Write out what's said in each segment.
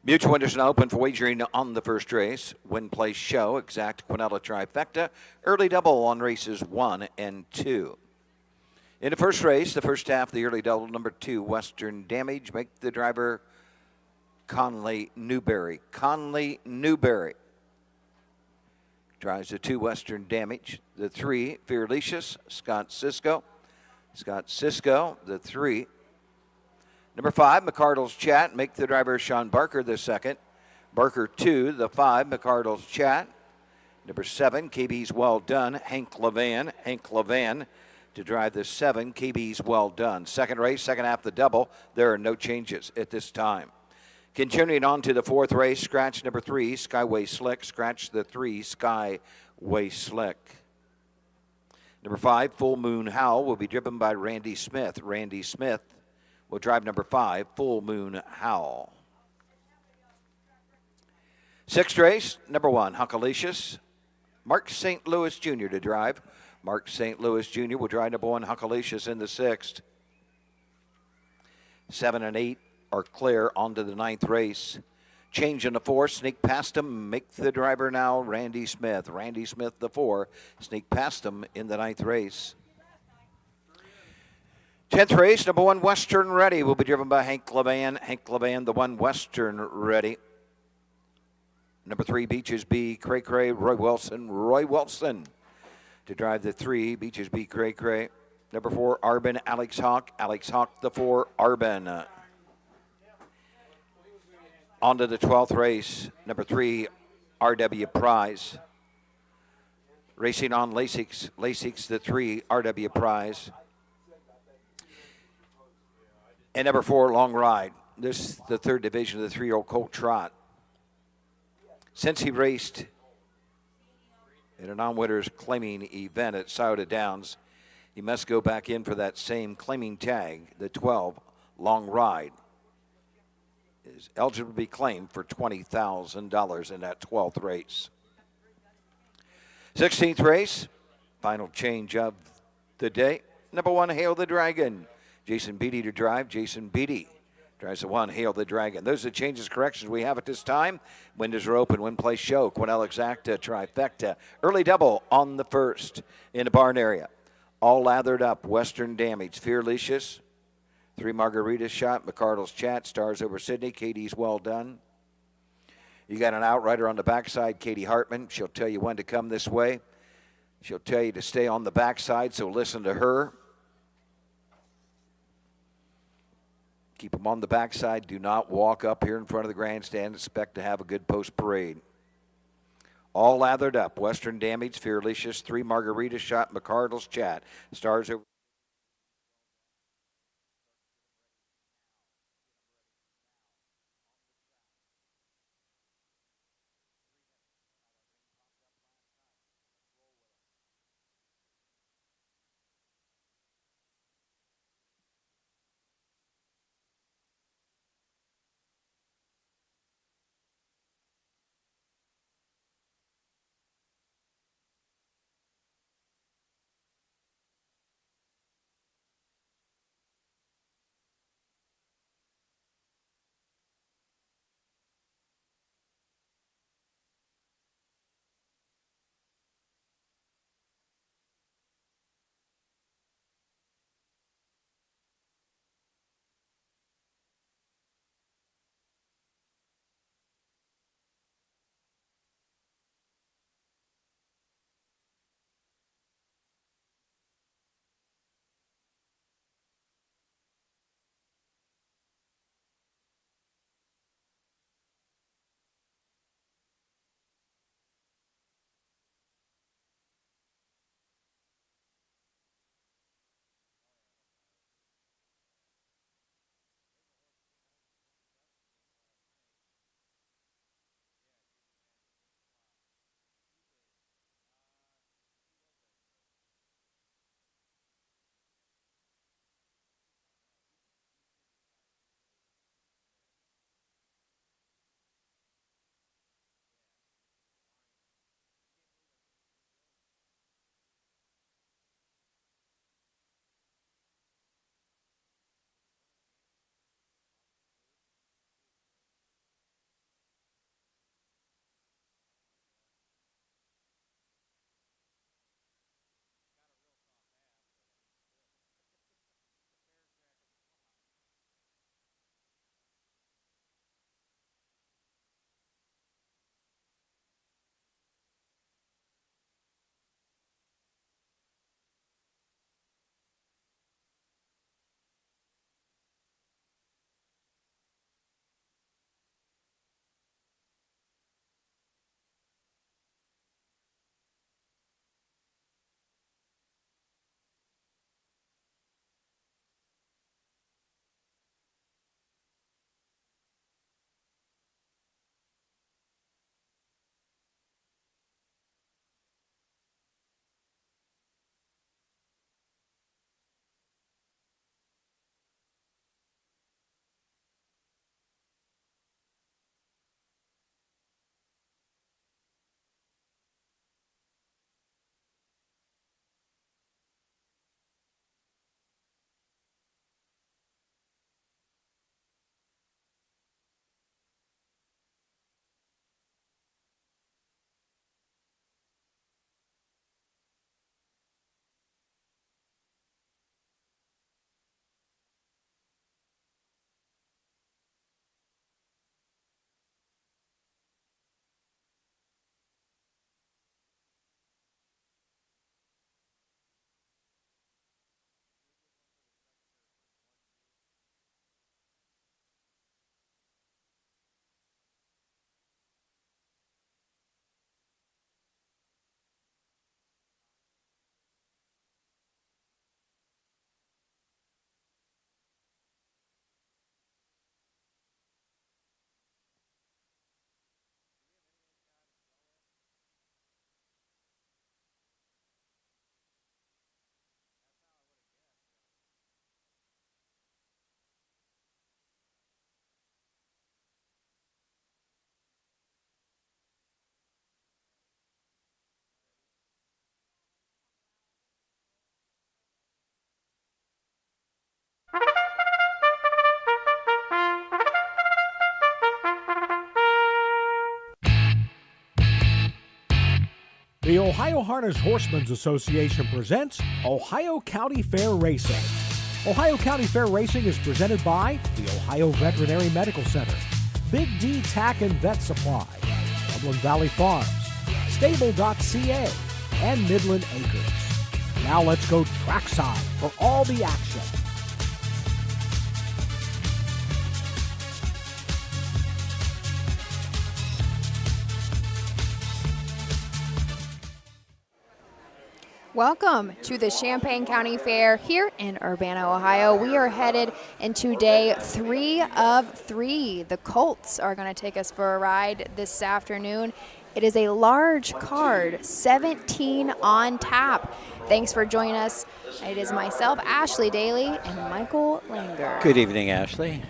Mutual windows now open for wagering on the first race. Win, place, show, exact Quinella trifecta. Early double on races 1 and 2. In the first race, the first half, the early double, number 2, Western Damage. Make the driver Conley Newberry. Conley Newberry drives the 2, Western Damage. The 3, Fearlicious, Scott Cisco. Scott Cisco, the 3. Number 5, McCardle's Chat. Make the driver Sean Barker the 2nd. Barker 2, the 5, McCardle's Chat. Number 7, KB's Well Done. Hank Levan. Hank Levan to drive the 7, KB's Well Done. Second race, second half the double. There are no changes at this time. Continuing on to the fourth race, scratch number 3, Skyway Slick. Scratch the 3, Skyway Slick. Number 5, Full Moon Howl will be driven by Randy Smith. Randy Smith will drive number 5, Full Moon Howl. Sixth race, number 1, Huckalicious. Mark St. Louis Jr. to drive. Mark St. Louis Jr. will drive number 1, Huckalicious in the 6th. 7 and 8 are clear on to the 9th race. Change in the 4, sneak past him. Make the driver now Randy Smith. Randy Smith, the 4, sneak past him in the 9th race. 10th race, number 1, Western Ready will be driven by Hank Levan. Hank Levan, the 1, Western Ready. Number 3, Beaches B, Cray Cray, Roy Wilson. Roy Wilson to drive the 3, Beaches B, Cray Cray. Number 4, Arbin, Alex Hawk. Alex Hawk, the 4, Arbin. On to the 12th race, number 3, RW Prize. Racing on Lasix. Lasix, the 3, RW Prize. And number 4, Long Ride. This is the 3rd division of the 3-year-old Colt Trot. Since he raced in a non-winners claiming event at Scioto Downs, he must go back in for that same claiming tag. The 12, Long Ride, is eligible to be claimed for $20,000 in that 12th race. 16th race, final change of the day. Number 1, Hail the Dragon. Jason Beatty to drive. Jason Beatty drives the 1, Hail the Dragon. Those are the changes, corrections we have at this time. Windows are open. Win, place, show. Quinella Exacta trifecta. Early double on the 1st in the barn area. All lathered up. Western Damage. Fearlicious. 3, Margarita Shot. McCardle's Chat. Stars over Sydney. Katie's Well Done. You got an outrider on the backside, Katie Hartman. She'll tell you when to come this way. She'll tell you to stay on the backside, so listen to her. Keep them on the backside. Do not walk up here in front of the grandstand. Expect to have a good post parade. All lathered up. Western Damage, Fearlicious, 3, Margarita Shot, McCardle's Chat. Stars over. The Ohio Harness Horsemen's Association presents Ohio County Fair Racing. Ohio County Fair Racing is presented by the Ohio Veterinary Medical Center, Big D Tack and Vet Supply, Dublin Valley Farms, Stable.ca, and Midland Acres. Now let's go trackside for all the action. Welcome to the Champaign County Fair here in Urbana, Ohio. We are headed into day 3 of 3. The Colts are going to take us for a ride this afternoon. It is a large card, 17 on tap. Thanks for joining us. It is myself, Ashley Daly, and Michael Langer. Good evening, Ashley.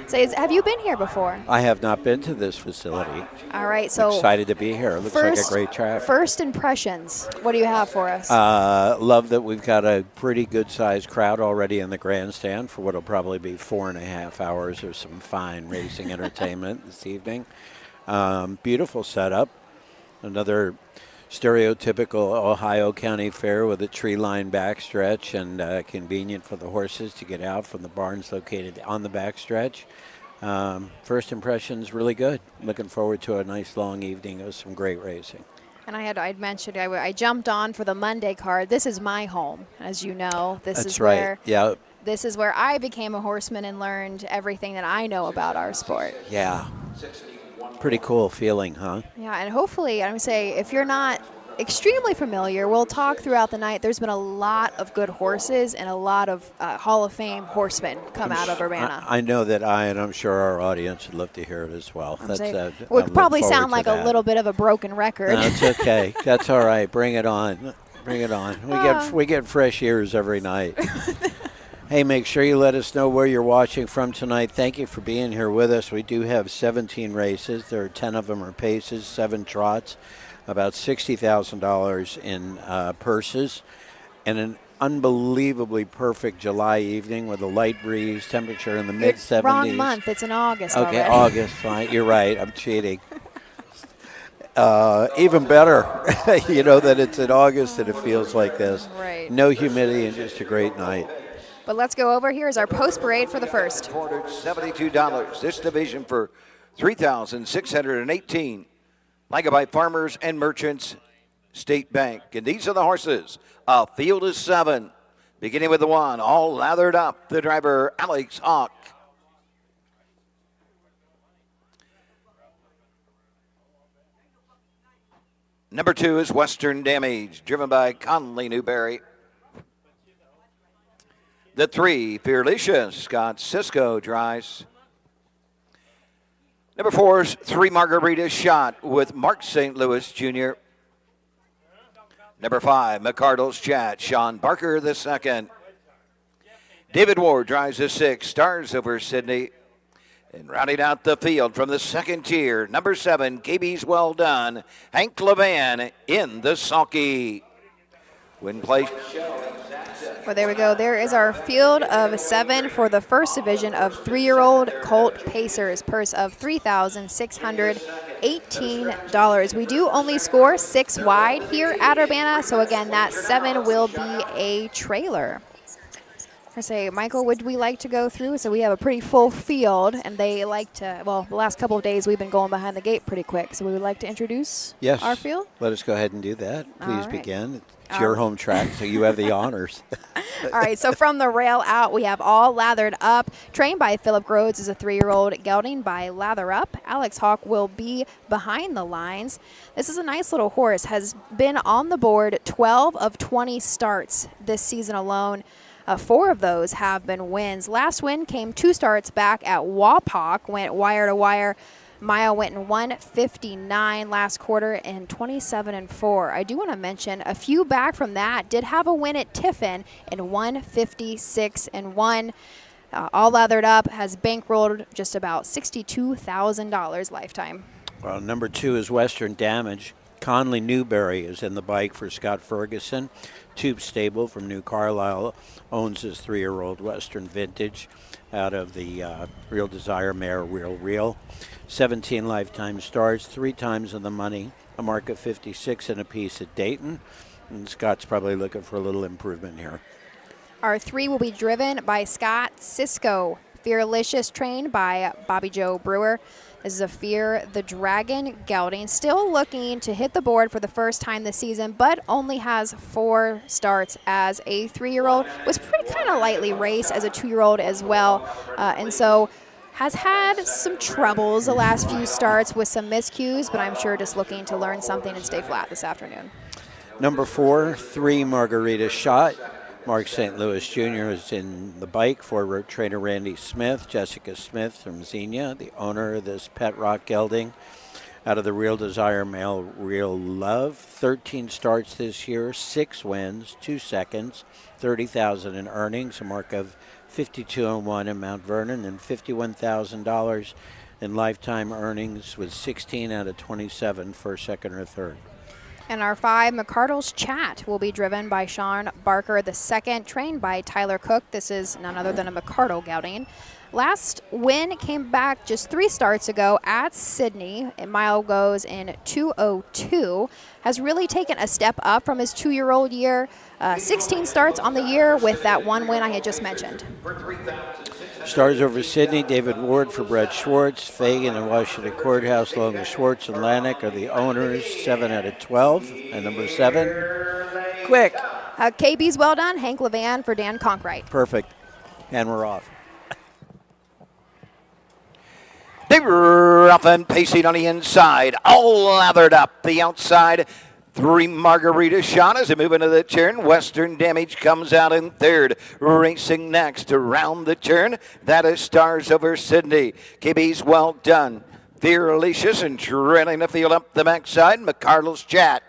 So have you been here before? I have not been to this facility. All right, so excited to be here. It looks like a great track. First impressions, what do you have for us? Love that we've got a pretty good-sized crowd already in the grandstand for what will probably be 4.5 hours of some fine racing entertainment this evening. Beautiful setup. Another stereotypical Ohio County Fair with a tree-lined backstretch and convenient for the horses to get out from the barns located on the backstretch. First impressions, really good. Looking forward to a nice long evening of some great racing. And I'd mentioned I jumped on for the Monday card. This is my home, as you know. That's right. Yeah. This is where I became a horseman and learned everything that I know about our sport. Yeah. Pretty cool feeling, huh? Yeah, and hopefully, I'm going to say, if you're not extremely familiar, we'll talk throughout the night. There's been a lot of good horses and a lot of Hall of Fame horsemen come out of Urbana. I know that and I'm sure our audience would love to hear it as well. Would probably sound like a little bit of a broken record. No, it's okay. That's all right. Bring it on. Bring it on. We get fresh ears every night. Hey, make sure you let us know where you're watching from tonight. Thank you for being here with us. We do have 17 races. There are 10 of them are paces, 7 trots, about $60,000 in purses, and an unbelievably perfect July evening with a light breeze, temperature in the mid-70s. Wrong month. It's in August Okay, already. August. Fine. You're right. I'm cheating. Even better, you know, that it's in August and it feels like this. Right. No humidity and just a great night. But let's go over. Here's our post parade for the first. $472. This division for $3,618. Micah by Farmers and Merchants State Bank. And these are the horses. A field of 7. Beginning with the 1, all lathered up. The driver, Alex Hawk. Number 2 is Western Damage, driven by Conley Newberry. The 3, Fearlicious, Scott Cisco drives. Number 4 is 3, Margarita Shot with Mark St. Louis Jr. Number 5, McCardle's Chat, Sean Barker the 2nd. David Ward drives the 6, Stars over Sydney. And rounding out the field from the 2nd tier, number 7, KB's Well Done, Hank Levan in the sulky. Win place. Well, there we go. There is our field of 7 for the first division of 3-year-old Colt Pacers, purse of $3,618. We do only score 6 wide here at Urbana, so again, that 7 will be a trailer. I say, Michael, would we like to go through? So we have a pretty full field, and they like to, well, the last couple of days we've been going behind the gate pretty quick, so we would like to introduce our field. Let us go ahead and do that. Please right. begin. It's your home track, so you have the honors. All right, so from the rail out, we have all lathered up. Trained by Philip Rhodes is a 3-year-old, gelding by Lather Up. Alex Hawk will be behind the lines. This is a nice little horse, has been on the board 12 of 20 starts this season alone. 4 of those have been wins. Last win came 2 starts back at Wapak, went wire to wire. Mile went in 1:59 last quarter and 27-4. I do want to mention a few back from that did have a win at Tiffin in 1:56-1. All lathered up, has bankrolled just about $62,000 lifetime. Well, number 2 is Western Damage. Conley Newberry is in the bike for Scott Ferguson. Tube Stable from New Carlisle owns his 3-year-old Western Vintage out of the Real Desire mare, Real. 17 lifetime starts, 3 times in the money, a mark of 56 and a piece at Dayton. And Scott's probably looking for a little improvement here. Our 3 will be driven by Scott Cisco. Fearlicious, trained by Bobby Joe Brewer. This is a Fear the Dragon gelding. Still looking to hit the board for the first time this season, but only has 4 starts as a 3-year-old. Was pretty kind of lightly raced as a 2-year-old as well. And so has had some troubles the last few starts with some miscues, but I'm sure just looking to learn something and stay flat this afternoon. Number 4, 3 Margarita Shot. Mark St. Louis Jr. is in the bike for trainer Randy Smith. Jessica Smith from Xenia, the owner of this Pet Rock gelding out of the Real Desire Male Real Love. 13 starts this year, 6 wins, 2 seconds, $30,000 in earnings, a mark of 52-1 in Mount Vernon, and $51,000 in lifetime earnings with 16 out of 27 first, second, or third. And our 5, McCardle's Chat, will be driven by Sean Barker II, trained by Tyler Cook. This is none other than a McCardle gelding. Last win came back just 3 starts ago at Sydney. A mile goes in 2:02. Has really taken a step up from his 2-year-old year. 16 starts on the year with that 1 win I had just mentioned. Stars over Sydney, David Ward for Brett Schwartz, Fagan and Washington Courthouse, Logan Schwartz and Lanik are the owners, 7 out of 12. And number 7, quick. KB's Well Done, Hank Levan for Dan Conkright. Perfect. And we're off. They rough and pacing on the inside, all lathered up the outside. 3 Margarita Shot as they move into the turn. Western Damage comes out in third. Racing next around the turn. That is Stars over Sydney. KB's Well Done. Fearlicious and trailing the field up the backside. McCardle's Chat.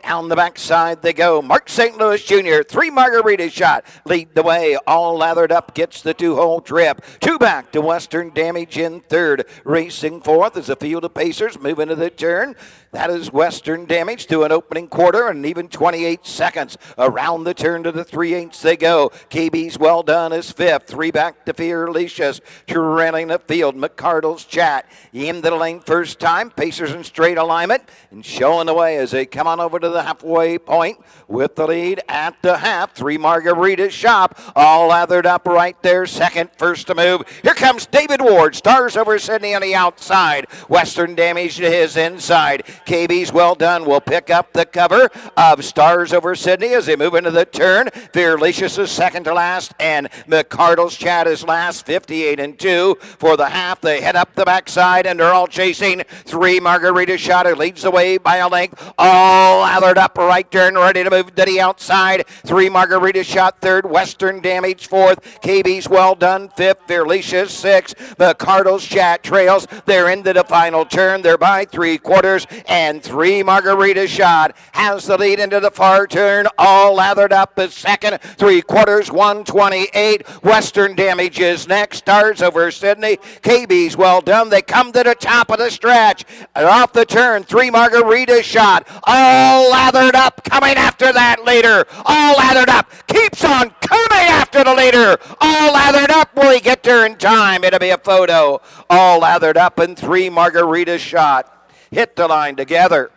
Down the backside they go. Mark St. Louis Jr., 3 Margarita Shot. Lead the way. All lathered up. Gets the 2-hole trip. 2 back to Western Damage in third. Racing fourth as a field of pacers move into the turn. That is Western Damage to an opening quarter and even 28 seconds. Around the turn to the 3/8 they go. KB's Well Done is 5th. 3 back to Fearlicious. Trailing the field. McCardle's Chat. Into the lane first time. Pacers in straight alignment and showing the way as they come on over to the halfway point with the lead at the half. 3 Margarita Shop. All lathered up right there. Second, first to move. Here comes David Ward. Stars over Sydney on the outside. Western Damage to his inside. KB's Well Done will pick up the cover of Stars over Sydney as they move into the turn. Fearlicious is second to last, and McCardle's Chat is last, 58-2 for the half. They head up the backside, and they're all chasing. 3 Margarita Shot, who leads the way by a length. All lathered up, right turn, ready to move to the outside. 3 Margarita Shot, third. Western Damage, fourth. KB's Well Done, fifth. Fearlicious, sixth. McCardle's Chat trails. They're into the final turn. They're by 3/4. And 3 Margarita Shot has the lead into the far turn. All lathered up is second. 3/4, 128. Western Damage is next. Stars over Sydney. KB's Well Done. They come to the top of the stretch. And off the turn, 3 Margarita Shot. All lathered up. Coming after that leader. All lathered up. Keeps on coming after the leader. All lathered up. Will he get there in time? It'll be a photo. All lathered up and 3 Margarita Shot hit the line together.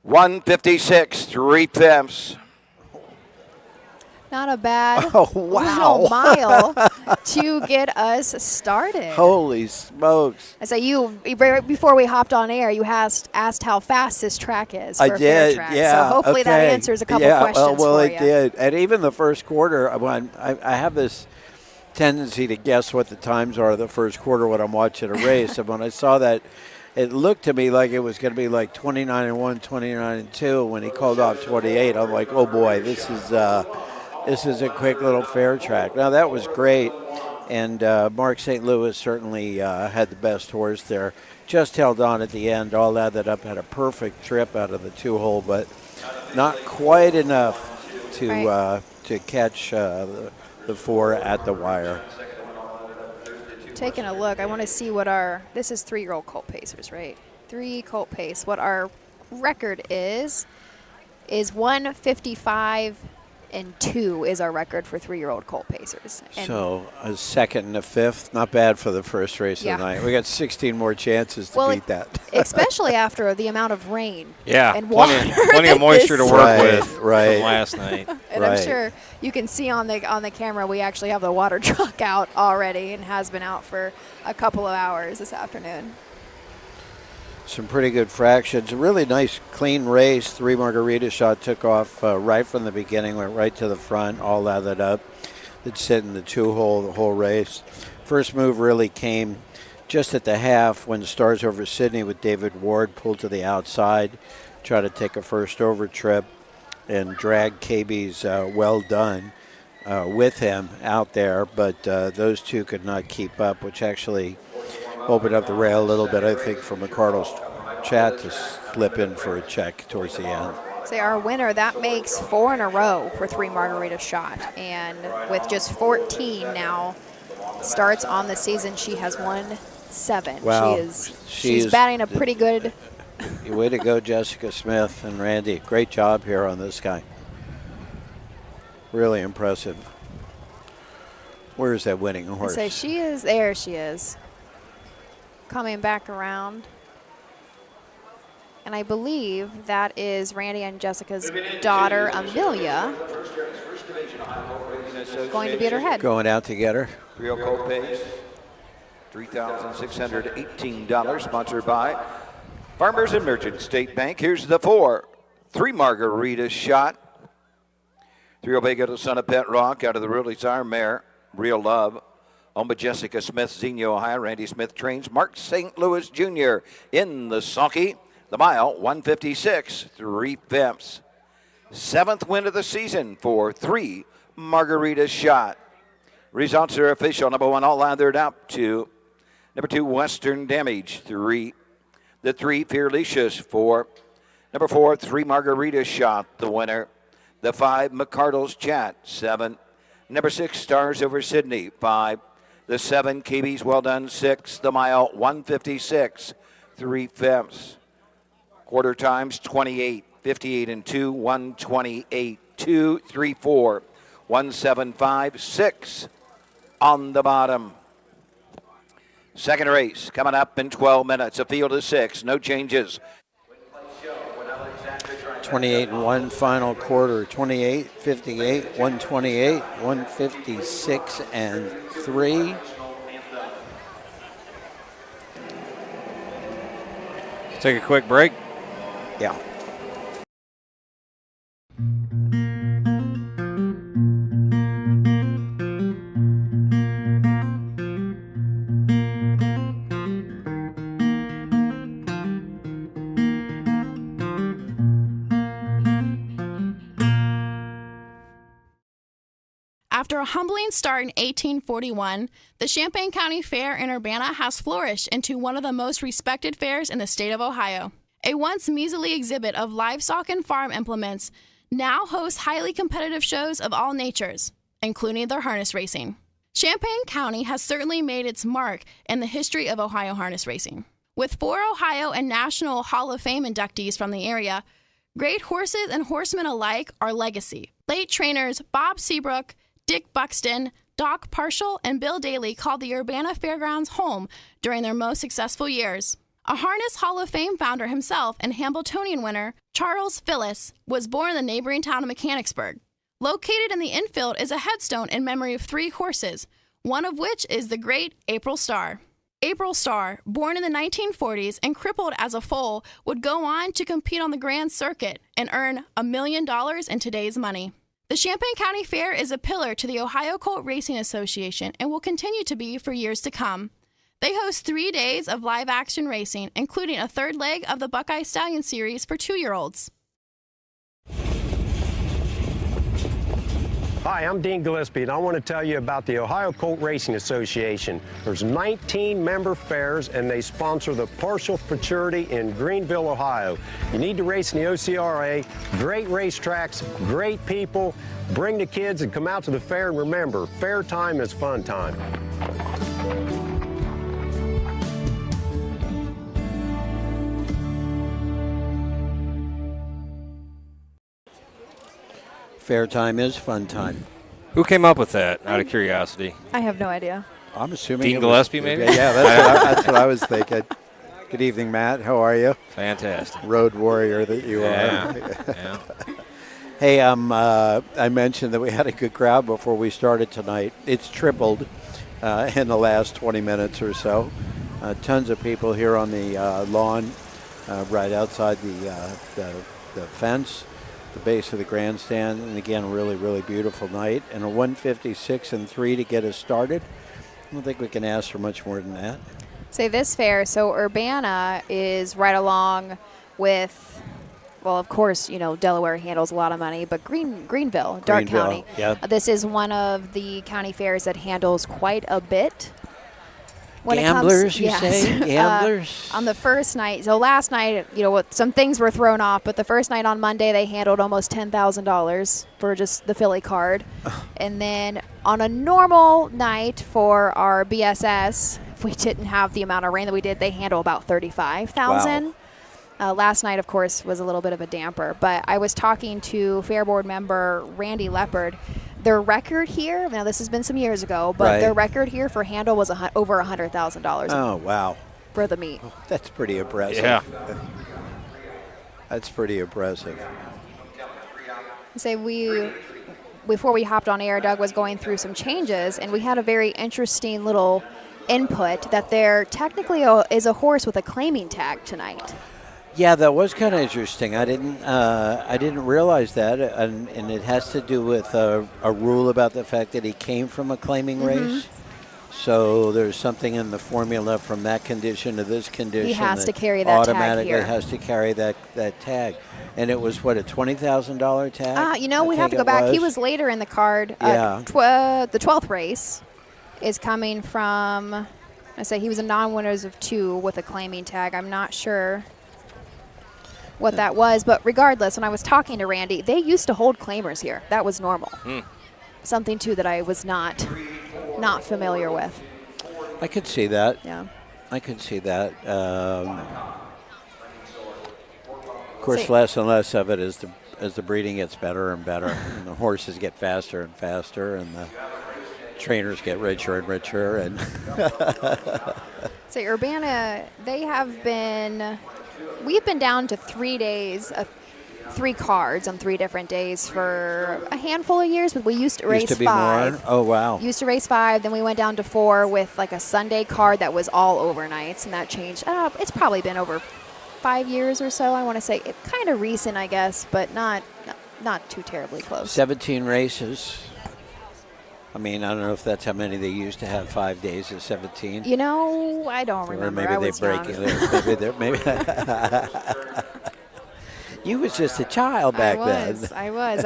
$156, 3/5. Not a bad Oh, wow. little mile to get us started. Holy smokes. I say you, right before we hopped on air, you asked how fast this track is for I a did, fair track. yeah. So hopefully that okay. answers a couple yeah, questions well, for it you. did. And even the first quarter, I have this tendency to guess what the times are of the first quarter when I'm watching a race. And when I saw that, it looked to me like it was going to be like 29-1, 29-2. When he called off 28, I'm like, oh boy, this is a quick little fair track. Now that was great, and Mark St. Louis certainly had the best horse there. Just held on at the end, all lathered up, had a perfect trip out of the 2-hole, but not quite enough to catch the 4 at the wire. Taking a look, I want to see what this is 3-year-old colt pacers, right? 3 colt pace. What our record is 155 2 is our record for 3-year-old colt pacers. And So a second and a fifth, not bad for the first race Yeah. of the night. We got 16 more chances to beat that. especially after the amount of rain Yeah, and water. plenty of moisture to this- work Right, with right. from last night. And I'm sure you can see on the camera we actually have the water truck out already and has been out for a couple of hours this afternoon. Some pretty good fractions. A really nice, clean race. 3 Margarita shot took off right from the beginning, went right to the front, all lathered up. They'd sit in the 2-hole the whole race. First move really came just at the half when Stars Over Sydney with David Ward pulled to the outside, tried to take a first over trip, and drag KB's Well Done with him out there, but those two could not keep up, which actually opened up the rail a little bit, I think, for McCardle's Chat to slip in for a check towards the end. Say our winner, that makes 4 in a row for 3 Margarita shot. And with just 14 now starts on the season, she has won 7. Wow. She's batting a pretty good. Way to go, Jessica Smith and Randy. Great job here on this guy. Really impressive. Where's that winning horse? Say she is there. She is coming back around, and I believe that is Randy and Jessica's daughter Amelia going to be at her head. Going out to get her. 3-year-old colt pace, $3,618, sponsored by Farmers and Merchant State Bank. Here's the 4. 3 Margarita shot. 3-year-old Vega to Son of Pet Rock out of the Real Desire mare, Real Love. Owned by Jessica Smith, Xenia, Ohio. Randy Smith trains Mark St. Louis Jr. in the sulky. The mile, 156, 3/5. 7th win of the season for 3 Margarita shot. Results are official. Number 1, all lathered up to number 2, Western Damage, 3. The 3, Fearlicious, 4. Number 4, 3 Margarita shot, the winner. The 5, McCardle's Chat, 7. Number 6, Stars Over Sydney, 5. The 7, KB's Well Done, 6. The mile, 156, 3/5. Quarter times, 28, 58 and 2, 128, 2, 3, 4, 175, 6 on the bottom. Second race coming up in 12 minutes. A field of 6, no changes. 28 and 1 final quarter. 28, 58, 128, 156 and 3. Take a quick break. Yeah. After a humbling start in 1841, the Champaign County Fair in Urbana has flourished into one of the most respected fairs in the state of Ohio. A once measly exhibit of livestock and farm implements now hosts highly competitive shows of all natures, including their harness racing. Champaign County has certainly made its mark in the history of Ohio harness racing. With 4 Ohio and National Hall of Fame inductees from the area, great horses and horsemen alike are legacy. Late trainers Bob Seabrook, Dick Buxton, Doc Partial, and Bill Daly called the Urbana Fairgrounds home during their most successful years. A Harness Hall of Fame founder himself and Hambletonian winner, Charles Phyllis, was born in the neighboring town of Mechanicsburg. Located in the infield is a headstone in memory of 3 horses, one of which is the great April Star. April Star, born in the 1940s and crippled as a foal, would go on to compete on the Grand Circuit and earn $1 million in today's money. The Champaign County Fair is a pillar to the Ohio Colt Racing Association and will continue to be for years to come. They host 3 days of live action racing, including a 3rd leg of the Buckeye Stallion Series for 2-year-olds. Hi, I'm Dean Gillespie, and I want to tell you about the Ohio Colt Racing Association. There's 19 member fairs, and they sponsor the Partial Futurity in Greenville, Ohio. You need to race in the OCRA. Great racetracks, great people. Bring the kids and come out to the fair, and remember, fair time is fun time. Fair time is fun time. Who came up with that, out of curiosity? I have no idea. I'm assuming Dean it was- Gillespie, maybe? Yeah, that's what I was thinking. Good evening, Matt. How are you? Fantastic. Road warrior that you Yeah. are. Yeah. Hey, I mentioned that we had a good crowd before we started tonight. It's tripled in the last 20 minutes or so. Tons of people here on the lawn, right outside the fence, the base of the grandstand. And again, a really, really beautiful night. And a 156-3 to get us started. I don't think we can ask for much more than that. Say this fair, so Urbana is right along with, well, of course, Delaware handles a lot of money, but Greenville, Dark Greenville, County. yep. This is one of the county fairs that handles quite a bit. When Gamblers, it comes, you say? Gamblers? On the first night, so last night, some things were thrown off, but the first night on Monday, they handled almost $10,000 for just the Philly card. And then on a normal night for our BSS, if we didn't have the amount of rain that we did, they handle about $35,000. Wow. Last night, of course, was a little bit of a damper. But I was talking to Fair Board member Randy Leopard. Their record here, now this has been some years ago, but Right. their record here for handle was over $100,000 Oh, wow. for the meet. That's pretty impressive. Yeah. That's pretty impressive. Say before we hopped on air, Doug was going through some changes, and we had a very interesting little input that there technically is a horse with a claiming tag tonight. Yeah, that was kind of interesting. I didn't realize that, and it has to do with a rule about the fact that he came from a claiming race. So there's something in the formula from that condition to this condition. He has that to carry that tag automatically here. has to carry that tag. And it was what, a $20,000 tag? We have to go back. He was later in the card. Yeah. The 12th race is coming from. I say he was a non-winners of 2 with a claiming tag. I'm not sure what that was, but regardless, when I was talking to Randy, they used to hold claimers here. That was normal. Something too that I was not familiar with. I could see that. Yeah. I could see that. Of course, Say- less and less of it as the breeding gets better and better, and the horses get faster and faster, and the trainers get richer and richer. And Say Urbana, we've been down to 3 days, 3 cards on 3 different days for a handful of years, but we used to race used to be 5. more. Oh, wow. Used to race 5, then we went down to 4 with like a Sunday card that was all overnights, and that changed. It's probably been over 5 years or so, I want to say. Kind of recent, I guess, but not too terribly close. 17 races. I mean, I don't know if that's how many they used to have 5 days of 17. I don't Or remember. maybe I they was break young. it. Maybe. You was just a child back then. I was.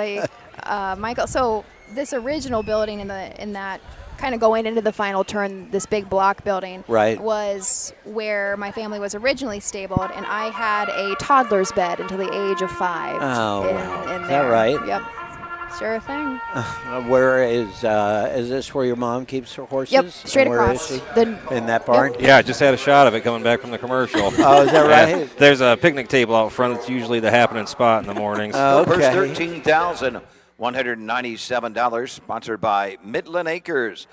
Michael. So this original building in that kind of going into the final turn, this big block building, Right. was where my family was originally stabled, and I had a toddler's bed until the age of 5. Oh, in wow. Is that there. right? Yep. Sure thing. Where is this where your mom keeps her horses? Yep. Straight And where is across. she? In that barn? Yeah, I just had a shot of it coming back from the commercial. Oh, is that Yeah, right? there's a picnic table out front. It's usually the happening spot in the mornings. Oh, Purse okay. $13,197, sponsored by Midland Acres.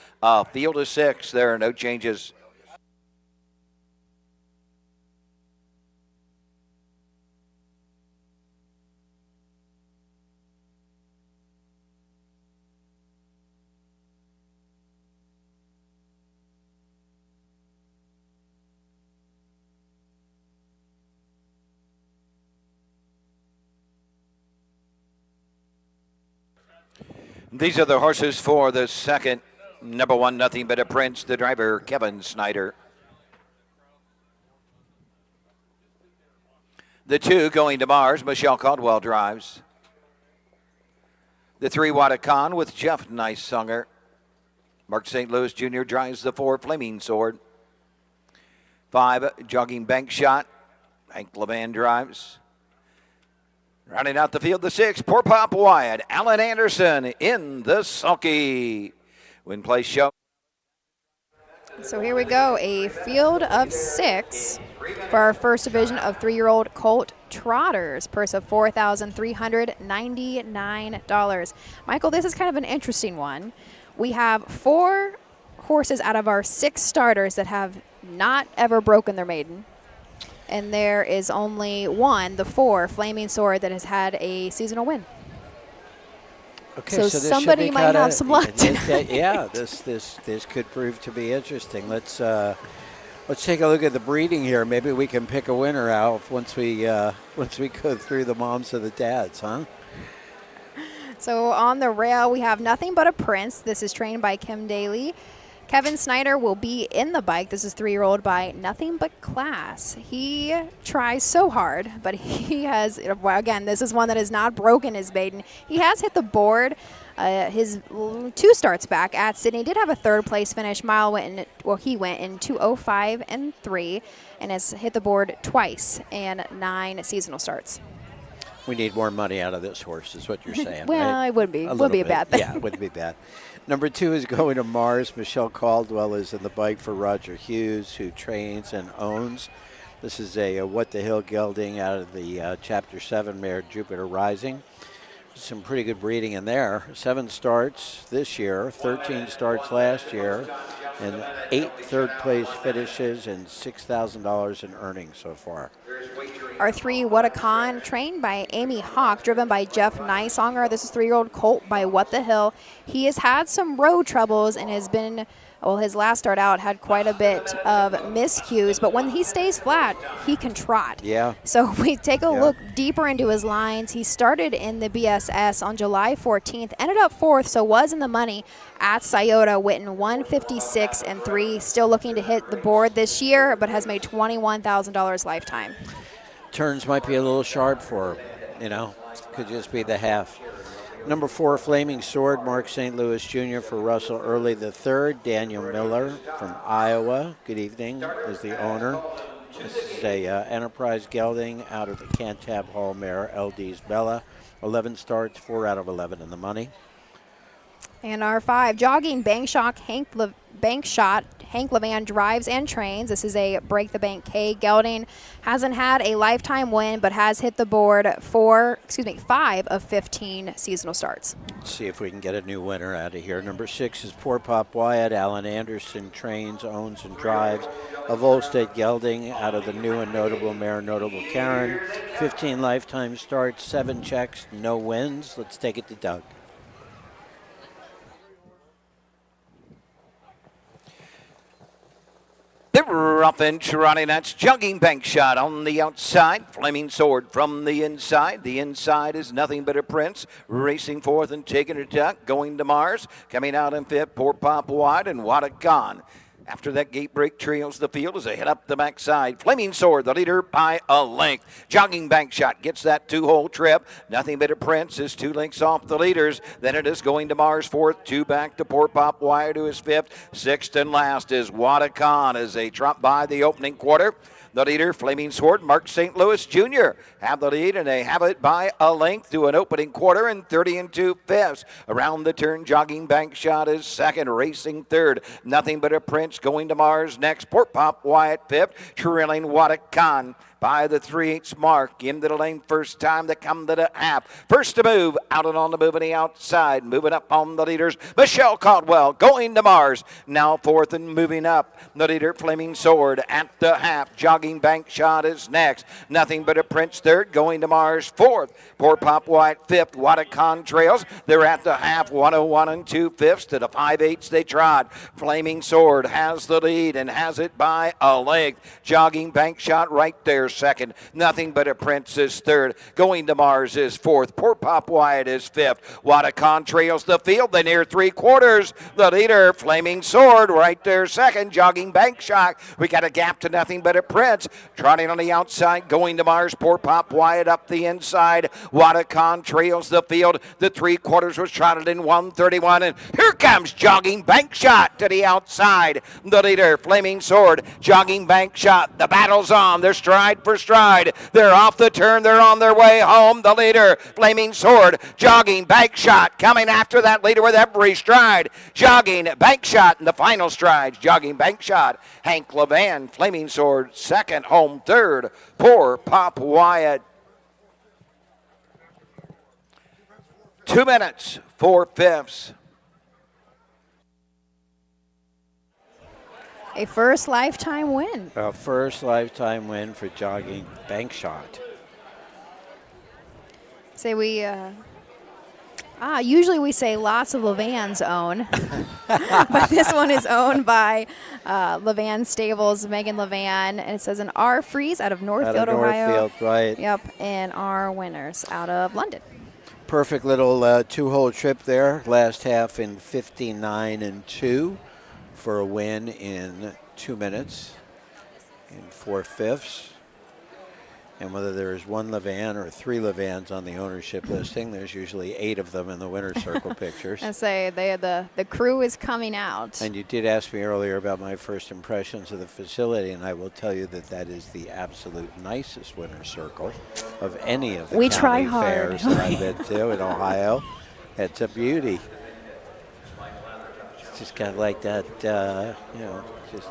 Field of 6. There are no changes. These are the horses for the second. Number 1, Nothing But a Prince, the driver, Kevin Snyder. The 2, Going to Mars, Michelle Caldwell drives. The 3, Watakan with Jeff Nicesunger. Mark St. Louis Jr. drives the 4, Flaming Sword. 5, Jogging Bank Shot, Hank Levan drives. Rounding out the field, the 6, Poor Pop Wyatt, Alan Anderson in the sulky. Win place show. So here we go, a field of 6 for our first division of 3-year-old colt trotters. Purse of $4,399. Michael, this is kind of an interesting one. We have 4 horses out of our 6 starters that have not ever broken their maiden. And there is only one, the 4, Flaming Sword, that has had a seasonal win. Okay, So this should somebody be might kinda- have some luck tonight. Yeah, this could prove to be interesting. Let's take a look at the breeding here. Maybe we can pick a winner out once we go through the moms and the dads, huh? So on the rail, we have Nothing But a Prince. This is trained by Kim Daly. Kevin Snyder will be in the bike. This is 3-year-old by Nothing But Class. He tries so hard, but he has, well, again, this is one that has not broken his maiden. He has hit the board. His 2 starts back at Sydney did have a 3rd place finish. He went in 2:05 and 3, and has hit the board twice and 9 seasonal starts. We need more money out of this horse, is what you're saying. Well, right? it wouldn't be. A Would be a little bad bit. thing. Yeah, it wouldn't be bad. Number 2 is going to Mars. Michelle Caldwell is in the bike for Roger Hughes, who trains and owns. This is a What the Hill gelding out of the Chapter 7 mare Jupiter Rising. Some pretty good breeding in there. 7 starts this year, 13 starts last year, and 8 third-place finishes and $6,000 in earnings so far. Our 3, What a Con, trained by Amy Hawk, driven by Jeff Nysonger. This is 3-year-old colt by What the Hill. He has had some road troubles and has been, well, his last start out had quite a bit of miscues, but when he stays flat, he can trot. Yeah. So if we take a look deeper into his lines, he started in the BSS on July 14th, ended up 4th, so was in the money at Scioto, went in 156 and 3, still looking to hit the board this year, but has made $21,000 lifetime. Turns might be a little sharp for him, could just be the half. Number 4, Flaming Sword, Mark St. Louis Jr. for Russell Early III. Daniel Miller from Iowa, good evening, is the owner. This is a Enterprise gelding out of the Cantab Hall mare, LD's Bella. 11 starts, 4 out of 11 in the money. And our 5, Jogging Bank Shot, Hank Levan drives and trains. This is a Break the Bank K gelding. Hasn't had a lifetime win, but has hit the board 5 of 15 seasonal starts. Let's see if we can get a new winner out of here. Number 6 is Poor Pop Wyatt. Alan Anderson trains, owns, and drives a Volstead gelding out of the new and notable mare, Notable Karen. 15 lifetime starts, 7 checks, no wins. Let's take it to Doug. The rough and trotting, that's Jogging Bank Shot on the outside. Flaming Sword from the inside. The inside is Nothing But a Prince. Racing forth and taking a tuck. Going to Mars. Coming out in 5th, Poor Pop Wide and What a Con. After that gate break trails the field as they head up the backside. Flaming Sword, the leader by a length. Jogging Bank Shot gets that 2-hole trip. Nothing But a Prince is 2 lengths off the leaders. Then it is Going to Mars 4th, 2 back to Poor Pop Wire to his 5th. 6th and last is What a Con as they trot by the opening quarter. The leader, Flaming Sword, Mark St. Louis Jr. have the lead, and they have it by a length to an opening quarter and 30 2/5. Around the turn, Jogging Bank Shot is 2nd, racing 3rd. Nothing But a Prince Going to Mars next. Port Pop Wyatt 5th, trailing What a Con by the 3/8 mark. Into the lane first time to come to the half. First to move, out and on the move on the outside. Moving up on the leaders, Michelle Caldwell Going to Mars. Now 4th and moving up. The leader, Flaming Sword at the half. Jogging Bank Shot is next. Nothing But a Prince 3rd, Going to Mars 4th. Poor Pop White 5th. What a Con trails. They're at the half, 101 2/5 to the 5/8 they trot. Flaming Sword has the lead and has it by a length. Jogging Bank Shot right there 2nd. Nothing But a Prince is 3rd. Going to Mars is 4th. Poor Pop Wyatt is 5th. What a Con trails the field. They near 3/4. The leader, Flaming Sword, right there 2nd. Jogging Bank Shot. We got a gap to Nothing But a Prince. Trotting on the outside. Going to Mars. Poor Pop Wyatt up the inside. What a Con trails the field. The 3/4 was trotted in 1:31. And here comes Jogging Bank Shot to the outside. The leader, Flaming Sword. Jogging Bank Shot. The battle's on. Their stride good for stride. They're off the turn. They're on their way home. The leader, Flaming Sword, jogging bank shot, coming after that leader with every stride. Jogging bank shot in the final strides. Jogging bank shot. Hank Levan, Flaming Sword, second, home third. Poor Pop Wyatt. 2 minutes, 4/5. A first lifetime win. A first lifetime win for jogging bank shot. Say we, usually we say lots of Levan's own, but this one is owned by Levan Stables, Megan Levan, and it says an R. Freeze out of Northfield, Ohio. Northfield, right. Yep, and our winners out of London. Perfect little two-hole trip there. Last half in 59-2 for a win in 2 minutes in 4/5. And whether there's one Levan or three Levans on the ownership listing, there's usually 8 of them in the winner's circle pictures. I say the crew is coming out. And you did ask me earlier about my first impressions of the facility, and I will tell you that that is the absolute nicest winner's circle of any of the We try county hard. fairs that I've been to in Ohio. It's a beauty. It's just kind of like that, just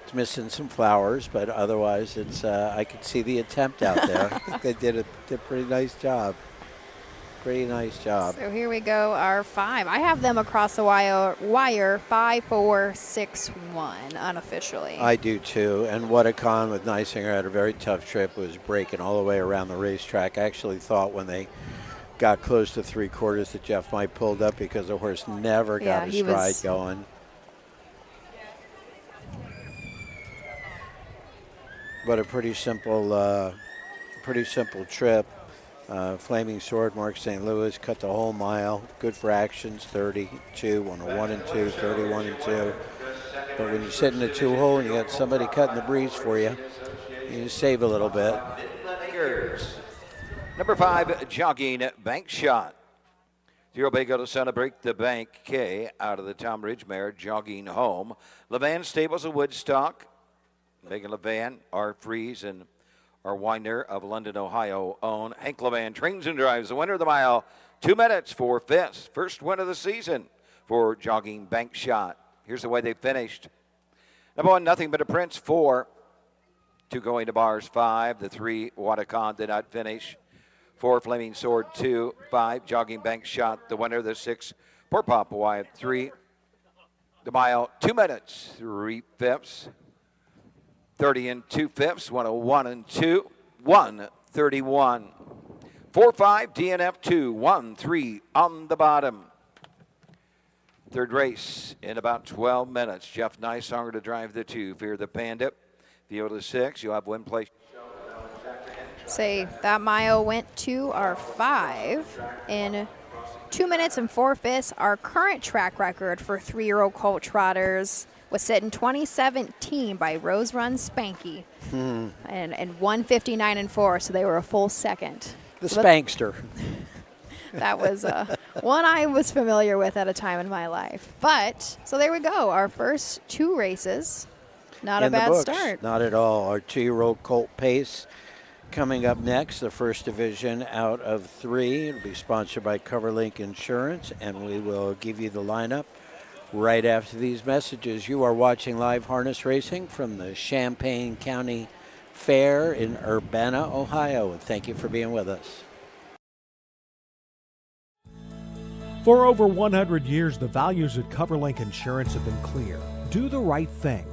it's missing some flowers, but otherwise it's I could see the attempt out there. I think they did a pretty nice job. Pretty nice job. So here we go, our 5. I have them across the wire 5, 4, 6, 1 unofficially. I do too, and what a con with Neisinger had a very tough trip, was breaking all the way around the racetrack. I actually thought when they got close to 3/4 that Jeff might pulled up because the horse never got a stride going. But a pretty simple trip. Flaming Sword, Mark St. Louis, cut the whole mile. Good for actions, 32 on a 1 and 2, 31 and 2. But when you sit in a 2-hole and you got somebody cutting the breeze for you, you save a little bit. Number 5, jogging bank shot. 0 Bago to celebrate the bank. K out of the Tom Ridge mare, jogging home. Levan Stables of Woodstock. Megan Levan, our Freeze, and our Winder of London, Ohio own. Hank Levan trains and drives the winner of the mile. 2 minutes, 4/5. First win of the season for jogging bank shot. Here's the way they finished. Number 1, Nothing But a Prince, 4. 2 going to bars, 5. The 3, Watakon did not finish. 4, Flaming Sword, 2. 5, jogging bank shot, the winner. The 6, Poor Papa Wyatt, 3. The mile, 2 minutes, 3/5. 30 and 2/5, 101 and 2, 131. 4-5, DNF 2, 1-3 on the bottom. Third race in about 12 minutes. Jeff Neisinger to drive the 2. Fear the Panda. Field of 6. You'll have win place. Say that mile went to our 5 in 2 minutes and 4/5. Our current track record for 3-year-old colt trotters was set in 2017 by Rose Run Spanky, and 1:59 and 4, so they were a full second. The Spankster. That was one I was familiar with at a time in my life. But, so there we go, our first 2 races. Not a bad start. Not at all. Our 2-year-old colt Pace coming up next, the first division out of 3. It'll be sponsored by CoverLink Insurance, and we will give you the lineup right after these messages. You are watching live harness racing from the Champaign County Fair in Urbana, Ohio, and thank you for being with us. For over 100 years, the values at CoverLink Insurance have been clear. Do the right thing.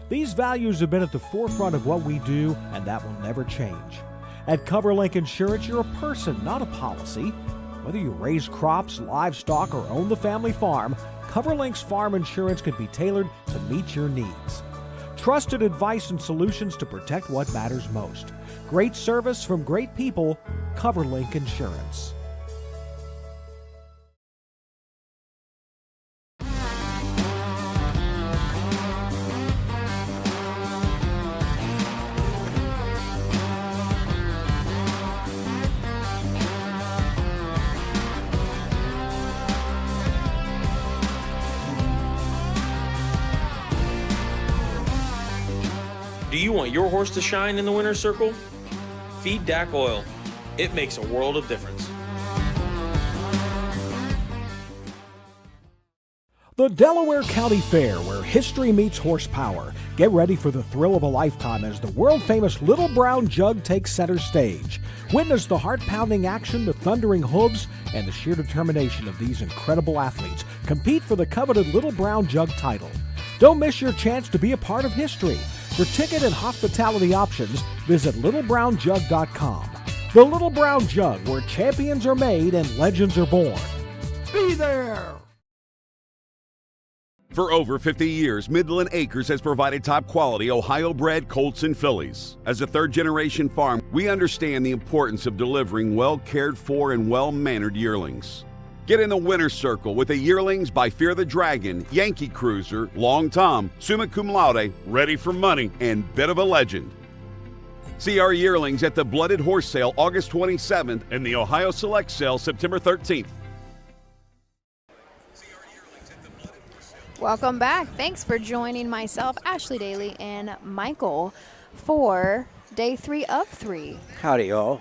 These values have been at the forefront of what we do, and that will never change. At CoverLink Insurance, you're a person, not a policy. Whether you raise crops, livestock, or own the family farm, CoverLink's farm insurance can be tailored to meet your needs. Trusted advice and solutions to protect what matters most. Great service from great people, CoverLink Insurance. Do you want your horse to shine in the winner's circle? Feed DAC Oil. It makes a world of difference. The Delaware County Fair, where history meets horsepower. Get ready for the thrill of a lifetime as the world-famous Little Brown Jug takes center stage. Witness the heart-pounding action, the thundering hooves, and the sheer determination of these incredible athletes. Compete for the coveted Little Brown Jug title. Don't miss your chance to be a part of history. For ticket and hospitality options, visit littlebrownjug.com. The Little Brown Jug, where champions are made and legends are born. Be there! For over 50 years, Midland Acres has provided top-quality Ohio-bred colts and fillies. As a third-generation farm, we understand the importance of delivering well-cared-for and well-mannered yearlings. Get in the winner's circle with the yearlings by Fear the Dragon, Yankee Cruiser, Long Tom, Summa Cum Laude, Ready for Money, and Bit of a Legend. See our yearlings at the Blooded Horse Sale August 27th and the Ohio Select Sale September 13th. Welcome back. Thanks for joining myself, Ashley Daly, and Michael for day 3 of 3. Howdy, all.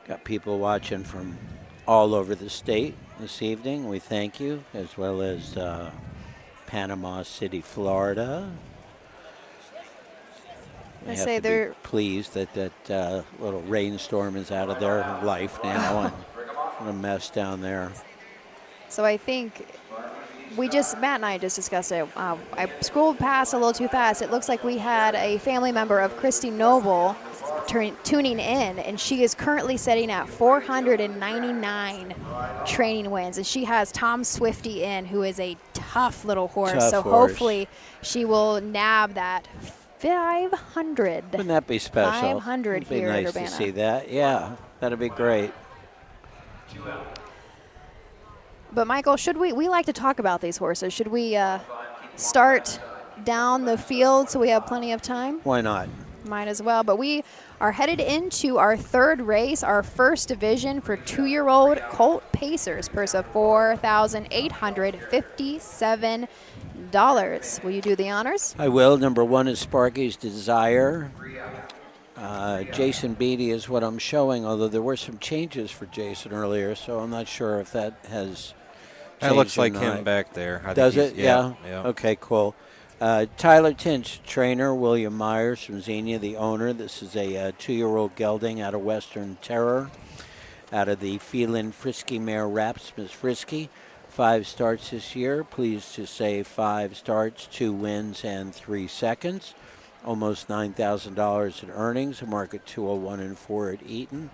Got people watching from all over the state this evening. We thank you, as well as Panama City, Florida. We have to be pleased that that little rainstorm is out of their life now and a mess down there. So I think Matt and I just discussed it. I scrolled past a little too fast. It looks like we had a family member of Christy Noble tuning in, and she is currently sitting at 499 training wins, and she has Tom Swifty in, who is a tough little horse. Hopefully she will nab that 500. Wouldn't that be special? 500 It'd be here nice at Urbana. to see that. Yeah, that'd be great. But Michael, we like to talk about these horses. Should we start down the field so we have plenty of time? Why not? Might as well. But we are headed into our third race, our first division for 2-year-old Colt Pacers, purse of $4,857. Will you do the honors? I will. Number 1 is Sparky's Desire. Jason Beatty is what I'm showing, although there were some changes for Jason earlier, so I'm not sure if that has changed. That looks like or him not. back there. Does it? Yeah. Yeah. Okay, cool. Tyler Tinch, trainer. William Myers from Xenia, the owner. This is a 2-year-old gelding out of Western Terror, out of the Phelan Frisky mare Raps, Miss Frisky. 5 starts this year. Pleased to say 5 starts, 2 wins, and 3 seconds. Almost $9,000 in earnings. A market 201.4 at Eaton.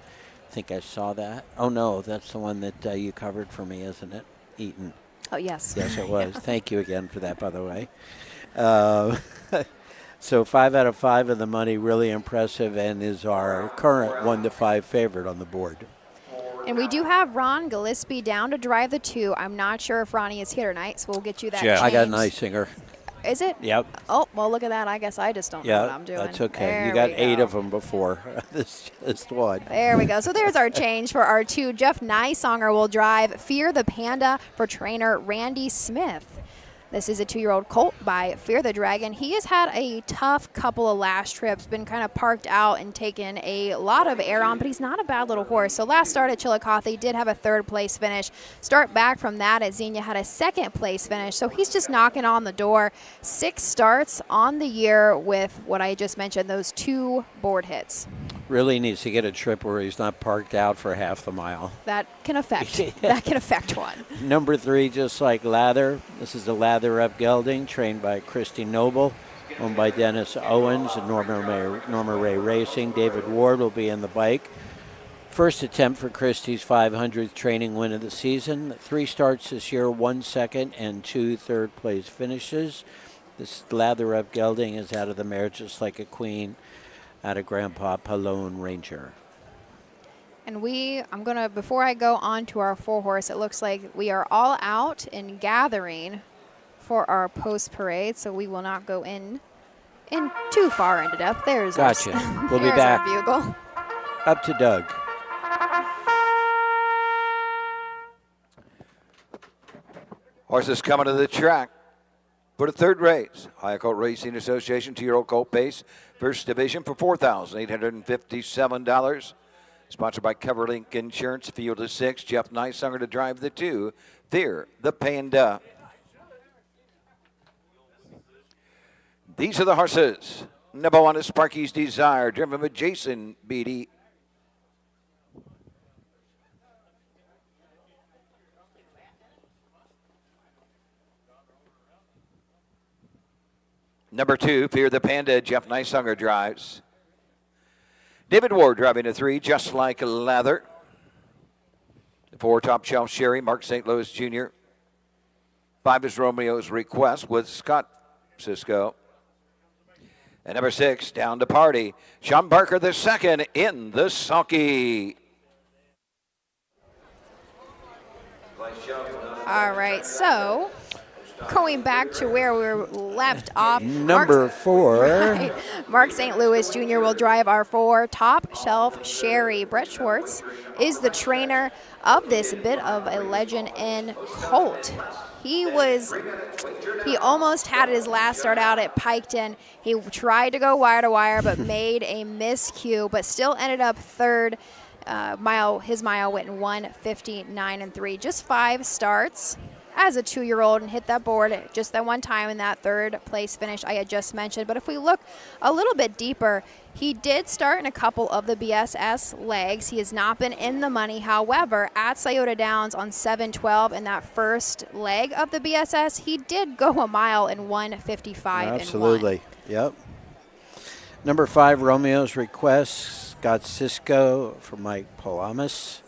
I think I saw that. Oh no, that's the one that you covered for me, isn't it? Eaton. Oh yes. Yes, it was. Thank you again for that, by the way. So 5 out of 5 of the money, really impressive, and is our current 1-5 favorite on the board. And we do have Ron Gillespie down to drive the 2. I'm not sure if Ronnie is here tonight, so we'll get you that. I got an Isinger. Is it? Yep. Oh, well, look at that. I guess I just don't know what I'm doing. That's okay. There You got we 8 go. of them before. This just one. There we go. So there's our change for our 2. Jeff Nysonger will drive Fear the Panda for trainer Randy Smith. This is a 2-year-old colt by Fear the Dragon. He has had a tough couple of last trips, been kind of parked out and taken a lot of air on, but he's not a bad little horse. So last start at Chillicothe, he did have a 3rd place finish. Start back from that at Xenia had a 2nd place finish. So he's just knocking on the door. 6 starts on the year with what I just mentioned, those 2 board hits. Really needs to get a trip where he's not parked out for half the mile. That can affect. That can affect one. Number 3, just like Lather. This is the Lather Up gelding, trained by Christy Noble, owned by Dennis Owens and Norma Ray Racing. David Ward will be in the bike. First attempt for Christy's 500th training win of the season. 3 starts this year, 1 second and 2 third-place finishes. This Lather Up gelding is out of the mare Just Like a Queen, out of Grandpa Pallone Ranger. And I'm going to, before I go on to our 4 horse, it looks like we are all out and gathering for our post parade, so we will not go in too far into depth. There's gotcha. We'll be there's back. Our bugle. Up to Doug. Horses coming to the track. For the third race, Ohio Colt Racing Association 2-year-old colt pace, first division for $4,857. Sponsored by Coverlink Insurance, field of 6. Jeff Nicehunger to drive the 2. Fear the Panda. These are the horses. Number 1 is Sparky's Desire, driven by Jason Beatty. Number 2, Fear the Panda, Jeff Nicehunger drives. David Ward driving a 3, Just Like Leather. The 4, Top Shelf Sherry, Mark St. Louis Jr. 5 is Romeo's Request with Scott Cisco. And number 6, Down to Party, Sean Barker the second in the sulky. All right, so going back to where we were left off. Number 4. Right, Mark St. Louis Jr. will drive our 4, Top Shelf Sherry. Brett Schwartz is the trainer of this bit of a legend in colt. He almost had his last start out at Piketon. He tried to go wire to wire, but made a miscue, but still ended up third. His mile went in 1:59.3. Just 5 starts as a 2-year-old and hit that board just that one time in that third place finish I had just mentioned. But if we look a little bit deeper, he did start in a couple of the BSS legs. He has not been in the money. However, at Scioto Downs on 7:12 in that first leg of the BSS, he did go a mile in 1:55. Absolutely. Yep. Number 5, Romeo's Request, Scott Cisco from Mike Palamas.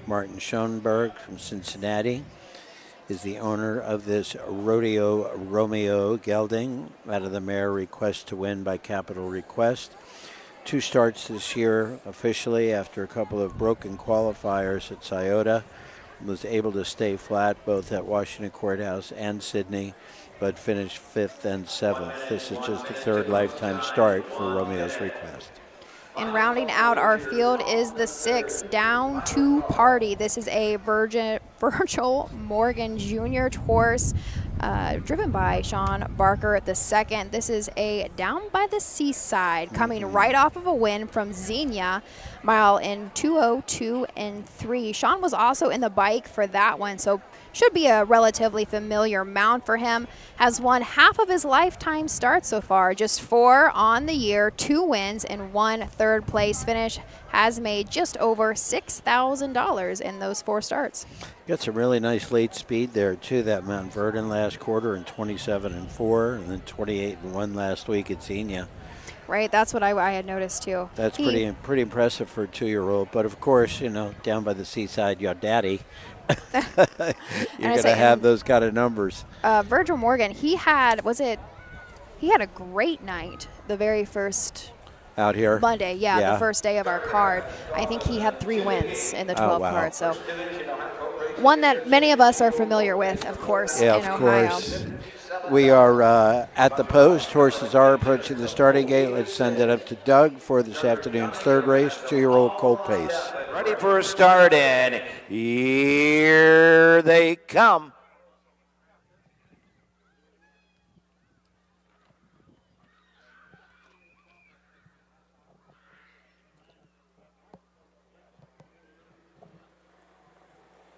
Martin Schoenberg from Cincinnati is the owner of this Rodeo Romeo gelding out of the mare Request to Win by Capital Request. 2 starts this year officially after a couple of broken qualifiers at Scioto. Was able to stay flat both at Washington Courthouse and Sydney, but finished 5th and 7th. This is just a 3rd lifetime start for Romeo's Request. And rounding out our field is the 6, Down to Party. This is a Virgil Morgan Jr. horse driven by Sean Barker the second. This is a Down by the Seaside, coming right off of a win from Xenia, mile in 2:02.3. Sean was also in the bike for that one, so should be a relatively familiar mount for him. Has won half of his lifetime starts so far, just 4 on the year, 2 wins and 1 third place finish. Has made just over $6,000 in those 4 starts. Got some really nice late speed there too. That Mount Vernon last quarter in 27-4, and then 28-1 last week at Xenia. Right, that's what I had noticed too. That's pretty impressive for a 2-year-old. But of course, you know, down by the seaside, your daddy. You're going to have those kind of numbers. Virgil Morgan, he had a great night the very first out here Monday, the first day of our card. I think he had 3 wins in the 12 card, so one that many of us are familiar with, of course, in Ohio. Course. We are at the post. Horses are approaching the starting gate. Let's send it up to Doug for this afternoon's 3rd race, 2-year-old colt pace. Ready for a start, and here they come.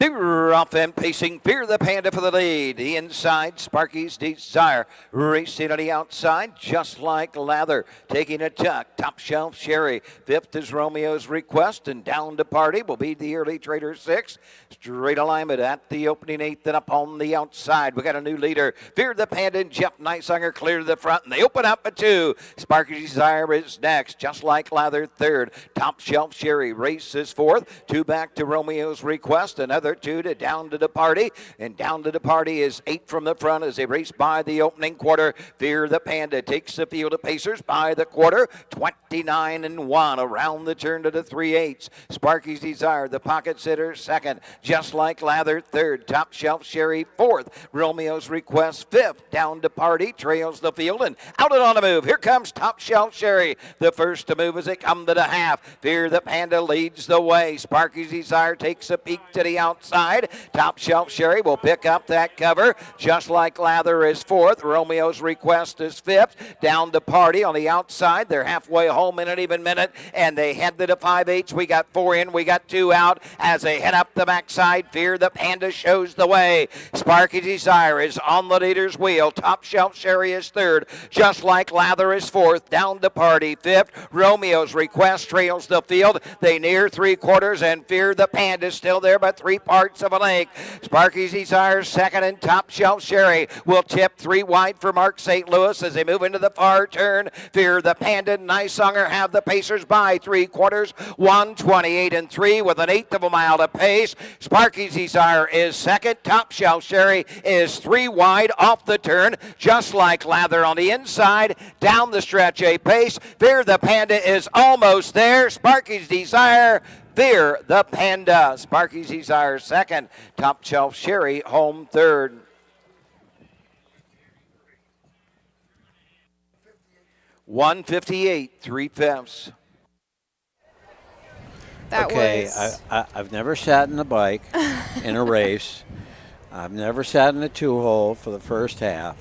They're off and pacing. Fear the Panda for the lead. The inside, Sparky's Desire. Racing on the outside, Just Like Lather. Taking a tuck, Top Shelf Sherry. 5th is Romeo's Request, and Down to Party will be the early trader 6. Straight alignment at the opening 8th, and up on the outside. We got a new leader. Fear the Panda and Jeff Nicehunger clear to the front, and they open up at 2. Sparky's Desire is next. Just Like Lather 3rd. Top Shelf Sherry races 4th. 2 back to Romeo's Request. Another 2 to Down to the Party, and Down to the Party is 8 from the front as they race by the opening quarter. Fear the Panda takes the field of pacers by the quarter, 29-1 around the turn to the 3/8. Sparky's Desire, the pocket sitter, 2nd. Just Like Lather, 3rd. Top Shelf Sherry, 4th. Romeo's Request, 5th. Down to Party trails the field, and out and on the move. Here comes Top Shelf Sherry, the first to move as they come to the half. Fear the Panda leads the way. Sparky's Desire takes a peek to the outside. outside. Top Shelf Sherry will pick up that cover. Just Like Lather is fourth. Romeo's Request is fifth. Down to Party on the outside. They're halfway home in an even minute, and they head to the 5/8. We got 4 in, we got 2 out. As they head up the backside, Fear the Panda shows the way. Sparky Desire is on the leader's wheel. Top Shelf Sherry is third. Just Like Lather is fourth. Down to Party fifth. Romeo's Request trails the field. They near 3/4, and Fear the Panda is still there by 3/4 of a length. Sparky's Desire second, and Top Shelf Sherry will tip 3 wide for Mark St. Louis as they move into the far turn. Fear the Panda and Nice Songer have the Pacers by 3/4, 1:28.3 with an eighth of a mile to pace. Sparky's Desire is second. Top Shelf Sherry is 3 wide off the turn. Just Like Lather on the inside. Down the stretch a pace. Fear the Panda is almost there. Sparky's Desire. Fear the Panda. Sparky's Desire second. Top Shelf Sherry home third. $158 3/5. That Okay, was I've never sat in a bike in a race. I've never sat in a 2-hole for the first half.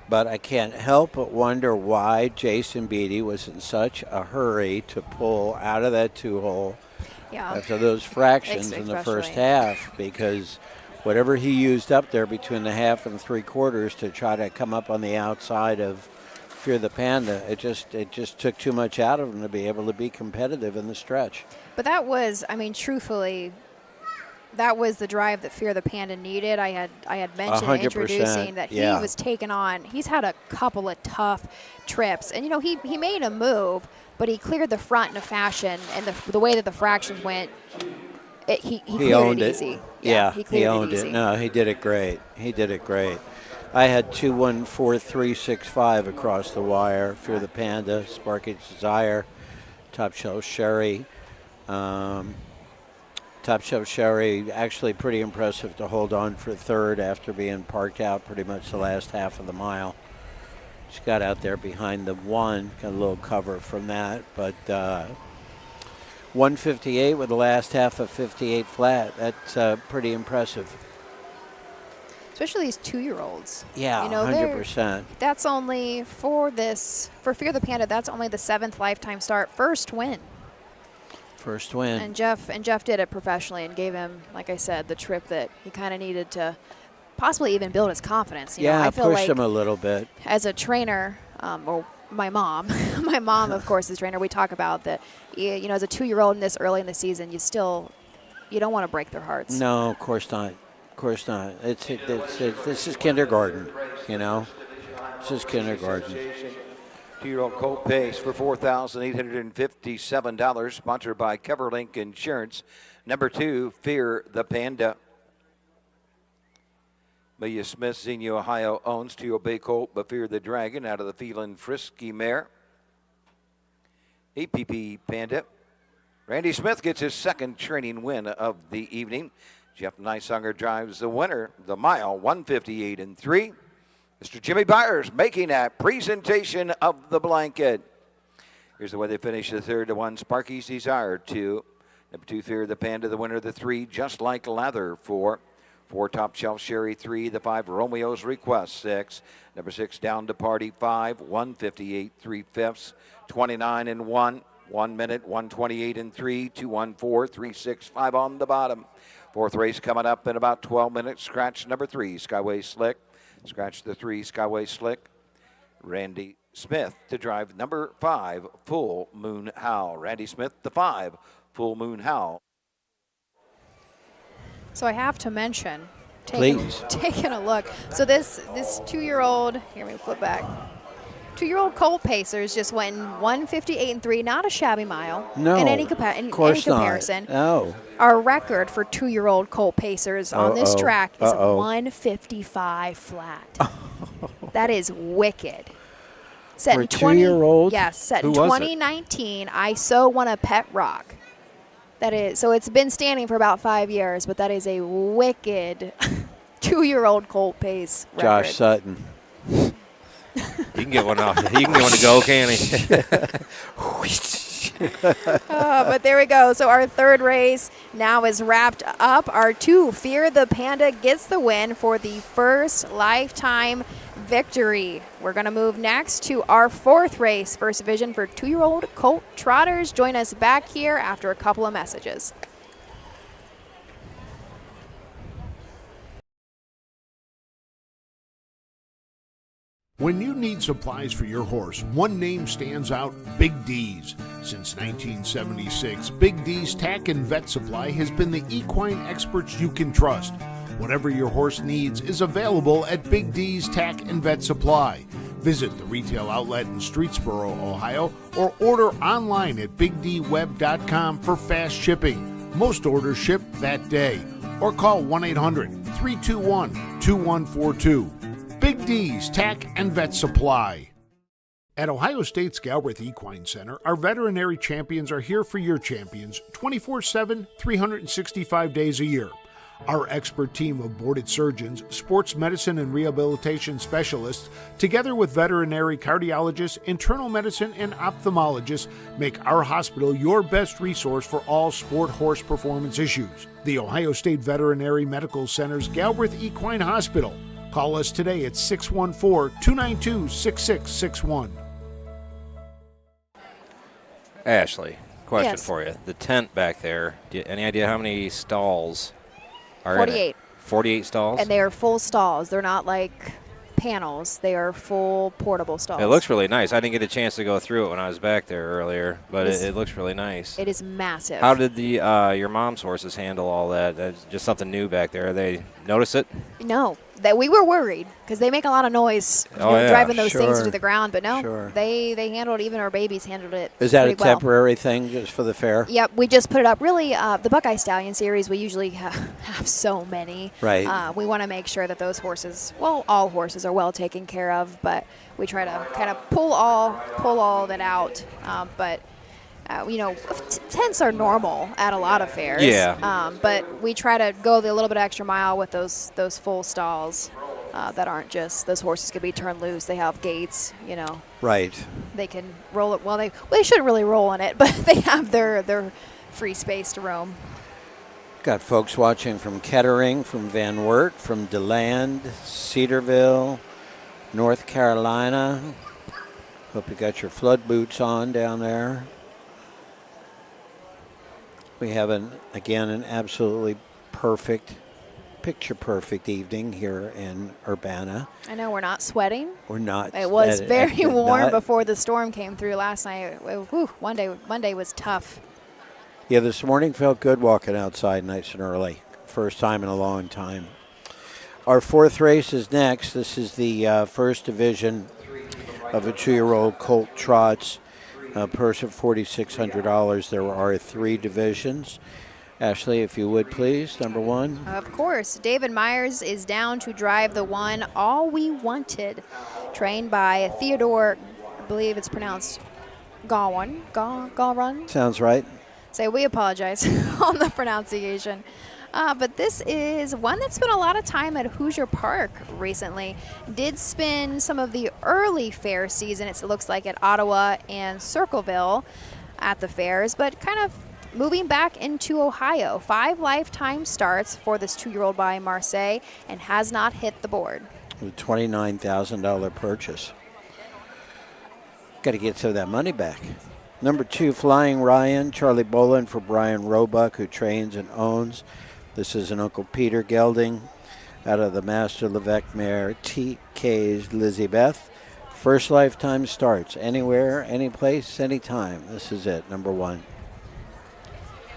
But I can't help but wonder why Jason Beatty was in such a hurry to pull out of that 2-hole after those fractions in the first half, because whatever he used up there between the half and 3/4 to try to come up on the outside of Fear the Panda, it just took too much out of him to be able to be competitive in the stretch. But that was, I mean, truthfully, that was the drive that Fear the Panda needed. I had mentioned 100%, introducing that he yeah. was taking on. He's had a couple of tough trips, and he made a move, but he cleared the front in a fashion, and the way that the fractions went, he owned cleared it it. easy. Yeah, he he owned it easy. it. No, he did it great. He did it great. I had 2-1-4-3-6-5 across the wire. Fear the Panda, Sparky's Desire, Top Shelf Sherry. Top Shelf Sherry actually pretty impressive to hold on for third after being parked out pretty much the last half of the mile. She got out there behind the 1, got a little cover from that, but 158 with the last half of 58 flat. That's pretty impressive. Especially these 2-year-olds. Yeah, 100%. That's only for Fear the Panda. That's only the 7th lifetime start, first win. First win. And Jeff did it professionally and gave him, like I said, the trip that he kind of needed to possibly even build his confidence. You know, I feel pushed like him a little bit. As a trainer, my mom, of course, is a trainer. We talk about that. You know, as a 2-year-old in this early in the season, you don't want to break their hearts. No, of course not. Of course not. This is kindergarten, you know. This is kindergarten. 2-year-old Colt Pace for $4,857, sponsored by Coverlink Insurance. Number 2, Fear the Panda. Amelia Smith, Xenia, Ohio, owns to Obey Colt, but Fear the Dragon out of the Phelan Frisky mare. APP Panda. Randy Smith gets his second training win of the evening. Jeff Neisanger drives the winner, the mile, 158.3. Mr. Jimmy Byers making a presentation of the blanket. Here's the way they finish the third to 1, Sparky's Desire 2. Number 2, Fear the Panda, the winner, the 3, Just Like Lather 4. 4, Top Shelf Sherry 3, the 5, Romeo's Request 6. Number 6, Down to Party 5, 158 3/5, 29-1. 1 minute, 128.3, 2:14, 3:65 on the bottom. Fourth race coming up in about 12 minutes. Scratch number 3, Skyway Slick. Scratch the 3, Skyway Slick. Randy Smith to drive number 5, Full Moon Howl. Randy Smith, the 5, Full Moon Howl. So I have to mention, taking a look. So this 2-year-old, here we flip back. 2-year-old Colt Pacers just went 158.3, not a shabby mile in any comparison. No. Our record for 2-year-old Colt Pacers on this track is 155 flat. That is wicked. Set For in a 2-year-old? Yes, set in Who was it? 2019. I so won a pet rock. That is, so it's been standing for about 5 years, but that is a wicked 2-year-old Colt Pace record. Josh Sutton. You can get one off. You can get one to go, can he? But there we go. So our third race now is wrapped up. Our 2, Fear the Panda, gets the win for the first lifetime victory. We're going to move next to our 4th race, First Division for 2-year-old colt trotters. Join us back here after a couple of messages. When you need supplies for your horse, one name stands out: Big D's. Since 1976, Big D's Tack and Vet Supply has been the equine experts you can trust. Whatever your horse needs is available at Big D's Tack and Vet Supply. Visit the retail outlet in Streetsboro, Ohio, or order online at bigdweb.com for fast shipping. Most orders ship that day. Or call 1-800-321-2142. Big D's Tack and Vet Supply. At Ohio State's Galbraith Equine Center, our veterinary champions are here for your champions 24/7, 365 days a year. Our expert team of boarded surgeons, sports medicine and rehabilitation specialists, together with veterinary cardiologists, internal medicine, and ophthalmologists, make our hospital your best resource for all sport horse performance issues. The Ohio State Veterinary Medical Center's Galbraith Equine Hospital. Call us today at 614-292-6661. Ashley, question Yes. for you. The tent back there, any idea how many stalls are in it? 48. 48 stalls? And they are full stalls. They're not like panels. They are full portable stalls. It looks really nice. I didn't get a chance to go through it when I was back there earlier, but it looks really nice. It is massive. How did your mom's horses handle all that? That's just something new back there. They notice it? No, that we were worried because they make a lot of noise driving those things to the ground. But no, they handled, even our babies handled it. Is that a pretty well. temporary thing just for the fair? Yep, we just put it up. Really, the Buckeye Stallion series, we usually have so many. Right. We want to make sure that those horses, well, all horses are well taken care of, but we try to kind of pull all of it out. But tents are normal at a lot of fairs. Yeah. But we try to go the little bit extra mile with those full stalls that aren't just, those horses can be turned loose. They have gates, Right. They can roll it. Well, they shouldn't really roll in it, but they have their free space to roam. Got folks watching from Kettering, from Van Wert, from DeLand, Cedarville, North Carolina. Hope you got your flood boots on down there. We have an absolutely picture-perfect evening here in Urbana. I know we're not sweating. We're not. It was very warm not. before the storm came through last night. Whew, Monday was tough. Yeah, this morning felt good walking outside nice and early. First time in a long time. Our 4th race is next. This is the first division of a 2-year-old colt trots. Purse of $4,600. There are 3 divisions. Ashley, if you would please, number 1. Of course. David Myers is down to drive the one, All We Wanted, trained by Theodore, I believe it's pronounced Gawan. Sounds right. So we apologize on the pronunciation. But this is one that spent a lot of time at Hoosier Park recently. Did spend some of the early fair season, it looks like, at Ottawa and Circleville at the fairs, but kind of moving back into Ohio. 5 lifetime starts for this 2-year-old by Marseille and has not hit the board. A $29,000 purchase. Got to get some of that money back. Number 2, Flying Ryan, Charlie Boland for Brian Roebuck, who trains and owns. This is an Uncle Peter gelding out of the Master Levesque mare TK's Lizzie Beth. First lifetime starts anywhere, any place, anytime. This is it, number 1.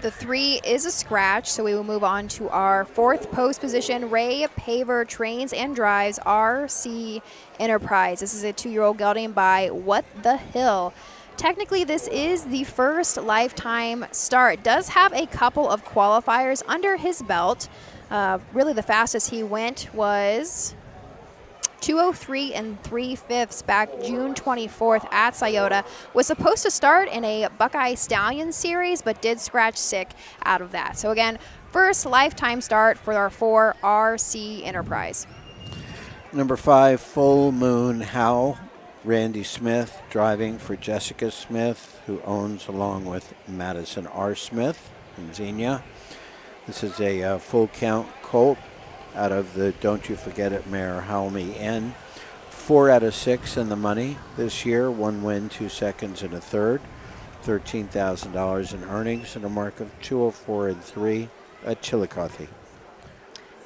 The 3 is a scratch, so we will move on to our 4th post position. Ray Paver trains and drives RC Enterprise. This is a 2-year-old gelding by What the Hill. Technically, this is the first lifetime start. Does have a couple of qualifiers under his belt. Really, the fastest he went was 2:03 3/5 back June 24th at Scioto. Was supposed to start in a Buckeye Stallion series, but did scratch sick out of that. So again, first lifetime start for our 4 RC Enterprise. Number 5, Full Moon Howl, Randy Smith driving for Jessica Smith, who owns along with Madison R. Smith in Xenia. This is a full count colt out of the Don't You Forget It mare Howl Me In. 4 out of 6 in the money this year. 1 win, 2 seconds, and a third. $13,000 in earnings and a mark of 204 3 at Chillicothe.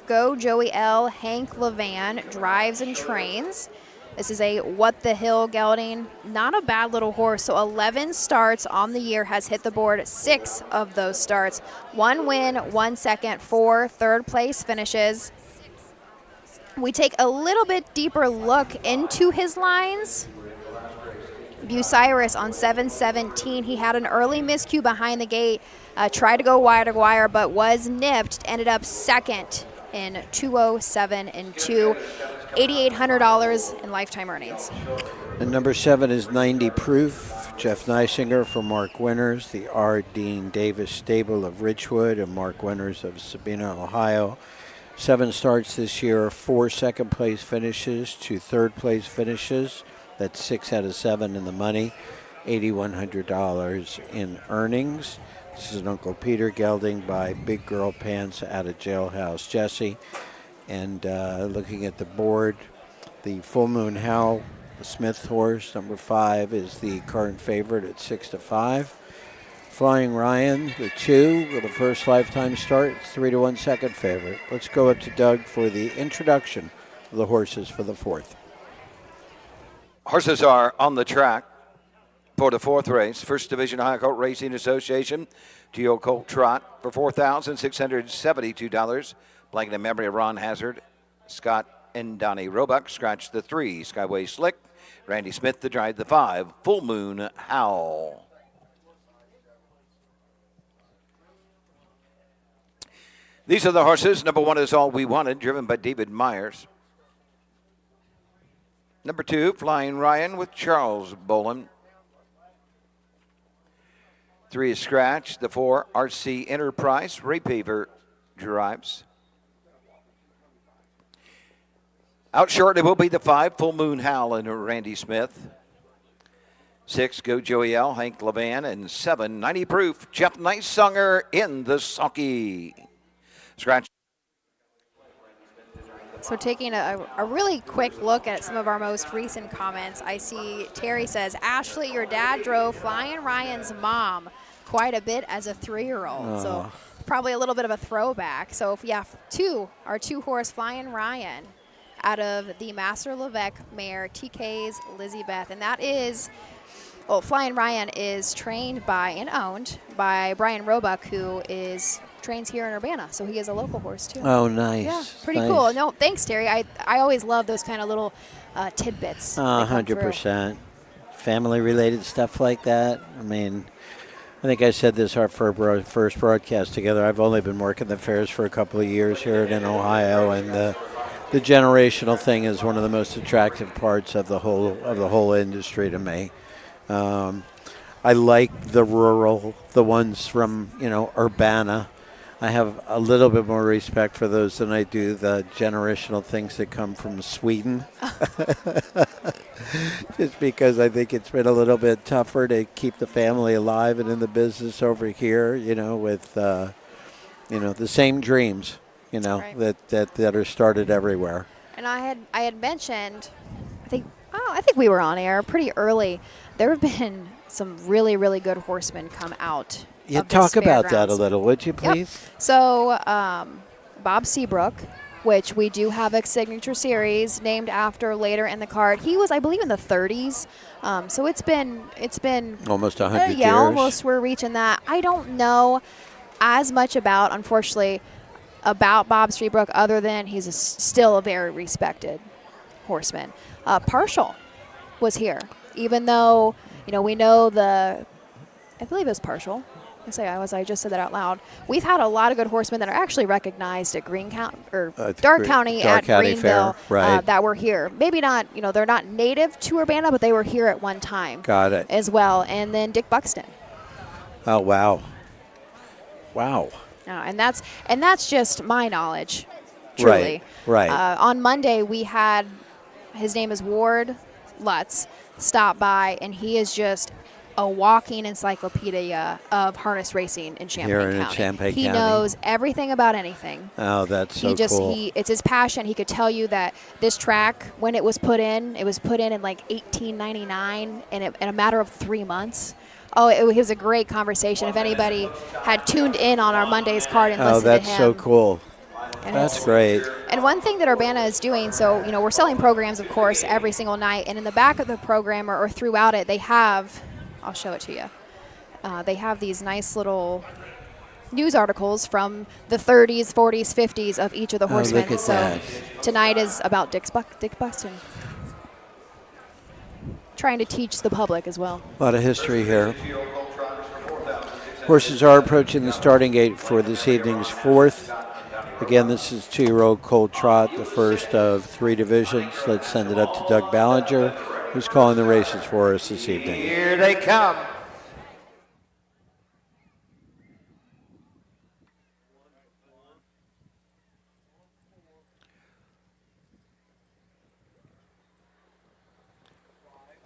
Go Joey L. Hank Levan drives and trains. This is a What the Hill gelding. Not a bad little horse. So 11 starts on the year, has hit the board 6 of those starts. 1 win, 1 second, 4 third place finishes. We take a little bit deeper look into his lines. Bucyrus on 7:17. He had an early miscue behind the gate, tried to go wire to wire, but was nipped. Ended up second in 207 and 2. $8,800 in lifetime earnings. And number 7 is 90 Proof. Jeff Neisinger for Mark Winters, the R. Dean Davis stable of Ridgewood, and Mark Winters of Sabina, Ohio. 7 starts this year, 4 second place finishes, 2 third place finishes. That's 6 out of 7 in the money, $8,100 in earnings. This is an Uncle Peter gelding by Big Girl Pants out of Jailhouse Jesse. And looking at the board, the Full Moon Howl, the Smith horse, number 5, is the current favorite at 6 to 5. Flying Ryan, the 2, with the first lifetime start, 3 to 1 second favorite. Let's go up to Doug for the introduction of the horses for the 4th. Horses are on the track for the 4th race. First Division Ohio Colt Racing Association, Geo Colt Trot for $4,672. Blanket in memory of Ron Hazard, Scott and Donnie Roebuck. Scratch the 3, Skyway Slick. Randy Smith to drive the 5, Full Moon Howl. These are the horses. Number 1 is All We Wanted, driven by David Myers. Number 2, Flying Ryan with Charles Boland. 3 is Scratch. The 4, RC Enterprise, Ray Paver drives. Out short, it will be the 5, Full Moon Howl and Randy Smith. 6, Go Joey L, Hank Levan, and 7, 90 Proof, Jeff Neisinger in the sulky. Scratch. So taking a really quick look at some of our most recent comments, I see Terry says, Ashley, your dad drove Flying Ryan's mom quite a bit as a 3-year-old. So probably a little bit of a throwback. So yeah, our 2-horse Flying Ryan out of the Master Levesque mare, TK's Lizzie Beth. And that is, well, Flying Ryan is trained by and owned by Brian Roebuck, who trains here in Urbana, so he is a local horse too. Oh, nice. Yeah, pretty nice. cool. No, thanks, Terry. I always love those kind of little tidbits. 100%. Family-related stuff like that. I mean, I think I said this our first broadcast together. I've only been working the fairs for a couple of years here in Ohio, and the generational thing is one of the most attractive parts of the whole industry to me. I like the rural, the ones from Urbana. I have a little bit more respect for those than I do the generational things that come from Sweden. Just because I think it's been a little bit tougher to keep the family alive and in the business over here, with, the same dreams, Right. that are started everywhere. And I had mentioned, I think we were on air pretty early. There have been some really, really good horsemen come out. Yeah, talk about that a little, would you, please? Yep. So Bob Seabrook, which we do have a signature series named after later in the card. He was, I believe, in the 30s. So it's been almost 100 years. Yeah, almost. We're reaching that. I don't know as much unfortunately, about Bob Seabrook, other than he's still a very respected horseman. Partial was here, even though we know I believe it was Partial. I just said that out loud. We've had a lot of good horsemen that are actually recognized at Dark County at Greenville, right. That were here. Maybe not, they're not native to Urbana, but they were here at one time. Got it. As well. And then Dick Buxton. Oh, wow. Wow. And that's just my knowledge, truly. Right. On Monday, we had, his name is Ward Lutz. stop by, and he is just a walking encyclopedia of harness racing in Champaign Here in County. Champaign He County. knows everything about anything. Oh, that's so cool. It's his passion. He could tell you that this track, when it was put in like 1899 in a matter of 3 months. Oh, it was a great conversation. If anybody had tuned in on our Monday's card and listened to him. Oh, that's so cool. And That's great. And one thing that Urbana is doing, so, we're selling programs, of course, every single night. And in the back of the program or throughout it, they have, I'll show it to you. They have these nice little news articles from the 30s, 40s, 50s of each of the horsemen. Look at So that. tonight is about Dick Buxton. Trying to teach the public as well. A lot of history here. Horses are approaching the starting gate for this evening's 4th. Again, this is 2-year-old Colt Trot, the first of 3 divisions. Let's send it up to Doug Ballinger, who's calling the races for us this evening. Here they come.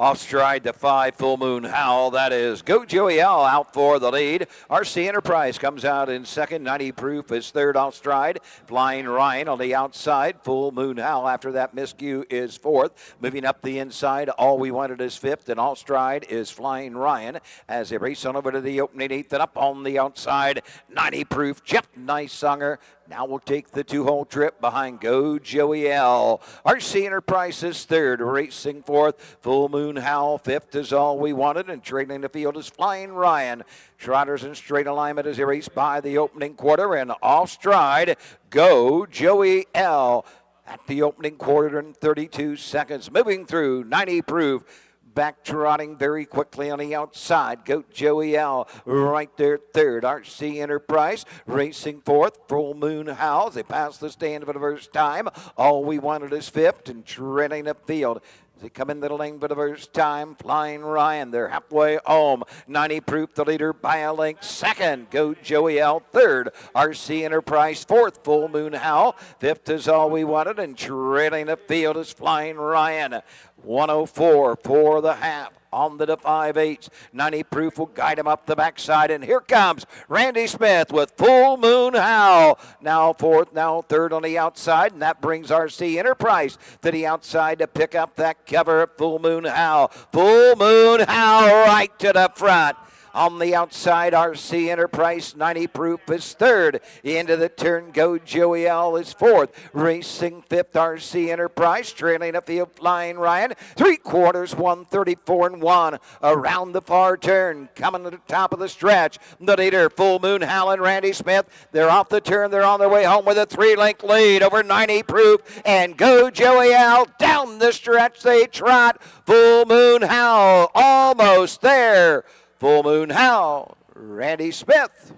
Off stride to 5, Full Moon Howl. That is Go Joey L out for the lead. RC Enterprise comes out in second. 90 Proof is third off stride. Flying Ryan on the outside. Full Moon Howl after that miscue is fourth. Moving up the inside, All We Wanted is fifth. And off stride is Flying Ryan as they race on over to the opening eighth. And up on the outside, 90 Proof. Jeff Nice Songer. Now we'll take the 2-hole trip behind Go Joey L. RC Enterprise is third, racing fourth. Full Moon Howl fifth is All We Wanted, and trailing the field is Flying Ryan. Trotters in straight alignment as they race by the opening quarter, and off stride, Go Joey L. At the opening quarter in 32 seconds, moving through 90 Proof. Back trotting very quickly on the outside. Goat Joey L right there third. RC Enterprise racing fourth. Full Moon Howl. They pass the stand for the first time. All We Wanted is fifth and treading the field. As they come into the lane for the first time, Flying Ryan, they're halfway home. 90 Proof, the leader by a length. Second, Go Joey L. Third, RC Enterprise. Fourth, Full Moon Howl. Fifth is All We Wanted, and trailing the field is Flying Ryan. 104 for the half. On the 5/8, 90 Proof will guide him up the backside, and here comes Randy Smith with Full Moon Howl. Now fourth, now third on the outside, and that brings RC Enterprise to the outside to pick up that cover of Full Moon Howl. Full Moon Howl right to the front. On the outside, RC Enterprise, 90 Proof is third. Into the turn, Go Joey L is fourth. Racing fifth, RC Enterprise, trailing a field, Flying Ryan. 3/4, 134-1. Around the far turn, coming to the top of the stretch. The leader, Full Moon Howl and Randy Smith. They're off the turn. They're on their way home with a 3-length lead over 90 Proof. And Go Joey L down the stretch they trot. Full Moon Howl almost there. Full Moon Howl, Randy Smith.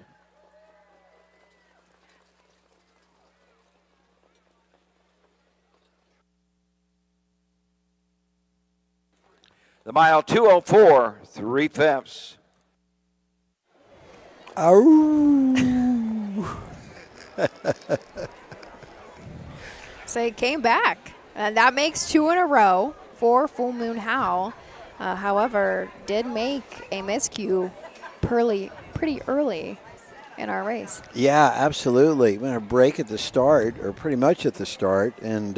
The mile 2:04, 3/5. Oh. So he came back, and that makes 2 in a row for Full Moon Howl. However, did make a miscue pretty early in our race. Yeah, absolutely. Went a break at the start, or pretty much at the start, and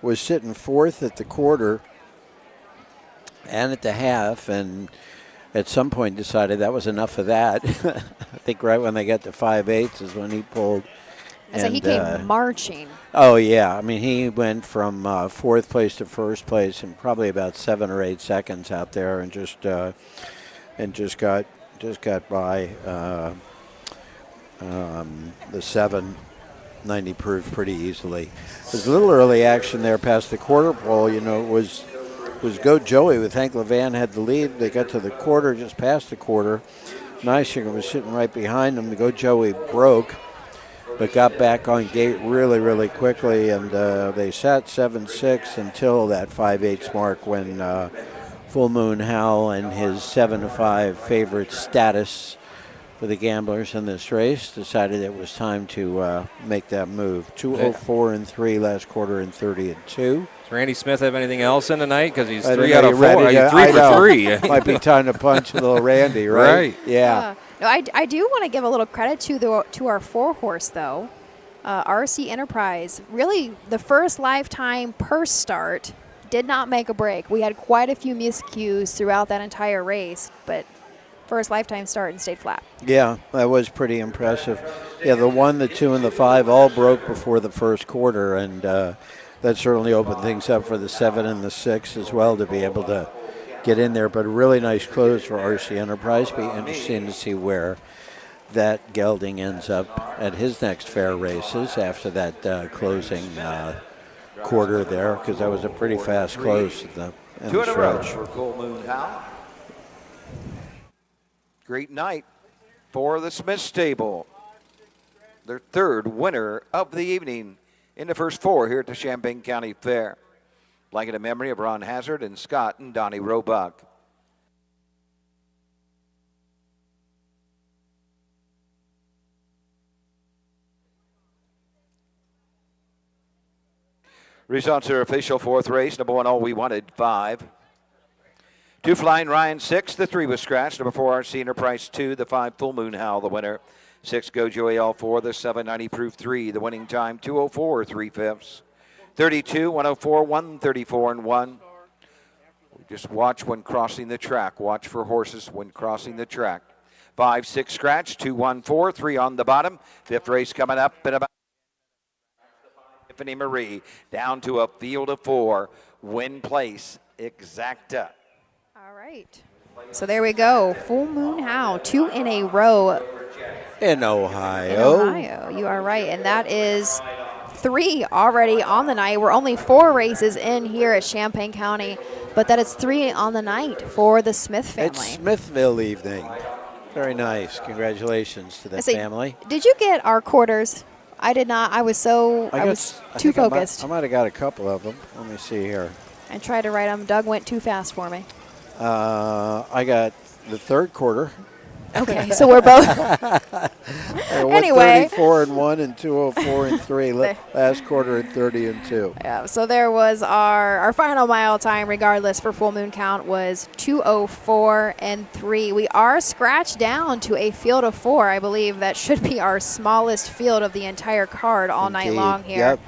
was sitting fourth at the quarter and at the half, and at some point decided that was enough of that. I think right when they got to 5/8 is when he pulled. So he came marching. Oh, yeah. I mean, he went from fourth place to first place in probably about 7 or 8 seconds out there, and just got by the 790 Proof pretty easily. There's a little early action there past the quarter pole. You know, it was Go Joey with Hank Levan had the lead. They got to the quarter, just past the quarter. Neisinger was sitting right behind them. The Go Joey broke, but got back on gate really, really quickly, and they sat 7-6 until that 5/8 mark when Full Moon Howl and his 7-5 favorite status for the gamblers in this race decided it was time to make that move. 2:04 and 3 last quarter and 30 and 2. Does Randy Smith have anything else in tonight? Because he's I 3 don't out know, of you 4. ready He's to- 3 I for know. 3. Might be time to punch a little Randy, right? Right. Yeah. No, I do want to give a little credit to our 4-horse, though. RC Enterprise, really the first lifetime purse start, did not make a break. We had quite a few miscues throughout that entire race, but first lifetime start and stayed flat. Yeah, that was pretty impressive. Yeah, the 1, the 2, and the 5 all broke before the first quarter, and that certainly opened things up for the 7 and the 6 as well to be able to get in there. But a really nice close for RC Enterprise. Be interesting to see where that gelding ends up at his next fair races after that closing quarter there, because that was a pretty fast close in the Two in a row stretch. for Full Moon Howl. Great night for the Smith stable. Their third winner of the evening in the first 4 here at the Champaign County Fair. Blanket in memory of Ron Hazard and Scott and Donnie Roebuck. Results are official 4th race. Number 1, All We Wanted, 5. 2 Flying Ryan, 6. The 3 was scratched. Number 4, RC Enterprise, 2. The 5, Full Moon Howl, the winner. 6, Go Joey, all 4. The 7, 90 Proof, 3. The winning time, 2:04 3/5. 32, 104, 134, and 1. Just watch when crossing the track. Watch for horses when crossing the track. 5, 6 scratch, 2, 1, 4, 3 on the bottom. 5th race coming up in about Tiffany Marie down to a field of 4. Win place, Exacta. All right. So there we go. Full Moon Howl, 2 in a row In Ohio. in Ohio. You are right. And that is 3 already on the night. We're only 4 races in here at Champaign County, but that is 3 on the night for the Smith family. It's Smithville evening. Very nice. Congratulations to that Let's see, family. Did you get our quarters? I did not. I was too think focused. I might have got a couple of them. Let me see here. I tried to write them. Doug went too fast for me. I got the 3rd quarter. Okay, so we're both. Anyway. 134 and 1 and 204 and 3. Last quarter and 30 and 2. Yeah, so there was our final mile time, regardless, for Full Moon Count was 2:04 and 3. We are scratched down to a field of 4. I believe that should be our smallest field of the entire card all night Indeed. long here. Yep.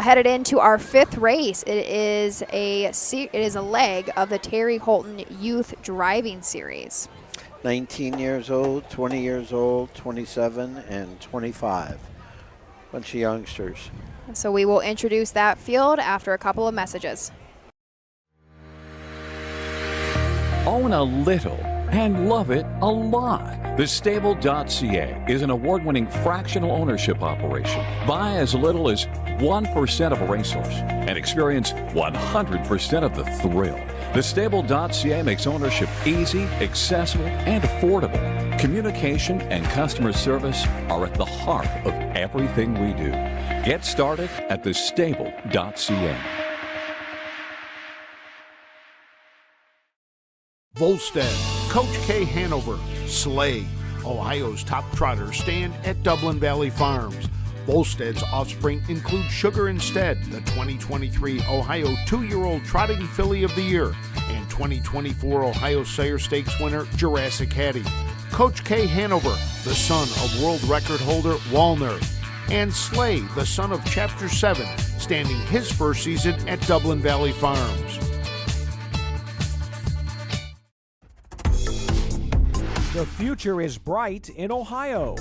Headed into our 5th race. It is a leg of the Terry Holton Youth Driving Series. 19 years old, 20 years old, 27, and 25. Bunch of youngsters. So we will introduce that field after a couple of messages. Own a little and love it a lot. TheStable.ca is an award-winning fractional ownership operation. Buy as little as 1% of a racehorse and experience 100% of the thrill. TheStable.ca makes ownership easy, accessible, and affordable. Communication and customer service are at the heart of everything we do. Get started at TheStable.ca. Volstead, Coach K. Hanover, Slay, Ohio's top trotters stand at Dublin Valley Farms. Volstead's offspring include Sugar Instead, the 2023 Ohio 2-year-old Trotting Filly of the Year, and 2024 Ohio Sire Stakes winner Jurassic Hattie. Coach K. Hanover, the son of world record holder Walner, and Slay, the son of Chapter 7, standing his first season at Dublin Valley Farms. The future is bright in Ohio.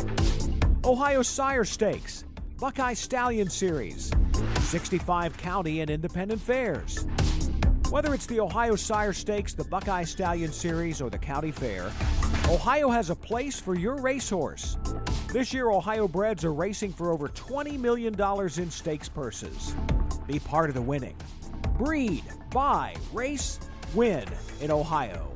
Ohio Sire Stakes, Buckeye Stallion Series, 65 county and independent fairs. Whether it's the Ohio Sire Stakes, the Buckeye Stallion Series, or the County Fair, Ohio has a place for your racehorse. This year, Ohio breds are racing for over $20 million in stakes purses. Be part of the winning. Breed, buy, race, win in Ohio.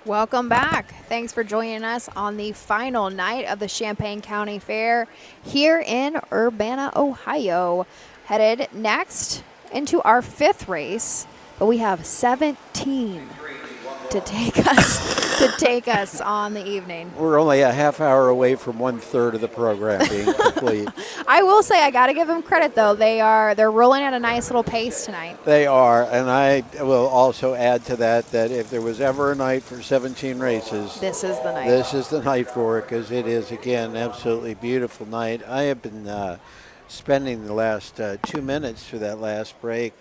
Welcome back. Thanks for joining us on the final night of the Champaign County Fair here in Urbana, Ohio. Headed next into our 5th race, but we have 17 to take us on the evening. We're only a half hour away from 1/3 of the program being complete. I will say I got to give them credit though. They're rolling at a nice little pace tonight. They are, and I will also add to that if there was ever a night for 17 races, This is the night. This is the night for it, because it is, again, absolutely beautiful night. I have been spending the last 2 minutes through that last break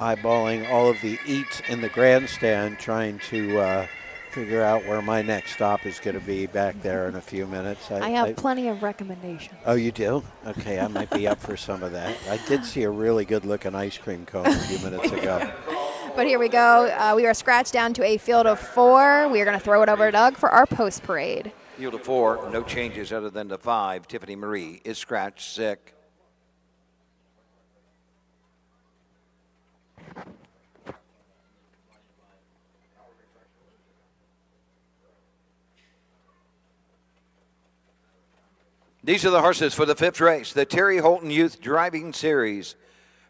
eyeballing all of the eats in the grandstand, trying to figure out where my next stop is going to be back there in a few minutes. I have plenty of recommendations. Oh, you do? Okay, I might be up for some of that. I did see a really good-looking ice cream cone a few minutes ago. But here we go. We are scratched down to a field of 4. We are going to throw it over to Doug for our post parade. Field of 4, no changes other than the 5. Tiffany Marie is scratched sick. These are the horses for the 5th race, the Terry Holton Youth Driving Series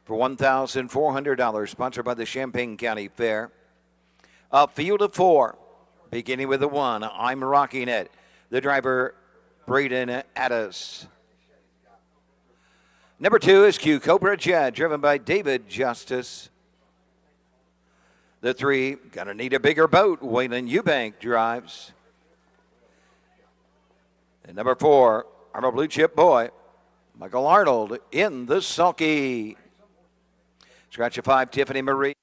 for $1,400, sponsored by the Champaign County Fair. A field of 4, beginning with the 1, I'm Rocking It. The driver, Braden Addis. Number 2 is Q Cobra Jet, driven by David Justice. The 3, Gonna Need a Bigger Boat, Waylon Eubank drives. And number 4, I'm a Blue Chip Boy, Michael Arnold in the sulky. Scratch a 5, Tiffany Marie.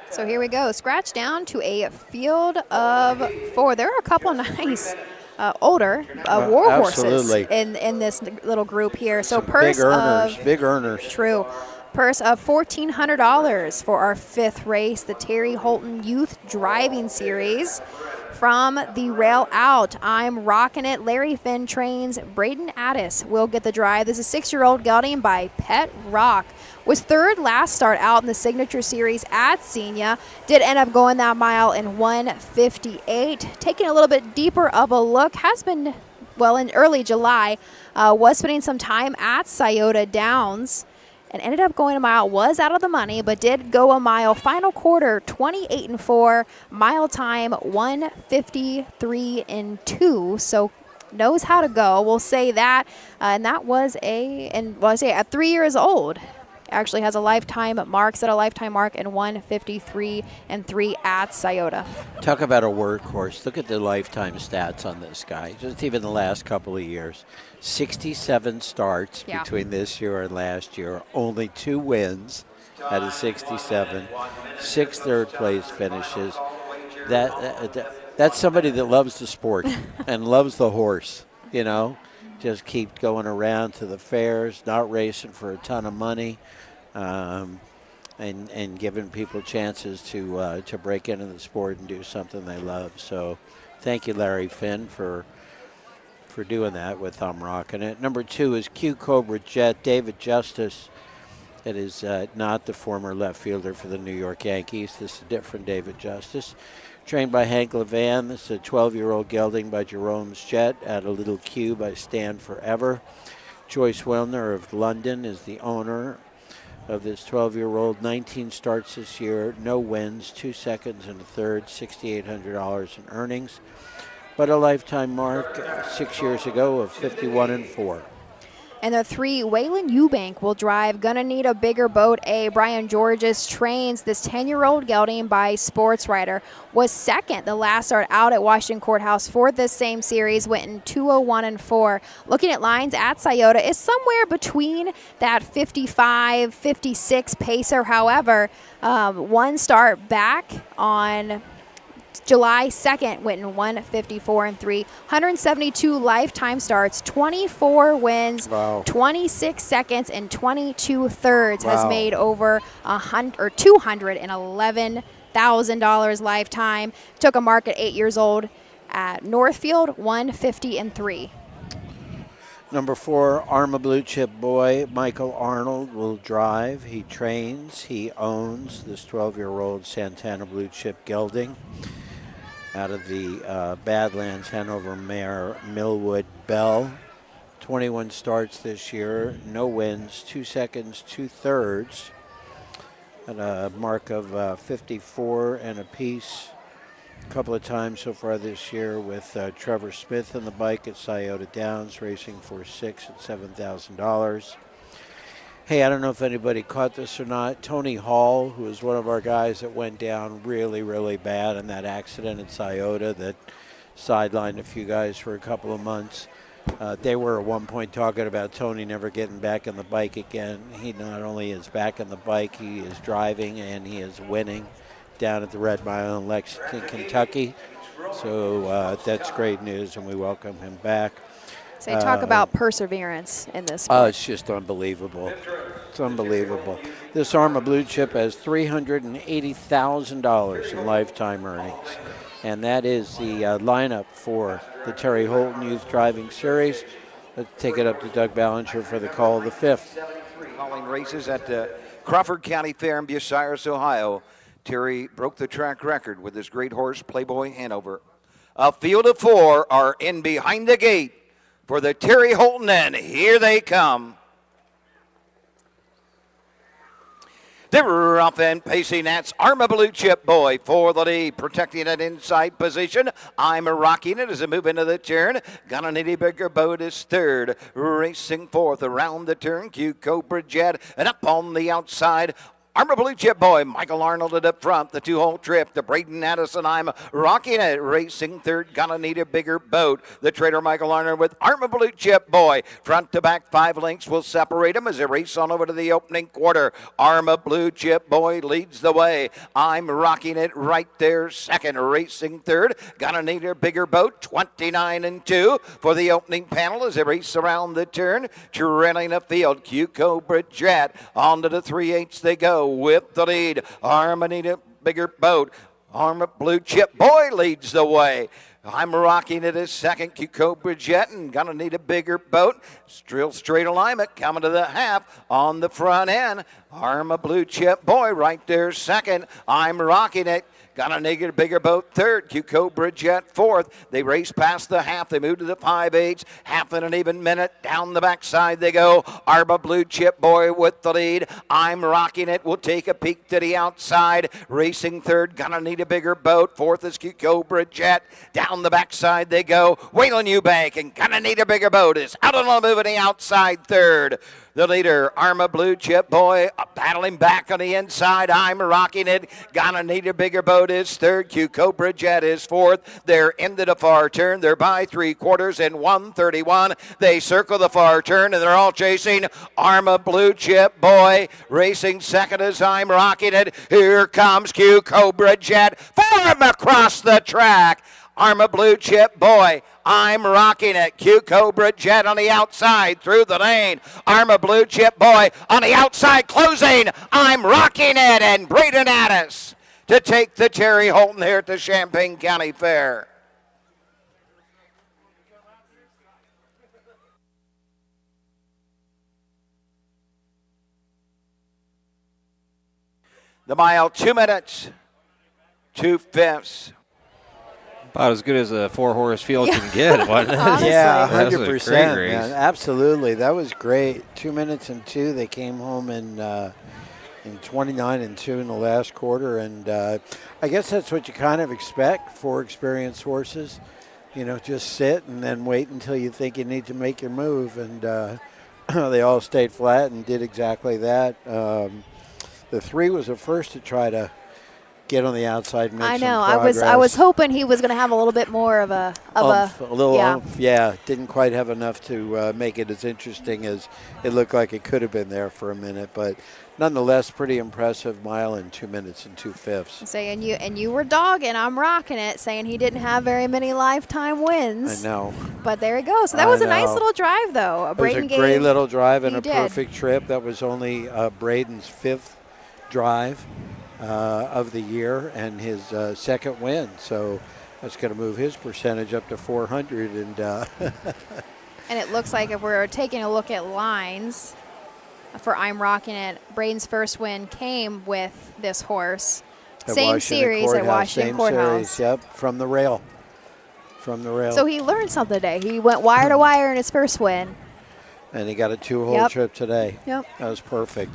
So here we go. Scratch down to a field of 4. There are a couple nice older war horses in this little group here. So some purse big earners. True. Purse of $1,400 for our 5th race, the Terry Holton Youth Driving Series. From the rail out, I'm Rocking It. Larry Finn trains. Braden Addis will get the drive. This is 6-year-old gelding by Pet Rock. Was 3rd last start out in the Signature Series at Senior. Did end up going that mile in 1:58. Taking a little bit deeper of a look, has been, well, in early July, was spending some time at Scioto Downs. And ended up going a mile, was out of the money, but did go a mile. Final quarter, 28-4. Mile time, 1:53.2. So knows how to go. We'll say that. And that was at 3 years old. Actually has a lifetime mark, set a lifetime mark in 1:53.3 at Scioto. Talk about a workhorse. Look at the lifetime stats on this guy. Just even the last couple of years. 67 starts between this year and last year. Only 2 wins out of 67. 6 third-place finishes. That's somebody that loves the sport and loves the horse, you know. Just keep going around to the fairs, not racing for a ton of money, and giving people chances to break into the sport and do something they love. So thank you, Larry Finn, for doing that with I'm Rocking It. Number 2 is Q Cobra Jet, David Justice. It is not the former left fielder for the New York Yankees. This is a different David Justice. Trained by Hank Levan. This is a 12-year-old gelding by Jerome's Jet at a Little Q by Stand Forever. Joyce Wilner of London is the owner of this 12-year-old. 19 starts this year, no wins, 2 seconds and a third, $6,800 in earnings. But a lifetime mark 6 years ago of 51-4. And the 3, Waylon Eubank will drive. Gonna Need a Bigger Boat. Brian Georges trains this 10-year-old gelding by Sports Writer. Was 2nd the last start out at Washington Courthouse for this same series. Went in 2:01.4. Looking at lines at Scioto is somewhere between that 55, 56 pacer. However, 1 start back on July 2nd, went in 1:54.3. 172 lifetime starts, 24 wins, 26 seconds, and 22 thirds. Has made over $211,000 lifetime. Took a mark at 8 years old at Northfield, 1:50.3. Number 4, Arma Blue Chip Boy, Michael Arnold will drive. He trains, he owns this 12-year-old Santana Blue Chip gelding out of the Badlands Hanover mare Millwood Bell. 21 starts this year, no wins, 2 seconds, 2 thirds. at a mark of 54 and a piece. A couple of times so far this year with Trevor Smith on the bike at Scioto Downs, racing for $6,000 at $7,000. Hey, I don't know if anybody caught this or not. Tony Hall, who was one of our guys that went down really, really bad in that accident at Scioto that sidelined a few guys for a couple of months. They were at one point talking about Tony never getting back on the bike again. He not only is back on the bike, he is driving and he is winning down at the Red Mile in Lexington, Kentucky. So that's great news, and we welcome him back. So talk about perseverance in this Oh, sport. it's just unbelievable. It's unbelievable. This Arma Blue Chip has $380,000 in lifetime earnings. And that is the lineup for the Terry Holton Youth Driving Series. Let's take it up to Doug Ballinger for the call of the fifth. Calling races at the Crawford County Fair in Bucyrus, Ohio. Terry broke the track record with his great horse, Playboy Hanover. A field of 4 are in behind the gate for the Terry Holton, and here they come. They're off and pacing. That's Arma Blue Chip Boy for the lead, protecting an inside position. I'm rocking it as I move into the turn. Got a nitty bigger boat is third. Racing fourth around the turn. Q Cobra Jet, and up on the outside. Arma Blue Chip Boy, Michael Arnold at up front, the 2-hole trip, the Braden Addison, I'm rocking it, racing third, gonna need a bigger boat. The trader Michael Arnold with Arma Blue Chip Boy, front to back 5 lengths will separate them as they race on over to the opening quarter. Arma Blue Chip Boy leads the way. I'm rocking it right there, second, racing third, gonna need a bigger boat, 29-2 for the opening panel as they race around the turn, trailing the field, Q Cobra Jet, on to the 3/8 they go. With the lead, Arma need a bigger boat. Arma Blue Chip Boy leads the way. I'm rocking it as second. Q Cobra Jet, and gonna need a bigger boat. Drill straight alignment coming to the half on the front end. Arma Blue Chip Boy right there second. I'm rocking it. Gonna need a bigger boat third. Q Cobra Jet fourth. They race past the half. They move to the 5/8. Half in an even minute. Down the backside they go. Arma Blue Chip Boy with the lead. I'm rocking it. We'll take a peek to the outside. Racing third. Gonna need a bigger boat. Fourth is Q Cobra Jet. Down the backside they go. Waylon Eubank and gonna need a bigger boat is out on the move in the outside third. The leader, Arma Blue Chip Boy, battling back on the inside. I'm rocking it. Gonna need a bigger boat is third. Q Cobra Jet is fourth. They're into the far turn. They're by 3/4 in 1:31. They circle the far turn, and they're all chasing Arma Blue Chip Boy. Racing second as I'm rocking it. Here comes Q Cobra Jet. Form across the track. Arma Blue Chip Boy, I'm rocking it. Q Cobra Jet on the outside through the lane. Arma Blue Chip Boy on the outside closing. I'm rocking it, and Braden Addis to take the Terry Holton here at the Champaign County Fair. The mile, 2 minutes, 2/5. About as good as a 4-horse field can get, wasn't it? Yeah, That was a 100%. great race. Man, absolutely. That was great. 2 minutes and 2. They came home in 29-2 in the last quarter. And I guess that's what you kind of expect for experienced horses. You know, just sit and then wait until you think you need to make your move. And they all stayed flat and did exactly that. The 3 was the first to try to get on the outside and make I some know. progress. I was hoping he was going to have a little bit more of a little yeah. oomph, yeah. Didn't quite have enough to make it as interesting as it looked like it could have been there for a minute, but nonetheless, pretty impressive mile in 2 minutes and 2/5. Saying you were dogging, I'm rocking it, saying he didn't have very many lifetime wins. I know. But there you go. So that was a nice know. little drive, though. It was a Braden great little drive and he a did. perfect trip. That was only Braden's 5th drive of the year and his second win. So that's going to move his percentage up to 400. And And it looks like if we're taking a look at lines for I'm Rocking It, Braden's first win came with this horse. at Same Washington series at Courthouse, Washington same Courthouse. Series, yep, from the rail. From the rail. So he learned something today. He went wire to wire in his first win. And he got a 2-hole Yep. trip today. Yep. That was perfect.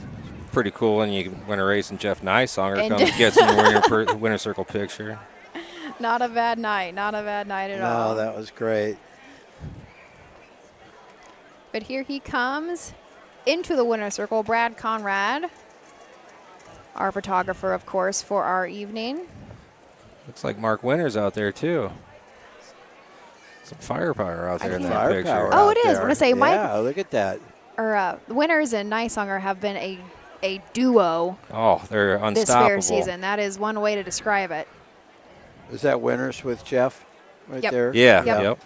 Pretty cool when you win a race and Jeff Nysonger And comes gets in the winner circle picture. Not a bad night. Not a bad night at all. No, that was great. But here he comes into the winner's circle. Brad Conrad, our photographer, of course, for our evening. Looks like Mark Winter's out there, too. Some firepower out there in that picture. Oh, it is. I want to say, Mike. Yeah, look at that. Winners and Nysonger have been a duo. Oh, they're unstoppable. This fair season. That is one way to describe it. Is that Winners with Jeff right Yep. there? Yeah. Yep.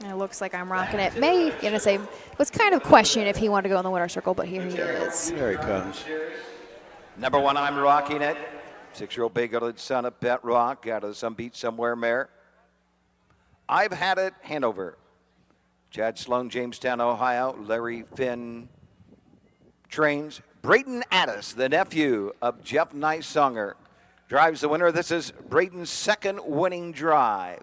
And it looks like I'm rocking it. Was kind of questioning if he wanted to go in the winner's circle, but here he is. There he comes. Number 1, I'm rocking it. 6-year-old big-headed son of Bet Rock out of Some Beach Somewhere mare. I've Had It, Hanover. Chad Sloan, Jamestown, Ohio. Larry Finn trains. Braden Addis, the nephew of Jeff Nysonger, drives the winner. This is Braden's second winning drive.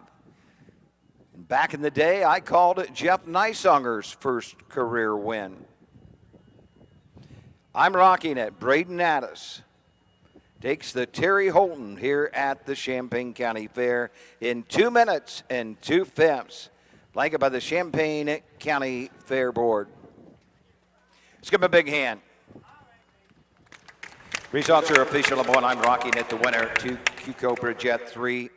Back in the day, I called Jeff Nysonger's first career win. I'm rocking it. Braden Addis takes the Terry Holton here at the Champaign County Fair in 2 minutes and 2/5. Blanket by the Champaign County Fair Board. Let's give him a big hand. Results are official. Number 1, I'm rocking it. The winner, 2, Q-Cobra Jet, 3.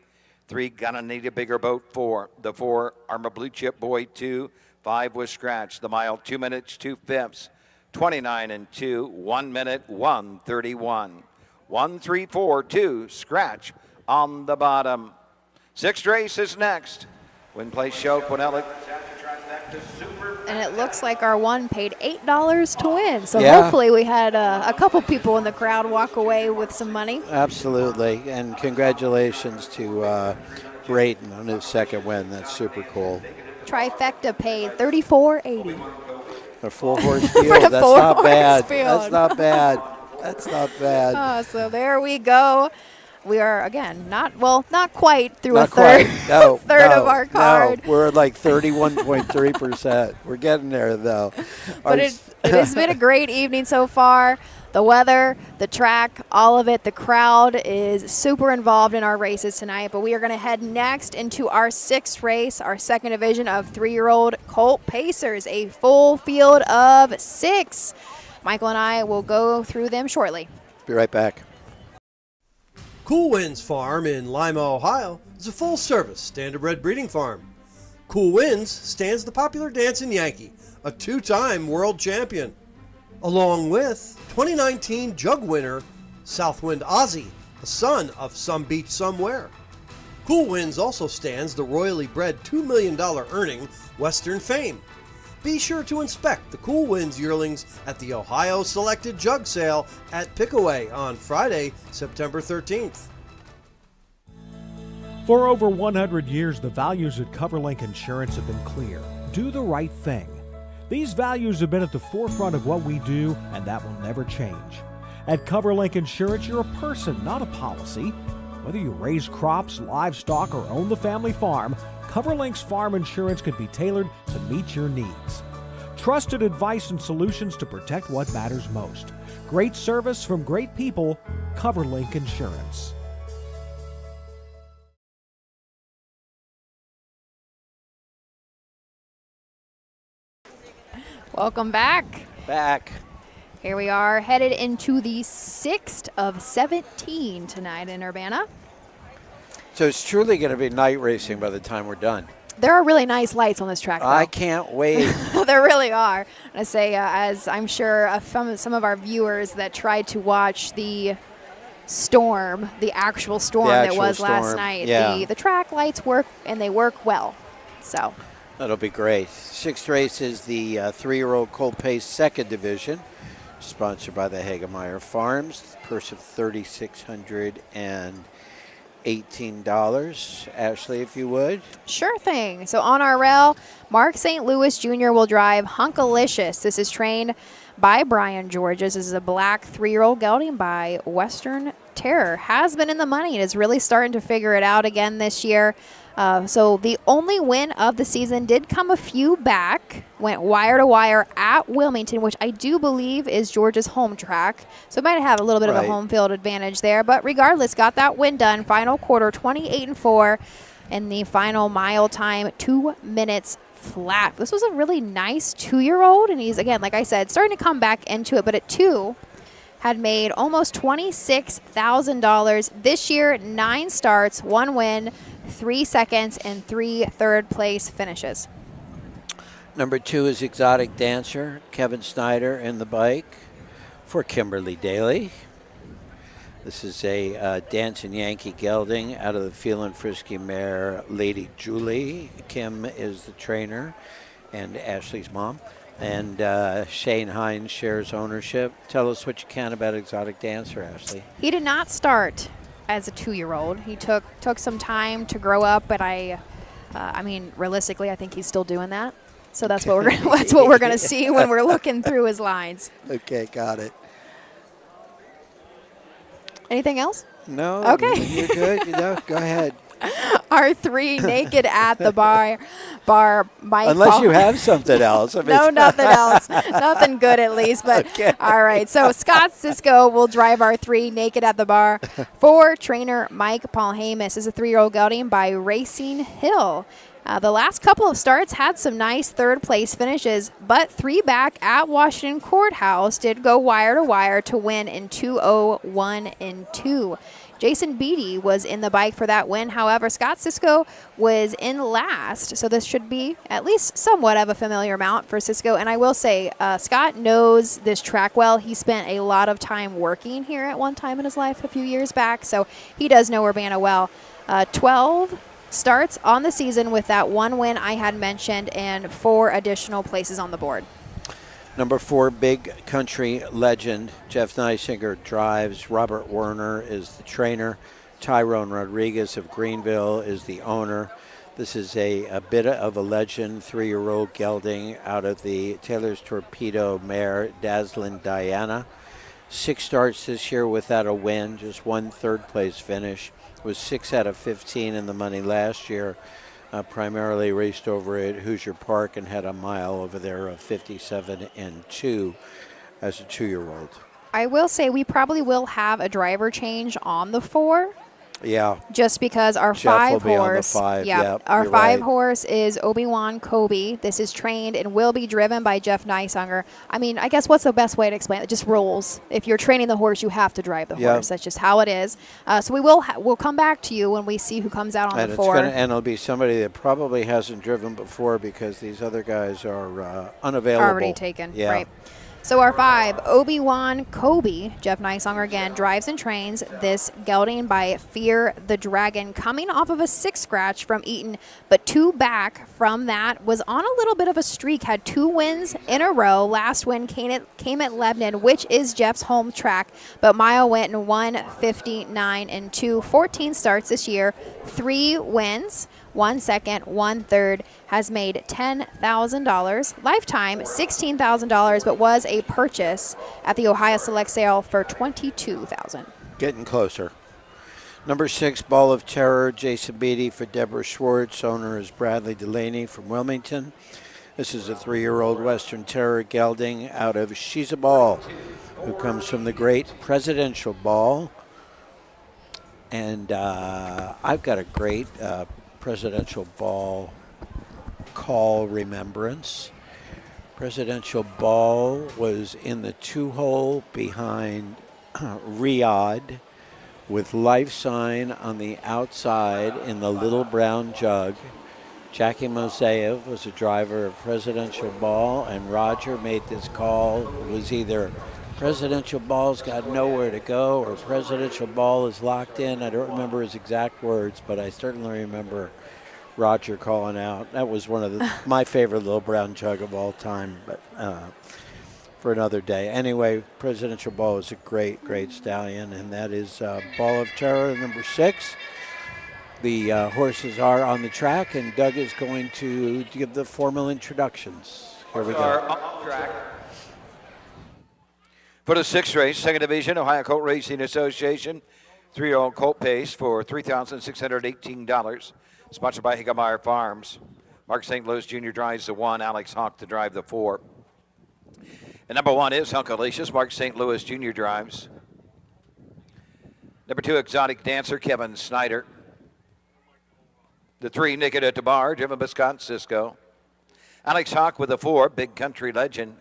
3, Gonna Need a Bigger Boat, 4. The 4, Armor Blue Chip Boy, 2. 5 was Scratch. The mile, 2 minutes, 2/5. 29 and 2, 1 minute, 1:31. 1, 3, 4, 2, Scratch on the bottom. 6th race is next. Win place show, Quinella. And it looks like our one paid $8 to win. So Yeah. hopefully we had a couple people in the crowd walk away with some money. Absolutely. And congratulations to Braden on his second win. That's super cool. Trifecta paid $34.80. A 4-horse field. For the That's not 4-horse bad. field. That's not bad. That's not bad. Oh, so there we go. We are, again, not quite through Not a third, quite. No, third no, of our card. No, we're at like 31.3%. We're getting there, though. But it has been a great evening so far. The weather, the track, all of it. The crowd is super involved in our races tonight. But we are going to head next into our 6th race, our second division of 3-year-old Colt Pacers, a full field of 6. Michael and I will go through them shortly. Be right back. Cool Winds Farm in Lima, Ohio is a full-service standardbred breeding farm. Cool Winds stands the popular dancing Yankee, a 2-time world champion, along with 2019 Jug winner Southwind Ozzy, the son of Some Beach Somewhere. Cool Winds also stands the royally bred $2 million earning Western Fame. Be sure to inspect the Cool Winds yearlings at the Ohio Selected Jug Sale at Pickaway on Friday, September 13th. For over 100 years, the values at CoverLink Insurance have been clear. Do the right thing. These values have been at the forefront of what we do, and that will never change. At CoverLink Insurance, you're a person, not a policy. Whether you raise crops, livestock, or own the family farm, CoverLink's farm insurance can be tailored to meet your needs. Trusted advice and solutions to protect what matters most. Great service from great people, CoverLink Insurance. Welcome back. Back. Here we are, headed into the 6th of 17 tonight in Urbana. So it's truly going to be night racing by the time we're done. There are really nice lights on this track, though. I can't wait. There really are. I say, as I'm sure some of our viewers that tried to watch the storm, the actual storm that was last night, the track lights work, and they work well. So that'll be great. 6th race is the 3-year-old Colt Pace second division, sponsored by the Hagemeyer Farms. Purse of $3,618. Ashley, if you would. Sure thing. So on our rail, Mark St. Louis Jr. will drive Hunkalicious. This is trained by Brian Georges. This is a black 3-year-old gelding by Western Terror. Has been in the money and is really starting to figure it out again this year. So the only win of the season did come a few back, went wire to wire at Wilmington, which I do believe is Georgia's home track. So it might have a little bit of a home field advantage there. But regardless, got that win done. Final quarter, 28-4. And the final mile time, 2 minutes flat. This was a really nice 2-year-old. And he's, again, like I said, starting to come back into it. But at 2, had made almost $26,000. This year, 9 starts, 1 win, 3 seconds, and 3 third-place finishes. Number 2 is Exotic Dancer, Kevin Snyder in the bike for Kimberly Daly. This is a Dancing Yankee gelding out of the Feelin' Frisky mare, Lady Julie. Kim is the trainer and Ashley's mom. And Shane Hines shares ownership. Tell us what you can about Exotic Dancer, Ashley. He did not start as a 2-year-old. He took some time to grow up, but I mean, realistically, I think he's still doing that. So that's what we're gonna see when we're looking through his lines. Okay, got it. Anything else? No. Okay. You're good. Go ahead. Our 3 naked at the bar. Mike. Unless you have something else. I mean, no, nothing else. Nothing good at least. But okay. All right. So Scott Cisco will drive our 3 naked at the bar for trainer Mike Paulhamus. This is a 3-year-old gelding by Racing Hill. The last couple of starts had some nice third-place finishes, but 3 back at Washington Courthouse did go wire to wire to win in 2:01 and 2. Jason Beatty was in the bike for that win. However, Scott Cisco was in last, so this should be at least somewhat of a familiar mount for Cisco. And I will say, Scott knows this track well. He spent a lot of time working here at one time in his life a few years back, so he does know Urbana well. 12 starts on the season with that 1 win I had mentioned and 4 additional places on the board. Number 4, Big Country Legend. Jeff Neisinger drives. Robert Werner is the trainer. Tyrone Rodriguez of Greenville is the owner. This is a bit of a legend, 3-year-old gelding out of the Taylor's Torpedo mare, Dazzlin' Diana. 6 starts this year without a win, just 1 third-place finish. Was 6 out of 15 in the money last year. Primarily raced over at Hoosier Park and had a mile over there of 57 and 2 as a 2-year-old. I will say we probably will have a driver change on the 4. Yeah. Just because our Jeff 5 will be horse, on the 5. Yep, our you're 5 right. horse is Obi-Wan Kobe. This is trained and will be driven by Jeff Neisinger. I mean, I guess what's the best way to explain it? Just rules. If you're training the horse, you have to drive the horse. That's just how it is. So we'll come back to you when we see who comes out on the 4. And it'll be somebody that probably hasn't driven before because these other guys are unavailable. Already taken, yeah. right. So our 5, Obi-Wan Kobe, Jeff Neisinger again, drives and trains this gelding by Fear the Dragon, coming off of a 6 scratch from Eaton, but 2 back from that, was on a little bit of a streak, had 2 wins in a row. Last win came at Lebanon, which is Jeff's home track, but mile went in 1:59 and 2, 14 starts this year, 3 wins. 1 second, 1 third, has made $10,000. Lifetime, $16,000, but was a purchase at the Ohio Select Sale for $22,000. Getting closer. Number 6, Ball of Terror, Jason Beatty for Deborah Schwartz. Owner is Bradley Delaney from Wilmington. This is a 3-year-old Western Terror gelding out of She's a Ball, who comes from the great Presidential Ball. And I've got a great Presidential Ball call remembrance. Presidential Ball was in the 2-hole behind Riyadh with life sign on the outside in the little brown jug. Jackie Moseyev was a driver of Presidential Ball, and Roger made this call. It was either Presidential Ball's got nowhere to go or Presidential Ball is locked in. I don't remember his exact words, but I certainly remember Roger calling out. That was one of my favorite little brown jug of all time, but for another day. Anyway, Presidential Ball is a great, great stallion, and that is Ball of Terror, number 6. The horses are on the track, and Doug is going to give the formal introductions. Here we go. For the 6th race, 2nd Division, Ohio Colt Racing Association, 3-year-old colt pace for $3,618. Sponsored by Higemeyer Farms. Mark St. Louis Jr. drives the 1, Alex Hawk to drive the 4. And number 1 is Hunkalicious. Mark St. Louis Jr. drives. Number 2, Exotic Dancer, Kevin Snyder. The 3, Naked at the Bar, driven by Scott Cisco. Alex Hawk with the 4, Big Country Legend.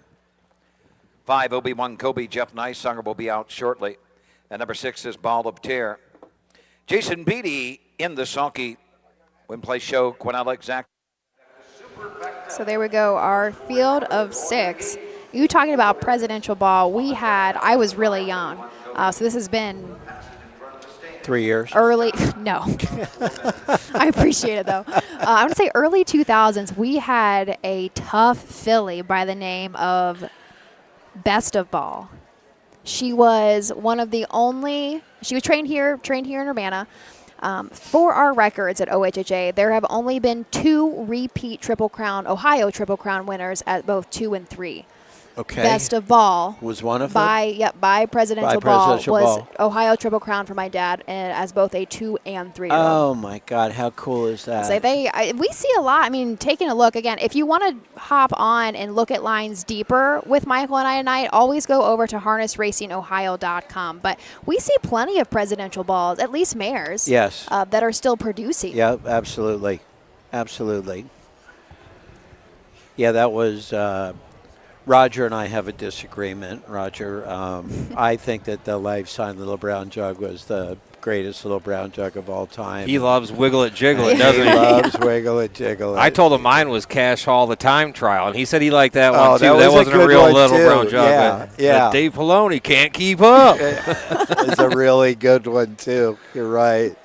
5, Obi-Wan Kobe, Jeff Nicesonger will be out shortly. And number 6 is Ball of Tear. Jason Beatty in the Sulky Win Play Show, Quinella Exact. So there we go, our field of 6. You talking about presidential ball, I was really young. So this has been 3 years. early, no. I appreciate it though. I want to say early 2000s, we had a tough filly by the name of Best of Ball. She was one of the only, she was trained here in Urbana. For our records at OHHA, there have only been 2 repeat Ohio Triple Crown winners at both 2 and 3. Okay. Best of Ball was one of them? By Presidential Ball was Ball. Ohio Triple Crown for my dad as both a 2 and 3 year old. Oh my God, how cool is that? So we see a lot. I mean, taking a look again, if you want to hop on and look at lines deeper with Michael and I tonight, always go over to harnessracingohio.com. But we see plenty of presidential balls, at least mares, yes, that are still producing. Yeah, absolutely. Absolutely. Yeah, that was Roger and I have a disagreement. Roger, I think that the Life Sign Little Brown Jug was the greatest Little Brown Jug of all time. He loves Wiggle It, Jiggle It, doesn't he? He loves Wiggle It, Jiggle It. I told him mine was Cash Hall the Time Trial, and he said he liked that one, too. That That wasn't a real one, Little too. Brown Jug. Yeah. But Dave Filoni can't keep up. It's a really good one, too. You're right.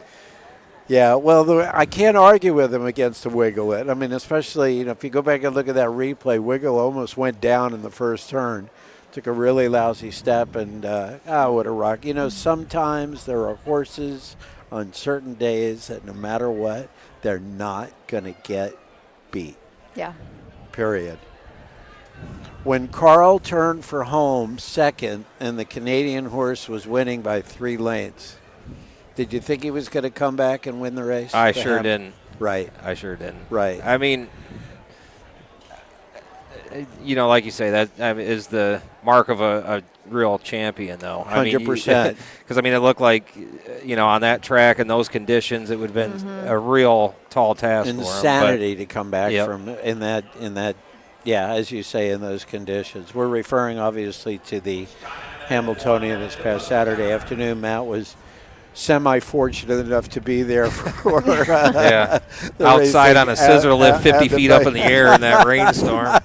Yeah, well, I can't argue with him against the Wiggle It. I mean, especially, if you go back and look at that replay, Wiggle almost went down in the first turn. Took a really lousy step, and what a rock. Sometimes there are horses on certain days that no matter what, they're not going to get beat. Yeah. Period. When Carl turned for home second and the Canadian horse was winning by 3 lengths, did you think he was going to come back and win the race? I sure didn't. Right. I sure didn't. Right. I mean, like you say, that is the mark of a real champion, though. 100%. Because, it looked like, on that track and those conditions, it would have been a real tall task for him. Insanity to come back from in that, yeah, as you say, in those conditions. We're referring, obviously, to the Hamiltonian this past Saturday afternoon. Matt was semi-fortunate enough to be there for outside on a scissor lift 50 feet up in the air in that rainstorm.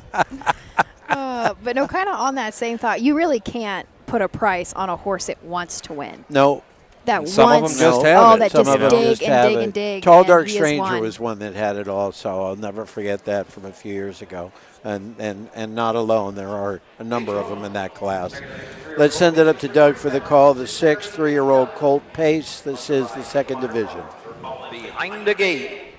But no, kind of on that same thought, you really can't put a price on a horse that wants to win. No. That some wants, of them just have it. that Some just of them dig just and have dig it. and dig. Tall and Dark he has Stranger won. was one that had it all, so I'll never forget that from a few years ago. And not alone. There are a number of them in that class. Let's send it up to Doug for the call. The 6th 3-year-old Colt Pace. This is the 2nd division. Behind the gate.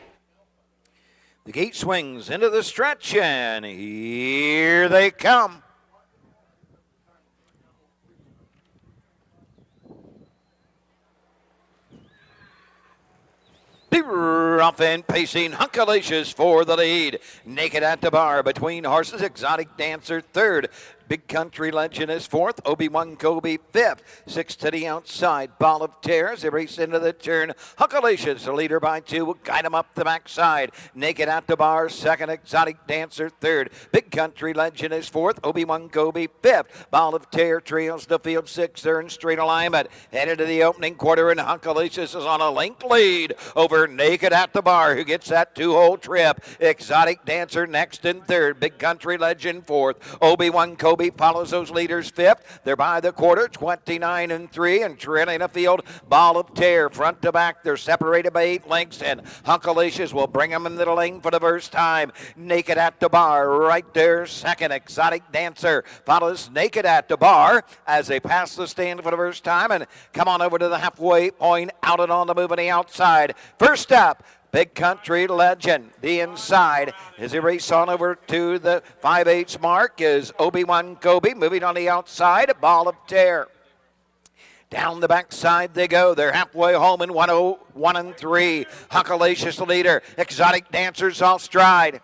The gate swings into the stretch, and here they come. Rough and pacing, Hunkalicious for the lead. Naked at the Bar between horses, Exotic Dancer 3rd. Big Country Legend is 4th. Obi-Wan Kobe 5th. 6 to the outside. Ball of Tears. They race into the turn. Hunkalicious, the leader by 2. Will guide him up the backside. Naked at the Bar 2nd. Exotic Dancer 3rd. Big Country Legend is 4th. Obi-Wan Kobe 5th. Ball of Tear trails the field 6th. They're in straight alignment. Headed to the opening quarter, and Hunkalicious is on a length lead over Naked at the Bar, who gets that 2-hole trip. Exotic Dancer next in 3rd. Big Country Legend 4th. Obi-Wan Kobe follows those leaders 5th. They're by the quarter, 29 and 3, and trailing the field. Ball of Tear front to back. They're separated by 8 lengths, and Hunkalicious will bring them into the lane for the first time. Naked at the Bar right there 2nd. Exotic Dancer follows Naked at the Bar as they pass the stand for the first time and come on over to the halfway point, out and on the move on the outside. First up, Big Country Legend. The inside as they race on over to the 5/8 mark is Obi-Wan Kobe moving on the outside. A Ball of Tear. Down the backside they go. They're halfway home in 101 and 3. Hunkalacious the leader. Exotic Dancers off stride.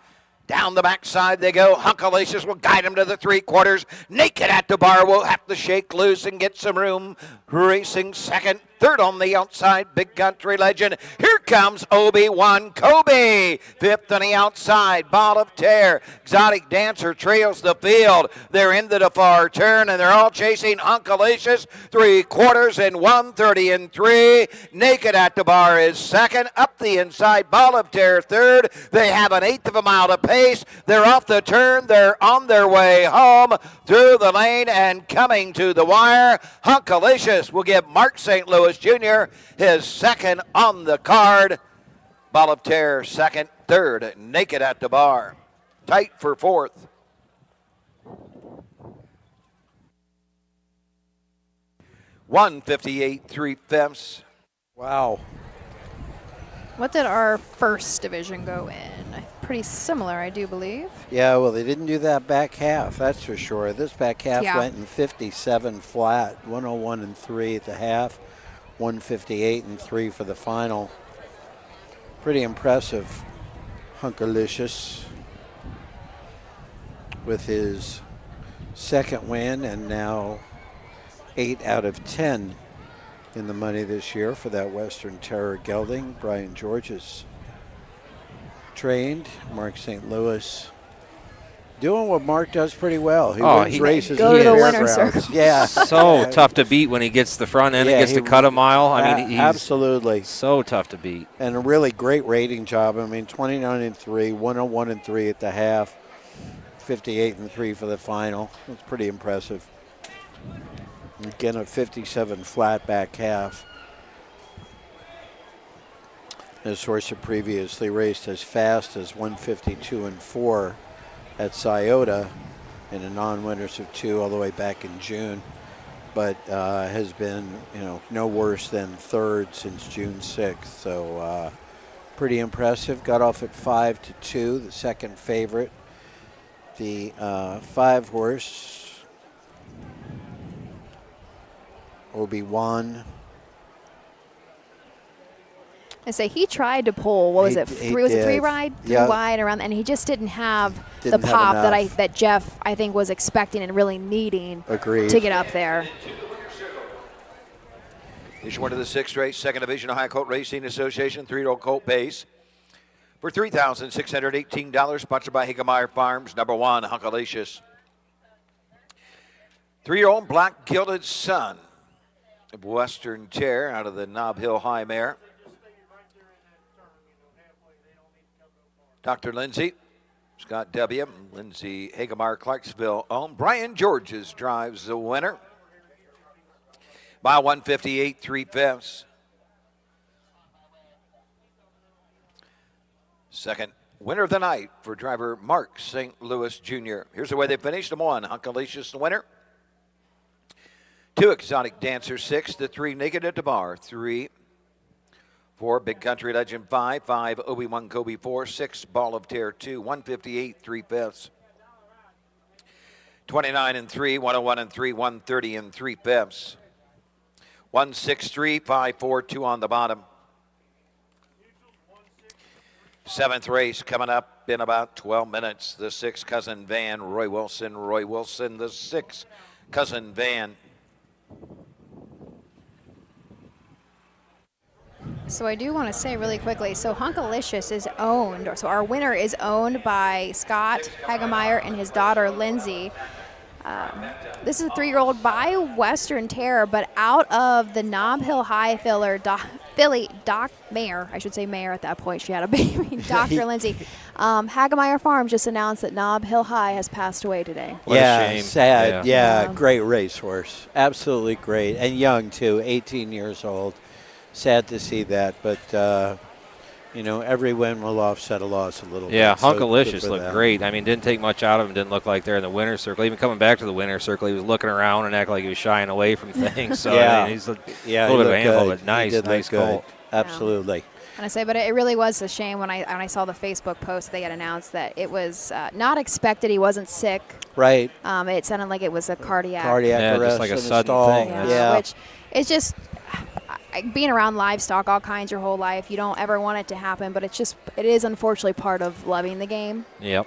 Down the backside they go. Hunkalacious will guide him to the 3/4. Naked at the bar will have to shake loose and get some room. Racing second. Third on the outside, Big Country Legend. Here comes Obi-Wan Kobe. Fifth on the outside, Ball of Terror. Exotic Dancer trails the field. They're into the far turn, and they're all chasing Hunkalacious. 3/4 and 1:30 and 3. Naked at the bar is second. Up the inside, Ball of Terror third. They have an 1/8 of a mile to pace. They're off the turn. They're on their way home through the lane and coming to the wire. Hunkalacious will give Mark St. Louis Jr. his second on the card. Ball of Terror second, third, Naked at the bar. Tight for fourth. $158 3/5. Wow. What did our first division go in? Pretty similar, I do believe. Yeah, well, they didn't do that back half, that's for sure. This back half went in 57 flat, 101 and 3 at the half, 158 and 3 for the final. Pretty impressive. Hunkalicious with his second win and now 8 out of 10 in the money this year for that Western Terror gelding. Brian George's trained. Mark St. Louis doing what Mark does pretty well. He wins races. Go to the winner's circle. Yeah. So tough to beat when he gets the front end and gets to cut a mile. I mean, he's absolutely so tough to beat. And a really great rating job. I mean, 29 and 3, 101 and 3 at the half, 58 and 3 for the final. That's pretty impressive. Again, a 57 flat back half. This horse had previously raced as fast as 152 and 4 at Scioto in a non-winners of 2 all the way back in June, but has been, no worse than third since June 6th. So pretty impressive. Got off at 5-2, the second favorite. The 5 horse, Obi-Wan. I say he tried to pull. What was it? Was it 3 wide, 3 wide around, and he just didn't have the pop that Jeff I think was expecting and really needing to get up there. Division 1 of the 6th race, 2nd Division Ohio Colt Racing Association, 3-year-old Colt Pace for $3,618, sponsored by Hagemeyer Farms. Number 1, Hunkalacious. 3-year-old Black Gilded Sun of Western Terror out of the Nob Hill High Mare. Dr. Lindsay, Scott W., Lindsay Hagemeyer, Clarksville owned. Brian Georges drives the winner by 158 3/5. Second winner of the night for driver Mark St. Louis Jr. Here's the way they finished. Number 1, Hunkalacious the winner. 2, Exotic Dancer 6, the 3, Naked at the Bar 3. 4, Big Country Legend 5, 5, Obi-Wan Kobe 4, 6, Ball of Terror 2, 158 3/5. 29 and 3, 101 and 3, 130 and 3/5. 163, 5, 4, 2 on the bottom. 7th race coming up in about 12 minutes. The 6, Cousin Van, Roy Wilson, the 6, Cousin Van. So I do want to say really quickly, so Hunkalicious is owned, so our winner is owned by Scott Hagemeyer and his daughter Lindsay. This is a 3-year-old by Western Terror, but out of the Nob Hill High filly, Doc Mayer, I should say Mayer at that point, she had a baby, Dr. Lindsay. Hagemeyer Farms just announced that Nob Hill High has passed away today. What a shame. Sad. Yeah, great racehorse. Absolutely great. And young, too, 18 years old. Sad to see that, but, every win will offset a loss a little bit. Yeah, so Hunkalicious looked great. I mean, didn't take much out of him. Didn't look like they're in the winner's circle. Even coming back to the winner's circle, he was looking around and acting like he was shying away from things. So, yeah, he's a little bit of a handful, but nice colt. Absolutely. And I say, but it really was a shame when I saw the Facebook post they had announced that it was not expected. He wasn't sick. Right. It sounded like it was a cardiac Yeah, arrest just like a in the sudden stall. thing. Yeah. Which is just being around livestock all kinds your whole life. You don't ever want it to happen, but it is unfortunately part of loving the game. Yep.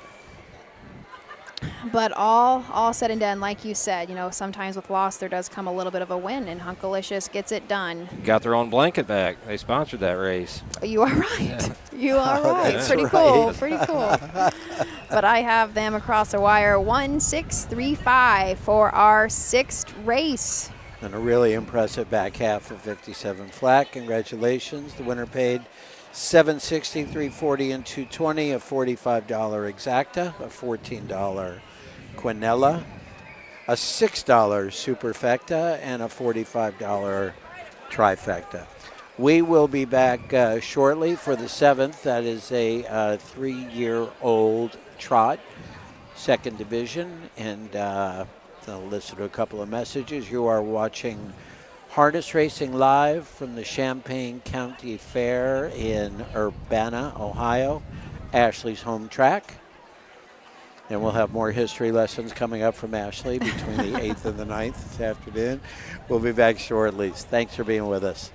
But all said and done, like you said, sometimes with loss there does come a little bit of a win, and Hunkalicious gets it done. Got their own blanket back. They sponsored that race. You are right. You are right. That's Pretty right. cool. Pretty cool. But I have them across the wire 1-6-3-5 for our 6th race. And a really impressive back half of 57 flat. Congratulations. The winner paid $760, $340, and $220, a $45 exacta, a $14 quinella, a $6 superfecta, and a $45 trifecta. We will be back shortly for the 7th. That is a 3-year-old trot, 2nd division, and I'll listen to a couple of messages. You are watching Harness Racing live from the Champaign County Fair in Urbana, Ohio, Ashley's home track. And we'll have more history lessons coming up from Ashley between the 8th and the 9th this afternoon. We'll be back shortly. Thanks for being with us.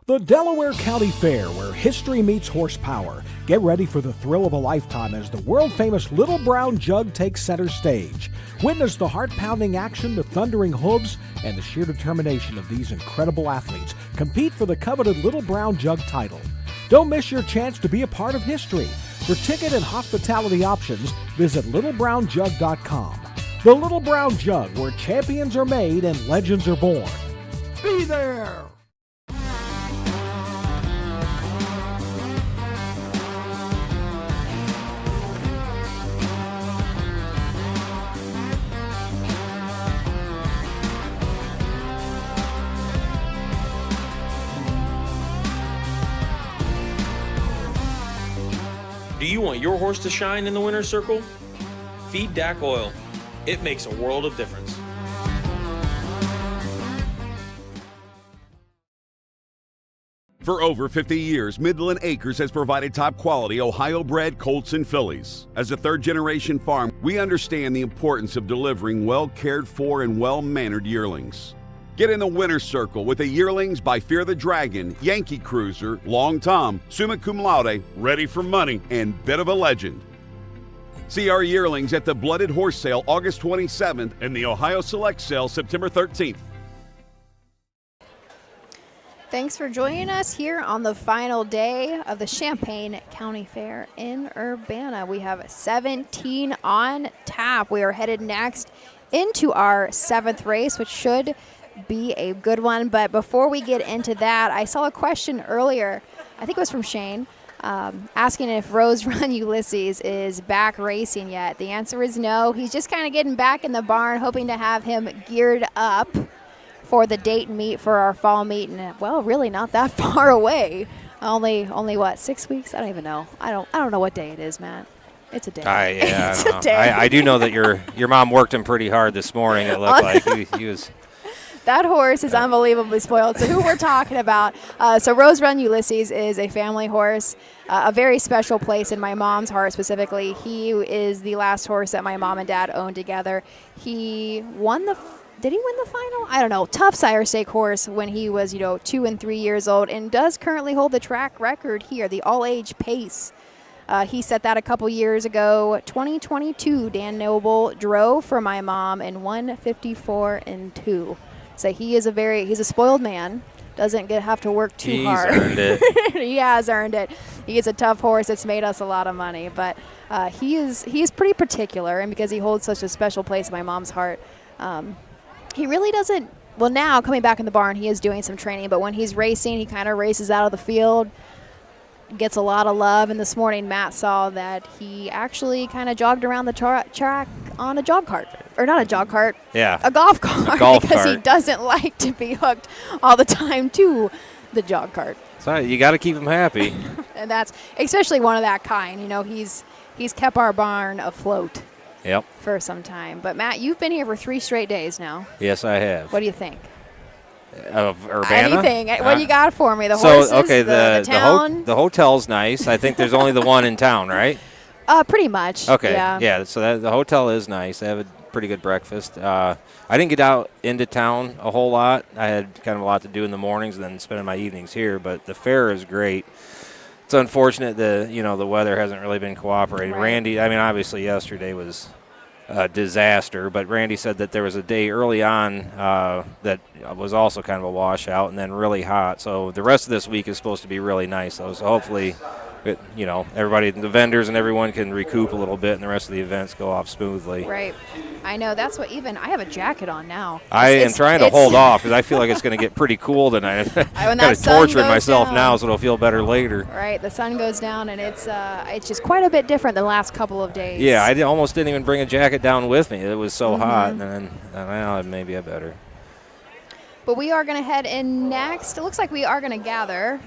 The Delaware County Fair, where history meets horsepower. Get ready for the thrill of a lifetime as the world-famous Little Brown Jug takes center stage. Witness the heart-pounding action, the thundering hooves, and the sheer determination of these incredible athletes compete for the coveted Little Brown Jug title. Don't miss your chance to be a part of history. For ticket and hospitality options, visit littlebrownjug.com. The Little Brown Jug, where champions are made and legends are born. Be there! Do you want your horse to shine in the winner's circle? Feed DAC Oil. It makes a world of difference. For over 50 years, Midland Acres has provided top-quality Ohio-bred colts and fillies. As a third-generation farm, we understand the importance of delivering well-cared-for and well-mannered yearlings. Get in the winner's circle with the yearlings by Fear the Dragon, Yankee Cruiser, Long Tom, Summa Cum Laude, Ready for Money, and Bit of a Legend. See our yearlings at the Blooded Horse Sale August 27th and the Ohio Select Sale September 13th. Thanks for joining us here on the final day of the Champaign County Fair in Urbana. We have 17 on tap. We are headed next into our 7th race, which should be a good one. But before we get into that, I saw a question earlier, I think it was from Shane, asking if Rose Run Ulysses is back racing yet. The answer is no. He's just kind of getting back in the barn, hoping to have him geared up for the Dayton meet, for our fall meet, and well, really not that far away. Only what, 6 weeks? I don't even know. I don't know what day it is, Matt. It's a day. It's a day. I do know that your mom worked him pretty hard this morning. It looked like he was. That horse is unbelievably spoiled. So who we're talking about, so Rose Run Ulysses is a family horse, a very special place in my mom's heart specifically. He is the last horse that my mom and dad owned together. He won did he win the final? I don't know. Tough sire stake horse when he was, 2 and 3 years old, and does currently hold the track record here, the all-age pace. He set that a couple years ago. 2022, Dan Noble drove for my mom in 154-2. So he's a spoiled man. Doesn't have to work too hard. He's earned it. He has earned it. He is a tough horse. It's made us a lot of money, but he's pretty particular, and because he holds such a special place in my mom's heart, he really doesn't. Well, now coming back in the barn, he is doing some training, but when he's racing, he kind of races out of the field, gets a lot of love. And this morning, Matt saw that he actually kind of jogged around the track on a jog cart. Or not a jog cart. Yeah. A golf cart. Because he doesn't like to be hooked all the time to the jog cart. So you got to keep him happy. And that's especially one of that kind. He's kept our barn afloat. Yep. For some time. But Matt, you've been here for 3 straight days now. Yes, I have. What do you think? Of Urbana? Anything. What do you got for me? The so, horses, okay, the town? the hotel's nice. I think there's only the one in town, right? Pretty much. Okay, Yeah. So the hotel is nice. They have a pretty good breakfast. I didn't get out into town a whole lot. I had kind of a lot to do in the mornings and then spending my evenings here, but the fair is great. It's unfortunate the weather hasn't really been cooperating. Right. Randy, I mean, obviously yesterday was a disaster, but Randy said that there was a day early on that was also kind of a washout and then really hot. So the rest of this week is supposed to be really nice. So hopefully, everybody, the vendors and everyone can recoup a little bit and the rest of the events go off smoothly. Right. I know. That's what I have a jacket on now. I am trying to hold off because I feel like it's going to get pretty cool tonight. I'm kind of torturing myself now so it'll feel better later. Right. The sun goes down and it's just quite a bit different the last couple of days. Yeah, I almost didn't even bring a jacket down with me. It was so hot. And then, well, maybe I better. But we are going to head in next. It looks like we are going to gather.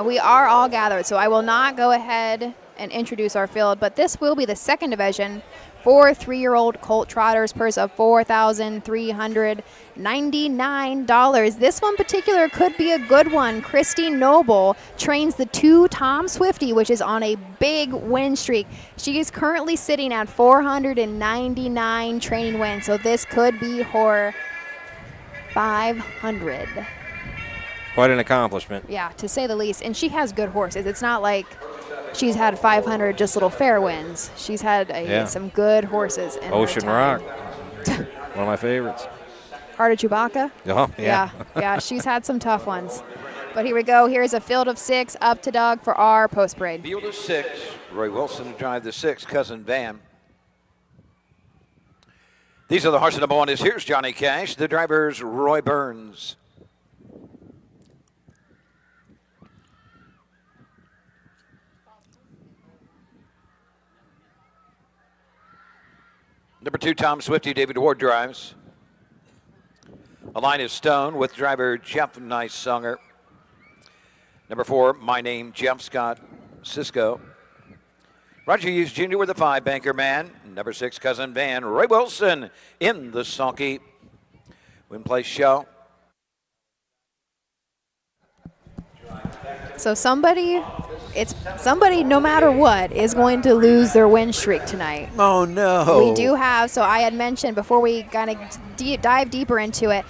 We are all gathered, so I will not go ahead and introduce our field, but this will be the second division for 3-year-old colt trotters, purse of $4,399. This one particular could be a good one. Christy Noble trains the 2 Tom Swifty, which is on a big win streak. She is currently sitting at 499 training wins, so this could be her 500. Quite an accomplishment. Yeah, to say the least. And she has good horses. It's not like she's had 500 just little fair wins. She's had some good horses. In Ocean her Rock, one of my favorites. Heart of Chewbacca? Oh, yeah. Yeah, she's had some tough ones. But here we go. Here's a field of 6 up to Doug for our post parade. Field of 6. Roy Wilson to drive the 6, Cousin Van. These are the horses. Number 1 is Here's Johnny Cash. The driver's Roy Burns. Number 2, Tom Swifty, David Ward drives. A line is Stone with driver Jeff Nicesonger. Number 4, My Name, Jeff Scott Cisco. Roger Hughes Jr. with the 5, Banker Man. Number 6, Cousin Van, Roy Wilson in the sulky. Win place show. So somebody, no matter what, is going to lose their win streak tonight. Oh, no. We do have, so I had mentioned before we kind of dive deeper into it,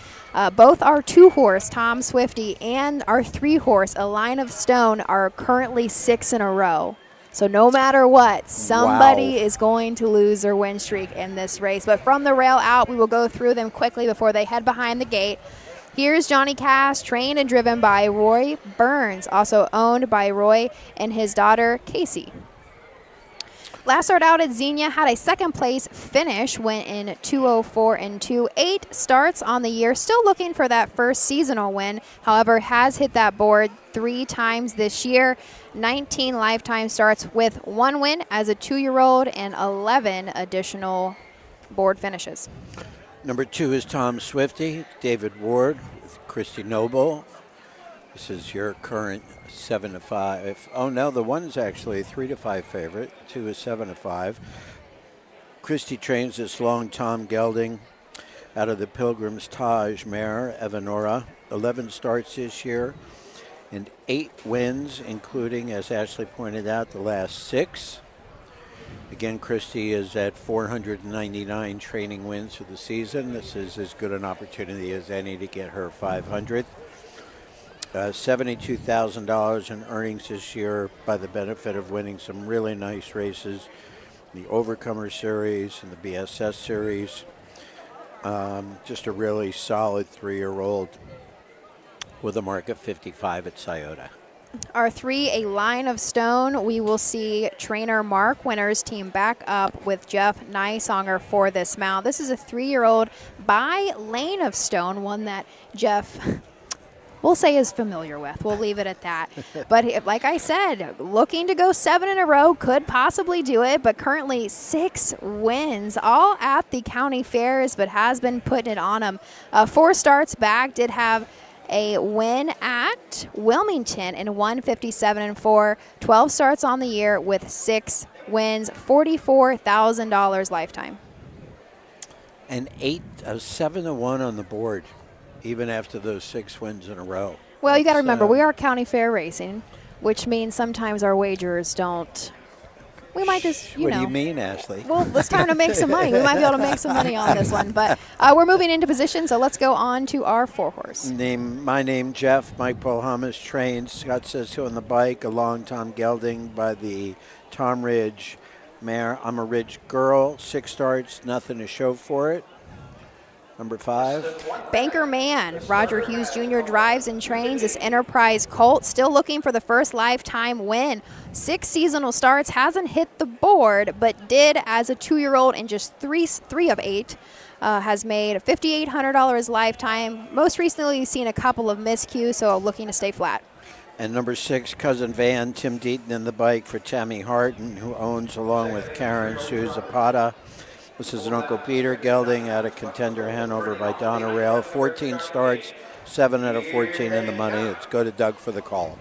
both our 2-horse, Tom Swifty, and our 3-horse, A Line of Stone, are currently 6 in a row. So no matter what, somebody is going to lose their win streak in this race. But from the rail out, we will go through them quickly before they head behind the gate. Here's Johnny Cash, trained and driven by Roy Burns, also owned by Roy and his daughter, Casey. Last start out at Xenia had a second place finish, went in 2:04.2. 8 starts on the year, still looking for that first seasonal win. However, has hit that board 3 times this year. 19 lifetime starts with 1 win as a 2-year-old and 11 additional board finishes. Number 2 is Tom Swifty, David Ward with Christy Noble. This is your current 7-5. Oh no, the 1's actually a 3-5 favorite. 2 is 7-5. Christy trains this long Tom Gelding out of the Pilgrim's Taj mare, Evanora. 11 starts this year and 8 wins, including, as Ashley pointed out, the last 6. Again, Christy is at 499 training wins for the season. This is as good an opportunity as any to get her 500th. $72,000 in earnings this year by the benefit of winning some really nice races, the Overcomer Series and the BSS Series. Just a really solid 3-year-old with a mark of 55 at Scioto. Our 3, A Line of Stone, we will see trainer Mark Winters team back up with Jeff Nicesonger for this mount. This is a 3-year-old by Lane of Stone, one that Jeff, we'll say, is familiar with. We'll leave it at that. But like I said, looking to go 7 in a row, could possibly do it, but currently 6 wins, all at the county fairs, but has been putting it on them. 4 starts back, did have a win at Wilmington in 157-4. 12 starts on the year with 6 wins, $44,000 lifetime. And 7-1 on the board. even after those 6 wins in a row. Well, you got to remember, So- we are county fair racing, which means sometimes our wagers don't. We might just, What do you mean, Ashley? Well, it's time to make some money. We might be able to make some money on this one. But we're moving into position, so let's go on to our 4-horse. My name, Jeff. Mike Polhamas trains. Scott Cisco on the bike, along Tom Gelding by the Tom Ridge mare. I'm a Ridge girl. 6 starts, nothing to show for it. Number 5. Banker Man, Roger Hughes Jr. drives and trains this Enterprise Colt, still looking for the first lifetime win. 6 seasonal starts, hasn't hit the board, but did as a 2-year-old in just three of 8. Has made $5,800 lifetime. Most recently, you've seen a couple of miscues, so looking to stay flat. And number 6, Cousin Van, Tim Deaton in the bike for Tammy Harton, who owns, along with Karen Sue Zapata. This is an Uncle Peter gelding out of Contender Hanover by Donna Rail. 14 starts, 7 out of 14 in the money. Let's go to Doug for the call.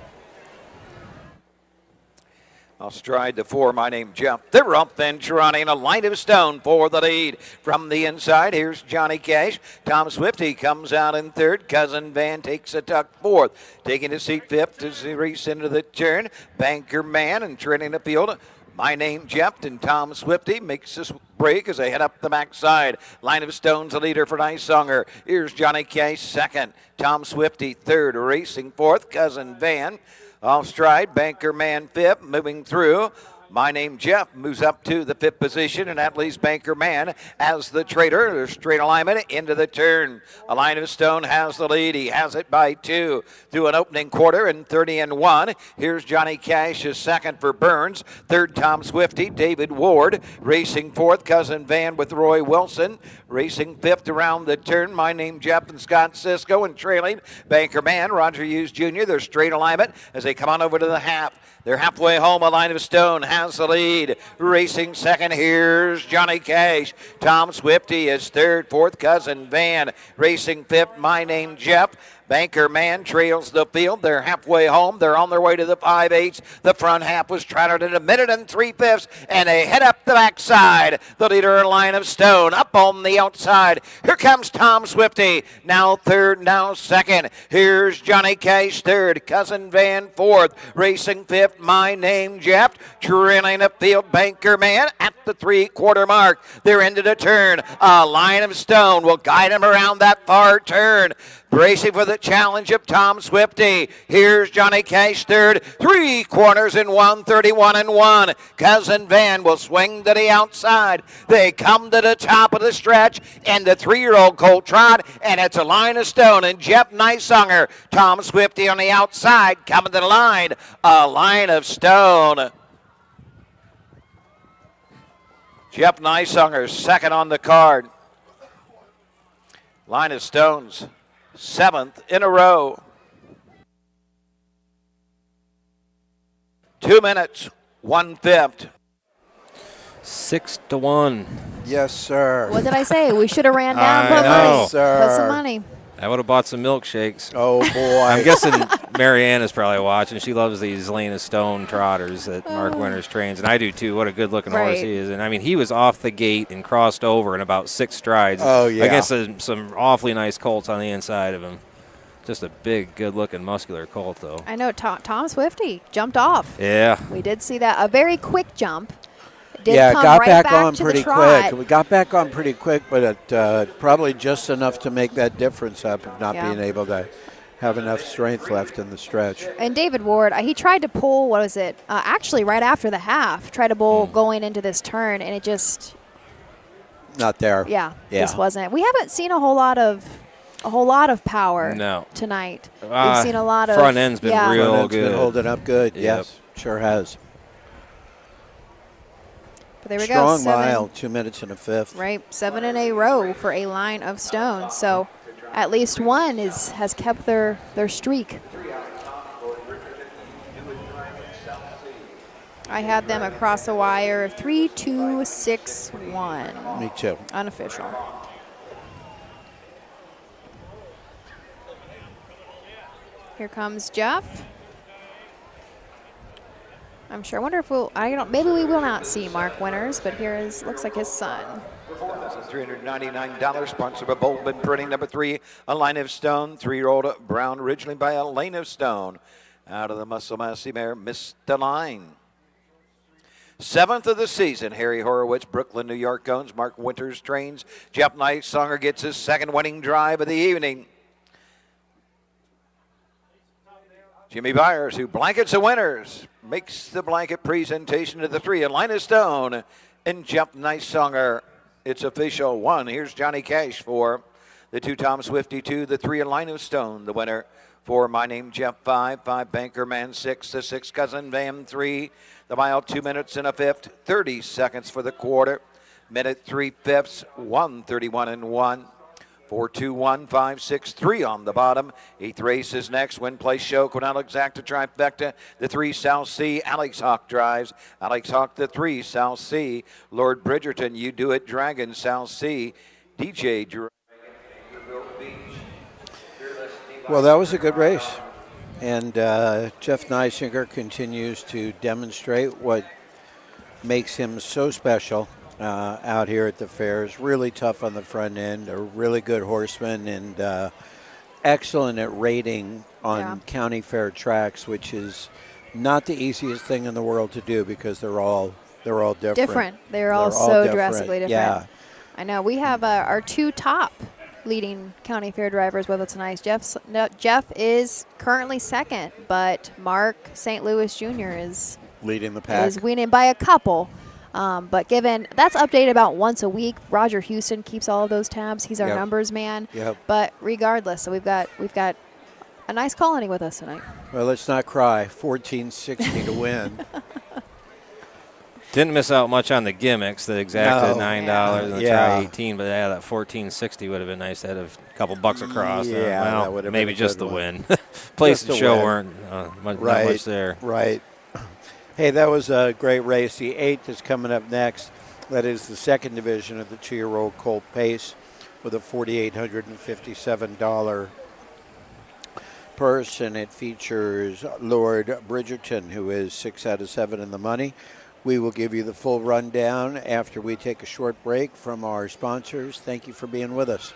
I'll stride the 4, My Name Jeff. They're up then running a Line of Stone for the lead. From the inside, here's Johnny Cash. Tom Swifty comes out in 3rd. Cousin Van takes a tuck 4th. Taking a seat 5th as they race into the turn. Banker Man and trailing the field. My Name Jeff and Tom Swifty makes this break as they head up the backside. Line of Stone's the leader for Nice Songer. Here's Johnny Cash 2nd. Tom Swifty 3rd. Racing 4th. Cousin Van. Off stride, Banker Man 5th, moving through. My Name Jeff moves up to the 5th position, and that leaves Banker Man as the traitor. There's straight alignment into the turn. A Line of Stone has the lead. He has it by 2 through an opening quarter in 30-1. Here's Johnny Cash, is 2nd for Burns. 3rd, Tom Swifty. David Ward racing 4th. Cousin Van with Roy Wilson. Racing 5th around the turn. My Name Jeff and Scott Cisco, and trailing Banker Man, Roger Hughes Jr. They're straight alignment as they come on over to the half. They're halfway home. A Line of Stone has the lead. Racing 2nd, here's Johnny Cash. Tom Swifty is 3rd. 4th, Cousin Van. Racing 5th, My Name Jeff. Banker Man trails the field. They're halfway home. They're on their way to the 5/8. The front half was trotted at 1 minute and 3/5, and they head up the backside. The leader, Line of Stone, up on the outside. Here comes Tom Swifty. Now 3rd, now 2nd. Here's Johnny Cash 3rd. Cousin Van 4th. Racing 5th, My Name Jeff. Trailing the field, Banker Man at the 3/4 mark. They're into the turn. A Line of Stone will guide him around that far turn. Racing for the challenge of Tom Swifty. Here's Johnny Cash 3rd. 3 corners in 1:31-1. Cousin Van will swing to the outside. They come to the top of the stretch, and the 3-year-old Colt trot, and it's a Line of Stone and Jeff Nicesunger. Tom Swifty on the outside, coming to the line. A Line of Stone. Jeff Nicesunger 2nd on the card. Line of Stones 7th in a row. 2 minutes, 1/5. 6-1. Yes, sir. What did I say? We should have ran down, I put know. money. Sir. Put some money. I would have bought some milkshakes. Oh, boy. I'm guessing Marianne is probably watching. She loves these Lane of Stone trotters that Mark Winters trains, and I do too. What a good-looking horse Right. he is. And, I mean, he was off the gate and crossed over in about 6 strides. Oh, yeah. Against some awfully nice colts on the inside of him. Just a big, good-looking, muscular colt, though. I know Tom Swifty jumped off. Yeah. We did see that. A very quick jump. Did Yeah, come got right back on to pretty the trot. quick. We got back on pretty quick, but it probably just enough to make that difference up of not Yeah. being able to have enough strength left in the stretch. And David Ward, he tried to pull, what was it? Actually, right after the half, tried to pull going into this turn, and it just, Not there. yeah, Yeah. just wasn't. We haven't seen a whole lot of power No. tonight. We've seen a lot of front end's been yeah. real Front end's good. been holding up good. Yep. Yes, sure has. But there we go. Strong 7, mile, 2 minutes and a 5th. right? 7 in a row for a Line of Stone. So at least one has kept their streak. I had them across the wire 3-2-6-1. Me too. Unofficial. Here comes Jeff. I'm sure. I wonder if maybe we will not see Mark Winters, but here looks like his son. $399. Sponsored by Bolton Printing. Number 3, A Line of Stone. 3-year-old Brown, originally by A Lane of Stone. Out of the Muscle Massey mare, Missed the Line. 7th of the season, Harry Horowitz, Brooklyn, New York owns. Mark Winters trains. Jeff Nightsonger gets his second winning drive of the evening. Jimmy Byers, who blankets the winners, makes the blanket presentation to the 3, A Line of Stone, and Jeff Nightsonger. It's official. 1. Here's Johnny Cash for the 2, Tom Swifty 2, the 3, A Line of Stone, the winner. 4, My Name Jeff 5, Banker Man 6, the 6, Cousin Van 3, the mile 2 minutes and a fifth, 30 seconds for the quarter. Minute 3/5, 1:31 and 1. 4, 2, 1, 5, 6, 3 on the bottom. 8th race is next. Win Place Show, Quinell Exacta Trifecta. The 3, South Sea. Alex Hawk drives. Alex Hawk, the 3, South Sea. Lord Bridgerton, You Do It, Dragon, South Sea. DJ Dragon. Well, that was a good race. And Jeff Nightsonger continues to demonstrate what makes him so special out here at the fairs. Really tough on the front end, a really good horseman, and excellent at rating on county fair tracks, which is not the easiest thing in the world to do because they're all different. They're all so different. drastically different. Yeah. I know. We have our 2 top leading county fair drivers with us tonight. Jeff is currently 2nd, but Mark St. Louis Jr. is leading the pack. Is winning by a couple. But given that's updated about once a week, Roger Houston keeps all of those tabs. He's our numbers man. Yep. But regardless, so we've got a nice colony with us tonight. Well, let's not cry. 1460 to win. Didn't miss out much on the gimmicks. The exacta $9 and the try 18, but that 1460 would have been nice to have a couple bucks across. Yeah, well, that would have maybe been a just good the one. win. Place Just and the show win. weren't not Right, much there. Right. Hey, that was a great race. The 8th is coming up next. That is the 2nd division of the 2-year-old Colt Pace with a $4,857 purse, and it features Lord Bridgerton, who is 6 out of 7 in the money. We will give you the full rundown after we take a short break from our sponsors. Thank you for being with us.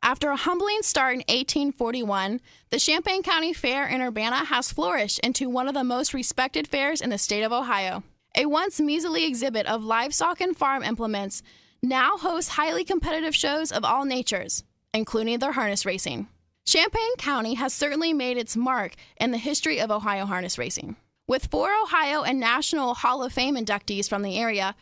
After a humbling start in 1841, the Champaign County Fair in Urbana has flourished into one of the most respected fairs in the state of Ohio. A once measly exhibit of livestock and farm implements now hosts highly competitive shows of all natures, including their harness racing. Champaign County has certainly made its mark in the history of Ohio harness racing. With 4 Ohio and National Hall of Fame inductees from the area,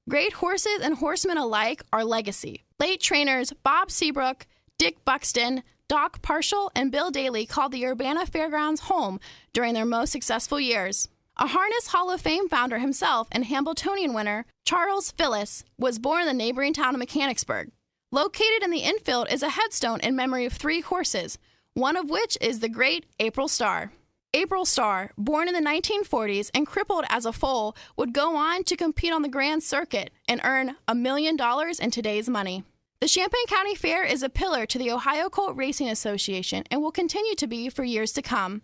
great horses and horsemen alike are legacy. Late trainers Bob Seabrook, Dick Buxton, Doc Parshall, and Bill Daly called the Urbana Fairgrounds home during their most successful years. A Harness Hall of Fame founder himself and Hambletonian winner, Charles Phyllis, was born in the neighboring town of Mechanicsburg. Located in the infield is a headstone in memory of 3 horses, one of which is the great April Star. April Star, born in the 1940s and crippled as a foal, would go on to compete on the Grand Circuit and earn $1 million in today's money. The Champaign County Fair is a pillar to the Ohio Colt Racing Association and will continue to be for years to come.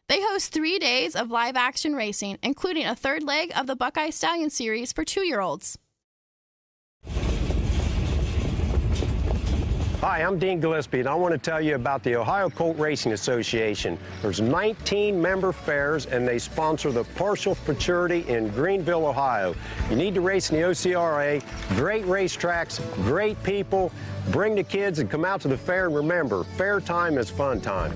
They host 3 days of live action racing, including a 3rd leg of the Buckeye Stallion Series for 2-year-olds. Hi, I'm Dean Gillespie, and I want to tell you about the Ohio Colt Racing Association. There's 19 member fairs, and they sponsor the Partial Futurity in Greenville, Ohio. You need to race in the OCRA. Great racetracks, great people. Bring the kids and come out to the fair, and remember, fair time is fun time.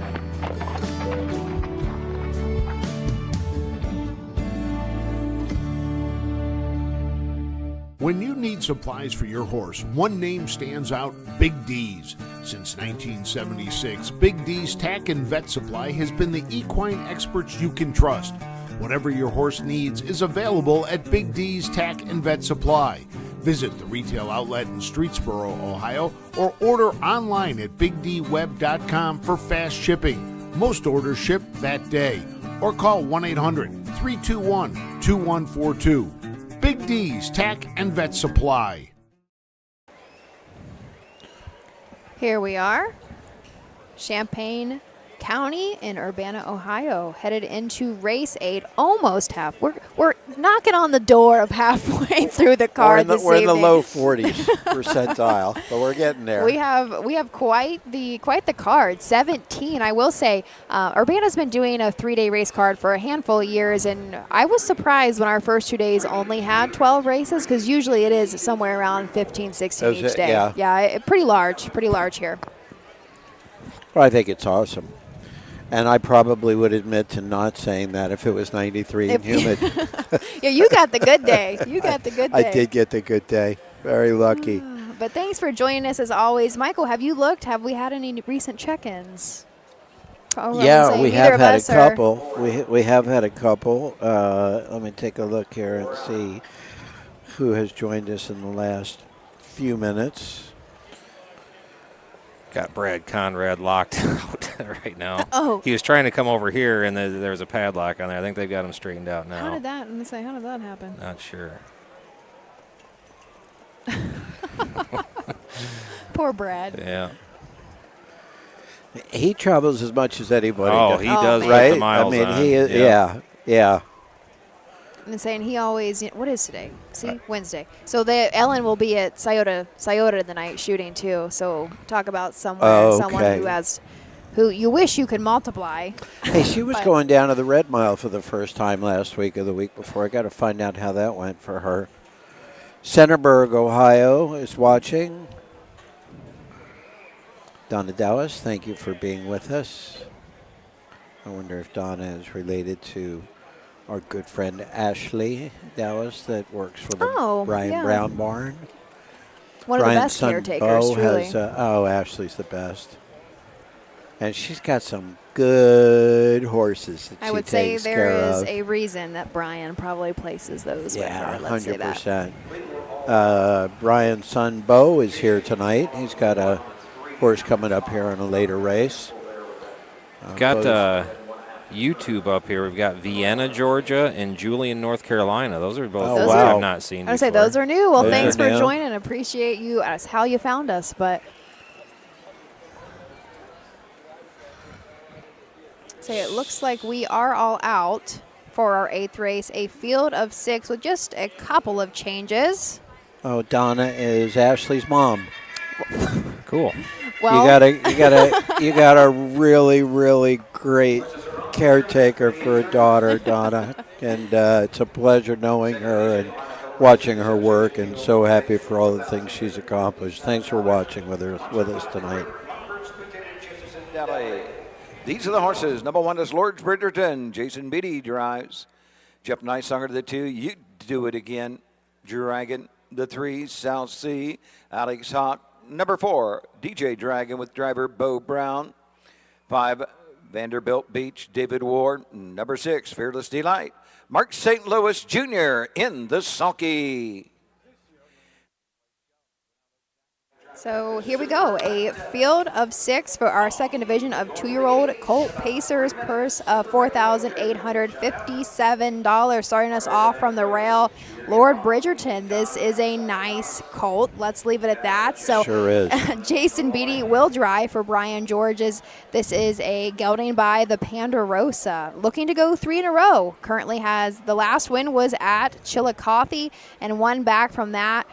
When you need supplies for your horse, one name stands out: Big D's. Since 1976, Big D's Tack and Vet Supply has been the equine experts you can trust. Whatever your horse needs is available at Big D's Tack and Vet Supply. Visit the retail outlet in Streetsboro, Ohio, or order online at bigdweb.com for fast shipping. Most orders ship that day. Or call 1-800-3 321-2142. Big D's Tack and Vet Supply. Here we are, Champaign County in Urbana, Ohio, headed into race 8, almost half. We're knocking on the door of halfway through the card this we're evening. in the low 40s percentile, but we're getting there. We have quite the card, 17. I will say, Urbana's been doing a 3-day race card for a handful of years, and I was surprised when our first 2 days only had 12 races, because usually it is somewhere around 15, 16 each day. Yeah. Pretty large here. Well, I think it's awesome. And I probably would admit to not saying that if it was 93 and humid. Yeah, you got the good day. You got the good day. I did get the good day. Very lucky. But thanks for joining us as always. Michael, have you looked? Have we had any recent check-ins? Yeah, we have had a couple. We have had a couple. Let me take a look here and see who has joined us in the last few minutes. Got Brad Conrad locked out right now. Oh. He was trying to come over here, and there was a padlock on there. I think they've got him straightened out now. How did that happen? Not sure. Poor Brad. Yeah. He travels as much as anybody. Oh, he does man. right? the miles I mean, on. he is. Yeah. And saying he always, what is today? See, Wednesday. So Ellen will be at Scioto the night shooting too. So talk about someone who you wish you could multiply. Hey, she was going down to the Red Mile for the first time last week or the week before. I got to find out how that went for her. Centerburg, Ohio is watching. Donna Dowis, thank you for being with us. I wonder if Donna is related to our good friend Ashley Dallas that works for the Brian Brown Barn. One of the best caretakers, truly. Ashley's the best. And she's got some good horses that I she would say takes there care is of. a reason that Brian probably places those with her. Let's say that. 100%. Brian's son, Bo, is here tonight. He's got a horse coming up here in a later race. Got YouTube up here. We've got Vienna, Georgia, and Julian, North Carolina. Those are both things I've not seen before. I would say those are new. Well, Those thanks are for new. joining. Appreciate you. That's how you found us. But say it looks like we are all out for our 8th race. A field of 6 with just a couple of changes. Oh, Donna is Ashley's mom. Cool. Well, you got a really, really great caretaker for a daughter, Donna, and it's a pleasure knowing her and watching her work, and so happy for all the things she's accomplished. Thanks for watching with us tonight. These are the horses. Number 1 is Lord Bridgerton. Jason Beatty drives. Jeff Nicehunger to the 2. You do it again. Dragon. The 3, South Sea. Alex Hawk. Number 4, DJ Dragon with driver Bo Brown. 5, Vanderbilt Beach, David Ward. Number 6, Fearless Delight, Mark St. Louis Jr. in the sulky. So here we go, a field of 6 for our second division of 2-year-old Colt Pacers, purse of $4,857. Starting us off from the rail, Lord Bridgerton. This is a nice colt. Let's leave it at that. So sure is. Jason Beatty will drive for Brian George's. This is a gelding by the Ponderosa, looking to go 3 in a row. Currently has the last win was at Chillicothe, and one back from that.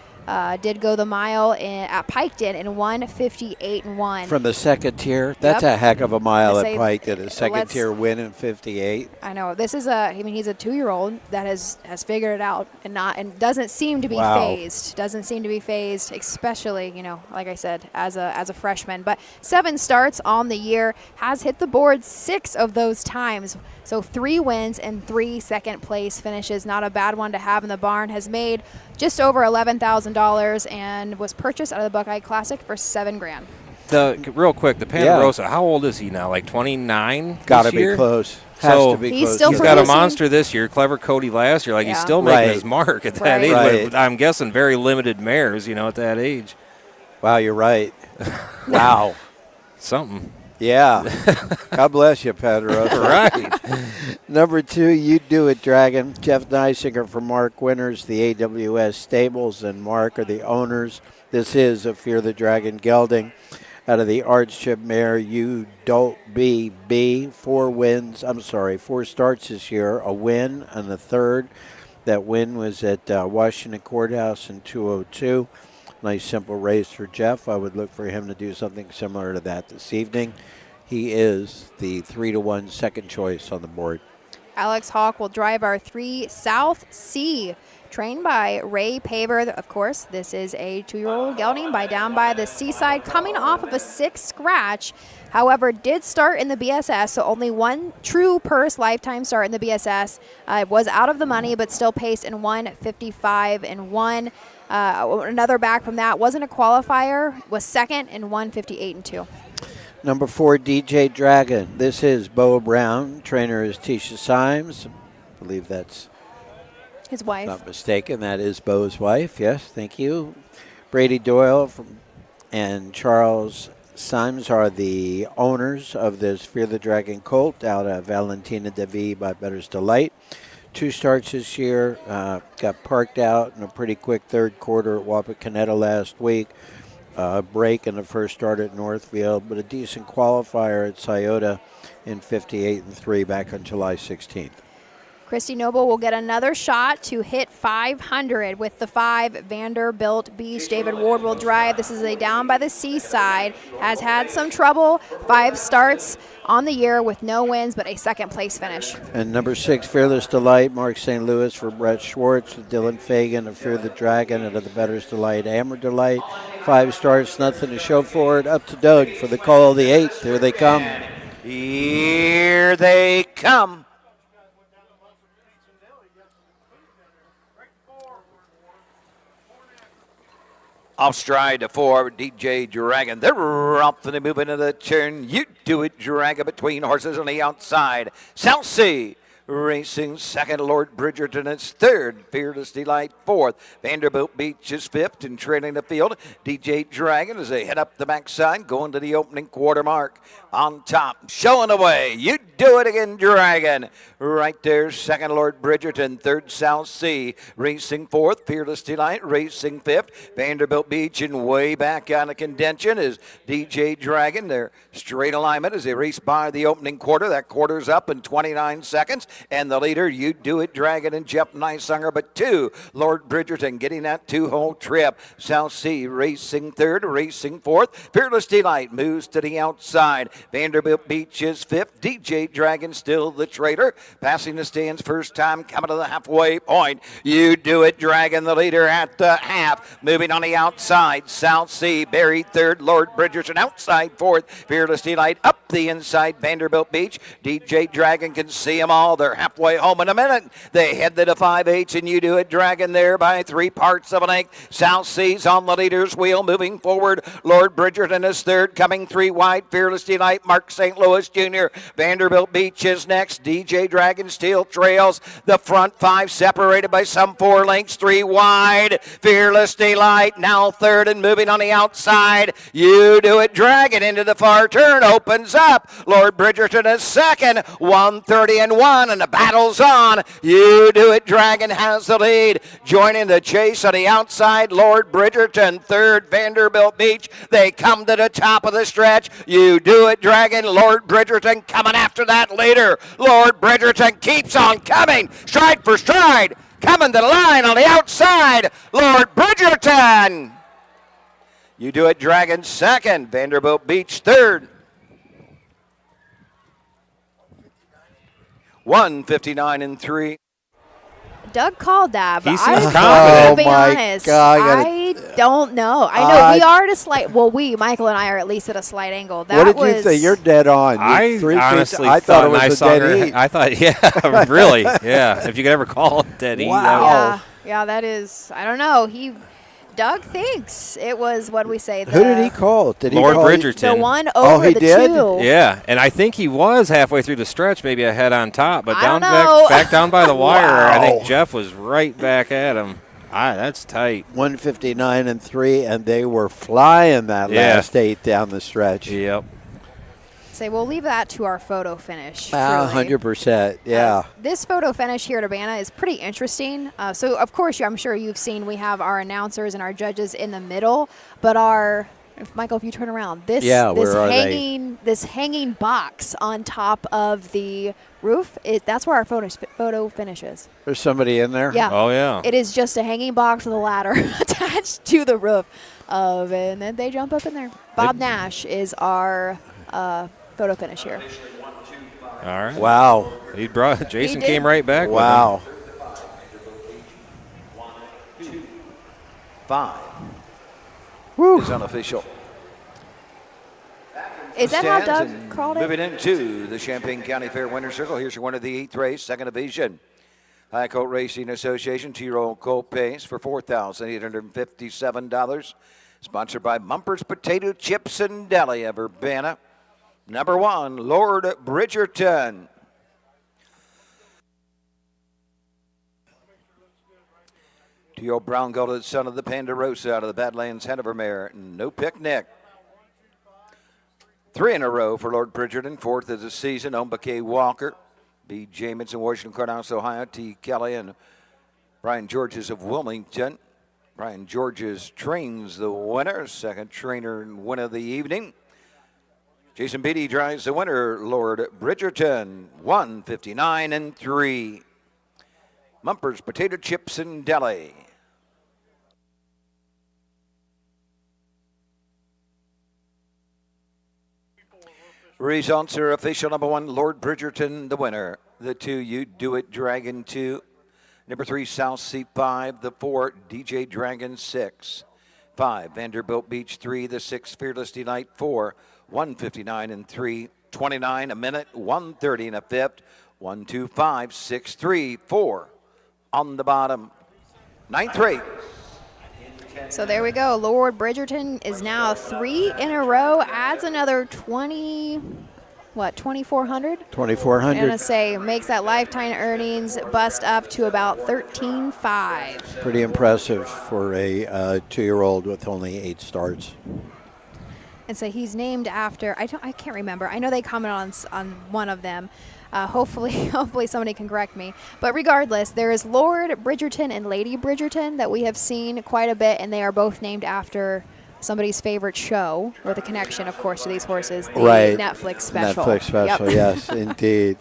Did go the mile at Piketon in 1:58.1. From the second tier, that's a heck of a mile at Piketon. A second tier win in 58. I know this is he's a 2-year-old that has figured it out and doesn't seem to be phased. Doesn't seem to be phased, especially like I said as a freshman. But 7 starts on the year, has hit the board 6 of those times. So 3 wins and 3 second place finishes. Not a bad one to have in the barn. Has made just over $11,000 and was purchased out of the Buckeye Classic for $7,000. Real quick, the Ponderosa, how old is he now? Like 29? Got to be close. Has to be he's close. still He's got a monster this year. Clever Cody last year. He's still making his mark at that age. Right. But I'm guessing very limited mares, at that age. Wow, you're right. Wow. Something. Yeah. God bless you, Pedro. Right. Number 2, You Do It, Dragon. Jeff Neisinger from Mark Winters, the AWS Stables, and Mark are the owners. This is a Fear the Dragon gelding out of the Archship mare You Don't Be B. 4 starts this year, a win and the third. That win was at Washington Courthouse in 202. Nice simple race for Jeff. I would look for him to do something similar to that this evening. He is the 3-1 second choice on the board. Alex Hawk will drive our 3 South Sea, trained by Ray Paver. Of course, this is a 2-year-old gelding down by the seaside, coming off of a 6 scratch. However, did start in the BSS, so only one true purse lifetime start in the BSS. Was out of the money, but still paced in 1:55-1. Another back from that, wasn't a qualifier, was second in 1:58-2. Number 4, DJ Dragon. This is Bo Brown. Trainer is Tisha Symes. I believe that's his wife. Not mistaken. That is Bo's wife. Yes, thank you. Brady Doyle and Charles Symes are the owners of this Fear the Dragon colt out of Valentina de V by Better's Delight. 2 starts this year. Got parked out in a pretty quick third quarter at Wapakoneta last week. Break in the first start at Northfield, but a decent qualifier at Scioto in 58-3 back on July 16th. Christy Noble will get another shot to hit 500 with the 5 Vanderbilt Beach. David Ward will drive. This is a down by the seaside. Has had some trouble. 5 starts on the year with no wins, but a second place finish. And number 6, Fearless Delight, Mark St. Louis for Brett Schwartz with Dylan Fagan of Fear the Dragon out of the Better's Delight, Amber Delight. 5 starts, nothing to show for it. Up to Doug for the call of the 8th. Here they come. Here they come. Off stride to 4, DJ Dragon. They're off and they move into the turn. You Do It, Dragon between horses on the outside. South Sea racing second, Lord Bridgerton is third, Fearless Delight fourth, Vanderbilt Beach is fifth and trailing the field. DJ Dragon as they head up the backside, going to the opening quarter mark. On top, showing away, You Do It Again, Dragon. Right there, second, Lord Bridgerton, third, South Sea, racing fourth, Fearless Delight, racing fifth, Vanderbilt Beach and way back out of contention is DJ Dragon. Their straight alignment as they race by the opening quarter. That quarter's up in 29 seconds. And the leader, You Do It, Dragon, and Jeff Neisinger, but 2, Lord Bridgerton getting that 2-hole trip. South Sea racing third, racing fourth. Fearless Delight moves to the outside. Vanderbilt Beach is fifth. DJ Dragon still the traitor. Passing the stands first time, coming to the halfway point. You Do It, Dragon, the leader at the half. Moving on the outside, South Sea buried third. Lord Bridgerton outside fourth. Fearless Delight up the inside, Vanderbilt Beach. DJ Dragon can see them all. They're halfway home in a minute. They head to the 5/8, and You Do It, Dragon there by 3 parts of an length. South Sea's on the leader's wheel, moving forward. Lord Bridgerton is third, coming 3 wide. Fearless Delight, Mark St. Louis Jr. Vanderbilt Beach is next. DJ Dragon still trails. The front 5 separated by some 4 lengths, 3 wide. Fearless Delight now third and moving on the outside. You Do It, Dragon into the far turn, opens up. Lord Bridgerton is second, 1:30-1. And the battle's on. You Do It, Dragon has the lead. Joining the chase on the outside, Lord Bridgerton, third, Vanderbilt Beach. They come to the top of the stretch. You Do It, Dragon, Lord Bridgerton coming after that leader. Lord Bridgerton keeps on coming, stride for stride, coming to the line on the outside. Lord Bridgerton. You Do It, Dragon second, Vanderbilt Beach third. 1:59-3. Doug called that, but He I seems gotta be confident. honest. God, I don't know. I know we are at a slight. Well, Michael and I are at least at a slight angle. That What did was, you think? You're dead on. I 3 feet. honestly I thought it was a dead heat. I thought, yeah, really, yeah. If you could ever call it dead heat. Wow. Yeah, that is. I don't know. Doug thinks it was, what do we say? Who did he call? Did Lord he call Bridgerton. The one over he the did? 2. Yeah, and I think he was halfway through the stretch, maybe ahead on top, but I down don't know. back down by the wire. I think Wow. Jeff was right back at him. That's tight. 1:59-3, and they were flying that Yeah. last 8 down the stretch. Yep. Say we'll leave that to our photo finish. 100%. Yeah. This photo finish here at Urbana is pretty interesting. So of course, I'm sure you've seen we have our announcers and our judges in the middle, but Michael, if you turn around, this hanging box on top of the roof, that's where our photo finishes. There's somebody in there? Yeah. Oh, yeah. It is just a hanging box with a ladder attached to the roof of it, and then they jump up in there. Bob Nash is our photo finish here. All right. Wow. Jason came right back. Wow. 5 is unofficial. Is that how Stands Doug and called it? Moving into the Champaign County Fair Winner's Circle. Here's your winner of the 8th race, second division. High Colt Racing Association 2-year-old Colt Pace for $4,857. Sponsored by Mumpers Potato Chips and Deli of Urbana. Number 1, Lord Bridgerton. Two-year-old brown golded son of the Ponderosa out of the Badlands Hanover mare. No Picnic. 3 in a row for Lord Bridgerton. 4th of the season. Omba K. Walker. B. Jamison, Washington, Courthouse, Ohio. T. Kelly and Brian Georges of Wilmington. Brian Georges trains the winner. Second trainer and win of the evening. Jason Beatty drives the winner, Lord Bridgerton, 159-3. Mumpers Potato Chips and Deli. Results are official. Number 1, Lord Bridgerton, the winner. The 2, You Do It Dragon 2. Number 3, South Sea 5. The 4, DJ Dragon 6. 5, Vanderbilt Beach 3. The 6, Fearless Delight 4. 159-3. 29 a minute. 130 and a fifth. 1, 2, 5, 6, 3, 4 on the bottom. 9th race. So there we go. Lord Bridgerton is now 3 in a row. Adds another 2,400? 2,400. I'm going to say makes that lifetime earnings bust up to about $13,500. Pretty impressive for a 2-year-old with only 8 starts. And so he's named after, I can't remember. I know they commented on one of them. Hopefully somebody can correct me. But regardless, there is Lord Bridgerton and Lady Bridgerton that we have seen quite a bit, and they are both named after somebody's favorite show, with a connection, of course, to these horses. The Netflix special. Netflix special, yes, indeed.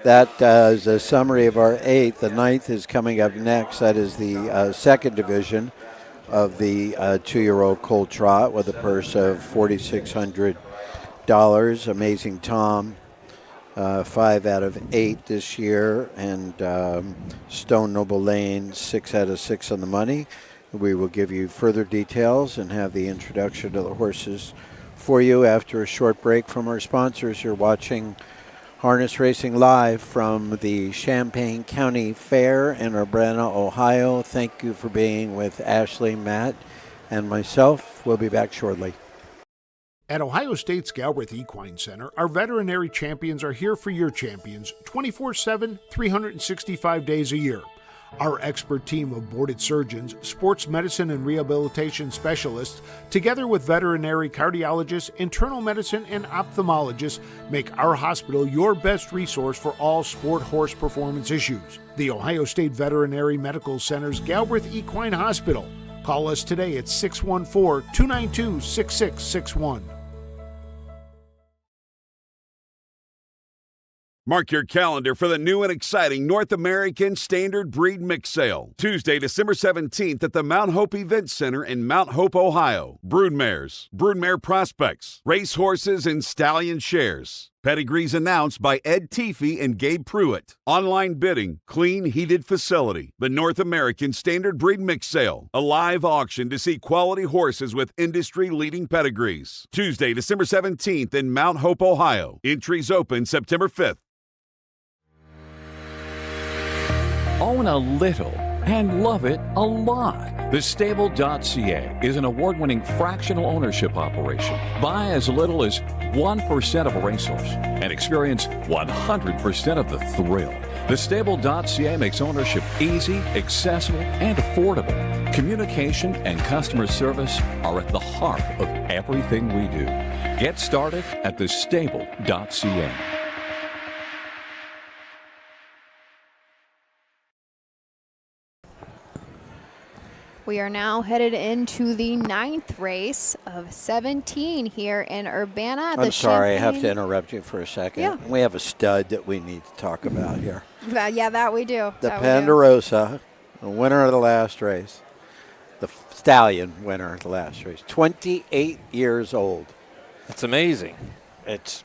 That is a summary of our 8th. The 9th is coming up next. That is the second division of the 2-year-old Colt Trot with a purse of $4,600. Amazing Tom, 5 out of 8 this year, and Stone Noble Lane, 6 out of 6 on the money. We will give you further details and have the introduction to the horses for you after a short break from our sponsors. You're watching Harness Racing Live from the Champaign County Fair in Urbana, Ohio. Thank you for being with Ashley, Matt, and myself. We'll be back shortly. At Ohio State's Galbraith Equine Center, our veterinary champions are here for your champions 24/7, 365 days a year. Our expert team of boarded surgeons, sports medicine and rehabilitation specialists, together with veterinary cardiologists, internal medicine, and ophthalmologists, make our hospital your best resource for all sport horse performance issues. The Ohio State Veterinary Medical Center's Galbraith Equine Hospital. Call us today at 614-292-6661. Mark your calendar for the new and exciting North American Standard Breed Mix Sale. Tuesday, December 17th at the Mount Hope Event Center in Mount Hope, Ohio. Broodmares, broodmare prospects, racehorses, and stallion shares. Pedigrees announced by Ed Teefee and Gabe Pruitt. Online bidding, clean, heated facility. The North American Standard Breed Mix Sale. A live auction to see quality horses with industry-leading pedigrees. Tuesday, December 17th in Mount Hope, Ohio. Entries open September 5th. Own a little and love it a lot. TheStable.ca is an award-winning fractional ownership operation. Buy as little as 1% of a racehorse and experience 100% of the thrill. TheStable.ca makes ownership easy, accessible, and affordable. Communication and customer service are at the heart of everything we do. Get started at thestable.ca. We are now headed into the 9th race of 17 here in Urbana. I'm sorry, I have to Champaign- interrupt you for a second. Yeah. We have a stud that we need to talk about here. Yeah, that we do. The That we do. Ponderosa, the winner of the last race. The stallion winner of the last race. 28 years old. That's amazing. It's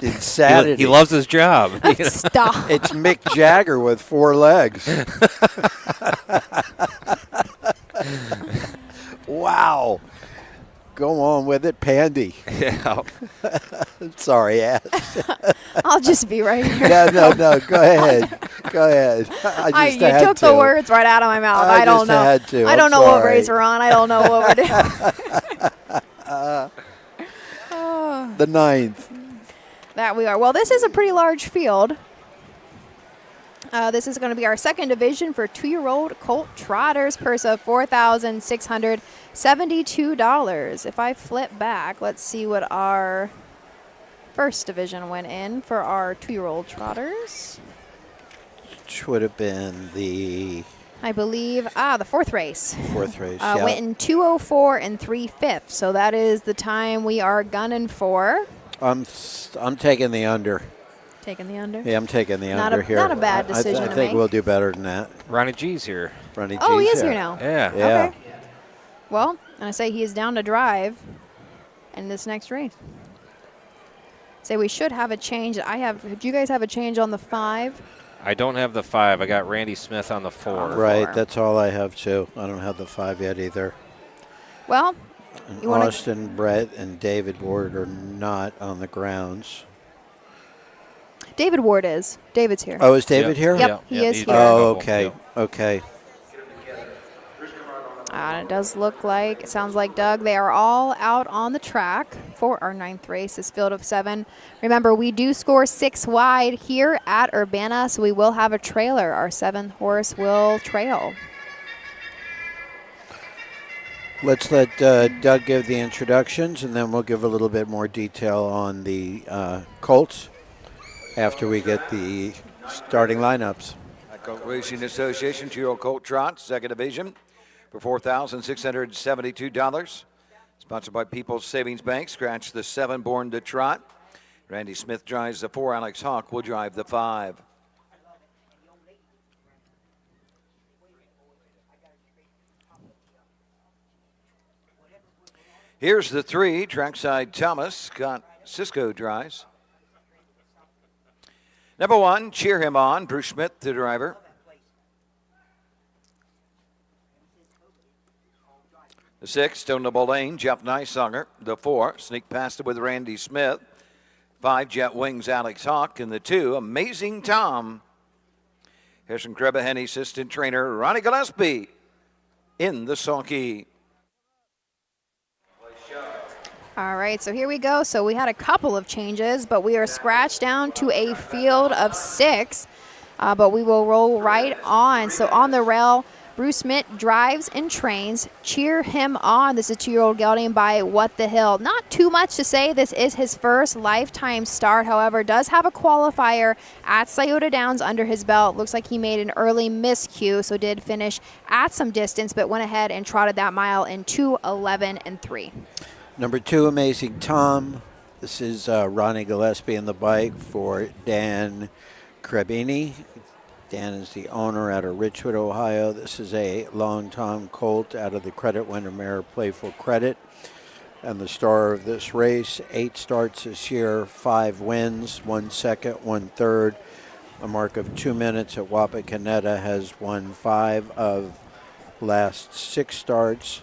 insanity. He loves his job. Stop. It's Mick Jagger with 4 legs. Wow. Go on with it, Pandy. Yeah. Sorry, Ash. I'll just be right here. No, go ahead. Go ahead. I just You had took to. the words right out of my mouth. I don't just know. had to. I don't I'm know what sorry. race we're on. I don't know what we're doing. The 9th. That we are. Well, this is a pretty large field. This is going to be our second division for 2-year-old colt trotters, purse of $4,672. If I flip back, let's see what our first division went in for our 2-year-old trotters. Which would have been the I believe, the 4th race. 4th race. Went in 2:04 and 3/5. So that is the time we are gunning for. I'm taking the under. Taking the under? Yeah, I'm taking the Not under a- here. not a bad decision I to think make. we'll do better than that. Ronnie G's here. Ronnie Oh, he G's is here now. Yeah. Yeah. Okay. Well, and I say he is down to drive in this next race. Say we should have a change. Do you guys have a change on the 5? I don't have the 5. I got Randy Smith on the 4. Right, that's all I have too. I don't have the 5 yet either. Well, And you want to. Austin, Brett, and David Ward are not on the grounds. David Ward is. David's here. Oh, is David here? Yep, he is he's here. Oh, Couple, okay. yep. Okay. It does look like, it sounds like, Doug, they are all out on the track for our 9th race, this field of 7. Remember, we do score 6 wide here at Urbana, so we will have a trailer. Our 7th horse will trail. Let's let Doug give the introductions, and then we'll give a little bit more detail on the Colts after we get the starting lineups. Colt Racing Association 2-year-old colt trot, second division, for $4,672. Sponsored by People's Savings Bank. Scratch the 7 born to trot. Randy Smith drives the 4. Alex Hawk will drive the 5. Here's the 3. Trackside Thomas. Scott Cisco drives. Number 1, Cheer Him On. Bruce Schmidt, the driver. The 6, Stonable Lane, Jeff Nysonger. The 4, Sneak Past It with Randy Smith. 5, Jet Wings, Alex Hawk. And the 2, Amazing Tom. Here's from Krebehenny assistant trainer Ronnie Gillespie in the sulky. All right, so here we go. So we had a couple of changes, but we are scratched down to a field of 6. But we will roll right on. So on the rail, Bruce Schmidt drives and trains. Cheer Him On. This is 2-year-old gelding by What the Hill. Not too much to say. This is his first lifetime start. However, does have a qualifier at Scioto Downs under his belt. Looks like he made an early miscue, so did finish at some distance, but went ahead and trotted that mile in 2:11 and 3. Number 2, Amazing Tom. This is Ronnie Gillespie in the bike for Dan Crabini. Dan is the owner out of Richwood, Ohio. This is a long-time colt out of the Credit Windermere Playful Credit. And the star of this race, 8 starts this year, 5 wins, 1 second, 1 third. A mark of 2 minutes at Wapakoneta, has won 5 of last 6 starts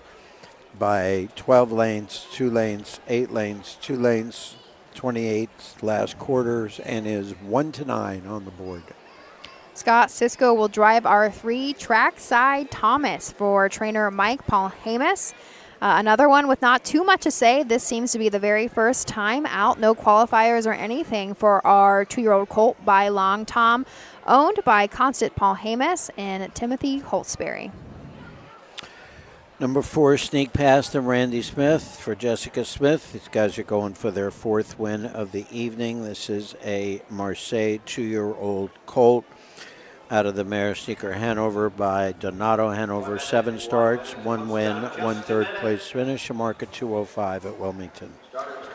by 12 lanes, 2 lanes, 8 lanes, 2 lanes, 28 last quarters, and is 1-9 on the board. Scott Cisco will drive our 3, Trackside Thomas, for trainer Mike Paulhamus. Another one with not too much to say. This seems to be the very first time out. No qualifiers or anything for our 2-year-old colt by Long Tom, owned by Constant Paulhamus and Timothy Holtzberry. Number 4, Sneak Past Them, Randy Smith for Jessica Smith. These guys are going for their 4th win of the evening. This is a Marseille 2-year-old colt out of the mare Sneaker Hanover by Donato. Hanover, 7 starts, 1 win, 1 third-place finish, a mark of 205 at Wilmington.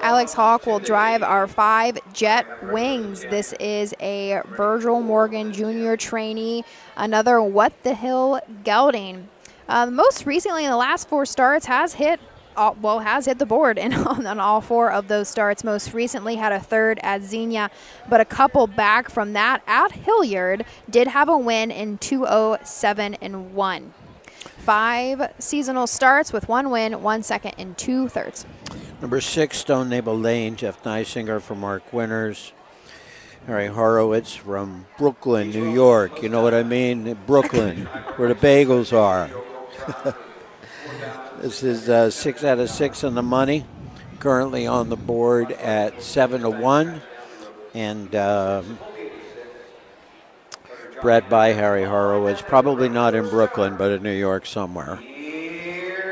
Alex Hawk will drive our 5 Jet Wings. This is a Virgil Morgan Jr. trainee, another What the Hill gelding. Most recently in the last 4 starts has hit the board on all 4 of those starts. Most recently had a 3rd at Xenia, but a couple back from that at Hilliard. Did have a win in 207-1. 5 seasonal starts with 1 win, 1 second, and 2 thirds. Number 6, Stone Nabel Lane, Jeff Neisinger for Mark Winters. Harry Horowitz from Brooklyn, New York. You know what I mean? Brooklyn, where the bagels are. This is 6 out of 6 on the money. Currently on the board at 7-1. And bred by Harry Horowitz. Probably not in Brooklyn, but in New York somewhere.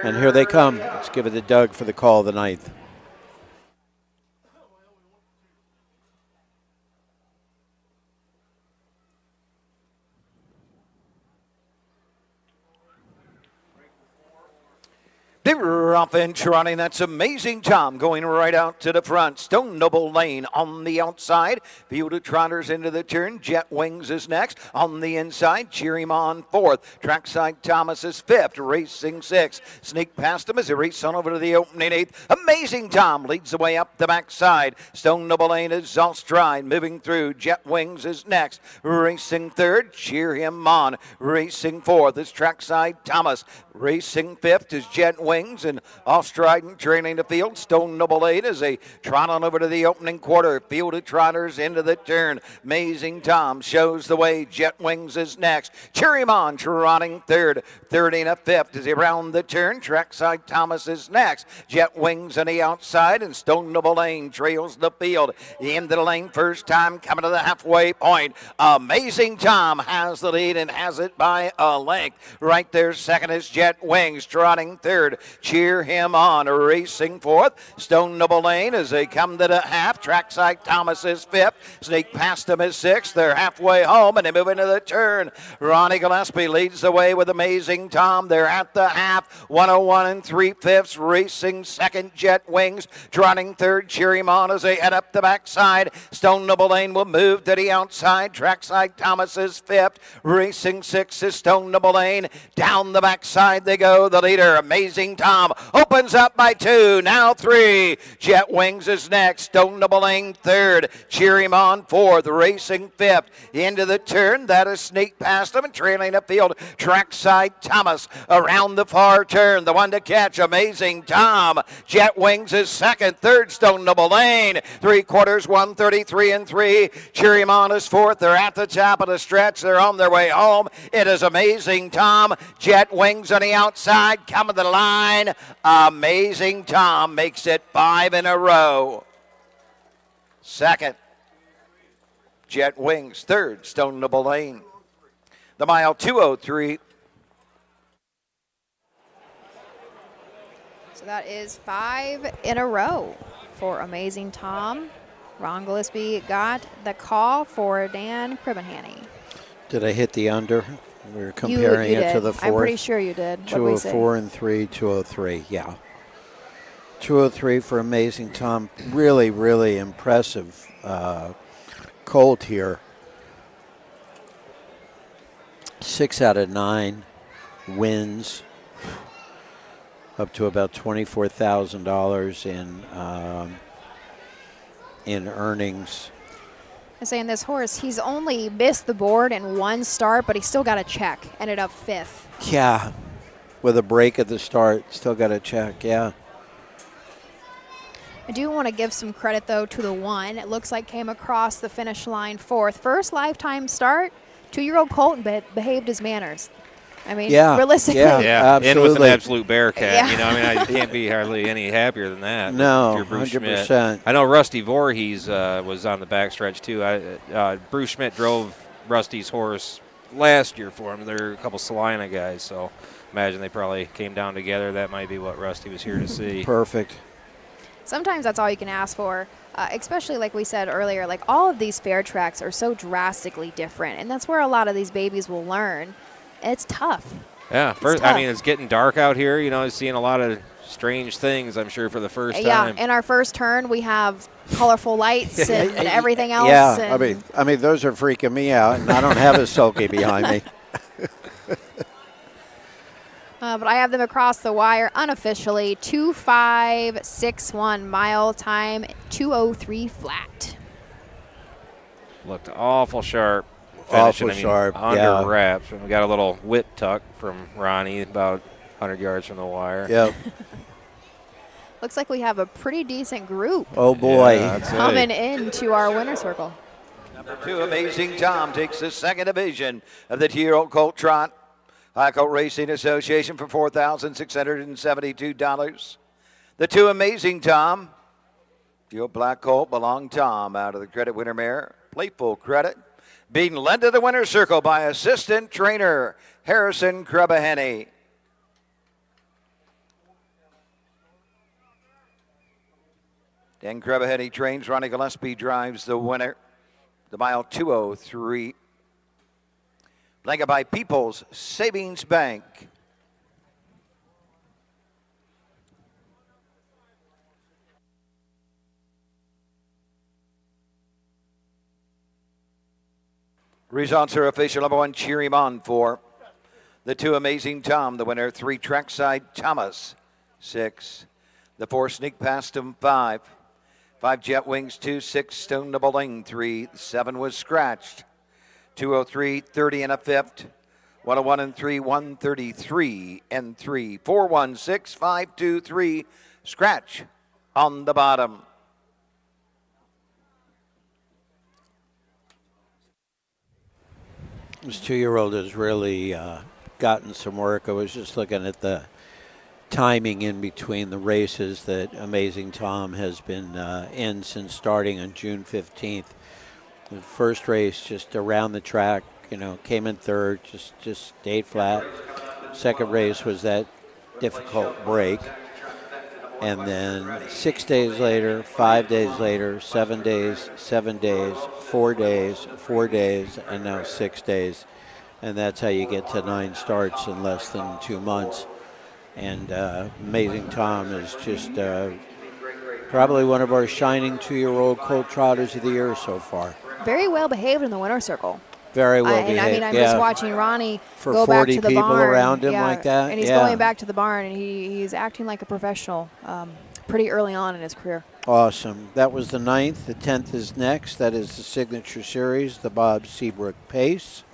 And here they come. Let's give it to Doug for the call of the 9th. They're off and trotting. That's Amazing Tom going right out to the front. Stone Noble Lane on the outside. Field of Trotters into the turn. Jet Wings is next. On the inside, Cheer Him On 4th. Trackside Thomas is 5th. Racing 6th. Sneak Past him as he races on over to the opening 8th. Amazing Tom leads the way up the backside. Stone Noble Lane is all stride. Moving through. Jet Wings is next. Racing 3rd. Cheer Him On. Racing 4th is Trackside Thomas. Racing 5th is Jet Wings, and off stride and trailing the field. Stone Noble 8 as they trot on over to the opening quarter. Field of Trotters into the turn. Amazing Tom shows the way. Jet Wings is next. Cheer Him On trotting 3rd. 3rd and a 5th as he round the turn. Trackside Thomas is next. Jet Wings on the outside, and Stone Noble Lane trails the field. The end of the lane first time coming to the halfway point. Amazing Tom has the lead and has it by a length. Right there second is Jet Wings trotting 3rd. Cheer Him On racing 4th. Stone Noble Lane as they come to the half. Trackside Thomas is 5th. Sneak Past him is 6th. They're halfway home and they move into the turn. Ronnie Gillespie leads the way with Amazing Tom. They're at the half. 101 3/5 racing 2nd. Jet Wings trotting 3rd. Cheer Him On as they head up the backside. Stone Noble Lane will move to the outside. Trackside Thomas is 5th. Racing 6th is Stone Noble Lane. Down the backside they go. The leader, Amazing Tom, opens up by 2. Now 3. Jet Wings is next. Stone Noble Lane 3rd. Cheer Him On 4th. Racing 5th. Into the turn. That is Sneak Past him and trailing the field. Trackside Thomas around the far turn. The one to catch, Amazing Tom. Jet Wings is 2nd. 3rd, Stone Noble Lane. 3/4, 133 3. Cheer Him On is 4th. They're at the top of the stretch. They're on their way home. It is Amazing Tom. Jet Wings on the outside, coming to the line. Amazing Tom makes it 5 in a row. 2nd, Jet Wings. 3rd, Stone Noble Lane. The mile 2:03. So that is 5 in a row for Amazing Tom. Ron Gillespie got the call for Dan Cribenhanny. Did I hit the under? We were comparing you it to did. the 4th. I'm pretty sure you did. What'd we say? 204 and 3, 203. Yeah. 203 for Amazing Tom. Really, really impressive colt here. 6 out of 9 wins. Up to about $24,000 in earnings. I'm saying this horse, he's only missed the board in 1 start, but he still got a check. Ended up 5th. Yeah, with a break at the start, still got a check, yeah. I do want to give some credit, though, to the one. It looks like came across the finish line 4th. First lifetime start, 2-year-old colt behaved his manners. I mean, realistically. Yeah, absolutely. in with an absolute bearcat. Yeah. You know, I mean, I can't be hardly any happier than that. No, if you're Bruce 100%. Schmidt. I know Rusty Voorhees was on the backstretch, too. Bruce Schmidt drove Rusty's horse last year for him. They're a couple Salina guys, so imagine they probably came down together. That might be what Rusty was here to see. Perfect. Sometimes that's all you can ask for, especially like we said earlier, like all of these fair tracks are so drastically different, and that's where a lot of these babies will learn. It's tough. Yeah, first, tough. I mean, it's getting dark out here. You know, seeing a lot of strange things, I'm sure, for the first time. Yeah, in our first turn, we have colorful lights and everything else. Yeah, and I mean, those are freaking me out, and I don't have a sulky behind me. but I have them across the wire unofficially. 2:5.61 mile time, 2:03 flat. Looked awful sharp. Awful finishing, sharp, under yeah. wraps. And we got a little whip tuck from Ronnie about 100 yards from the wire. Yep. Looks like we have a pretty decent group Oh, boy. Yeah, that's coming it. into our winner circle. Number 2, Amazing Tom, takes the second division of the 2-year-old colt trot. Ohio Colt Racing Association for $4,672. The 2, Amazing Tom. Your black colt, Belong Tom, out of the credit winner mare. Playful credit. Being led to the winner's circle by assistant trainer Harrison Krabaheny. Dan Krabaheny trains. Ronnie Gillespie drives the winner. The mile 2:03. Blanket by People's Savings Bank. Results are official. Number 1, Cheer Him On for the 2, Amazing Tom. The winner, 3, Trackside Thomas, 6. The 4, Sneak Past Him, 5. 5, Jet Wings, 2. 6, Stone the Bowling, 3. 7 was scratched. 2:03, 30 and a fifth. 101 and 3, 133 and 3. 416, 523. Scratch on the bottom. This 2-year-old has really gotten some work. I was just looking at the timing in between the races that Amazing Tom has been in since starting on June 15th. The first race just around the track, you know, came in third, just stayed flat. Second race was that difficult break. And then 6 days later, 5 days later, 7 days, 7 days, 4 days, 4 days, and now 6 days. And that's how you get to 9 starts in less than 2 months. And Amazing Tom is just probably one of our shining 2-year-old colt trotters of the year so far. Very well behaved in the winner circle. Very well behaved. And I mean, I'm just watching Ronnie For go back 40 to the people barn. around him like that? And he's Yeah. going back to the barn, and he's acting like a professional pretty early on in his career. Awesome. That was the 9th. The 10th is next. That is the Signature Series, the Bob Seabrook Pace.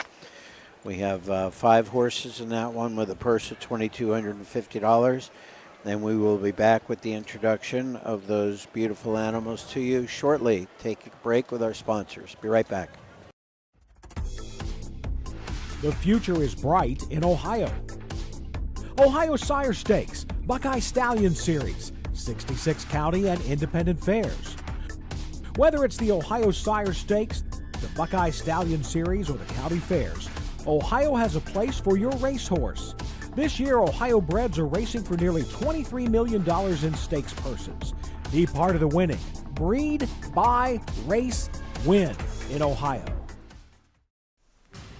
We have 5 horses in that one with a purse of $2,250. Then we will be back with the introduction of those beautiful animals to you shortly. Take a break with our sponsors. Be right back. The future is bright in Ohio. Ohio Sire Stakes, Buckeye Stallion Series, 66 county and independent fairs. Whether it's the Ohio Sire Stakes, the Buckeye Stallion Series, or the county fairs, Ohio has a place for your racehorse. This year, Ohio breds are racing for nearly $23 million in stakes purses. Be part of the winning. Breed, buy, race, win in Ohio.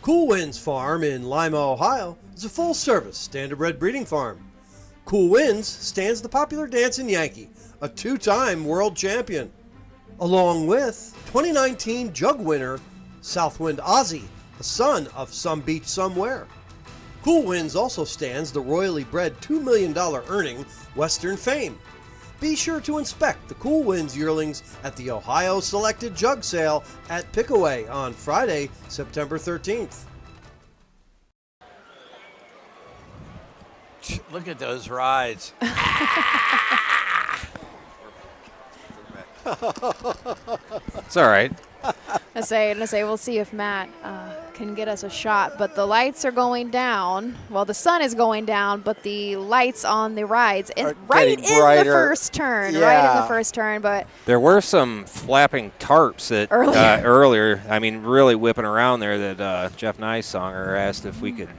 Cool Winds Farm in Lima, Ohio is a full-service standardbred breeding farm. Cool Winds stands the popular dancing Yankee, a 2-time world champion, along with 2019 Jug winner Southwind Ozzy, the son of Some Beach Somewhere. Cool Winds also stands the royally bred $2 million earning Western Fame. Be sure to inspect the Cool Winds yearlings at the Ohio Selected Jug Sale at Pickaway on Friday, September 13th. Look at those rides. It's all right. I say, we'll see if Matt can get us a shot. But the lights are going down. Well, the sun is going down, but the lights on the rides, Are right in getting the brighter. first turn, right in Yeah. the first turn. But There were some flapping tarps that Earlier. earlier. I mean, really whipping around there. That Jeff Nysonger asked if we could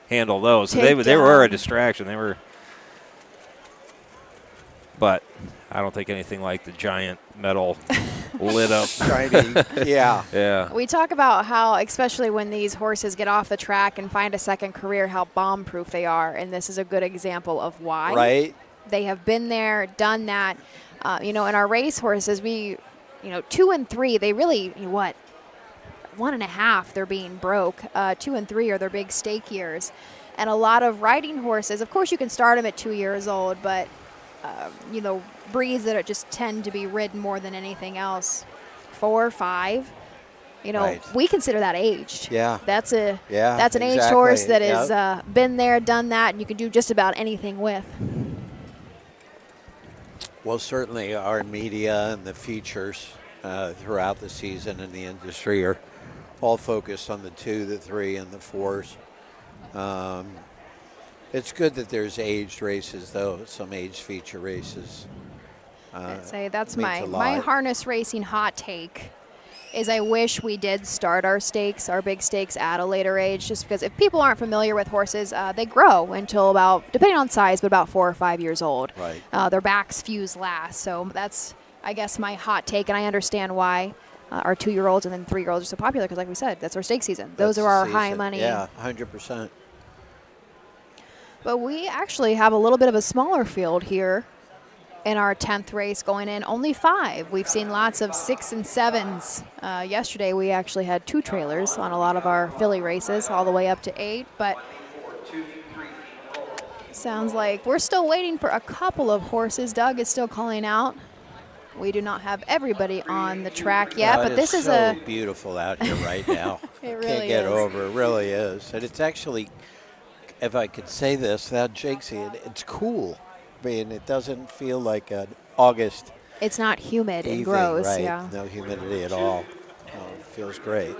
handle those. So Take they were a down. distraction. They were, but I don't think anything like the giant metal lit up. Shiny. Yeah. Yeah. We talk about how, especially when these horses get off the track and find a second career, how bomb-proof they are, and this is a good example of why. Right. They have been there, done that. In our race horses, 2 and 3, they really, 1.5, they're being broke. 2 and 3 are their big stake years. And a lot of riding horses, of course you can start them at 2 years old, but, breeds that just tend to be ridden more than anything else. 4, 5. Right. We consider that aged. Yeah. That's an exactly. aged horse that Yep. has been there, done that, and you can do just about anything with. Well, certainly our media and the features throughout the season in the industry are all focused on the 2, the 3, and the 4s. It's good that there's aged races, though, some aged feature races. I'd say that's means a my lot. harness racing hot take is I wish we did start our big stakes at a later age, just because if people aren't familiar with horses, they grow until about, depending on size, but about 4 or 5 years old. Right. Their backs fuse last. So that's, I guess, my hot take, and I understand why our 2-year-olds and then 3-year-olds are so popular, because like we said, that's our stake season. Those That's are the our season. high money. Yeah, 100%. But we actually have a little bit of a smaller field here in our 10th race going in. Only 5. We've seen lots of 6 and 7s. Yesterday we actually had 2 trailers on a lot of our filly races, all the way up to 8. But sounds like we're still waiting for a couple of horses. Doug is still calling out. We do not have everybody on the track yet, but this is so beautiful out here right now. It really Can't get is. over. It really is. And it's actually, if I could say this without jinxing it, it's cool. I mean, it doesn't feel like an August It's not humid and evening, gross. right? Yeah. No humidity at all. It feels great.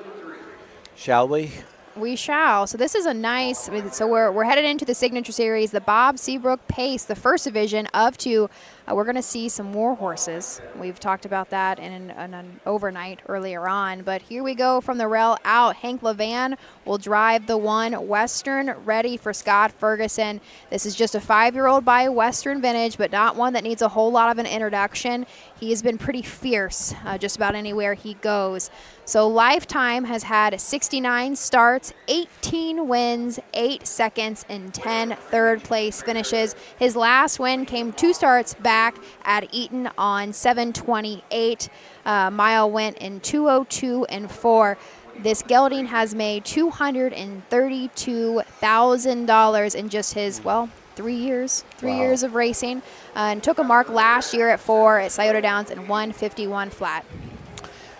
Shall we? We shall. So this is a nice. So we're headed into the Signature Series, the Bob Seabrook Pace, the first division of 2. We're going to see some more horses. We've talked about that in an overnight earlier on. But here we go from the rail out. Hank Levan will drive the 1 Western, ready for Scott Ferguson. This is just a 5-year-old by Western Vintage, but not one that needs a whole lot of an introduction. He has been pretty fierce just about anywhere he goes. So Lifetime has had 69 starts, 18 wins, 8 seconds, and 10 third-place finishes. His last win came 2 starts back at Eaton on 7:28. Mile went in 2:02 and 4. This gelding has made $232,000 in just his, 3 years. 3 years of racing. And took a mark last year at 4 at Scioto Downs and 151 flat.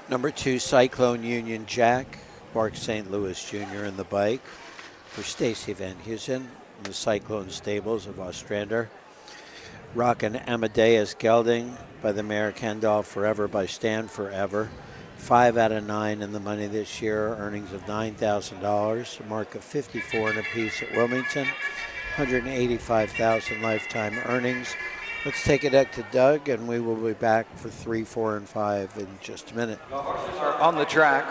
Number 2, Cyclone Union Jack, Mark St. Louis Jr. in the bike for Stacy Van Heusen in the Cyclone Stables of Ostrander. Rockin' Amadeus Gelding by the mare Kendall Forever by Stand Forever. 5 out of 9 in the money this year, earnings of $9,000, a mark of 54 and a piece at Wilmington, 185,000 lifetime earnings. Let's take it up to Doug, and we will be back for 3, 4, and 5 in just a minute. On the track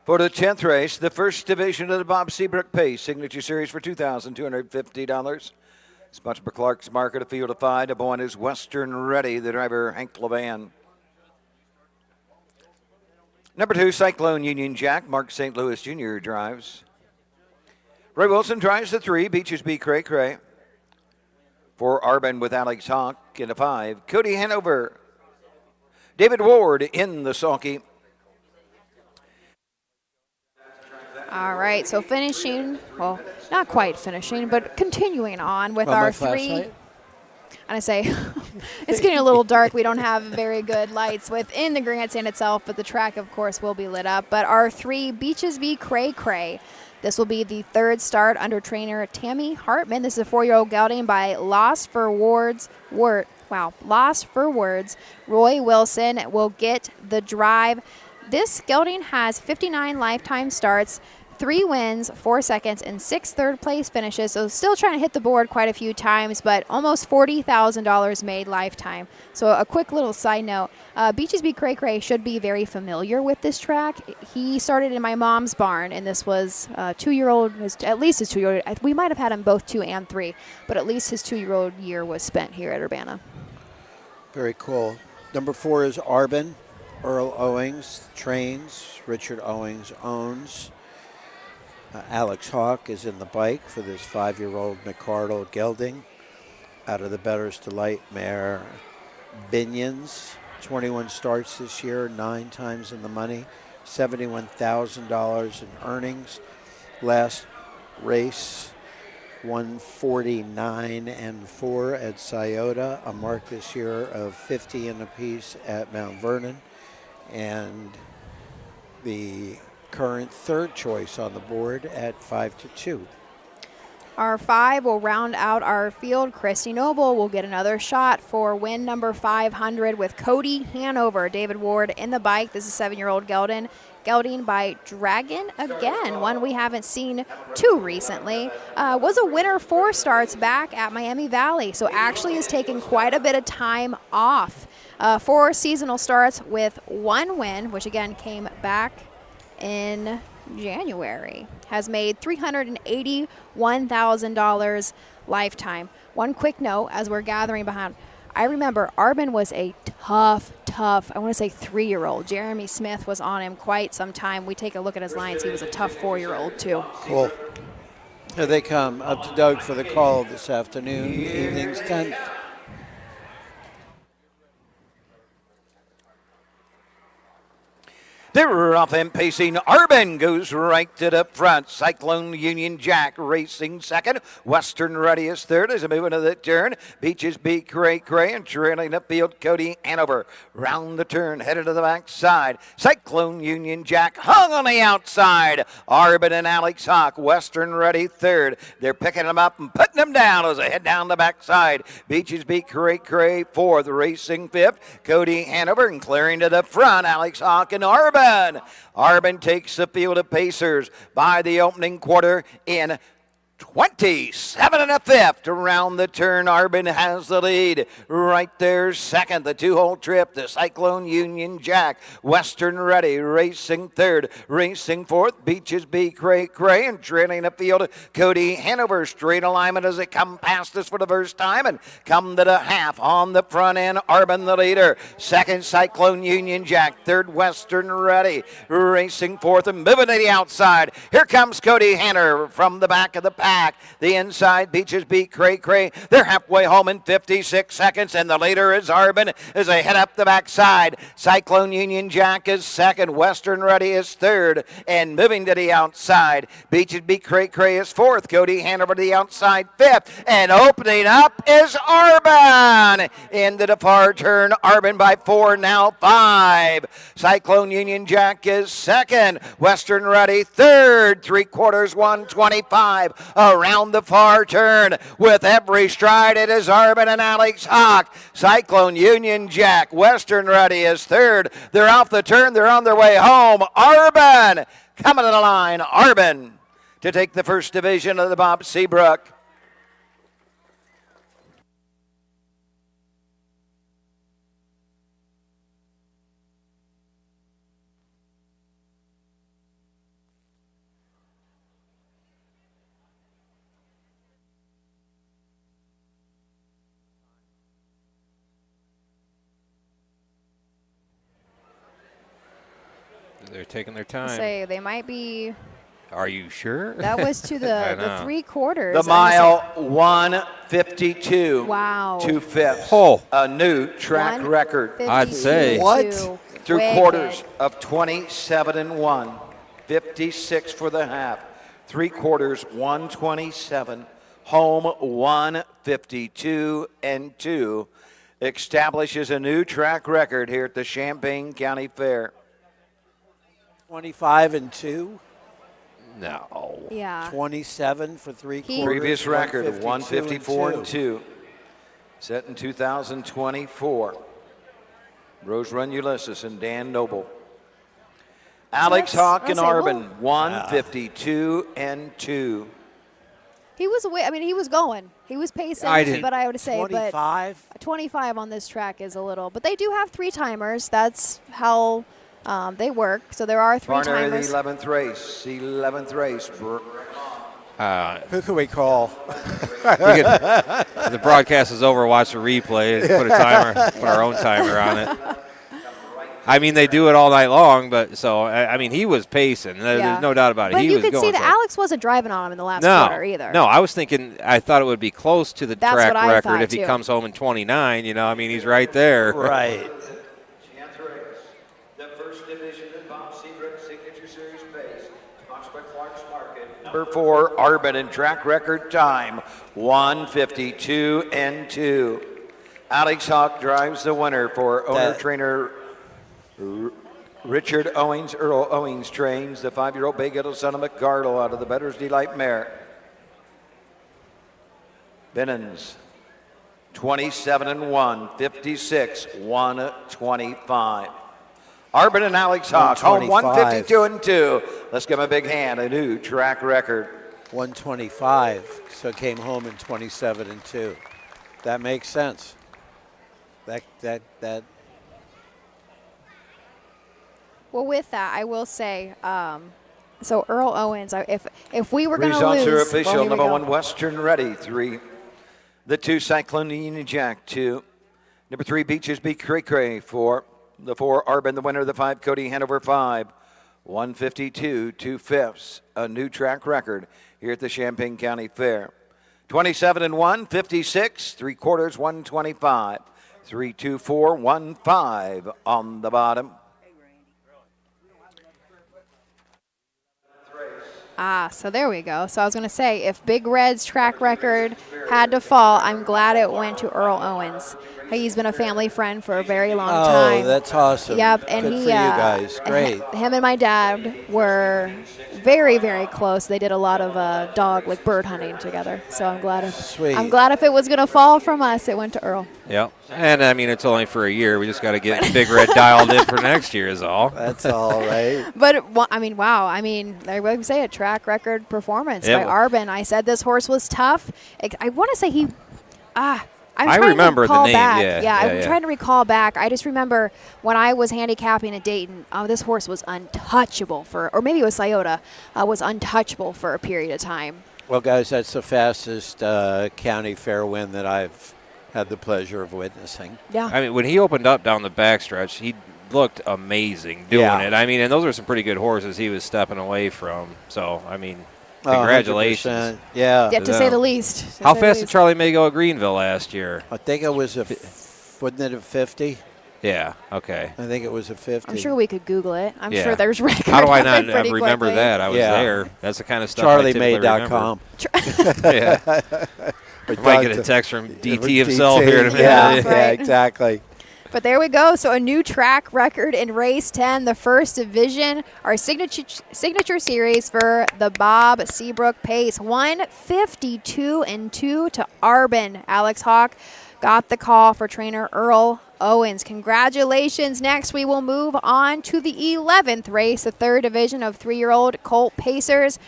for the 10th race, the first division of the Bob Seabrook Pace Signature Series for $2,250. Sponsored by Clark's Market, a field of 5. Number 1 is Western Ready, the driver Hank Levan. Number 2, Cyclone Union Jack, Mark St. Louis Jr. drives. Ray Wilson drives the 3, Beaches B. Cray Cray. 4, Arbin with Alex Hawk in a 5. Cody Hanover. David Ward in the sulky. All right, so finishing, not quite finishing, but continuing on with our 3. And I say, it's getting a little dark. We don't have very good lights within the grandstand itself, but the track, of course, will be lit up. But our 3, Beaches B. Cray Cray. This will be the 3rd start under trainer Tammy Hartman. This is a 4-year-old gelding by Lost for Words. Roy Wilson will get the drive. This gelding has 59 lifetime starts, 3 wins, 4 seconds, and 6 third-place finishes. So still trying to hit the board quite a few times, but almost $40,000 made lifetime. So a quick little side note, Beaches Beat Cray Cray should be very familiar with this track. He started in my mom's barn, and this was 2-year-old, at least his 2-year-old. We might have had him both 2 and 3, but at least his 2-year-old year was spent here at Urbana. Very cool. Number 4 is Arbin. Earl Owings trains. Richard Owings owns. Alex Hawk is in the bike for this 5-year-old McCardle gelding. Out of the Better's Delight mare Binions. 21 starts this year, 9 times in the money, $71,000 in earnings. Last race, 149-4 at Scioto, a mark this year of 50 and a piece at Mount Vernon, and the current 3rd choice on the board at 5-2. Our 5 will round out our field. Christy Noble will get another shot for win number 500 with Cody Hanover. David Ward in the bike. This is 7-year-old gelding. Gelding by Dragon again, one we haven't seen too recently. Was a winner 4 starts back at Miami Valley, so actually has taken quite a bit of time off. 4 seasonal starts with 1 win, which again came back in January. Has made $381,000 lifetime. One quick note as we're gathering behind. I remember Arbin was a tough, I want to say 3-year-old. Jeremy Smith was on him quite some time. We take a look at his lines. He was a tough 4-year-old too. Cool. Here they come up to Doug for the call this afternoon, evening's 10th. They're off and pacing. Arbin goes right to the front. Cyclone Union Jack racing second. Western Ready is third as they move into the turn. Beaches Beat Cray Cray and trailing the field Cody Hanover. Round the turn, headed to the backside. Cyclone Union Jack hung on the outside. Arbin and Alex Hawk. Western Ready third. They're picking them up and putting them down as they head down the backside. Beaches Beat Cray Cray fourth. Racing fifth. Cody Hanover and clearing to the front. Alex Hawk and Arbin. Arbin takes the field of Pacers by the opening quarter in 27 and a fifth. Around the turn, Arbin has the lead. Right there, second, the 2-hole trip, the Cyclone Union Jack. Western Ready racing third, racing fourth. Beaches Beat Cray Cray and trailing the field. Cody Hanover, straight alignment as they come past us for the first time and come to the half on the front end. Arbin the leader. Second, Cyclone Union Jack. Third, Western Ready racing fourth and moving to the outside. Here comes Cody Hanover from the back of the pack. The inside, Beaches Beat Cray Cray. They're halfway home in 56 seconds, and the leader is Arbin as they head up the backside. Cyclone Union Jack is second. Western Ready is third, and moving to the outside. Beaches Beat Cray Cray is fourth. Cody Hanover to the outside fifth, and opening up is Arbin. Into the far turn, Arbin by 4, now 5. Cyclone Union Jack is second. Western Ready third. 3/4, 125. Around the far turn with every stride, it is Arbin and Alex Hawk. Cyclone Union Jack. Western Ready is third. They're off the turn. They're on their way home. Arbin coming to the line. Arbin to take the first division of the Bob Seabrook. They're taking their time. Say they might be. Are you sure? That was to the 3/4. The mile 152. Wow. 2/5. Oh. A new track record. I'd say. What? 3/4 of 27 and 1. 56 for the half. 3/4, 127. Home 152 and 2. Establishes a new track record here at the Champaign County Fair. 25 and 2. No. Yeah. 27 for 3/4. Previous record of 152 154 and 2. Set in 2024. Rose Run Ulysses and Dan Noble. Alex Hawk and I'll say, Arbin, 152 and 2. He was away. I mean, he was going. He was pacing. I didn't- But I would say, 25? but 25 on this track is a little. But they do have 3 timers. That's how they work. So there are 3 Barnard, the timers. 11th race. Who can we call? The broadcast is over. Watch the replay. Put a timer. Put our own timer on it. I mean, they do it all night long, but so I mean, he was pacing. There's no doubt about it. But He you was could going see that for it. Alex wasn't driving on him in the last quarter either. No, I was thinking. I thought it would be close to the That's track what I record thought, if he too. comes home in 29. You know, I mean, he's right there. Right. The first division of Bob Seabrook Signature Series pace. Sponsored by Clark's Market. Number 4, Arbin in track record time, 152 and 2. Alex Hawk drives the winner for owner-trainer Richard Owings. Earl Owings trains the 5-year-old Bay Ghetto son of McGardle out of the Bettor's Delight mare. Bennons, 27 and 1, 56, 125. Arbin and Alex Hawk, home 152 and 2. Let's give him a big hand. A new track record. 125, so came home in 27 and 2. That makes sense. That Well, with that, I will say, so Earl Owens, if we were going to Results lose. are official. well, here we Number go. 1, Western Ready, 3. The 2, Cyclone Union Jack, 2. Number 3, Beaches Be Cray Cray, 4. The 4, Arbin, the winner of the 5, Cody Hanover, 5. 152, 2/5, a new track record here at the Champaign County Fair. 27 and 1, 56, 3/4, 125. 3, 2, 4, 1, 5 on the bottom. So there we go. So I was going to say, if Big Red's track record had to fall, I'm glad it went to Earl Owens. He's been a family friend for a very long time. Oh, that's awesome. Yep, and Good he, for you guys. Great. Him and my dad were very, very close. They did a lot of bird hunting together. So I'm glad if it was going to fall from us, it went to Earl. Yep. And I mean, it's only for a year. We just got to get Big Red dialed in for next year is all. That's all right. But I mean, wow. I mean, I would say a track record performance by Arbin. I said this horse was tough. I want to say he. I remember the name. Yeah, I'm trying to recall back. I just remember when I was handicapping at Dayton, this horse was untouchable or maybe it was Scioto, was untouchable for a period of time. Well, guys, that's the fastest county fair win that I've had the pleasure of witnessing. Yeah. I mean, when he opened up down the backstretch, he looked amazing doing it. I mean, and those are some pretty good horses he was stepping away from. So, I mean, congratulations. 100%. Yeah. To say the least. How fast did Charlie May go at Greenville last year? I think it was wasn't it a 50? Yeah, okay. I think it was a 50. I'm sure we could Google it. I'm sure there's records. How do I of not it pretty remember quickly. that? I was there. That's the kind of stuff I typically CharlieMay.com. Yeah. I might get a text from DT himself here in a minute. Yeah, exactly. But there we go. So a new track record in race 10, the first division, our signature series for the Bob Seabrook pace. 152 and 2 to Arbin. Alex Hawk got the call for trainer Earl Owens. Congratulations. Next, we will move on to the 11th race, the third division of 3-year-old Colt Pacers.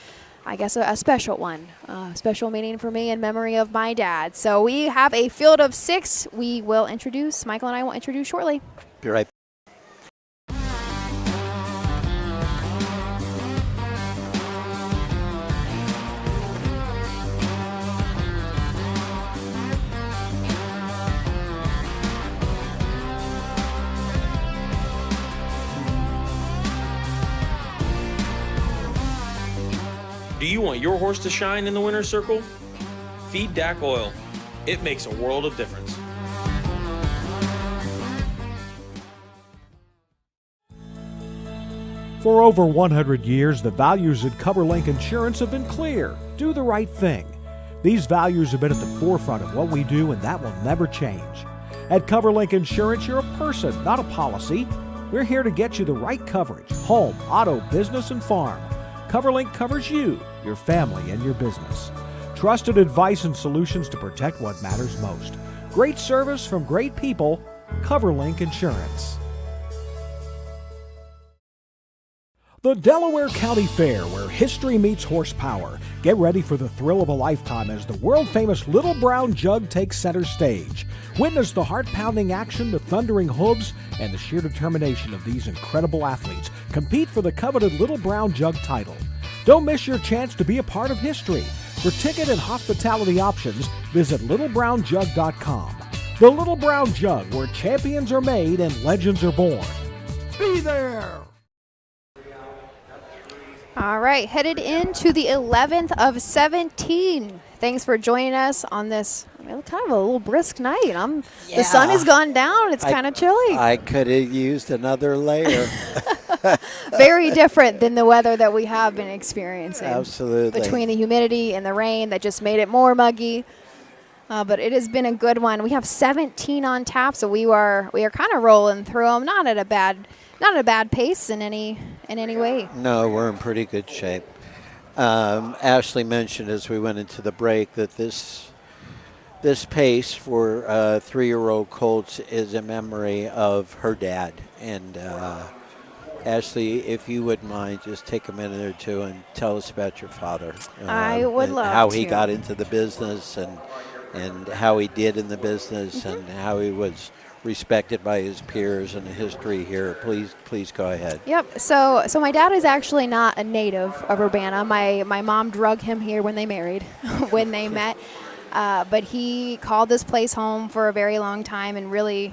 I guess a special one, special meaning for me in memory of my dad. So we have a field of 6. We will introduce, Michael and I will introduce shortly. Be right back. Do you want your horse to shine in the winner's circle? Feed DAC Oil. It makes a world of difference. For over 100 years, the values at CoverLink Insurance have been clear. Do the right thing. These values have been at the forefront of what we do, and that will never change. At CoverLink Insurance, you're a person, not a policy. We're here to get you the right coverage: home, auto, business, and farm. CoverLink covers you, your family, and your business. Trusted advice and solutions to protect what matters most. Great service from great people. CoverLink Insurance. The Delaware County Fair, where history meets horsepower. Get ready for the thrill of a lifetime as the world-famous Little Brown Jug takes center stage. Witness the heart-pounding action, the thundering hooves, and the sheer determination of these incredible athletes compete for the coveted Little Brown Jug title. Don't miss your chance to be a part of history. For ticket and hospitality options, visit littlebrownjug.com. The Little Brown Jug, where champions are made and legends are born. Be there! All right, headed into the 11th of 17. Thanks for joining us on this kind of a little brisk night. The sun has gone down. It's kind of chilly. I could have used another layer. Very different than the weather that we have been experiencing. Absolutely. Between the humidity and the rain that just made it more muggy. But it has been a good one. We have 17 on tap, so we are kind of rolling through them. Not at a bad pace in any way. No, we're in pretty good shape. Ashley mentioned as we went into the break that this pace for 3-year-old colts is a memory of her dad. And Ashley, if you wouldn't mind, just take a minute or two and tell us about your father. I would love how to. he got into the business and how he did in the business and how he was respected by his peers and the history here. Please go ahead. Yep. So my dad is actually not a native of Urbana. My mom drug him here when they married, when they met. But he called this place home for a very long time and really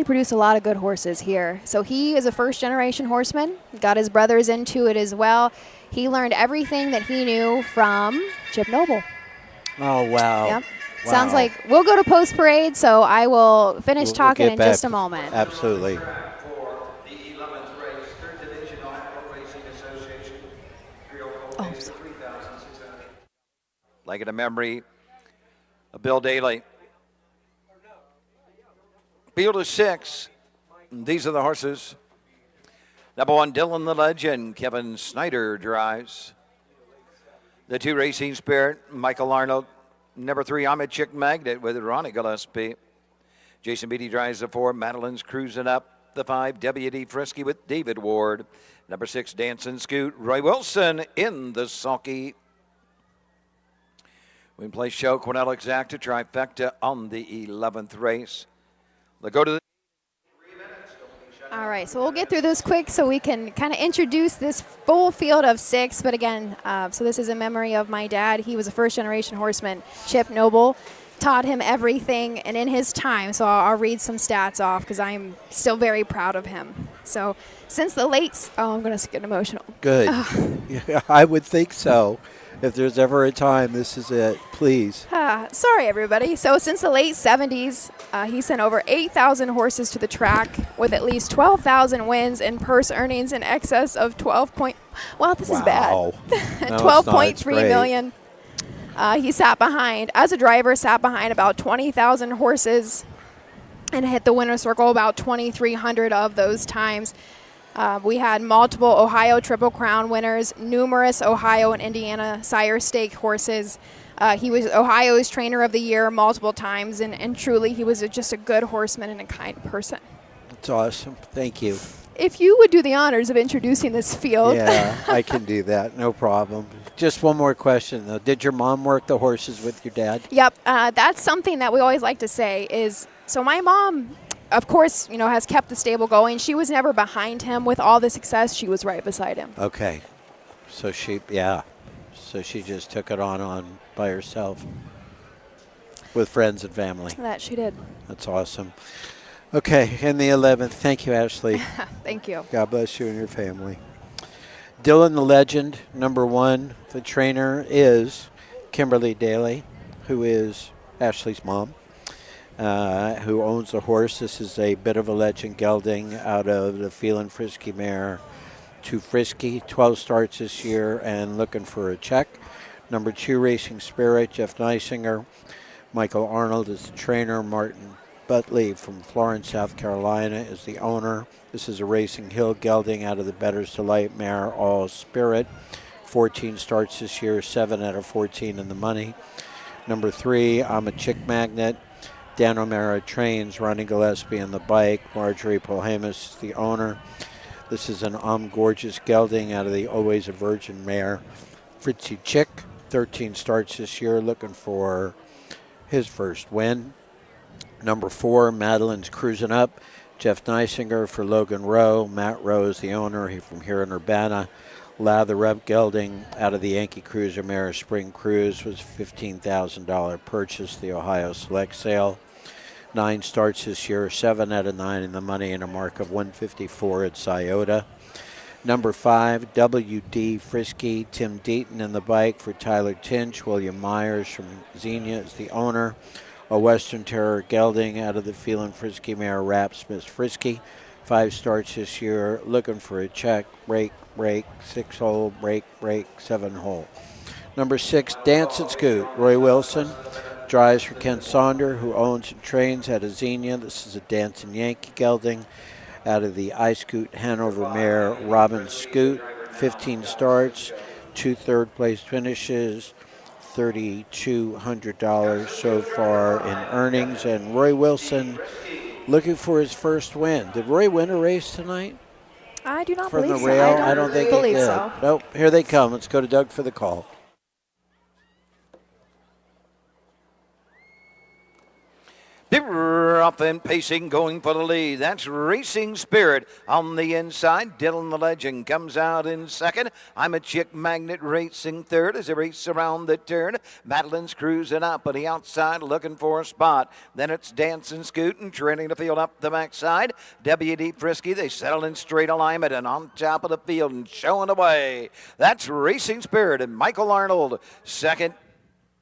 produced a lot of good horses here. So he is a first-generation horseman, got his brothers into it as well. He learned everything that he knew from Chip Noble. Oh, wow. Yep. Wow. Sounds like we'll go to post-parade, so I will finish talking in just a moment. Absolutely. Oh, sorry. Like in a memory of Bill Daly. Field of 6. These are the horses. Number 1, Dylan the Legend. Kevin Snyder drives. The 2, Racing Spirit. Michael Arnold. Number 3, I'm a Chick Magnet with Ronnie Gillespie. Jason Beatty drives the 4. Madeline's cruising up. The 5, W.D. Frisky with David Ward. Number 6, Dancing Scoot. Roy Wilson in the sulky. We play show Quinell Exacta trifecta on the 11th race. Let's go to the. All right, so we'll get through this quick so we can kind of introduce this full field of 6. But again, so this is a memory of my dad. He was a first-generation horseman. Chip Noble taught him everything, and in his time, so I'll read some stats off because I'm still very proud of him. So since the late, I'm going to get emotional. Good. Yeah, I would think so. If there's ever a time, this is it. Please. Sorry, everybody. So since the late 70s, he sent over 8,000 horses to the track with at least 12,000 wins and purse earnings in excess of 12 point. Wow, this is bad. No, 12.3 million. He sat behind, as a driver, sat behind about 20,000 horses and hit the winner's circle about 2,300 of those times. We had multiple Ohio Triple Crown winners, numerous Ohio and Indiana sire stake horses. He was Ohio's Trainer of the Year multiple times, and truly he was just a good horseman and a kind person. That's awesome. Thank you. If you would do the honors of introducing this field. Yeah, I can do that. No problem. Just one more question, though. Did your mom work the horses with your dad? Yep. That's something that we always like to say is, so my mom, of course, has kept the stable going. She was never behind him with all the success. She was right beside him. Okay. So she just took it on by herself with friends and family. That she did. That's awesome. Okay, in the 11th. Thank you, Ashley. Thank you. God bless you and your family. Dylan the Legend, number 1. The trainer is Kimberly Daly, who is Ashley's mom. Who owns the horse. This is a bit of a legend gelding out of the Feelin' Frisky mare to Frisky. 12 starts this year and looking for a check. Number 2, Racing Spirit, Jeff Neisinger. Michael Arnold is the trainer. Martin Butley from Florence, South Carolina is the owner. This is a Racing Hill gelding out of the Better's Delight mare, All Spirit. 14 starts this year, 7 out of 14 in the money. Number 3, I'm a Chick Magnet. Dan O'Mara trains, Ronnie Gillespie on the bike. Marjorie Polhamus is the owner. This is an gorgeous gelding out of the Always a Virgin mare, Fritzy Chick. 13 starts this year, looking for his first win. Number 4, Madeline's Cruising Up. Jeff Neisinger for Logan Rowe. Matt Rowe is the owner. He's from here in Urbana. Lather Up gelding out of the Yankee Cruiser mare Spring Cruise was $15,000 purchase, the Ohio Select sale. 9 starts this year, 7 out of 9 in the money, and a mark of 154 at Scioto. Number 5, WD Frisky, Tim Deaton in the bike for Tyler Tinch. William Myers from Xenia is the owner. A Western Terror gelding out of the Phelan Frisky mare Rap Smith Frisky. 5 starts this year, looking for a check, break, 6 hole, break, 7 hole. Number 6, Dance and Scoot, Roy Wilson. Drives for Ken Sonder, who owns and trains out of Xenia. This is a Dancing Yankee gelding out of the iScoot Hanover mare Robin Scoot. 15 starts, 2 third-place finishes, $3,200 so far in earnings. And Roy Wilson looking for his first win. Did Roy win a race tonight? I do not From believe the so. rail? I don't think he believe did. so. Nope, here they come. Let's go to Doug for the call. They're up and pacing, going for the lead. That's Racing Spirit on the inside. Dylan the Legend comes out in second. I'm a Chick Magnet racing third as they race around the turn. Madeline's cruising up on the outside, looking for a spot. Then it's Dancing Scoot and trailing the field up the backside. WD Frisky, they settle in straight alignment and on top of the field and showing away. That's Racing Spirit and Michael Arnold second.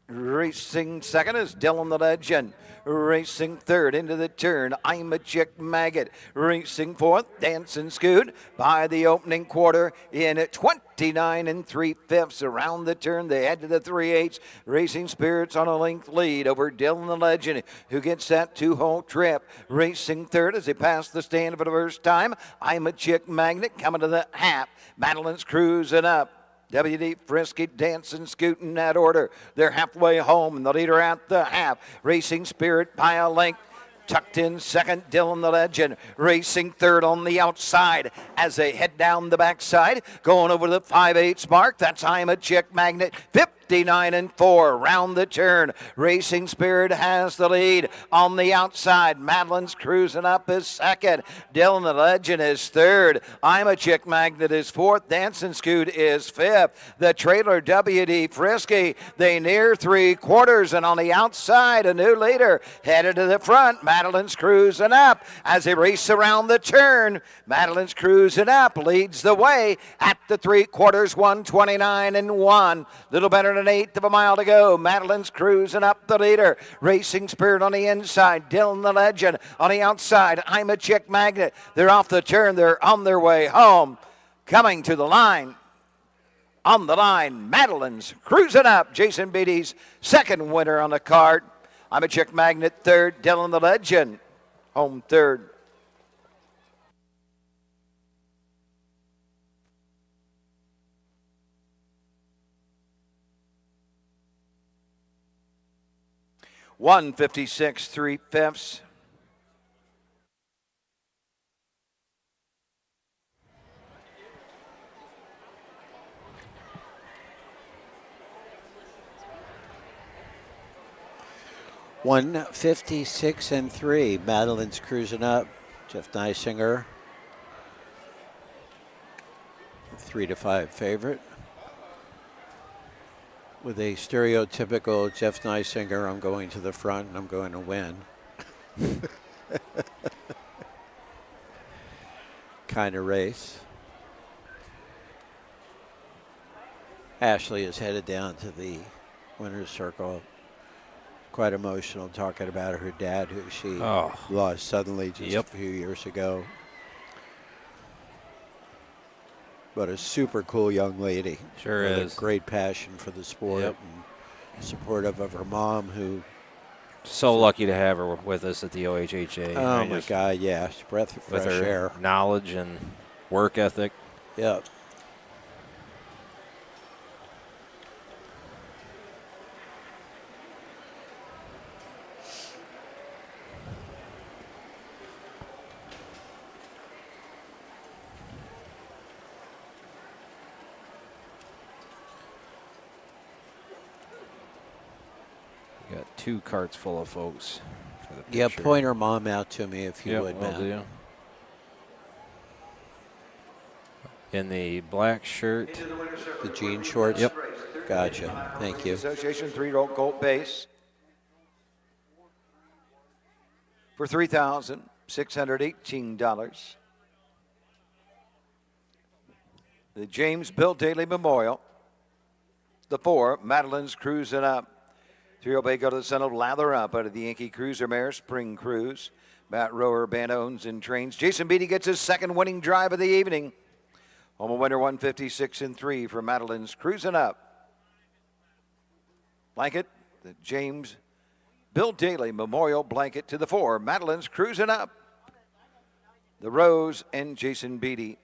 Racing second is Dylan the Legend. Racing third into the turn, I'm a Chick Maggot. Racing fourth, Dancing Scoot by the opening quarter in at 29 3/5 around the turn. They head to the 3/8. Racing Spirits on a length lead over Dylan the Legend, who gets that 2-hole trip. Racing third as they pass the stand for the first time. I'm a Chick Magnet coming to the half. Madeline's cruising up. WD Frisky, Dancing, Scooting in that order. They're halfway home, and the leader at the half. Racing Spirit by a length. Tucked in second, Dylan the Legend. Racing third on the outside as they head down the backside. Going over the 5/8 mark. That's I'm a Chick Magnet. 59 4 round the turn. Racing Spirit has the lead on the outside. Madeline's cruising up is second. Dylan the Legend is third. I'm a Chick Magnet is fourth. Dancing Scoot is fifth. The trailer WD Frisky, they near 3/4, and on the outside a new leader headed to the front. Madeline's cruising up as they race around the turn. Madeline's cruising up leads the way at the 3/4, 129 1. Little better than 1/8 of a mile to go. Madeline's cruising up the leader. Racing Spirit on the inside. Dylan the Legend on the outside. I'm a Chick Magnet. They're off the turn. They're on their way home. Coming to the line. On the line, Madeline's cruising up. Jason Beatty's second winner on the card. I'm a Chick Magnet third. Dylan the Legend home third. $156 3/5. $156 3. Madeline's cruising up. Jeff Neisinger, 3-5 favorite. With a stereotypical Jeff Neisinger, I'm going to the front and I'm going to win kind of race. Ashley is headed down to the winner's circle. Quite emotional, talking about her dad, who she lost suddenly just a few years ago. But a super cool young lady. Sure with is. A great passion for the sport and supportive of her mom, who. So lucky to have her with us at the OHHA. Oh, my God, yeah. She's a breath of fresh air. Knowledge and work ethic. Yeah. 2 carts full of folks for the Yeah, picture. point her mom out to me if you would, will Matt. do. In the black shirt. The jean shorts? Yep. Gotcha. Thank you. Association 3-year-old Colt base for $3,618. The James Bill Daly Memorial. The 4, Madeline's Cruising Up. 3-year-old bay go to the Sun of Lather Up out of the Yankee Cruiser Mare Spring Cruise. Matt Rower, Urbana owns and trains. Jason Beatty gets his second winning drive of the evening. Home a winner 156-3 for Madeline's Cruising Up. Blanket, the James Bill Daly Memorial Blanket to the 4, Madeline's Cruising Up. The Rose and Jason Beatty.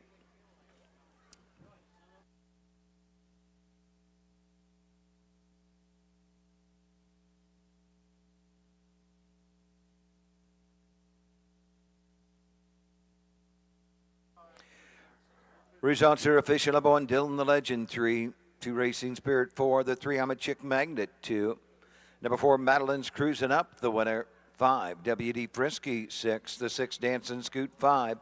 Results are official. Number 1, Dylan the Legend, 3. 2, Racing Spirit, 4. The 3, I'm a Chick Magnet, 2. Number 4, Madeline's Cruising Up, the winner, 5. WD Frisky, 6. The 6, Dancing Scoot, 5.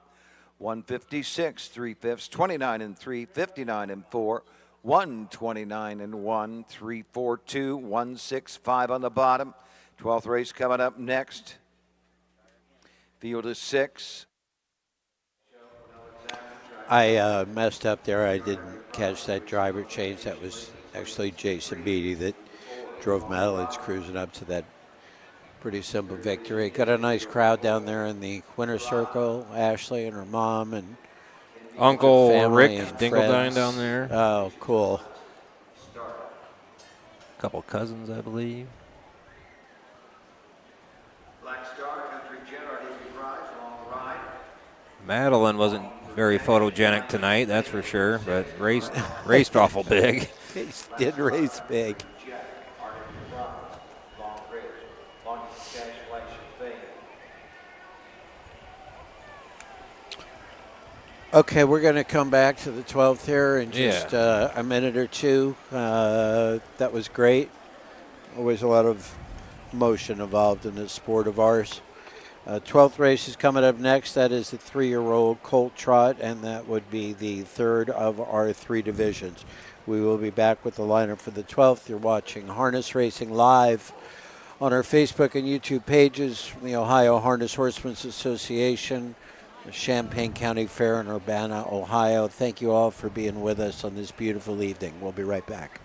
156, 3/5, 29-3, 59-4, 129-1, 342, 165 on the bottom. 12th race coming up next. Field is 6. I messed up there. I didn't catch that driver change. That was actually Jason Beatty that drove Madeline's Cruising Up to that pretty simple victory. Got a nice crowd down there in the winner's circle. Ashley and her mom and Uncle family Rick and Dingeldine friends. down there. Oh, cool. A couple cousins, I believe. Madeline wasn't very photogenic tonight, that's for sure, but raced awful big. He did race big. Okay, we're going to come back to the 12th here in just a minute or two. That was great. Always a lot of emotion involved in this sport of ours. 12th race is coming up next. That is the 3-year-old Colt Trot, and that would be the third of our 3 divisions. We will be back with the lineup for the 12th. You're watching Harness Racing live on our Facebook and YouTube pages from the Ohio Harness Horsemen's Association, the Champaign County Fair in Urbana, Ohio. Thank you all for being with us on this beautiful evening. We'll be right back.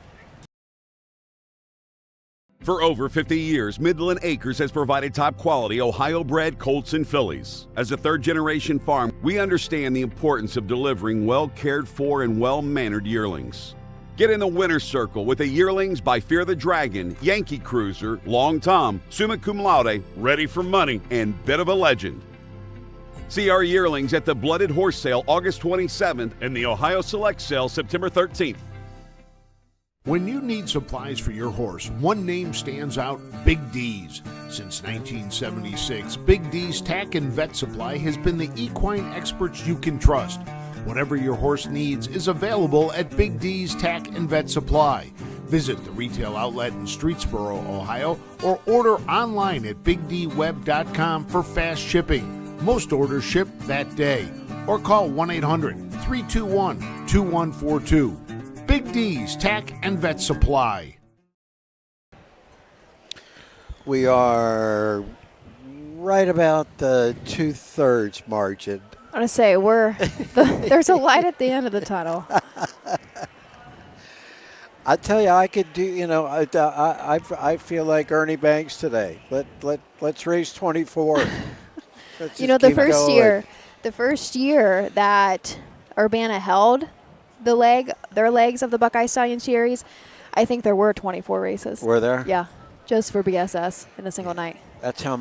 For over 50 years, Midland Acres has provided top-quality Ohio-bred colts and fillies. As a third-generation farm, we understand the importance of delivering well-cared-for and well-mannered yearlings. Get in the winner's circle with the yearlings by Fear the Dragon, Yankee Cruiser, Long Tom, Summa Cum Laude, Ready for Money, and Bit of a Legend. See our yearlings at the Blooded Horse Sale August 27th and the Ohio Select Sale September 13th. When you need supplies for your horse, one name stands out: Big D's. Since 1976, Big D's Tack and Vet Supply has been the equine experts you can trust. Whatever your horse needs is available at Big D's Tack and Vet Supply. Visit the retail outlet in Streetsboro, Ohio, or order online at bigdweb.com for fast shipping. Most orders ship that day. Or call 1-800-321-2142. Big D's Tack and Vet Supply. We are right about the 2/3 margin. I want to say there's a light at the end of the tunnel. I tell you, I could do. I feel like Ernie Banks today. Let's race 24. Let's just The keep first going. year that Urbana held their legs of the Buckeye Stallion Series, I think there were 24 races. Were there? Yeah, just for BSS in a single night. That's how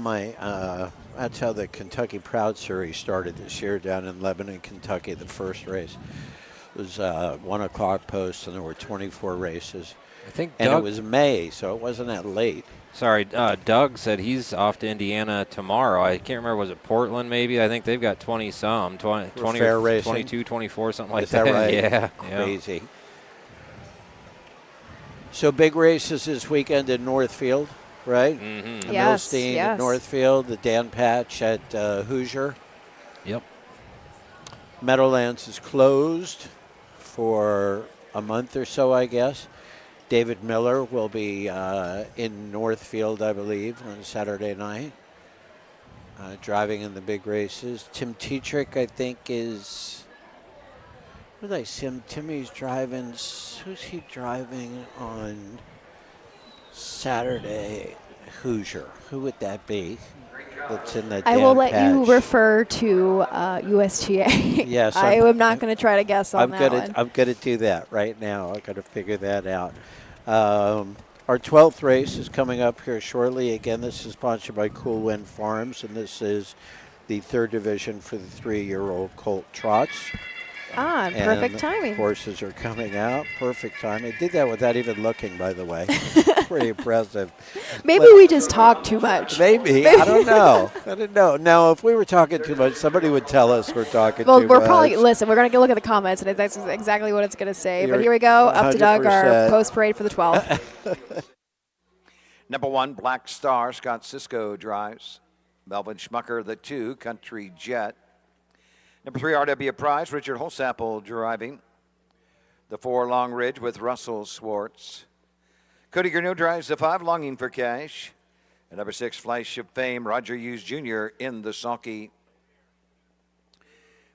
that's how the Kentucky Proud Series started this year down in Lebanon, Kentucky. The first race was 1 o'clock post, and there were 24 races. I think and it was May, so it wasn't that late. Sorry, Doug said he's off to Indiana tomorrow. I can't remember, was it Portland maybe? I think they've got 20-some, 20 fair or racing? 22, 24, something like Is that right? Yeah. Crazy. Yeah. So big races this weekend in Northfield. right? Mm-hmm. The Yes, Milstein yes. at Northfield, the Dan Patch at Hoosier. Yep. Meadowlands is closed for a month or so, I guess. David Miller will be in Northfield, I believe, on Saturday night, driving in the big races. Tim Tetrick, I think, is. What did I see him? Timmy's driving. Who's he driving on Saturday? Hoosier. Who would that be? That's in the I will Dan let you Patch? refer to USTA. Yes, I am not going to try to guess on that one. I'm going to do that right now. I've got to figure that out. Our 12th race is coming up here shortly. Again, this is sponsored by Cool Wind Farms, and this is the third division for the 3-year-old colt trots. Perfect And timing. Horses are coming out. Perfect timing. Did that without even looking, by the way. Pretty impressive. Maybe we just talk too much. Maybe. I don't know. I don't know. Now, if we were talking too much, somebody would tell us we're talking Well, too we're much. probably, listen, we're going to look at the comments, and that's exactly what it's going to say. But You're here we go. Up to Doug, our 100%. post parade for the 12th. Number 1, Black Star, Scott Cisco drives. Melvin Schmucker, the 2, Country Jet. Number 3, RW Prize, Richard Holsapple driving. The 4, Long Ridge with Russell Swartz. Cody Gurneau drives the 5, Longing for Cash. And number 6, Flash of Fame, Roger Hughes Jr. in the sulky.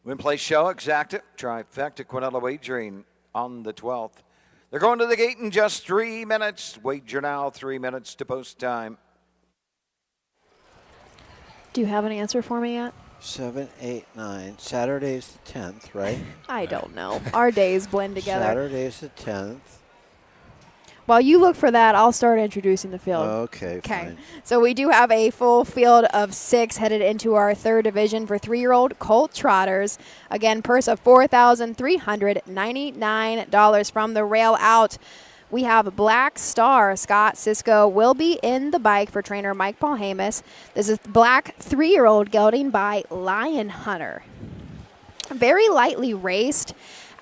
Win Place Show, Exacta, Trifecta, Quinella Wagering on the 12th. They're going to the gate in just 3 minutes. Wager now, 3 minutes to post time. Do you have an answer for me yet? 7, 8, 9. Saturday's the 10th, right? I don't know. Our days blend together. Saturday's the 10th. While you look for that, I'll start introducing the field. Okay, fine. So we do have a full field of 6 headed into our third division for 3-year-old colt trotters. Again, purse of $4,399 from the rail out. We have Black Star. Scott Cisco will be in the bike for trainer Mike Paul Hamus. This is Black 3-year-old gelding by Lion Hunter. Very lightly raced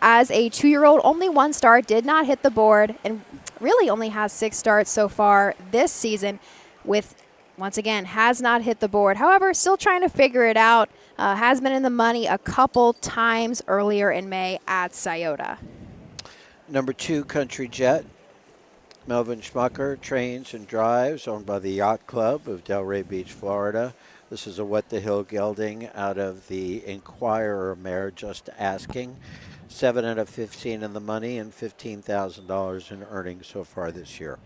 as a 2-year-old. Only 1 start, did not hit the board, and really only has 6 starts so far this season with, once again, has not hit the board. However, still trying to figure it out. Has been in the money a couple times earlier in May at Scioto. Number 2, Country Jet. Melvin Schmucker trains and drives, owned by the Yacht Club of Delray Beach, Florida. This is a What the Hill gelding out of the Inquirer mare, Just Asking. 7 out of 15 in the money and $15,000 in earnings so far this year.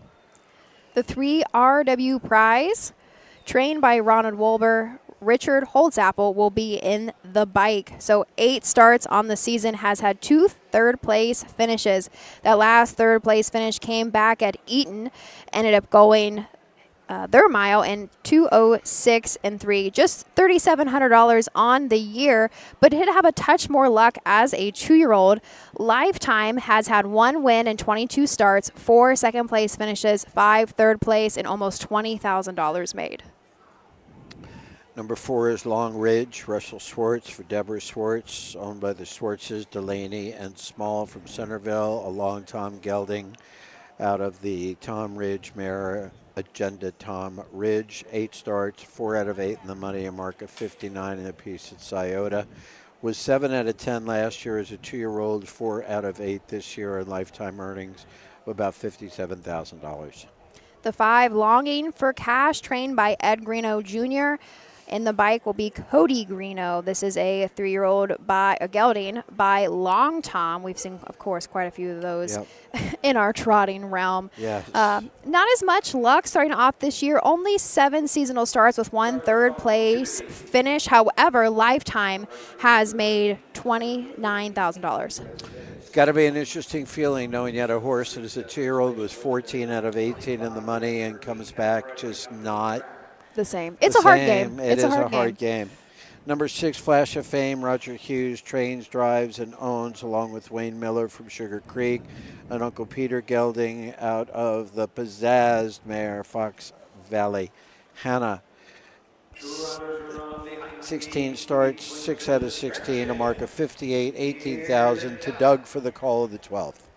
The 3 RW Prize, trained by Ronald Wolber, Richard Holtzapple will be in the bike. So 8 starts on the season, has had 2 third-place finishes. That last third-place finish came back at Eaton, ended up going their mile in 2:06 and 3, just $3,700 on the year, but did have a touch more luck as a 2-year-old. Lifetime has had 1 win and 22 starts, 4 second-place finishes, 5 third-place, and almost $20,000 made. Number 4 is Long Ridge, Russell Swartz for Deborah Swartz, owned by the Swartzes, Delaney, and Small from Centerville, a long Tom gelding out of the Tom Ridge mare, Agenda Tom Ridge. 8 starts, 4 out of 8 in the money, a mark of 59 in a piece at Scioto. Was 7 out of 10 last year as a 2-year-old, 4 out of 8 this year, and lifetime earnings of about $57,000. The 5 Longing for Cash, trained by Ed Greeno Jr. In the bike will be Cody Greeno. This is a 3-year-old by a gelding by Long Tom. We've seen, of course, quite a few of those in our trotting realm. Yes. Not as much luck starting off this year. Only 7 seasonal starts with 1 third-place finish. However, Lifetime has made $29,000. It's got to be an interesting feeling knowing you had a horse that as a 2-year-old was 14 out of 18 in the money and comes back just not the same. It's a hard game. It's a hard game. Number 6, Flash of Fame, Roger Hughes trains, drives, and owns, along with Wayne Miller from Sugar Creek, and Uncle Peter gelding out of the Pizzazzed mare, Fox Valley. Hannah, 16 starts, 6 out of 16, a mark of 58, 18,000 to Doug for the call of the 12th.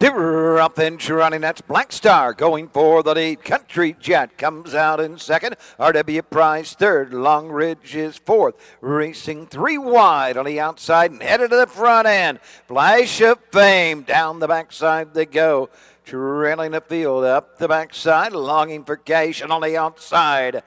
They're up and running. That's Black Star going for the lead. Country Jet comes out in second. RW Prize third. Long Ridge is fourth. Racing 3 wide on the outside and headed to the front end. Flash of Fame down the backside they go. Trailing the field up the backside. Longing for Cash and on the outside.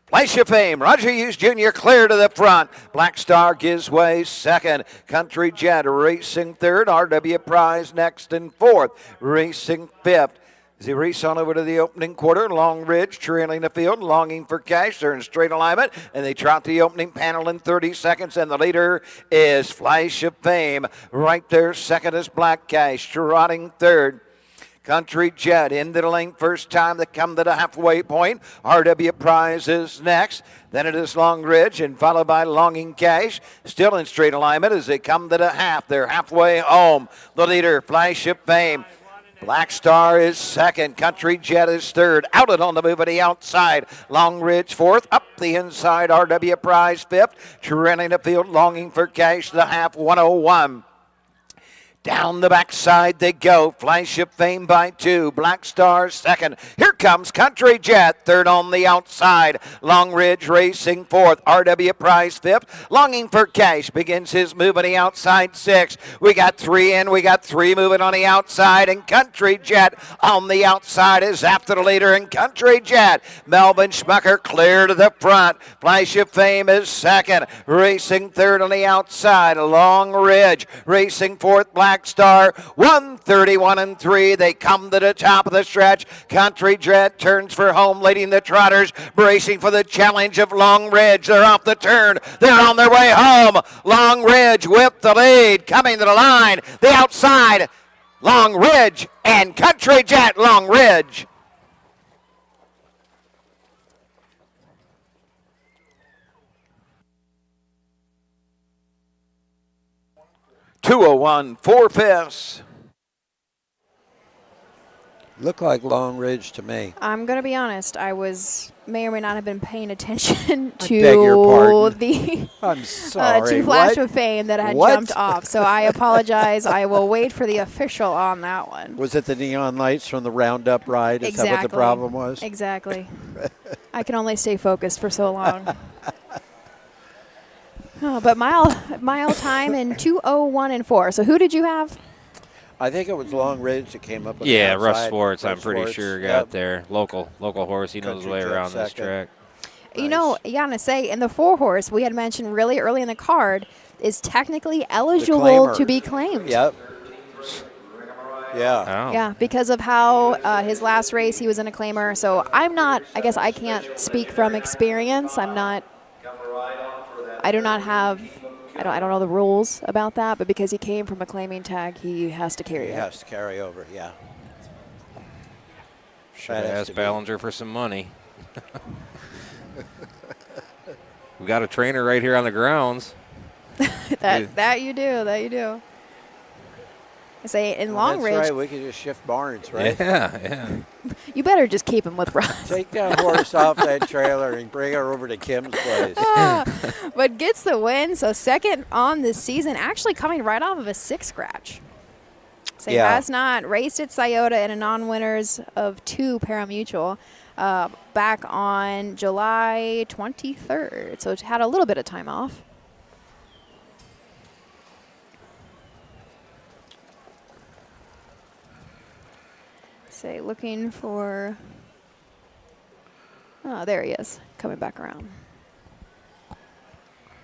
Flash of Fame, Roger Hughes Jr. clear to the front. Black Star gives way second. Country Jet racing third. RW Prize next and fourth. Racing fifth. As they race on over to the opening quarter, Long Ridge trailing the field, longing for Cash. They're in straight alignment, and they trot the opening panel in 30 seconds, and the leader is Flash of Fame. Right there, second is Black Cash, trotting third. Country Jet into the lane first time they come to the halfway point. RW Prize is next. Then it is Long Ridge and followed by Longing Cash. Still in straight alignment as they come to the half. They're halfway home. The leader, Flash of Fame. Black Star is second. Country Jet is third. Out it on the move at the outside. Long Ridge fourth. Up the inside. RW Prize fifth. Trailing the field. Longing for Cash. The half 101. Down the backside they go. Flash of Fame by 2. Black Star second. Here comes Country Jet third on the outside. Long Ridge racing fourth. RW Prize fifth. Longing for Cash begins his move on the outside 6. We got 3 in. We got 3 moving on the outside. And Country Jet on the outside is after the leader. And Country Jet. Melvin Schmucker clear to the front. Flash of Fame is second. Racing third on the outside. Long Ridge racing fourth. Black Star 131 and 3. They come to the top of the stretch. Country Jet turns for home, leading the trotters, bracing for the challenge of Long Ridge. They're off the turn. They're on their way home. Long Ridge with the lead, coming to the line. The outside, Long Ridge and Country Jet. Long Ridge. .201 4/5. Look like Long Ridge to me. I'm going to be honest. I may or may not have been paying attention to beg your pardon. the I'm sorry. to Flash What? of Fame that had What? jumped off. So I apologize. I will wait for the official on that one. Was it the neon lights from the Roundup ride? Is that what the problem was? Exactly. I can only stay focused for so long. Oh, but mile time in 2:01 and 4. So who did you have? I think it was Long Ridge that came up with Yeah, the Russ outside. Sports, I'm Russ pretty Sports, sure, yep. got there. Local horse. He knows his Country way Jet around this second. track. You know, you gotta say, in the 4 horse, we had mentioned really early in the card, is technically eligible claimer. to be claimed. Yep. Yeah. Oh. Yeah, because of how his last race he was in a claimer. So I guess I can't speak from experience. I don't know the rules about that, but because he came from a claiming tag, he has to carry He it. has to carry over, yeah. Should That have has asked to be- Ballinger for some money. We got a trainer right here on the grounds. That you do. I say in Long That's Ridge, right. We could just shift barns, right? Yeah. you better just keep him with Russ. Take that horse off that trailer and bring her over to Kim's place. But gets the win, so second on this season, actually coming right off of a 6 scratch. So he Yeah. has not raced at Scioto in a non-winners of 2 parimutuel back on July 23rd. So it had a little bit of time off. Say looking for, oh, there he is, coming back around.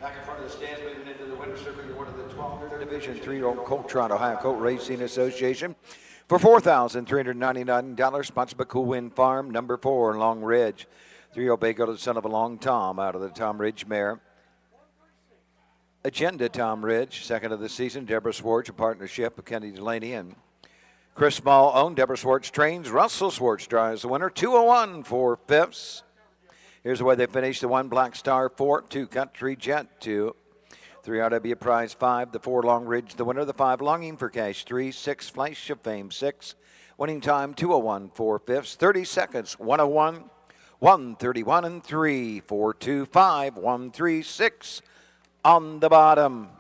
Back in front of the stands, moving into the winner's circle, you're one of the 12th Division 3-year-old Colt Trot Ohio Colt Racing Association for $4,399, sponsored by Cool Wind Farm. Number 4, Long Ridge. 3-year-old Bay Goat, the son of a Long Tom, out of the Tom Ridge mare. Agenda Tom Ridge, second of the season. Deborah Swartz, a partnership of Kenny Delaney and Chris Small owned. Deborah Swartz trains. Russell Swartz drives the winner. 2:01 4/5. Here's the way they finished. The 1 Black Star 4, 2 Country Jet 2, 3 RW Prize 5, the 4 Long Ridge the winner, the 5 Longing for Cash 3, 6 Flash of Fame 6. Winning time 2:01 4/5. 30 seconds 1:01, 1:31 and 3, 4:25, 1:36 on the bottom.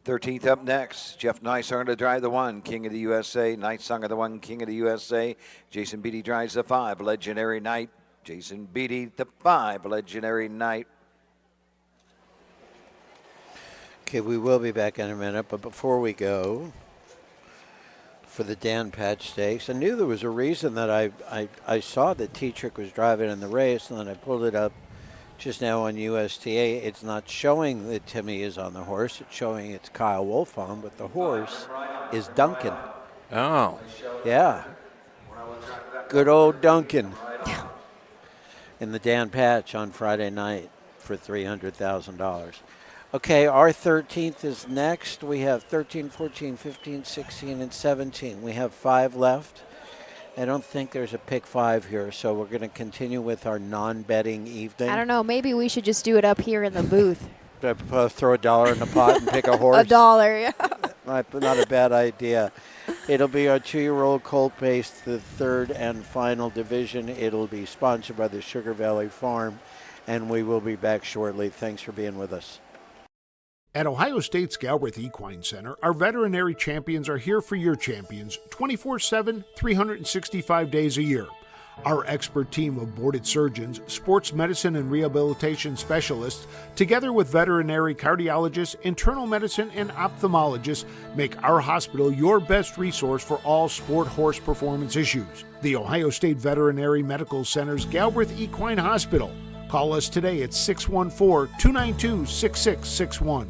13th up next. Jeff Nysong to drive the 1, King of the USA. Nysong of the 1, King of the USA. Jason Beatty drives the 5, Legendary Knight. Jason Beatty, the 5, Legendary Knight. Okay, we will be back in a minute, but before we go, for the Dan Patch Stakes, I knew there was a reason that I saw that T-Trick was driving in the race, and then I pulled it up just now on USTA. It's not showing that Timmy is on the horse. It's showing it's Kyle Wolf on, but the horse is Duncan. Oh. Yeah. Good old Duncan. In the Dan Patch on Friday night for $300,000. Okay, our 13th is next. We have 13, 14, 15, 16, and 17. We have 5 left. I don't think there's a pick 5 here, so we're going to continue with our non-betting evening. I don't know. Maybe we should just do it up here in the booth. Throw $1 in the pot and pick a horse? $1, yeah. Not a bad idea. It'll be our 2-year-old colt-based, the 3rd and final division. It'll be sponsored by the Sugar Valley Farm, and we will be back shortly. Thanks for being with us. At Ohio State's Galbraith Equine Center, our veterinary champions are here for your champions 24/7, 365 days a year. Our expert team of boarded surgeons, sports medicine and rehabilitation specialists, together with veterinary cardiologists, internal medicine, and ophthalmologists, make our hospital your best resource for all sport horse performance issues. The Ohio State Veterinary Medical Center's Galbraith Equine Hospital. Call us today at 614-292-6661.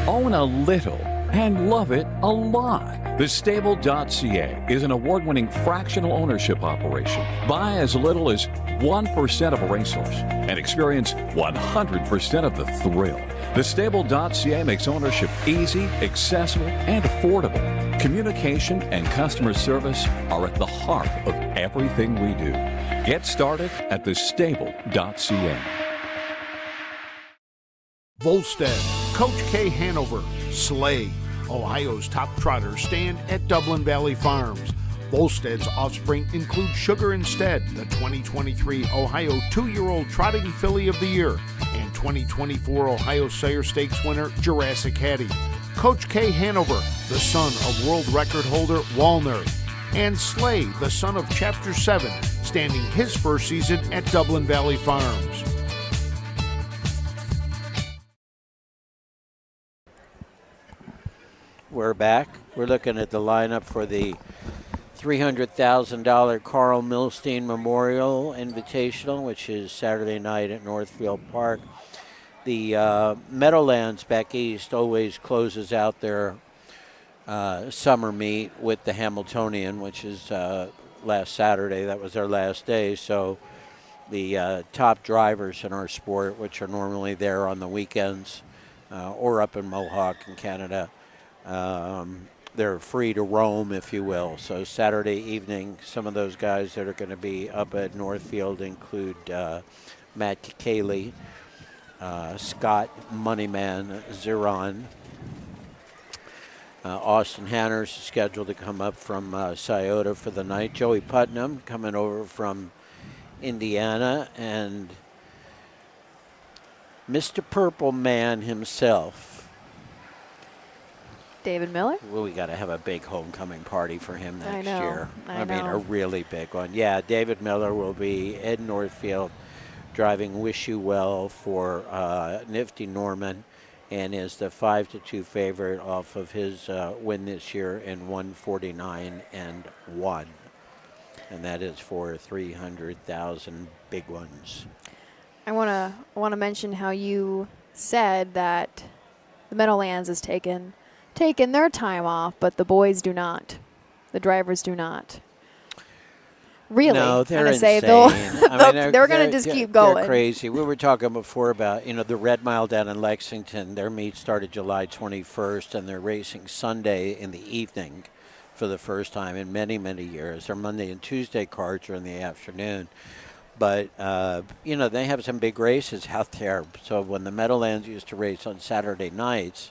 Own a little and love it a lot. TheStable.ca is an award-winning fractional ownership operation. Buy as little as 1% of a racehorse and experience 100% of the thrill. TheStable.ca makes ownership easy, accessible, and affordable. Communication and customer service are at the heart of everything we do. Get started at TheStable.ca. Volstead, Coach K. Hanover, Slay, Ohio's top trotters stand at Dublin Valley Farms. Volstead's offspring include Sugar Instead, the 2023 Ohio 2-year-old Trotting Filly of the Year, and 2024 Ohio Sire Stakes winner Jurassic Hattie. Coach K. Hanover, the son of world record holder Walner, and Slay, the son of Chapter 7, standing his first season at Dublin Valley Farms. We're back. We're looking at the lineup for the $300,000 Carl Milstein Memorial Invitational, which is Saturday night at Northfield Park. The Meadowlands back east always closes out their summer meet with the Hamiltonian, which is last Saturday. That was their last day. So the top drivers in our sport, which are normally there on the weekends or up in Mohawk in Canada, they're free to roam, if you will. So Saturday evening, some of those guys that are going to be up at Northfield include Matt Cayley, Scott Moneyman Ziron. Austin Hanners is scheduled to come up from Scioto for the night. Joey Putnam coming over from Indiana. And Mr. Purple Man himself, David Miller? well, we got to have a big homecoming party for him I next know, year. I mean, know. a really big one. Yeah, David Miller will be in Northfield driving Wish You Well for Nifty Norman, and is the 5-2 favorite off of his win this year in 149-1. And that is for 300,000 big ones. I want to mention how you said that the Meadowlands is taking their time off, but the boys do not. The drivers do not. Really? No, they're I'm gonna say insane. they're going to just keep going. They're crazy. We were talking before about, the Red Mile down in Lexington. Their meet started July 21st, and they're racing Sunday in the evening for the first time in many, many years. Their Monday and Tuesday cards are in the afternoon. But, they have some big races out there. So when the Meadowlands used to race on Saturday nights,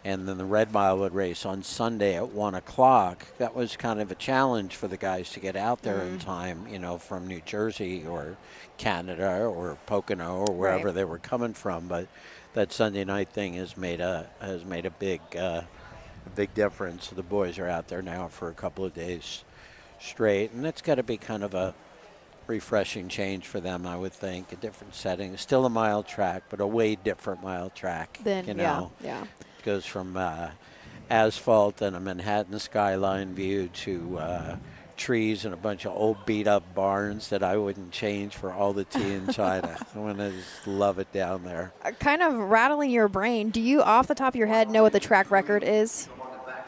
And then the Red Mile would race on Sunday at 1 o'clock. That was kind of a challenge for the guys to get out there in time, from New Jersey or Canada or Pocono or wherever they were coming from. But that Sunday night thing has made a big difference. The boys are out there now for a couple of days straight, and that's got to be kind of a refreshing change for them, I would think. A different setting, still a mile track, but a way different mile track. Yeah. Goes from asphalt and a Manhattan skyline view to trees and a bunch of old beat-up barns that I wouldn't change for all the tea in China. I just love it down there. Kind of rattling your brain, do you, off the top of your head, know what the track record is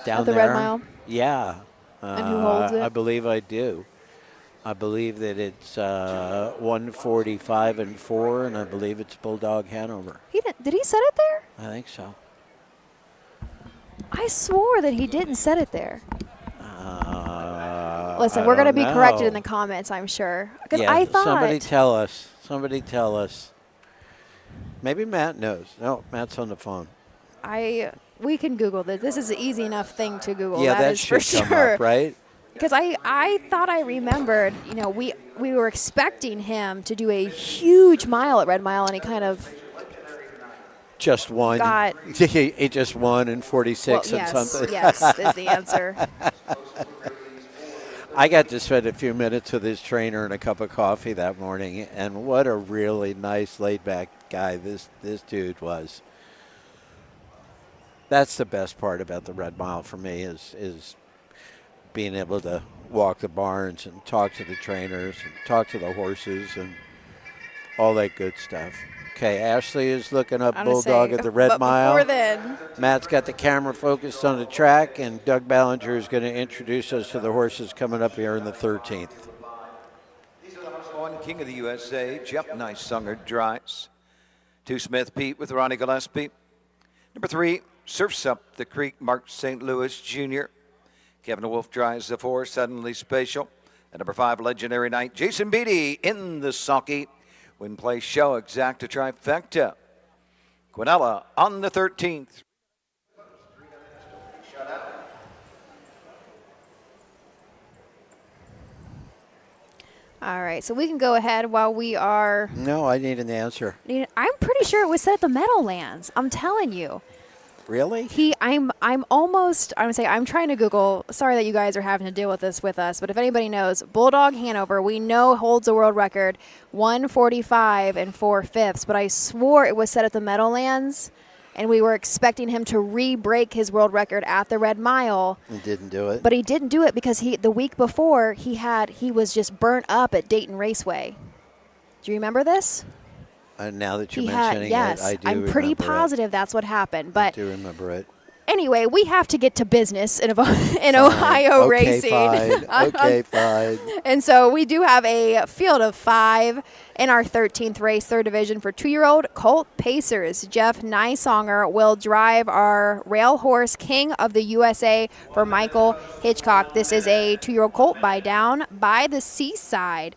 down at the there? Red Mile? Yeah. And who holds it? I believe I do. I believe that it's 1:45 and 4, and I believe it's Bulldog Hanover. Did he set it there? I think so. I swore that he didn't set it there. Listen, we're going to be corrected in the comments, I'm sure. Because I thought. Somebody tell us. Somebody tell us. Maybe Matt knows. No, Matt's on the phone. We can Google this. This is an easy enough thing to Google. Yeah, that is for should come sure. up, right? Because I thought I remembered, we were expecting him to do a huge mile at Red Mile, and he kind of just won. He just won in 46 and something. Yes, is the answer. I got to spend a few minutes with his trainer and a cup of coffee that morning, and what a really nice, laid-back guy this dude was. That's the best part about the Red Mile for me is being able to walk the barns and talk to the trainers and talk to the horses and all that good stuff. Okay, Ashley is looking up Bulldog at the Red Mile. Before then, Matt's got the camera focused on the track, and Doug Ballinger is going to introduce us to the horses coming up here in the 13th. One King of the USA, Jeff Nicesunger drives. 2 Smith Pete with Ronnie Gillespie. Number 3, Surfs Up the Creek, Mark St. Louis Jr. Kevin Wolf drives the 4, Suddenly Spatial. And number 5, Legendary Knight, Jason Beatty in the sulky. Win, play, show, exacta trifecta. Quinella on the 13th. all right, so we can go ahead while we are. No, I need an answer. I'm pretty sure it was set at the Meadowlands. I'm telling you. Really? I'm trying to Google. Sorry that you guys are having to deal with this with us, but if anybody knows, Bulldog Hanover, we know holds a world record, 1:45 and 4/5. But I swore it was set at the Meadowlands, and we were expecting him to re-break his world record at the Red Mile. He didn't do it. But he didn't do it because the week before he was just burnt up at Dayton Raceway. Do you remember this? Now that you're mentioning it, I do. I'm pretty positive that's what happened. But I do remember it. Anyway, we have to get to business in Ohio racing. Okay, fine. And so we do have a field of 5 in our 13th race, 3rd division for 2-year-old Colt Pacers. Jeff Nicesunger will drive our rail horse King of the USA for Michael Hitchcock. This is a 2-year-old Colt by Down by the Seaside.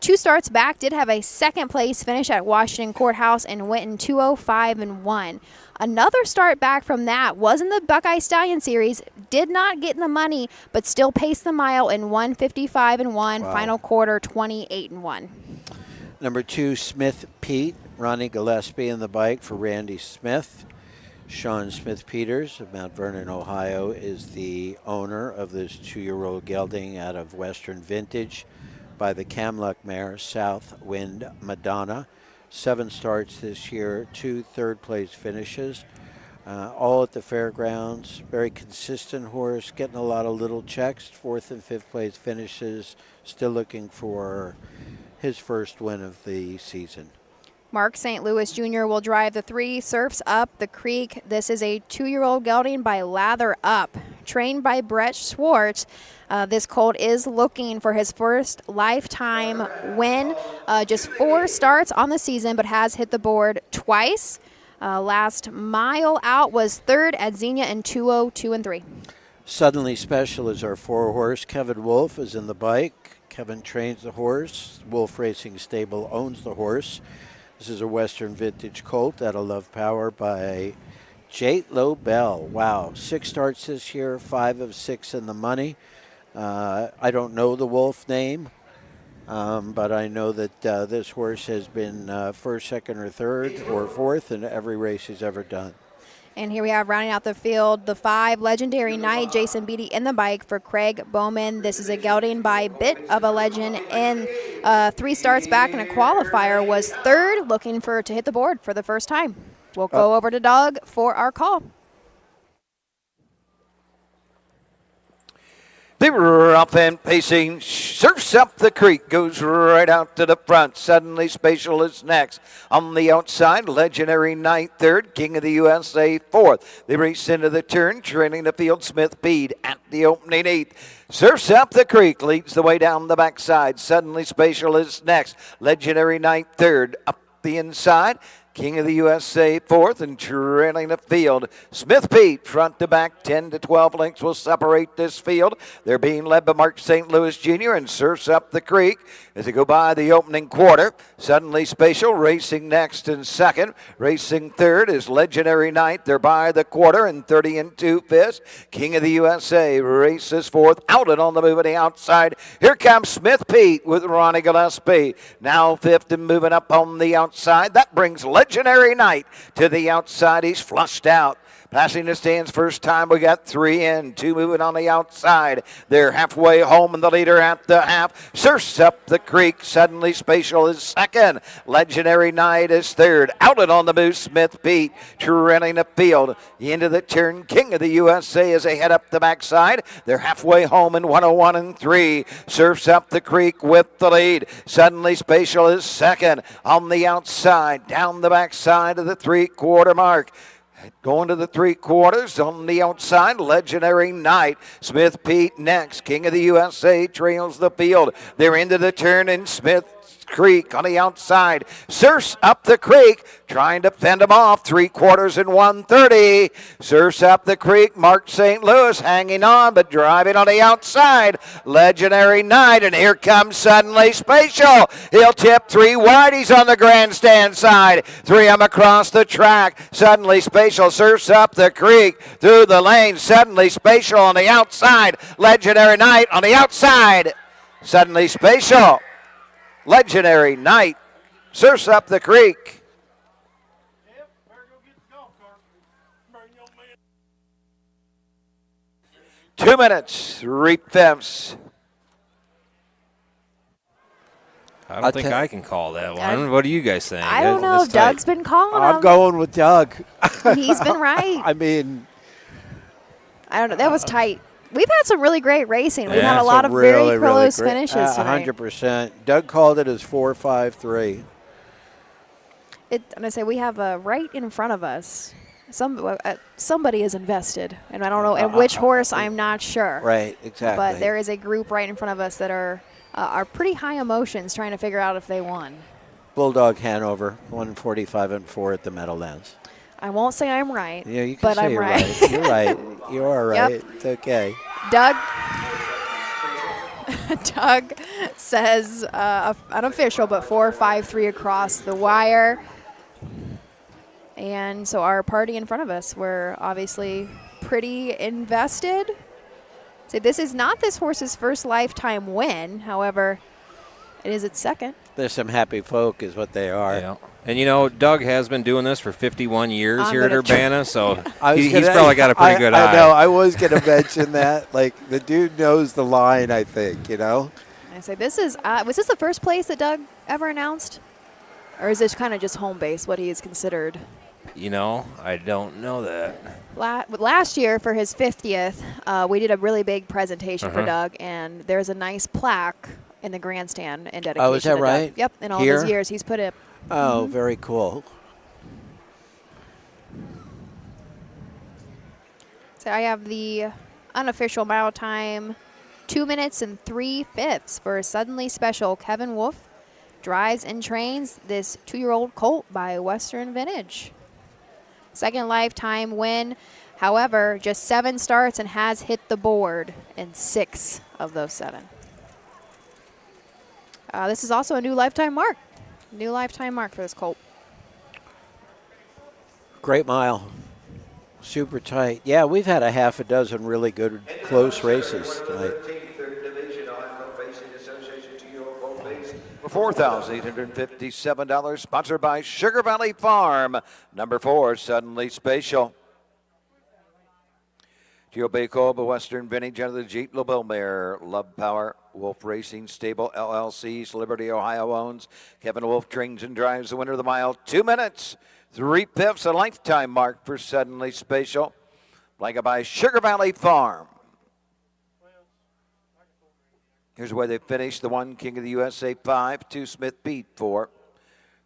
2 starts back, did have a 2nd place finish at Washington Courthouse and went in 2:05 and 1. Another start back from that was in the Buckeye Stallion Series, did not get in the money, but still paced the mile in 1:55 and 1, Wow. final quarter 28 and 1. Number 2, Smith Pete, Ronnie Gillespie in the bike for Randy Smith. Sean Smith Peters of Mount Vernon, Ohio, is the owner of this 2-year-old gelding out of Western Vintage by the Camluck mare, Southwind Madonna. 7 starts this year, 2 third-place finishes, all at the fairgrounds. Very consistent horse, getting a lot of little checks, 4th and 5th place finishes. Still looking for his first win of the season. Mark St. Louis Jr. will drive the 3, Surfs Up the Creek. This is a 2-year-old gelding by Lather Up, trained by Brett Schwartz. This colt is looking for his first lifetime win. Just 4 starts on the season, but has hit the board twice. Last mile out was 3rd at Xenia in 2:02 and 3. Suddenly Special is our 4-horse. Kevin Wolf is in the bike. Kevin trains the horse. Wolf Racing Stable owns the horse. This is a Western Vintage colt out of Love Power by Jate Lobel, wow, 6 starts this year, 5 of 6 in the money. I don't know the Wolf name, but I know that this horse has been first, second, or third, or fourth in every race he's ever done. And here we have rounding out the field, the 5, Legendary Knight, Jason Beatty in the bike for Craig Bowman. This is a gelding by Bit of a Legend in 3 starts back in a qualifier, was third, looking to hit the board for the first time. We'll go over to Doug for our call. They were up and pacing, surfs up the creek, goes right out to the front. Suddenly Spatial is next. On the outside, Legendary Knight third, King of the USA fourth. They race into the turn, trailing the field. Smith Bede at the opening 8th. Surfs up the creek, leads the way down the backside. Suddenly Spatial is next. Legendary Knight third, up the inside. King of the USA fourth and trailing the field. Smith Pete front to back, 10 to 12 lengths will separate this field. They're being led by Mark St. Louis Jr. and Surfs Up the Creek as they go by the opening quarter. Suddenly Spatial racing next and second. Racing third is Legendary Knight. They're by the quarter and 30 and 2/5. King of the USA races fourth. Out and on the move on the outside. Here comes Smith Pete with Ronnie Gillespie. Now fifth and moving up on the outside. That brings Legendary Knight to the outside. He's flushed out. Passing the stands first time, we got 3 in, 2 moving on the outside. They're halfway home and the leader at the half. Surfs Up the Creek. Suddenly Spatial is second. Legendary Knight is third. Out and on the move, Smith Pete trailing the field. The end of the turn, King of the USA as they head up the backside. They're halfway home in 101 and 3. Surfs Up the Creek with the lead. Suddenly Spatial is second. On the outside, down the backside of the 3/4 mark. Going to the 3/4 on the outside, Legendary Knight. Smith Pete next. King of the USA trails the field. They're into the turn in Smith Creek on the outside. Surfs Up the Creek trying to fend him off. 3/4 and 130. Surfs Up the Creek. Mark St. Louis hanging on but driving on the outside. Legendary Knight, and here comes suddenly Spatial. He'll tip 3 wide. He's on the grandstand side. 3 of them across the track. Suddenly Spatial surfs up the creek through the lane. Suddenly Spatial on the outside. Legendary Knight on the outside. Suddenly Spatial. Legendary Knight surfs up the creek. 2 minutes, 3/5. I don't think I can call that one. What do you guys think? I don't know. Doug's been calling I'm him. going with Doug. He's been right. I mean, I don't know. That was tight. We've had some really great racing. We've yeah, had a lot of very close great finishes tonight. 100%. Doug called it as 4-5-3. And I say we have right in front of us. Somebody is invested, and I don't know in which horse. I'm not sure. Right, exactly. But there is a group right in front of us that are pretty high emotions, trying to figure out if they won. Bulldog Hanover, 145 and 4 at the Meadowlands. I won't say I'm right. Yeah, you can but say I'm you're right. You're right. You are right. Yep. It's okay. Doug says unofficial, but 4-5-3 across the wire. And so our party in front of us, we're obviously pretty invested. So this is not this horse's first lifetime win. However, it is its second. There's some happy folk is what they are. Yeah. And, you know, Doug has been doing this for 51 years here at Urbana, so he's gonna, probably got a pretty good eye. I know. I was going to mention that. Like, the dude knows the line, I think, you know? I say this is was this the first place that Doug ever announced? Or is this kind of just home base, what he is considered? You know, I don't know that. Last year for his 50th, we did a really big presentation for Doug, and there's a nice plaque in the grandstand in dedication. Oh, is that to right? Doug. Yep, in all Here? those years he's put it. Oh, very cool. So I have the unofficial mile time, 2 minutes and 3/5 for Suddenly Special. Kevin Wolf drives and trains this 2-year-old colt by Western Vintage. Second lifetime win, however, just 7 starts and has hit the board in 6 of those 7. This is also a new lifetime mark. New lifetime mark for this colt. Great mile. Super tight. Yeah, we've had a half a dozen really good close races tonight. For $4,857, sponsored by Sugar Valley Farm. Number 4, Suddenly Spatial. Geo Baco, the Western Vintage out of the Jeep LaBelle Mare. Love Power, Wolf Racing Stable, LLC, Liberty, Ohio owns. Kevin Wolf trains and drives the winner of the mile. 2 minutes, 3/5, a lifetime mark for Suddenly Spatial. Blanket by Sugar Valley Farm. Here's where they finished. The 1, King of the USA 5, 2, Smith Beat 4,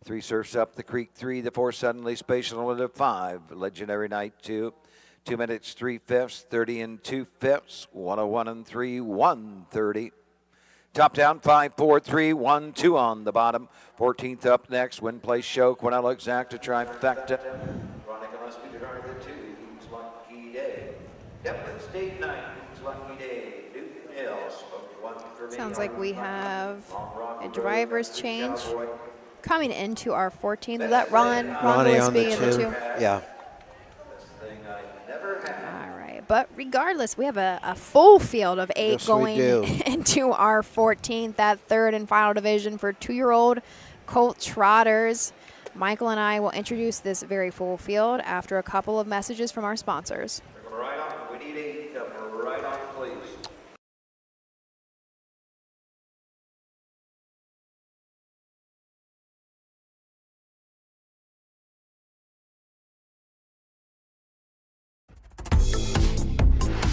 3, Surfs Up the Creek 3, the 4, Suddenly Spatial, and the 5, Legendary Night 2. 2 minutes, 3/5, 30 and 2/5, 101 and 3, 130. Top down, 5, 4, 3, 1, 2 on the bottom. 14th up next, Win Place Show, Quinella Exacta Trifecta. Ronnie Gillespie to drive the 2, Who's Lucky Day. Devlin State 9, Who's Lucky Day. Newton Hill, Smoke 1 for me. Sounds like we have a driver's change coming into our 14th. Is that Ron Ronnie on the Gillespie in 2. Yeah. All right, but regardless, we have a full field of 8 Yes, going we do. into our 14th, that third and final division for 2-year-old colt trotters. Michael and I will introduce this very full field after a couple of messages from our sponsors. Right on. We need 8. Come right on, please.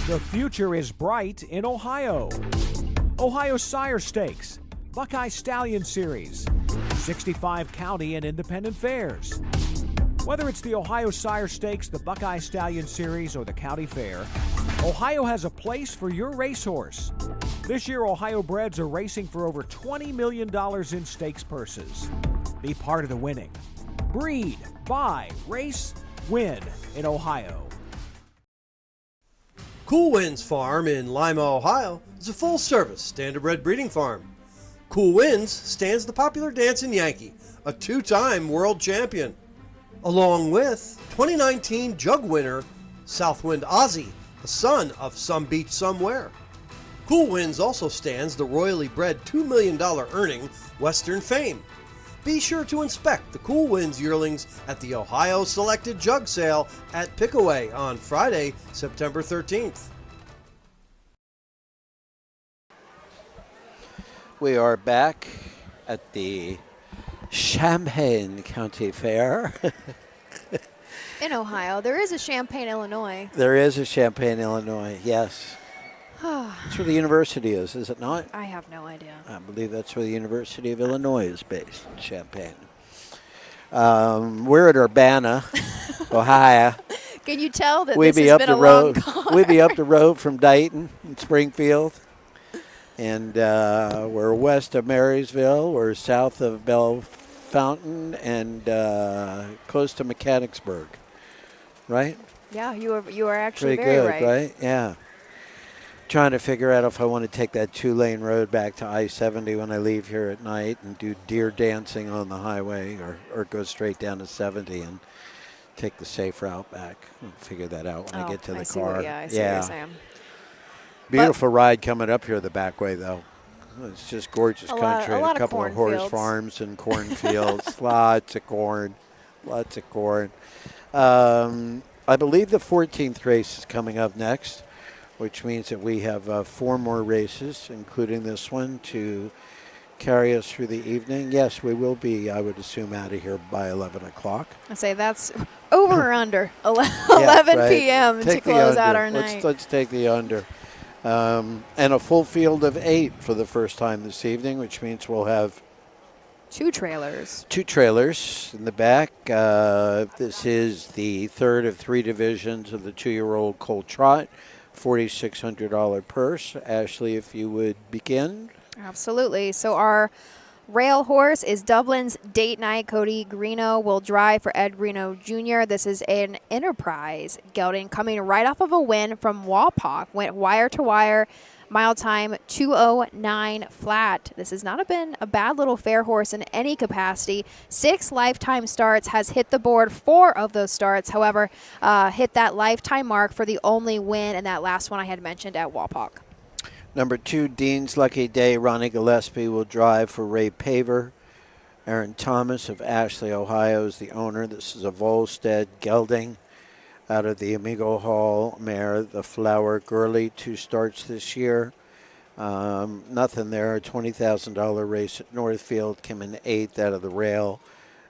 The future is bright in Ohio. Ohio Sire Stakes, Buckeye Stallion Series, 65 county and independent fairs. Whether it's the Ohio Sire Stakes, the Buckeye Stallion Series, or the County Fair, Ohio has a place for your racehorse. This year, Ohio breds are racing for over $20 million in stakes purses. Be part of the winning. Breed, buy, race, win in Ohio. Cool Winds Farm in Lima, Ohio is a full-service standardbred breeding farm. Cool Winds stands the popular dancing Yankee, a 2-time world champion, along with 2019 jug winner Southwind Ozzy, the son of Some Beach Somewhere. Cool Winds also stands the royally bred $2 million earning Western Fame. Be sure to inspect the Cool Winds yearlings at the Ohio Selected Jug Sale at Pickaway on Friday, September 13th. We are back at the Champaign County Fair. In Ohio, there is a Champaign, Illinois. There is a Champaign, Illinois, yes. That's where the university is it not? I have no idea. I believe that's where the University of Illinois is based, Champaign. We're at Urbana, Ohio. Can you tell that We'd this be has up been the a road. long car? We'd be up the road from Dayton and Springfield. And we're west of Marysville. We're south of Bell Fountain and close to Mechanicsburg. Right? Yeah, you are actually Pretty very good, right? Yeah. Trying to figure out if I want to take that 2-lane road back to I-70 when I leave here at night and do deer dancing on the highway or go straight down to 70 and take the safe route back. I'll figure that out when I get to the I see car. I see what you're saying. Beautiful ride coming up here the back way, though. It's just gorgeous country. a couple of horse farms and cornfields. Lots of corn. Lots of corn. I believe the 14th race is coming up next, which means that we have 4 more races, including this one, to carry us through the evening. Yes, we will be, I would assume, out of here by 11 o'clock. I say that's over or under 11 right. p.m. Take to close out under. our night. Let's take the under. And a full field of 8 for the first time this evening, which means we'll have 2 trailers. 2 trailers in the back. This is the third of 3 divisions of the 2-year-old Colt Trot. $4,600 purse. Ashley, if you would begin. Absolutely. So our rail horse is Dublin's Date Night. Cody Greeno will drive for Ed Greeno Jr. This is an Enterprise gelding coming right off of a win from Walpock. Went wire to wire. Mile time 2:09 flat. This has not been a bad little fair horse in any capacity. 6 lifetime starts, has hit the board 4 of those starts. However, hit that lifetime mark for the only win in that last one I had mentioned at Walpock. Number 2, Dean's Lucky Day. Ronnie Gillespie will drive for Ray Paver. Aaron Thomas of Ashley, Ohio is the owner. This is a Volstead gelding out of the Amigo Hall mare, the Flower Girly. 2 starts this year. Nothing there. A $20,000 race at Northfield. Came in 8th out of the rail.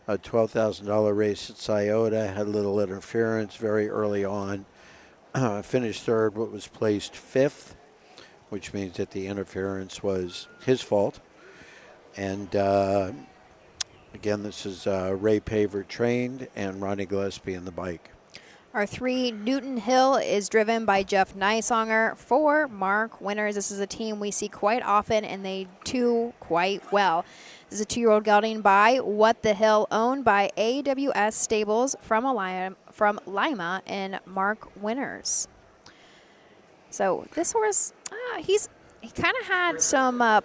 A $12,000 race at Scioto. Had a little interference very early on. Finished 3rd, but was placed 5th, which means that the interference was his fault. And again, this is Ray Paver trained and Ronnie Gillespie in the bike. Our 3, Newton Hill, is driven by Jeff Nysonger. 4, Mark Winters. This is a team we see quite often, and they do quite well. This is a 2-year-old gelding by What the Hill, owned by AWS Stables from Lima and Mark Winters. So this horse, he kind of had some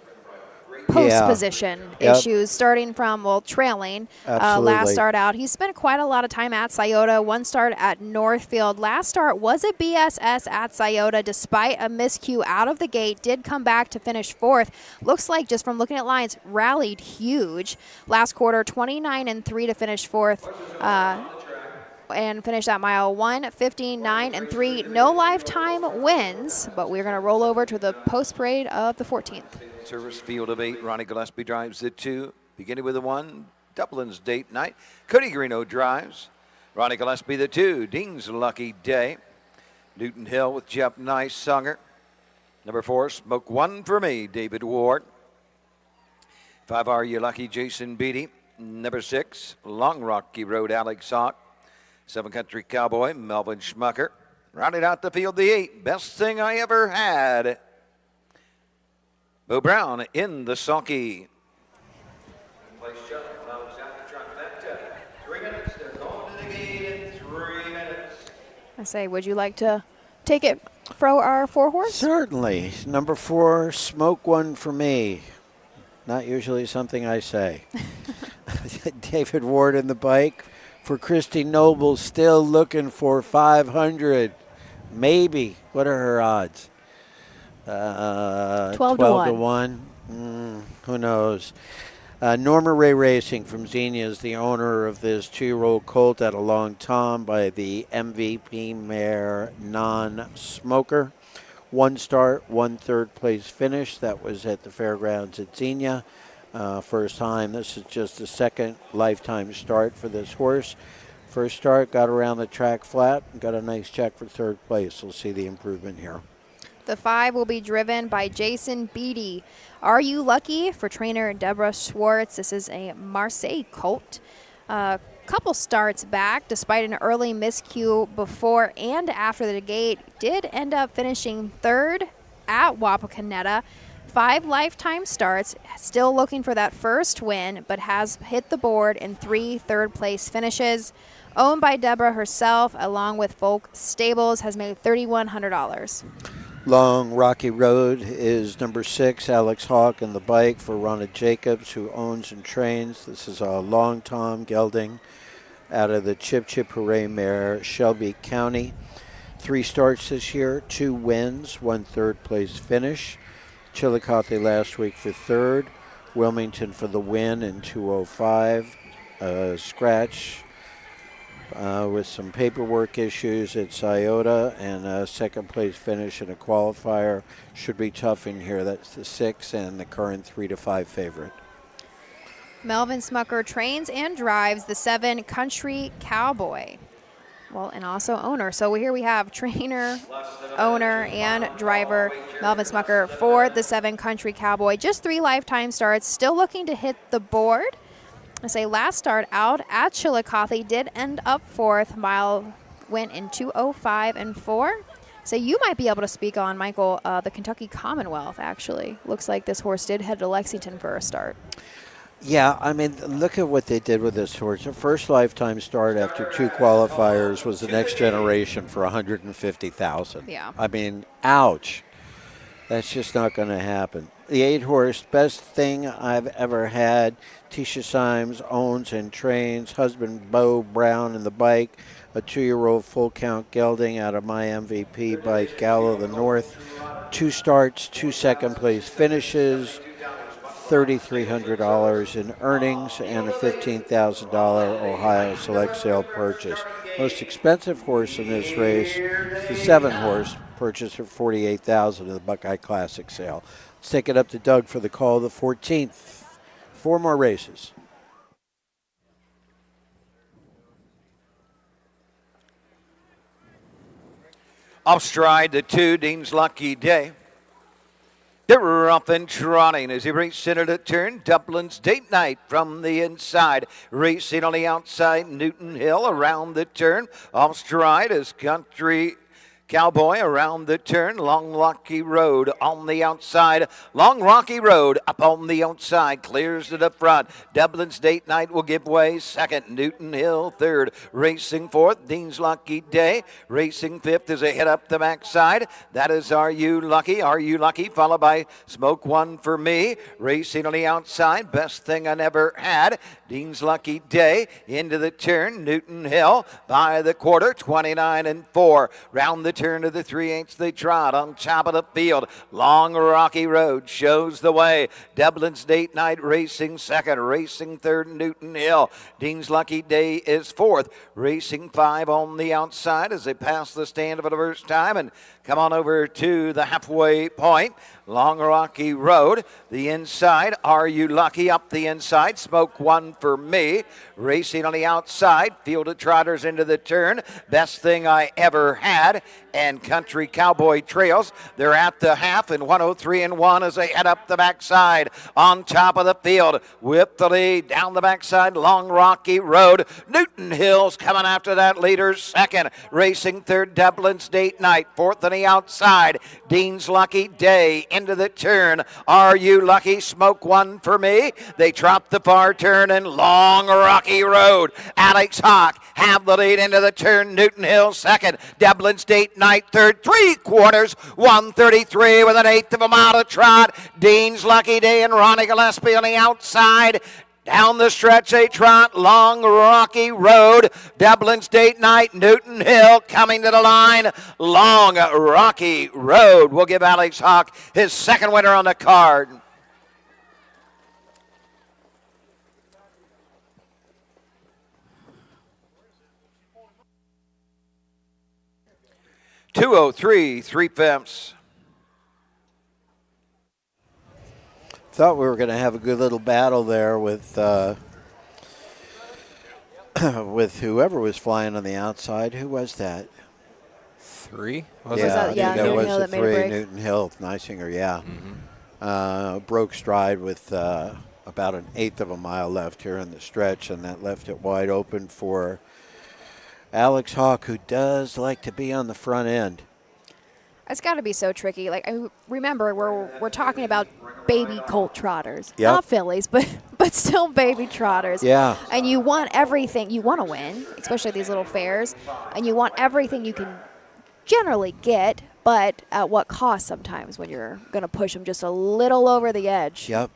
post position issues, starting from, trailing last start out. He spent quite a lot of time at Scioto, 1 start at Northfield. Last start was a BSS at Scioto, despite a miscue out of the gate. Did come back to finish 4th. Looks like, just from looking at lines, rallied huge. Last quarter, 29-3 to finish 4th. And finish that mile 1:59-3. No lifetime wins, but we're going to roll over to the post parade of the 14th. Service field of 8. Ronnie Gillespie drives the 2. Beginning with the 1. Dublin's Date Night. Cody Greeno drives. Ronnie Gillespie the 2. Dean's Lucky Day. Newton Hill with Jeff Nysonger. Number 4, Smoke One for Me, David Ward. 5, Are You Lucky, Jason Beatty. Number 6, Long Rocky Road, Alex Hawk. 7, Country Cowboy, Melvin Schmucker. Rounded out the field, the 8, Best Thing I Ever Had. Bo Brown in the sulky. Place shut, follows out the trifecta. 3 minutes, they're going to the gate in 3 minutes. I say, would you like to take it for our 4 horse? Certainly. Number 4, Smoke One for Me. Not usually something I say. David Ward in the bike. For Christy Noble, still looking for 500. Maybe. What are her odds? 12 to 1. Who knows? Norma Ray Racing from Xenia is the owner of this 2-year-old colt at a long tom by the MVP mare Non-Smoker. 1 start, 1 third place finish. That was at the fairgrounds at Xenia. First time. This is just the 2nd lifetime start for this horse. First start, got around the track flat, got a nice check for 3rd place. We'll see the improvement here. The 5 will be driven by Jason Beatty. Are You Lucky for trainer Deborah Schwartz. This is a Marseille colt. Couple starts back, despite an early miscue before and after the gate. Did end up finishing 3rd at Wapakoneta. 5 lifetime starts, still looking for that first win, but has hit the board in 3 third-place finishes. Owned by Deborah herself, along with Folk Stables, has made $3,100. Long Rocky Road is number 6, Alex Hawk in the bike for Ronna Jacobs, who owns and trains. This is a long tom gelding out of the Chip Chip Hooray mare, Shelby County. 3 starts this year, 2 wins, 1 third-place finish. Chillicothe last week for 3rd. Wilmington for the win in 2:05. Scratch with some paperwork issues at Scioto, and a 2nd place finish in a qualifier. Should be tough in here. That's the 6 and the current 3-5 favorite. Melvin Smucker trains and drives the 7 Country Cowboy. Well, and also owner. So here we have trainer, owner, and driver Melvin Smucker for the 7 Country Cowboy. Just 3 lifetime starts, still looking to hit the board. I say last start out at Chillicothe, did end up 4th. Mile went in 2:05-4. So you might be able to speak on, Michael, the Kentucky Commonwealth, actually. Looks like this horse did head to Lexington for a start. Yeah, I mean, look at what they did with this horse. Her first lifetime start after 2 qualifiers was the Next Generation for $150,000. Yeah. I mean, ouch. That's just not going to happen. The 8-horse, best thing I've ever had. Tisha Symes owns and trains. Husband Bo Brown in the bike. A 2-year-old full count gelding out of my MVP bike, Gallo the North. 2 starts, 2 second place finishes, $3,300 in earnings, and a $15,000 Ohio Select Sale purchase. Most expensive horse in this race is the 7-horse, purchased for $48,000 in the Buckeye Classic sale. Let's take it up to Doug for the call of the 14th. 4 more races. Off stride, the 2, Dean's Lucky Day. They're up and trotting as he races into the turn. Dublin's Date Night from the inside. Racing on the outside, Newton Hill around the turn. Off stride is Country Cowboy around the turn. Long Rocky Road on the outside. Long Rocky Road up on the outside. Clears to the front. Dublin's Date Night will give way. Second, Newton Hill. Third, racing fourth, Dean's Lucky Day. Racing fifth as they head up the backside. That is Are You Lucky? Are You Lucky? Followed by Smoke One for Me. Racing on the outside. Best Thing I Never Had. Dean's Lucky Day into the turn. Newton Hill by the quarter. 29-4. Round the turn to the 3/8 they trot on top of the field. Long Rocky Road shows the way. Dublin's Date Night racing second. Racing third, Newton Hill. Dean's Lucky Day is fourth. Racing 5 on the outside as they pass the stand for the first time and come on over to the halfway point. Long Rocky Road, the inside. Are You Lucky? Up the inside. Smoke One for Me. Racing on the outside. Field of Trotters into the turn. Best Thing I Ever Had. And Country Cowboy Trails. They're at the half in 103-1 as they head up the backside. On top of the field with the lead down the backside. Long Rocky Road. Newton Hill's coming after that leader second. Racing third, Dublin's Date Night. Fourth on the outside. Dean's Lucky Day into the turn. Are You Lucky? Smoke One for Me. They drop the far turn and Long Rocky Road. Alex Hawk have the lead into the turn. Newton Hill second. Dublin's Date Night third. 3/4, 133 with an eighth of a mile to trot. Dean's Lucky Day and Ronnie Gillespie on the outside. Down the stretch they trot. Long Rocky Road. Dublin's Date Night. Newton Hill coming to the line. Long Rocky Road will give Alex Hawk his second winner on the card. .203 3/5. Thought we were going to have a good little battle there with with whoever was flying on the outside. Who was that? 3? Was that Newton Hill Hill that made a 3. break? Newton Hill, Neisinger, yeah. Broke stride with about an eighth of a mile left here in the stretch, and that left it wide open for Alex Hawk, who does like to be on the front end. It's got to be so tricky. Like, I remember we're talking about baby colt trotters, Yep. not fillies, but still baby trotters. Yeah. And you want everything. You want to win, especially these little fairs, and you want everything you can generally get, but at what cost sometimes when you're going to push them just a little over the edge. Yep.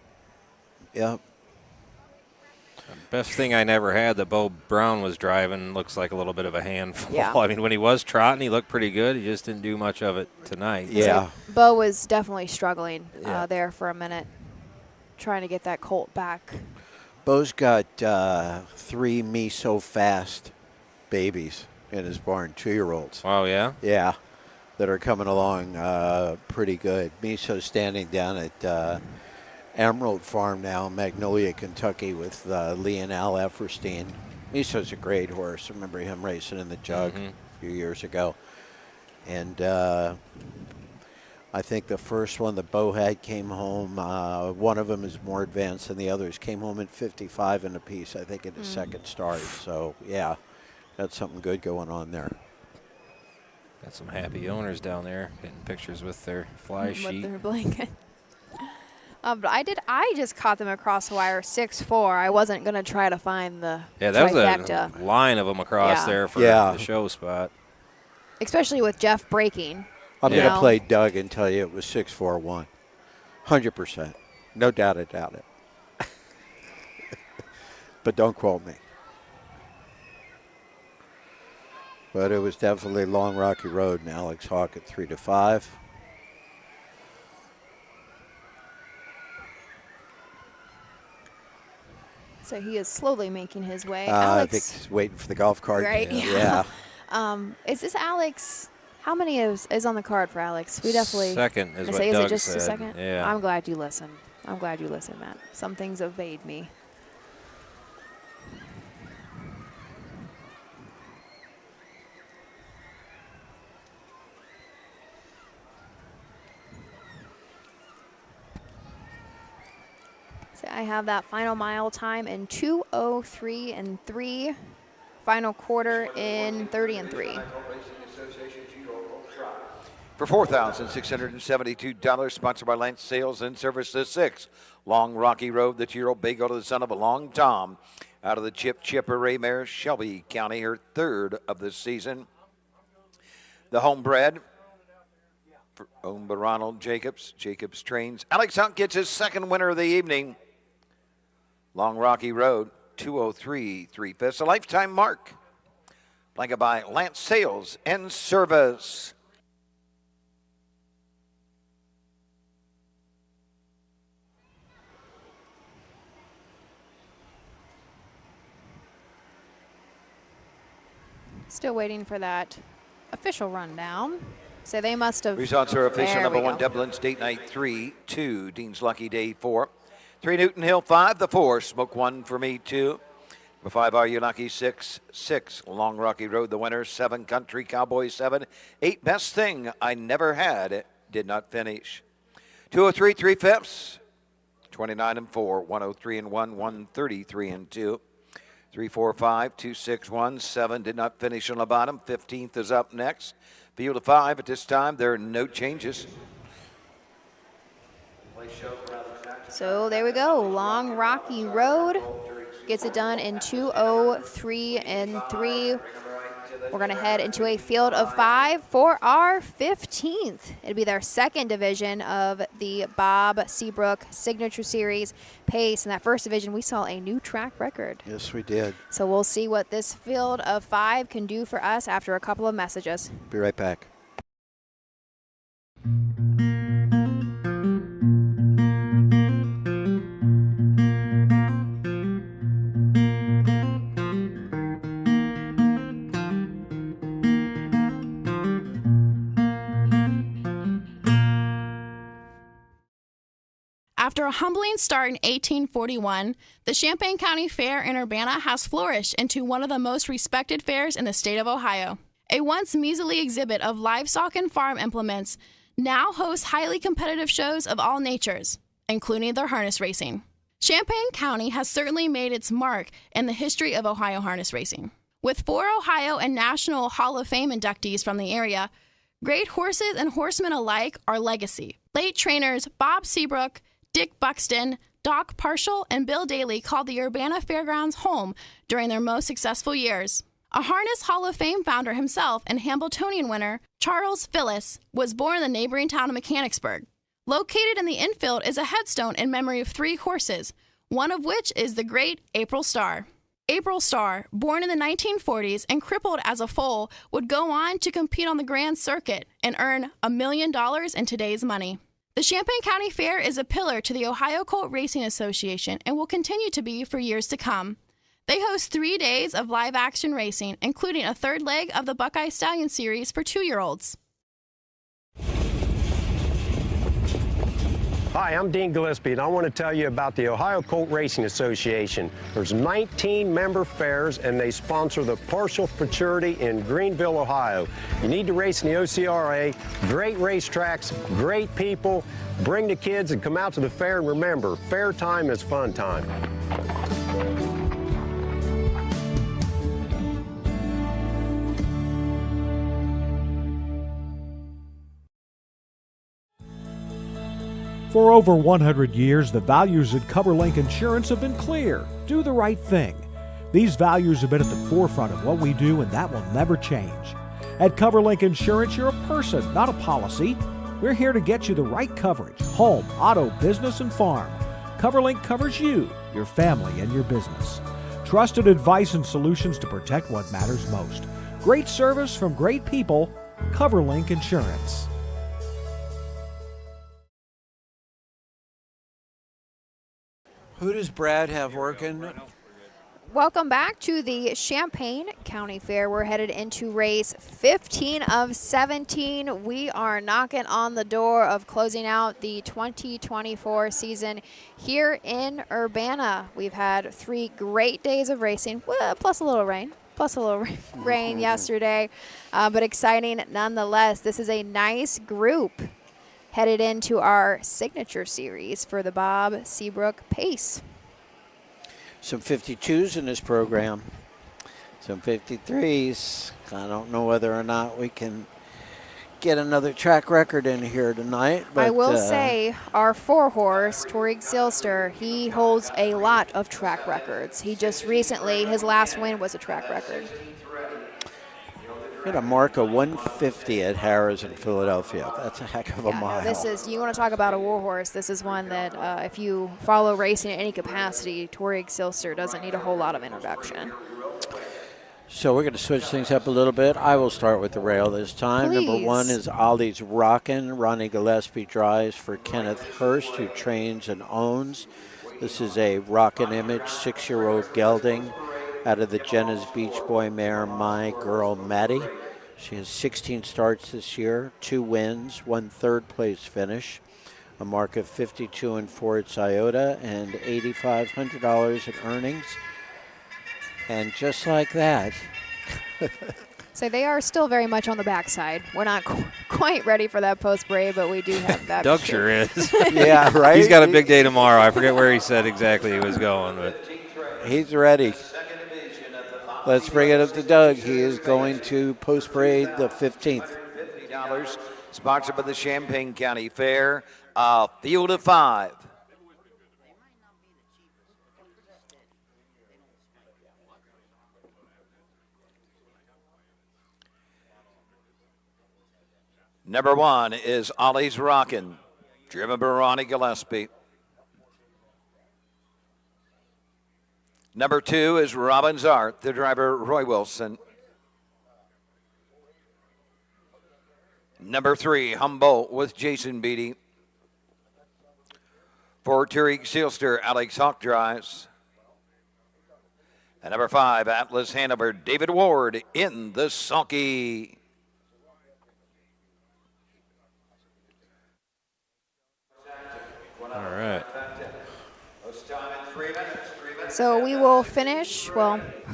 Best Thing I Never Had that Bo Brown was driving looks like a little bit of a handful. Yeah. I mean, when he was trotting, he looked pretty good. He just didn't do much of it tonight. Yeah. Bo was definitely struggling Yeah. there for a minute, trying to get that colt back. Bo's got 3 Me So Fast babies in his barn, 2-year-olds. Oh, yeah? Yeah, that are coming along pretty good. Miso's standing down at Emerald Farm now in Magnolia, Kentucky with Lee and Al Efferstein. Miso's a great horse. I remember him racing in the jug a few years ago. And I think the first one that Bo had came home, one of them is more advanced than the others, came home at 55 in a piece, I think, in his second start. So, yeah, got something good going on there. Got some happy owners down there getting pictures with their fly With sheet. their blanket. But I just caught them across the wire 6'4". I wasn't going to try to find the Yeah, that trifecta. was a line of them across Yeah. there for Yeah. the show spot. Especially with Jeff breaking. I'm You going to know? play Doug and tell you it was 6-4-1. 100%. No doubt about it. But don't quote me. But it was definitely Long Rocky Road and Alex Hawk at 3-5. So he is slowly making his way. I think Alex, he's waiting for the golf cart. right? Yeah. Is this Alex? How many is on the card for Alex? We definitely Second is I what say, is Doug it just said. a second? Yeah. I'm glad you listened. I'm glad you listened, Matt. Some things evade me. So I have that final mile time in 2:03 and 3. Final quarter in 30 and 3. For $4,672, sponsored by Lance Sales and Service to 6. Long Rocky Road, the 2-year-old Bago to the son of a Long Tom. Out of the Chipper Ray mare, Shelby County, her third of the season. The homebred, owned by Ronald Jacobs. Jacobs trains. Alex Hunt gets his second winner of the evening. Long Rocky Road, 2:03 3/5, a lifetime mark. Blanket by Lance Sales and Service. Still waiting for that official rundown. So they must have. Results are official. There Number we 1, go. Dublin State Night 3, 2, Dean's Lucky Day 4, 3, Newton Hill 5, the 4, Smoke 1 for me 2. Number 5, Are You Lucky 6, 6, Long Rocky Road, the winner 7, Country Cowboy 7, 8, Best Thing I Never Had, did not finish. 2:03 3/5, 29 and 4, 103 and 1, 133 and 2. 3, 4, 5, 2, 6, 1, 7 did not finish on the bottom. 15th is up next. Field of 5 at this time. There are no changes. So there we go. Long Rocky Road gets it done in 2:03 and 3. We're going to head into a field of 5 for our 15th. It'll be their second division of the Bob Seabrook Signature Series pace. In that first division, we saw a new track record. Yes, we did. So we'll see what this field of 5 can do for us after a couple of messages. Be right back. After a humbling start in 1841, the Champaign County Fair in Urbana has flourished into one of the most respected fairs in the state of Ohio. A once measly exhibit of livestock and farm implements now hosts highly competitive shows of all natures, including their harness racing. Champaign County has certainly made its mark in the history of Ohio harness racing. With 4 Ohio and National Hall of Fame inductees from the area, great horses and horsemen alike are legacy. Late trainers Bob Seabrook, Dick Buxton, Doc Parshall, and Bill Daly called the Urbana Fairgrounds home during their most successful years. A Harness Hall of Fame founder himself and Hambletonian winner, Charles Phyllis, was born in the neighboring town of Mechanicsburg. Located in the infield is a headstone in memory of 3 horses, one of which is the great April Star. April Star, born in the 1940s and crippled as a foal, would go on to compete on the Grand Circuit and earn $1 million in today's money. The Champaign County Fair is a pillar to the Ohio Colt Racing Association and will continue to be for years to come. They host 3 days of live action racing, including a third leg of the Buckeye Stallion Series for 2-year-olds. Hi, I'm Dean Gillespie, and I want to tell you about the Ohio Colt Racing Association. There's 19 member fairs, and they sponsor the Partial Futurity in Greenville, Ohio. You need to race in the OCRA. Great racetracks, great people. Bring the kids and come out to the fair, and remember, fair time is fun time. For over 100 years, the values at CoverLink Insurance have been clear. Do the right thing. These values have been at the forefront of what we do, and that will never change. At CoverLink Insurance, you're a person, not a policy. We're here to get you the right coverage: home, auto, business, and farm. CoverLink covers you, your family, and your business. Trusted advice and solutions to protect what matters most. Great service from great people. CoverLink Insurance. Who does Brad have working? Welcome back to the Champaign County Fair. We're headed into race 15 of 17. We are knocking on the door of closing out the 2024 season here in Urbana. We've had 3 great days of racing, well, plus a little rain. Rain yesterday, but exciting nonetheless. This is a nice group headed into our signature series for the Bob Seabrook Pace. Some 52s in this program, some 53s. I don't know whether or not we can get another track record in here tonight. But I will say our 4-horse, Torig Silster, he holds a lot of track records. He just recently, his last win was a track record. Hit a mark of 150 at Harrah's in Philadelphia. That's a heck of a mile. No, this is, you want to talk about a war horse, this is one that if you follow racing in any capacity, Torig Silster doesn't need a whole lot of introduction. So we're going to switch things up a little bit. I will start with the rail this time. Please. Number 1 is Ollie's Rockin'. Ronnie Gillespie drives for Kenneth Hurst, who trains and owns. This is a Rockin' Image 6-year-old gelding out of the Jenna's Beach Boy mare, My Girl Maddie. She has 16 starts this year, 2 wins, 1 third-place finish, a mark of 52 4 at Scioto, and $8,500 in earnings. And just like that. So they are still very much on the backside. We're not quite ready for that post-brave, but we do have that. Doug sure is. Yeah, right? He's got a big day tomorrow. I forget where he said exactly he was going, but he's ready. Let's bring it up to Doug. He is going to post-parade the 15th. $50, sponsored by the Champaign County Fair. Field of 5. Number 1 is Ollie's Rockin', driven by Ronnie Gillespie. Number 2 is Robbins Art, the driver Roy Wilson. Number 3, Humboldt with Jason Beatty. For Torig Silster, Alex Hawk drives. And number 5, Atlas Hanover, David Ward in the sulky. all right. So we will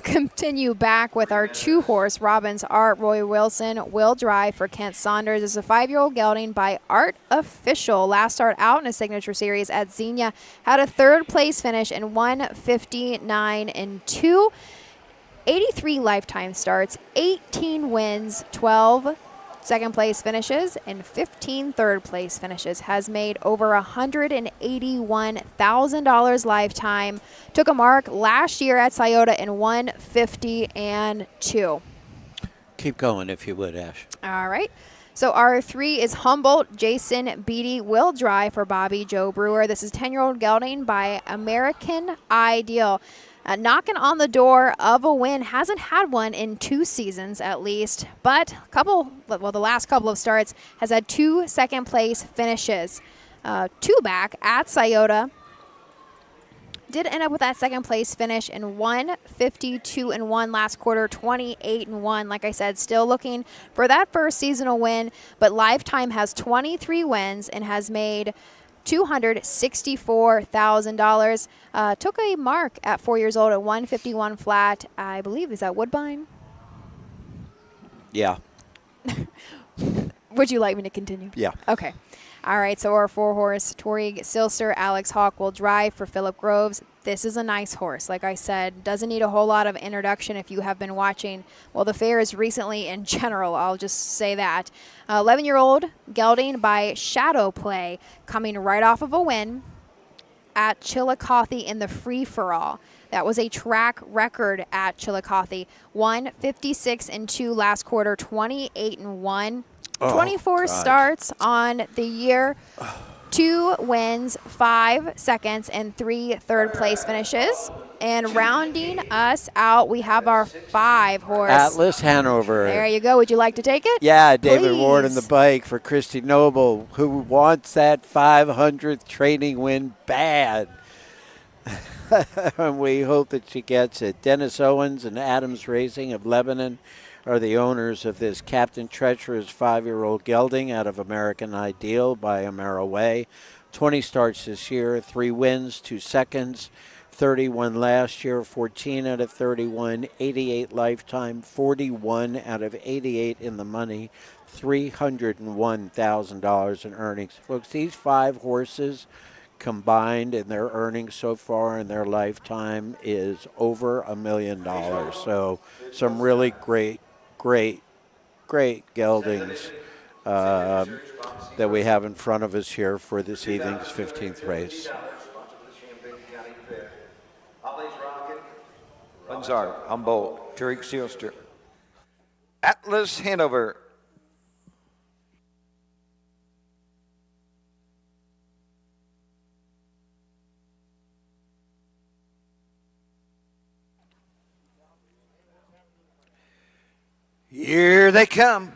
continue back with our 2-horse, Robbins Art. Roy Wilson will drive for Kent Saunders. It's a 5-year-old gelding by Art Official. Last start out in a signature series at Xenia. Had a 3rd-place finish in 1:59 2. 83 lifetime starts, 18 wins, 12 second-place finishes, and 15 third-place finishes. Has made over $181,000 lifetime. Took a mark last year at Scioto in 1:50 2. Keep going if you would, Ash. All right. So our 3 is Humboldt. Jason Beatty will drive for Bobby Joe Brewer. This is 10-year-old gelding by American Ideal. Knocking on the door of a win. Hasn't had one in 2 seasons at least, but the last couple of starts has had 2 second-place finishes. 2 back at Scioto. Did end up with that second-place finish in 1:52 last quarter, 28-1. Like I said, still looking for that first seasonal win, but lifetime has 23 wins and has made $264,000. Took a mark at 4 years old at 151 flat. I believe, is that Woodbine? Yeah. Would you like me to continue? Yeah. Okay. All right, so our 4-horse, Torig Silster, Alex Hawk will drive for Philip Groves. This is a nice horse. Like I said, doesn't need a whole lot of introduction if you have been watching, well, the fairs recently in general, I'll just say that. 11-year-old gelding by Shadow Play, coming right off of a win at Chillicothe in the free-for-all. That was a track record at Chillicothe. 156-2 last quarter, 28-1. 24 starts on the year. 2 wins, 5 seconds, and 3 third-place finishes. And rounding us out, we have our 5-horse. Atlas Hanover. There you go. Would you like to take it? Yeah, David Ward in Please. the bike for Christy Noble, who wants that 500th training win bad. And we hope that she gets it. Dennis Owens and Adams Racing of Lebanon are the owners of this Captain Treacherous 5-year-old gelding out of American Ideal by Ameriway. 20 starts this year, 3 wins, 2 seconds, 31 last year, 14 out of 31, 88 lifetime, 41 out of 88 in the money, $301,000 in earnings. Folks, these 5 horses combined in their earnings so far in their lifetime is over $1 million. So some really great geldings that we have in front of us here for this evening's 15th race. Bunzar, Humboldt, Tariq Seelster, Atlas Hanover. Here they come.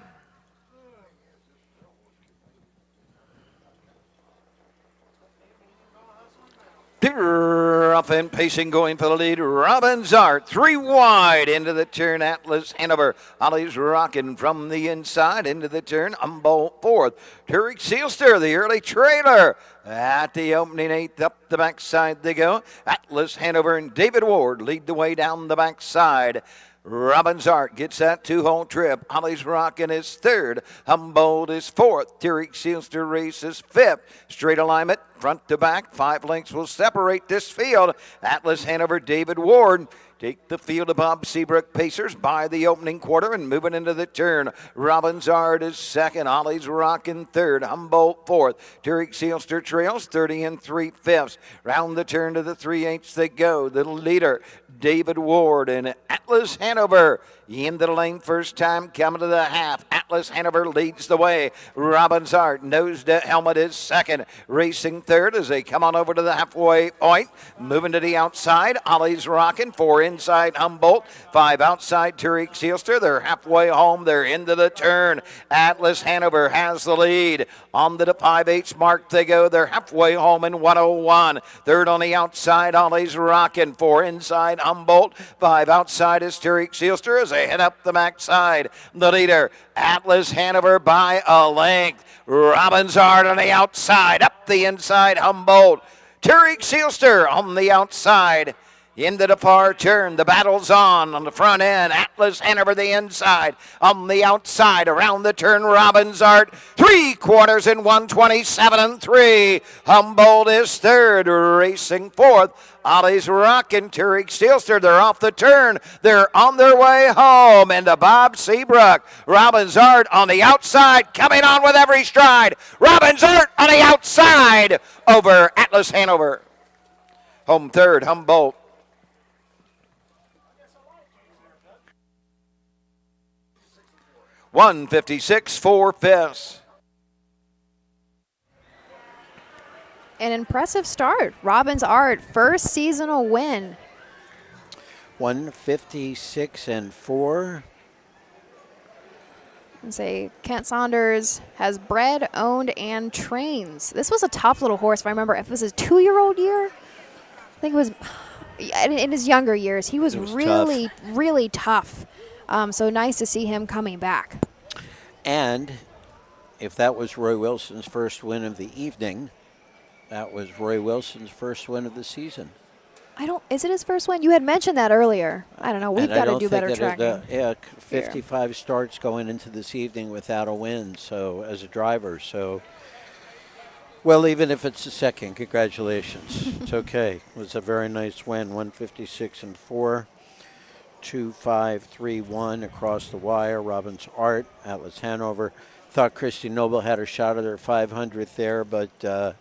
Off and pacing, going for the lead. Robbins Art, 3 wide into the turn. Atlas Hanover. Ollie's rocking from the inside into the turn. Humboldt 4th. Tariq Seelster, the early trailer. At the opening 8th, up the backside they go. Atlas Hanover and David Ward lead the way down the backside. Robbins Art gets that 2-hole trip. Ollie's Rockin' is 3rd. Humboldt is 4th. Tariq Seelster races 5th. Straight alignment, front to back. 5 lengths will separate this field. Atlas Hanover, David Ward take the field of Bob Seabrook Pacers by the opening quarter and moving into the turn. Robbins Art is 2nd. Ollie's Rockin' 3rd. Humboldt 4th. Tariq Seelster trails 30 3/5. Round the turn to the 3/8 they go. The leader, David Ward and Atlas Hanover. Into the lane first time, coming to the half. Atlas Hanover leads the way. Robbins Art, nose to helmet, is 2nd. Racing 3rd as they come on over to the halfway point. Moving to the outside, Ollie's Rockin'. 4 inside Humboldt. 5 outside Tariq Seelster. They're halfway home. They're into the turn. Atlas Hanover has the lead. On to the 5/8 mark they go. They're halfway home in 1:01. 3rd on the outside, Ollie's Rockin'. 4 inside Humboldt. 5 outside is Tariq Seelster as they head up the backside. The leader, Atlas Hanover by a length. Robbins Art on the outside. Up the inside, Humboldt. Tariq Seelster on the outside. Into the far turn, the battle's on the front end. Atlas Hanover the inside, on the outside, around the turn, Robbins Art, 3/4 in 1:27 3. Humboldt is 3rd, racing 4th. Ollie's Rockin', Tariq Seelster, they're off the turn. They're on their way home into Bob Seabrook. Robbins Art on the outside, coming on with every stride. Robbins Art on the outside over Atlas Hanover. Home 3rd, Humboldt. 156 4/5. An impressive start. Robbins Art, first seasonal win. 156 4. And say Kent Saunders has bred, owned, and trains. This was a tough little horse. If I remember, if it was his 2-year-old year, I think it was in his younger years. He was really, really tough. So nice to see him coming back. And if that was Roy Wilson's first win of the evening, that was Roy Wilson's first win of the season. Is it his first win? You had mentioned that earlier. I don't know. We've got to do better tracking. 55 starts going into this evening without a win. So as a driver, well, even if it's the second, congratulations. It's okay. It was a very nice win. 156 4. 2-5-3-1 across the wire. Robbins Art, Atlas Hanover. Thought Christy Noble had her shot at her 500th there, but a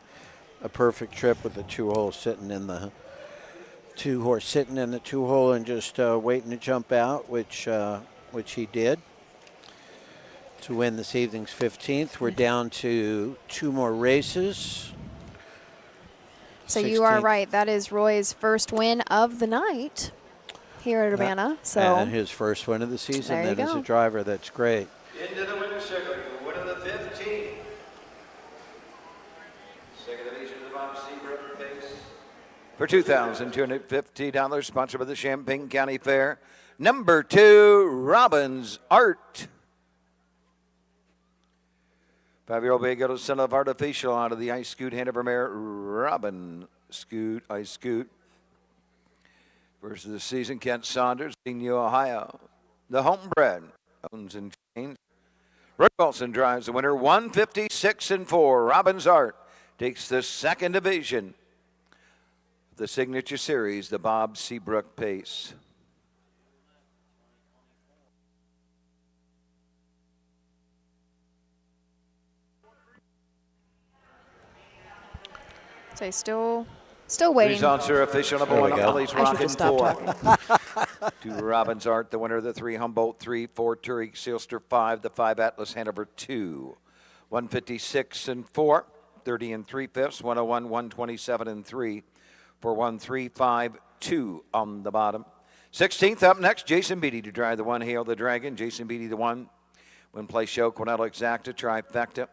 perfect trip with the 2-hole sitting in the 2-horse sitting in the 2-hole and just waiting to jump out, which he did to win this evening's 15th. We're down to 2 more races. So you are right. That is Roy's first win of the night here at Urbana. And his first win of the season there you then as go. a driver. That's great. Into the winner's circle, the winner of the 15th. Second division of the Bob Seabrook Pace. For $2,250, sponsored by the Champaign County Fair. Number 2, Robbins Art. 5-year-old Bay Eagle son of Artificial out of the Ice Scoot Hanover mare, Robin Scoot, Ice Scoot. First of the season, Kent Saunders, Senior Ohio. The homebred, owns and chains. Rick Wilson drives the winner, 156-4. Robbins Art takes the second division of the Signature Series, the Bob Seabrook Pace. So he's still waiting. Results are official. Number 1, Ellie's I should Rockin' just stop 4. talking. 2, Robbins Art, the winner of the 3, Humboldt 3, 4, Turic Sealster 5, the 5, Atlas Hanover 2. 156-4, 30 3/5, 101, 127-3 for 1352 on the bottom. 16th up next, Jason Beatty to drive the 1, Hail the Dragon. Jason Beatty the 1. Win play show, Cornell Exacta, Trifecta.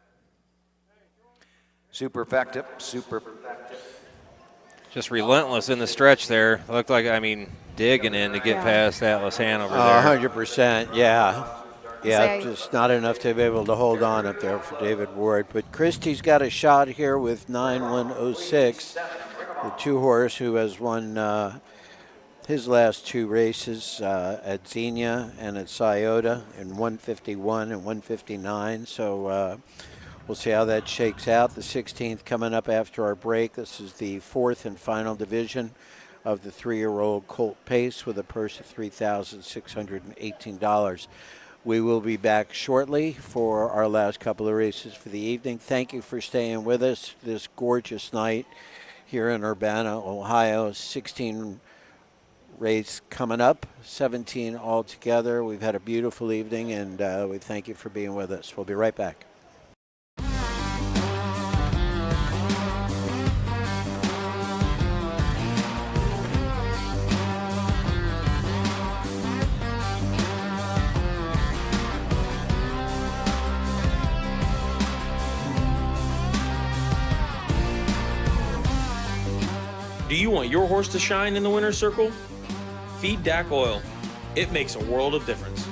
Superfecta. Just relentless in the stretch there. Looked like, digging in to get past Atlas Hanover there. 100%, yeah. Yeah, just not enough to be able to hold on up there for David Ward. But Christie's got a shot here with 9106, the 2-horse who has won his last 2 races at Xenia and at Scioto in 151 and 159. So we'll see how that shakes out. The 16th coming up after our break. This is the 4th and final division of the 3-year-old Colt Pace with a purse of $3,618. We will be back shortly for our last couple of races for the evening. Thank you for staying with us this gorgeous night here in Urbana, Ohio. 16 race coming up, 17 altogether. We've had a beautiful evening, and we thank you for being with us. We'll be right back. Do you want your horse to shine in the winner's circle? Feed DAC oil. It makes a world of difference.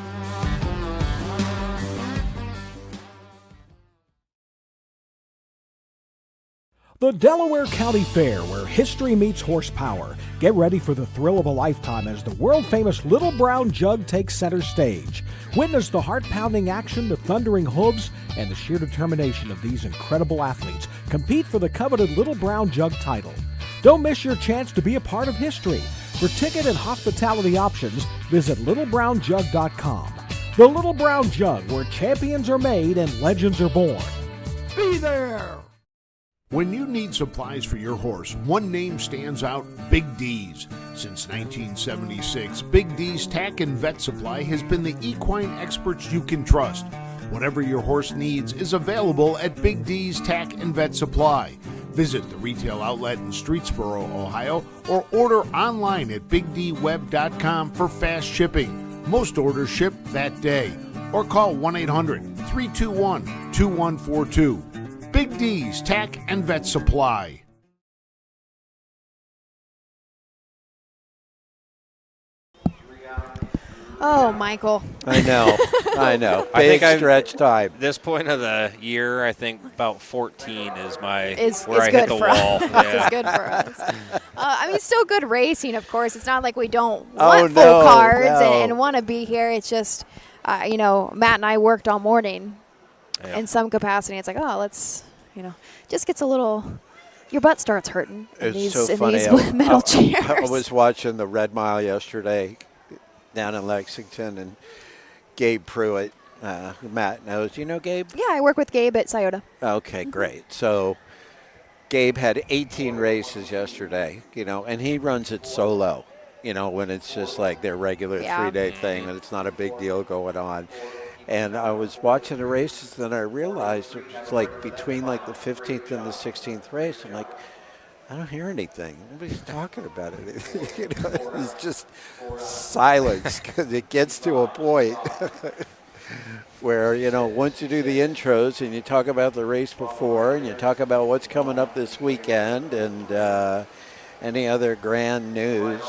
The Delaware County Fair, where history meets horsepower. Get ready for the thrill of a lifetime as the world-famous Little Brown Jug takes center stage. Witness the heart-pounding action, the thundering hooves, and the sheer determination of these incredible athletes compete for the coveted Little Brown Jug title. Don't miss your chance to be a part of history. For ticket and hospitality options, visit littlebrownjug.com. The Little Brown Jug, where champions are made and legends are born. Be there! When you need supplies for your horse, one name stands out: Big D's. Since 1976, Big D's Tack and Vet Supply has been the equine experts you can trust. Whatever your horse needs is available at Big D's Tack and Vet Supply. Visit the retail outlet in Streetsboro, Ohio, or order online at bigdweb.com for fast shipping. Most orders ship that day. Or call 1-800-321-2142. Big D's Tack and Vet Supply. Oh, Michael. I know. I Big think stretch time. This point of the year, I think about 14 is my It's where I good hit the for wall. us. It's good for us. Still good racing, of course. It's not like we don't Oh, want full no, cards no. and want to be here. It's just, Matt and I worked all morning in some capacity. It's like, let's, just gets a little, your butt starts hurting in It's these, so in funny. these metal chairs. I was watching the Red Mile yesterday down in Lexington, and Gabe Pruitt, Matt knows. You know Gabe? Yeah, I work with Gabe at Scioto. Okay, great. So Gabe had 18 races yesterday, and he runs it solo, when it's just like their regular Yeah. 3-day thing and it's not a big deal going on. And I was watching the races, and I realized it was like between like the 15th and the 16th race, I'm like, I don't hear anything. Nobody's talking about it. It's just silence because it gets to a point where, once you do the intros and you talk about the race before and you talk about what's coming up this weekend and any other grand news.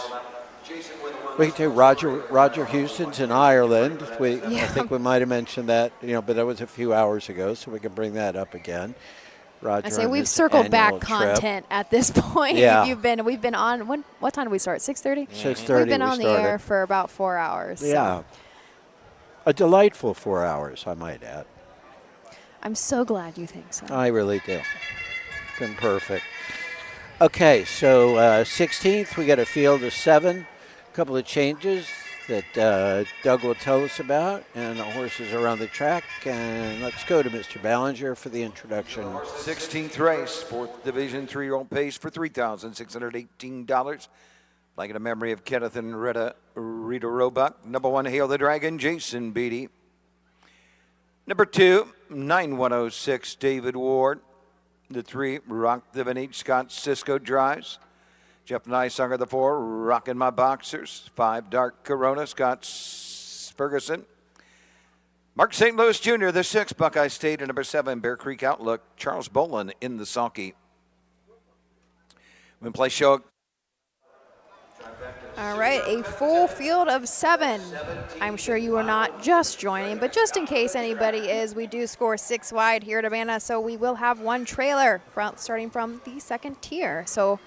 We can do Roger Houston's in Ireland. I think we might have mentioned that, but that was a few hours ago, so we can bring that up again. Roger, I say we've circled back content at this point. Yeah. We've been on. What time did we start? 6:30. 6:30. We've been on the air for about 4 hours. Yeah. A delightful 4 hours, I might add. I'm so glad you think so. I really do. Been perfect. Okay, so 16th, we got a field of 7. A couple of changes that Doug will tell us about, and the horses around the track. And let's go to Mr. Ballinger for the introduction. 16th race, 4th Division, 3-year-old pace for $3,618. Like in a memory of Kenneth and Rita Roebuck. Number 1, Hail the Dragon, Jason Beatty. Number 2, 9106, David Ward. The 3, Rock the Vintage, Scott Cisco drives. Jeff Nysunger, the 4, Rockin' My Boxers. 5, Dark Corona, Scott Ferguson. Mark St. Louis Jr., the 6, Buckeye State, and number 7, Bear Creek Outlook, Charles Boland in the sulky. When play show. All right, a full field of 7. I'm sure you are not just joining, but just in case anybody is, we do score 6 wide here at Urbana, so we will have 1 trailer starting from the 2nd tier. So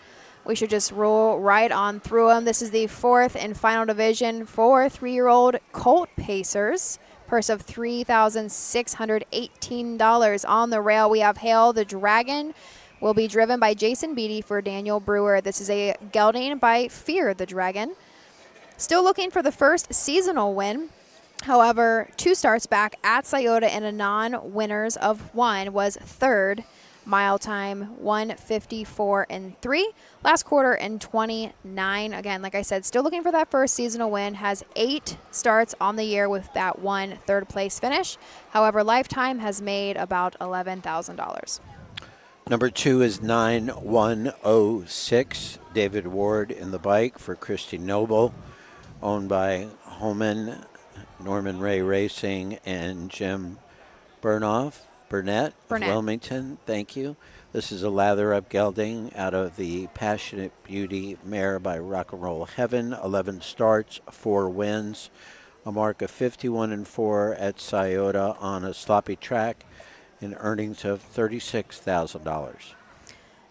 we should just roll right on through them. This is the 4th and final division for 3-year-old Colt Pacers. Purse of $3,618 on the rail. We have Hail the Dragon. Will be driven by Jason Beatty for Daniel Brewer. This is a gelding by Fear the Dragon. Still looking for the first seasonal win. However, 2 starts back at Scioto and a non-winners of 1 was 3rd. Mile time 1:54 and 3. Last quarter and 29. Again, like I said, still looking for that first seasonal win. Has 8 starts on the year with that 1 third place finish. However, lifetime has made about $11,000. Number 2 is 9106, David Ward in the bike for Christy Noble, owned by Holman, Norman Ray Racing, and Jim Burnett of Wilmington. Thank you. This is a lather-up gelding out of the Passionate Beauty mare by Rock and Roll Heaven. 11 starts, 4 wins, a mark of 51 and 4 at Scioto on a sloppy track, and earnings of $36,000.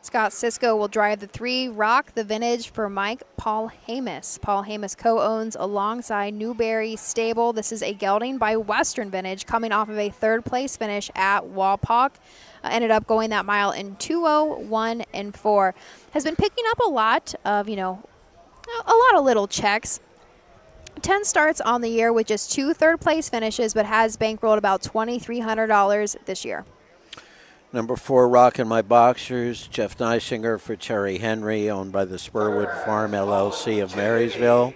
Scott Cisco will drive the 3, Rock the Vintage for Mike Paul Hamus. Paul Hamus co-owns alongside Newberry Stable. This is a gelding by Western Vintage coming off of a 3rd place finish at Walpock. Ended up going that mile in 2:01 and 4. Has been picking up a lot of, a lot of little checks. 10 starts on the year with just 2 third place finishes, but has bankrolled about $2,300 this year. Number 4, Rockin' My Boxers, Jeff Nysinger for Terry Henry, owned by the Spurwood Farm LLC of Marysville.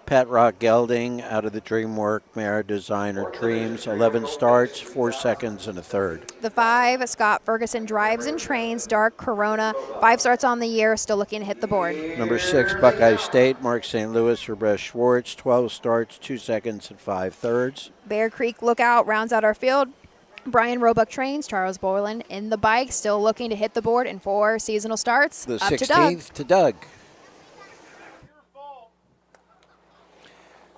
Pat Rock Gelding out of the DreamWork mare Designer Dreams. 11 starts, 4 seconds, and a third. The 5, Scott Ferguson drives and trains Dark Corona. 5 starts on the year, still looking to hit the board. Number 6, Buckeye State, Mark St. Louis for Brett Schwartz. 12 starts, 2 seconds, and 5 thirds. Bear Creek Lookout rounds out our field. Brian Roebuck trains Charles Boylan in the bike, still looking to hit the board in 4 seasonal starts. The up 16th to Doug.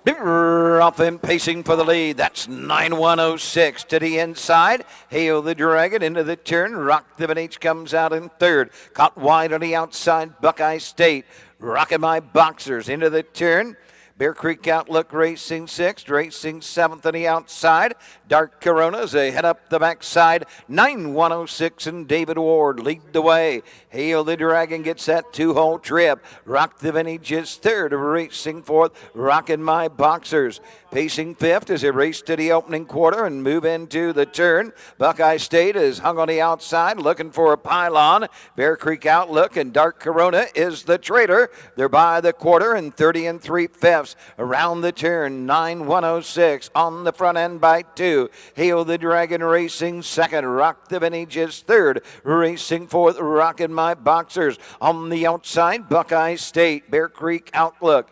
Off and pacing for the lead. That's 9106 to the inside. Hail the Dragon into the turn. Rock the Vintage comes out in 3rd. Caught wide on the outside, Buckeye State. Rockin' My Boxers into the turn. Bear Creek Outlook racing 6th, racing 7th on the outside. Dark Coronas ahead up the backside. 9-106 and David Ward lead the way. Hail the Dragon gets that 2-hole trip. Rock the Vintage is 3rd, racing 4th. Rockin' My Boxers pacing 5th as they race to the opening quarter and move into the turn. Buckeye State is hung on the outside looking for a pylon. Bear Creek Outlook and Dark Corona is the traitor. They're by the quarter and 30 3/5. Around the turn, 9-106 on the front end by 2. Hail the Dragon racing 2nd. Rock the Vintage is 3rd. Racing 4th, Rockin' My Boxers. On the outside, Buckeye State, Bear Creek Outlook.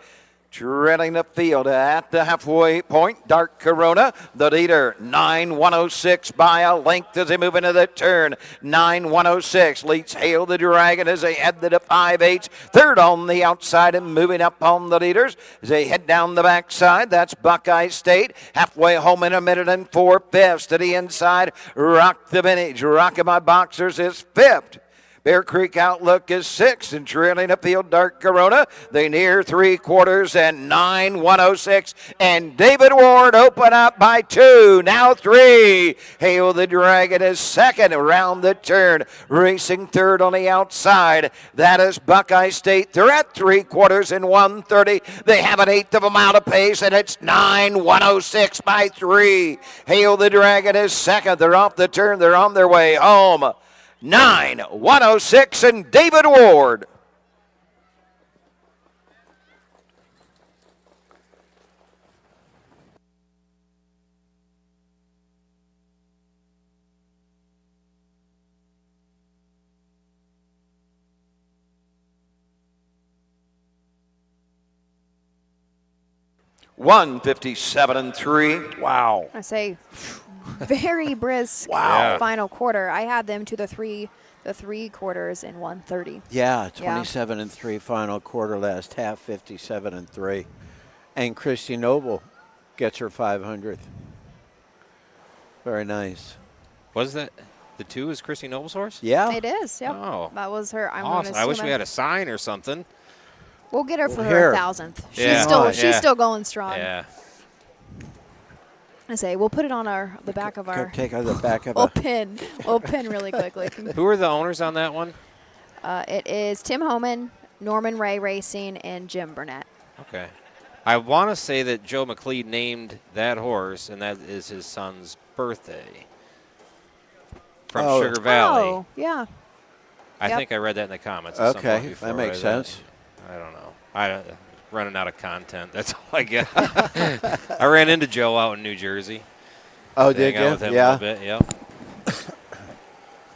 Trailing the field at the halfway point, Dark Corona, the leader, 9-106 by a length as they move into the turn. 9-106 leads Hail the Dragon as they head to the 5/8. 3rd on the outside and moving up on the leaders as they head down the backside. That's Buckeye State. Halfway home in 1:04 to the inside. Rock the Vintage. Rockin' My Boxers is 5th. Bear Creek Outlook is 6th and trailing the field Dark Corona. They near 3/4 and 9-106 and David Ward open up by 2. Now 3. Hail the Dragon is 2nd around the turn. Racing 3rd on the outside. That is Buckeye State. They're at 3/4 and 1:30. They have an 1/8 of a mile to pace and it's 9-106 by 3. Hail the Dragon is 2nd. They're off the turn. They're on their way home. 9-106 and David Ward. $157.3. Wow. I say very brisk final quarter. I had them to the three quarters in 1:30. Yeah, 27-3 final quarter, last half 57-3. And Christy Noble gets her 500th. Very nice. Was that the 2 is Christy Noble's horse? Yeah. It is, yep. Oh. That was her. Awesome. I wish we had a sign or something. We'll get her for here. her 1,000th. Yeah. She's still going strong. Yeah. I say we'll put it on the back of our. Take on the back of We'll pin really quickly. Who are the owners on that one? It is Tim Homan, Norman Ray Racing, and Jim Burnett. Okay. I want to say that Joe McLeod named that horse, and that is his son's birthday from Sugar Valley. Oh, yeah. I think I read that in the comments. At some point Okay, before that makes I sense. I don't know. I'm running out of content. That's all I got. I ran into Joe out in New Jersey. Oh, did Hang out with you? him Yeah. a little bit, yep.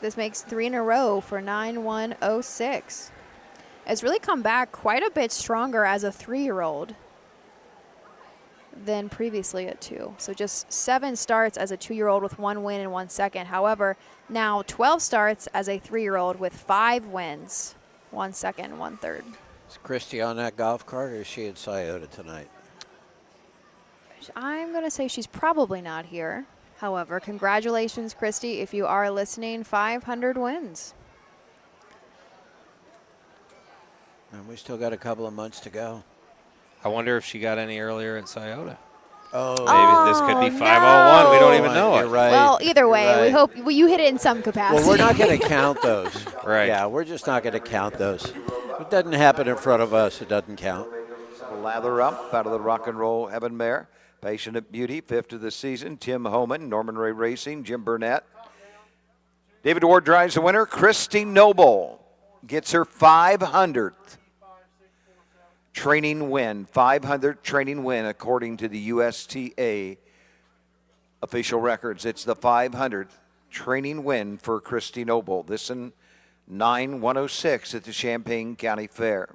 This makes 3 in a row for 9-106. It's really come back quite a bit stronger as a 3-year-old than previously at 2. So just 7 starts as a 2-year-old with 1 win and 1 second. However, now 12 starts as a 3-year-old with 5 wins, 1 second, 1/3. Is Christy on that golf cart, or is she at Scioto tonight? I'm going to say she's probably not here. However, congratulations, Christy. If you are listening, 500 wins. And we still got a couple of months to go. I wonder if she got any earlier at Scioto. Oh, Maybe this could be 501. We don't even know You're it. right. Well, either way, You're we right. hope you hit it in some capacity. Well, we're not going to count those. Right. Yeah, we're just not going to count those. If it doesn't happen in front of us, it doesn't count. Lather up out of the Rock and Roll Heaven Mare. Passionate Beauty, 5th of the season. Tim Homan, Norman Ray Racing, Jim Burnett. David Ward drives the winner. Christy Noble gets her 500th training win. 500 training win according to the USTA official records. It's the 500th training win for Christy Noble. This in 9-106 at the Champaign County Fair.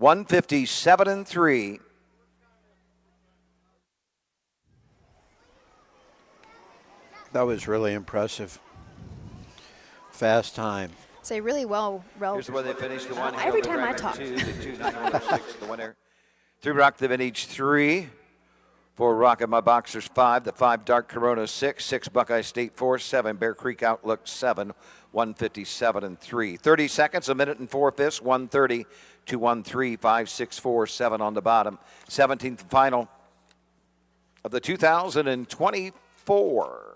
157-3. That was really impressive. Fast time. Say really well. Here's where they finished the one. Every time I talk. The 906, the winner. 3 Rock the Vintage 3. 4 Rockin' My Boxers 5. The 5 Dark Corona 6. 6 Buckeye State 4. 7 Bear Creek Outlook 7. 157-3. 30 seconds, 1 minute and 4/5. 1:30 213-564-7 on the bottom. 17th final of the 2024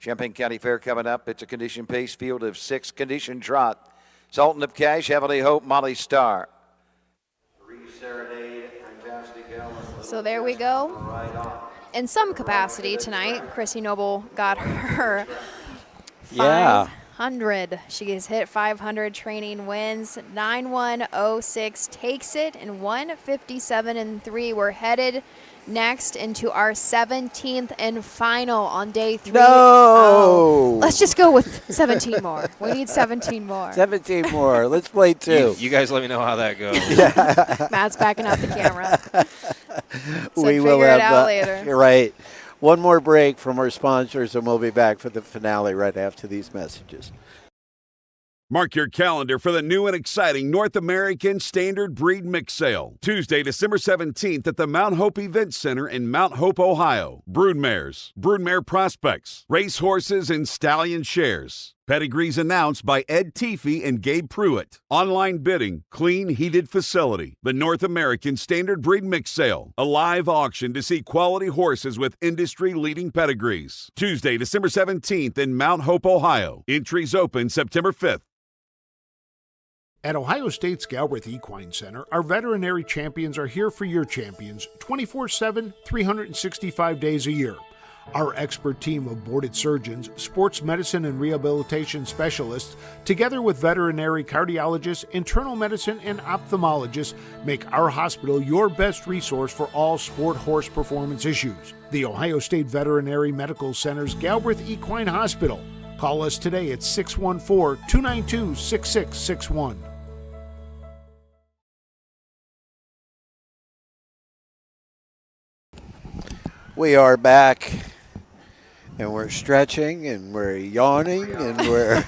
Champaign County Fair coming up. It's a condition pace field of 6. Condition trot. Sultan of Cash, Heavenly Hope, Molly Star. So there we go. In some capacity tonight, Chrissy Noble got her 500. She has hit 500 training wins. 9-1-0-6 takes it in 1:57.3. We're headed next into our 17th and final on day 3. No! Oh, let's just go with 17 more. We need 17 more. 17 more. Let's play 2. You guys let me know how that goes. Matt's backing out the camera. So We will figure have it out later. Right. One more break from our sponsors, and we'll be back for the finale right after these messages. Mark your calendar for the new and exciting North American Standard Breed Mix Sale. Tuesday, December 17th at the Mount Hope Event Center in Mount Hope, Ohio. Broodmares, broodmare prospects, racehorses, and stallion shares. Pedigrees announced by Ed Teefee and Gabe Pruitt. Online bidding, clean, heated facility. The North American Standard Breed Mix Sale. A live auction to see quality horses with industry-leading pedigrees. Tuesday, December 17th in Mount Hope, Ohio. Entries open September 5th. At Ohio State's Galbraith Equine Center, our veterinary champions are here for your champions 24/7, 365 days a year. Our expert team of boarded surgeons, sports medicine and rehabilitation specialists, together with veterinary cardiologists, internal medicine, and ophthalmologists, make our hospital your best resource for all sport horse performance issues. The Ohio State Veterinary Medical Center's Galbraith Equine Hospital. Call us today at 614-292-6661. We are back, and we're stretching, and we're yawning, and we're...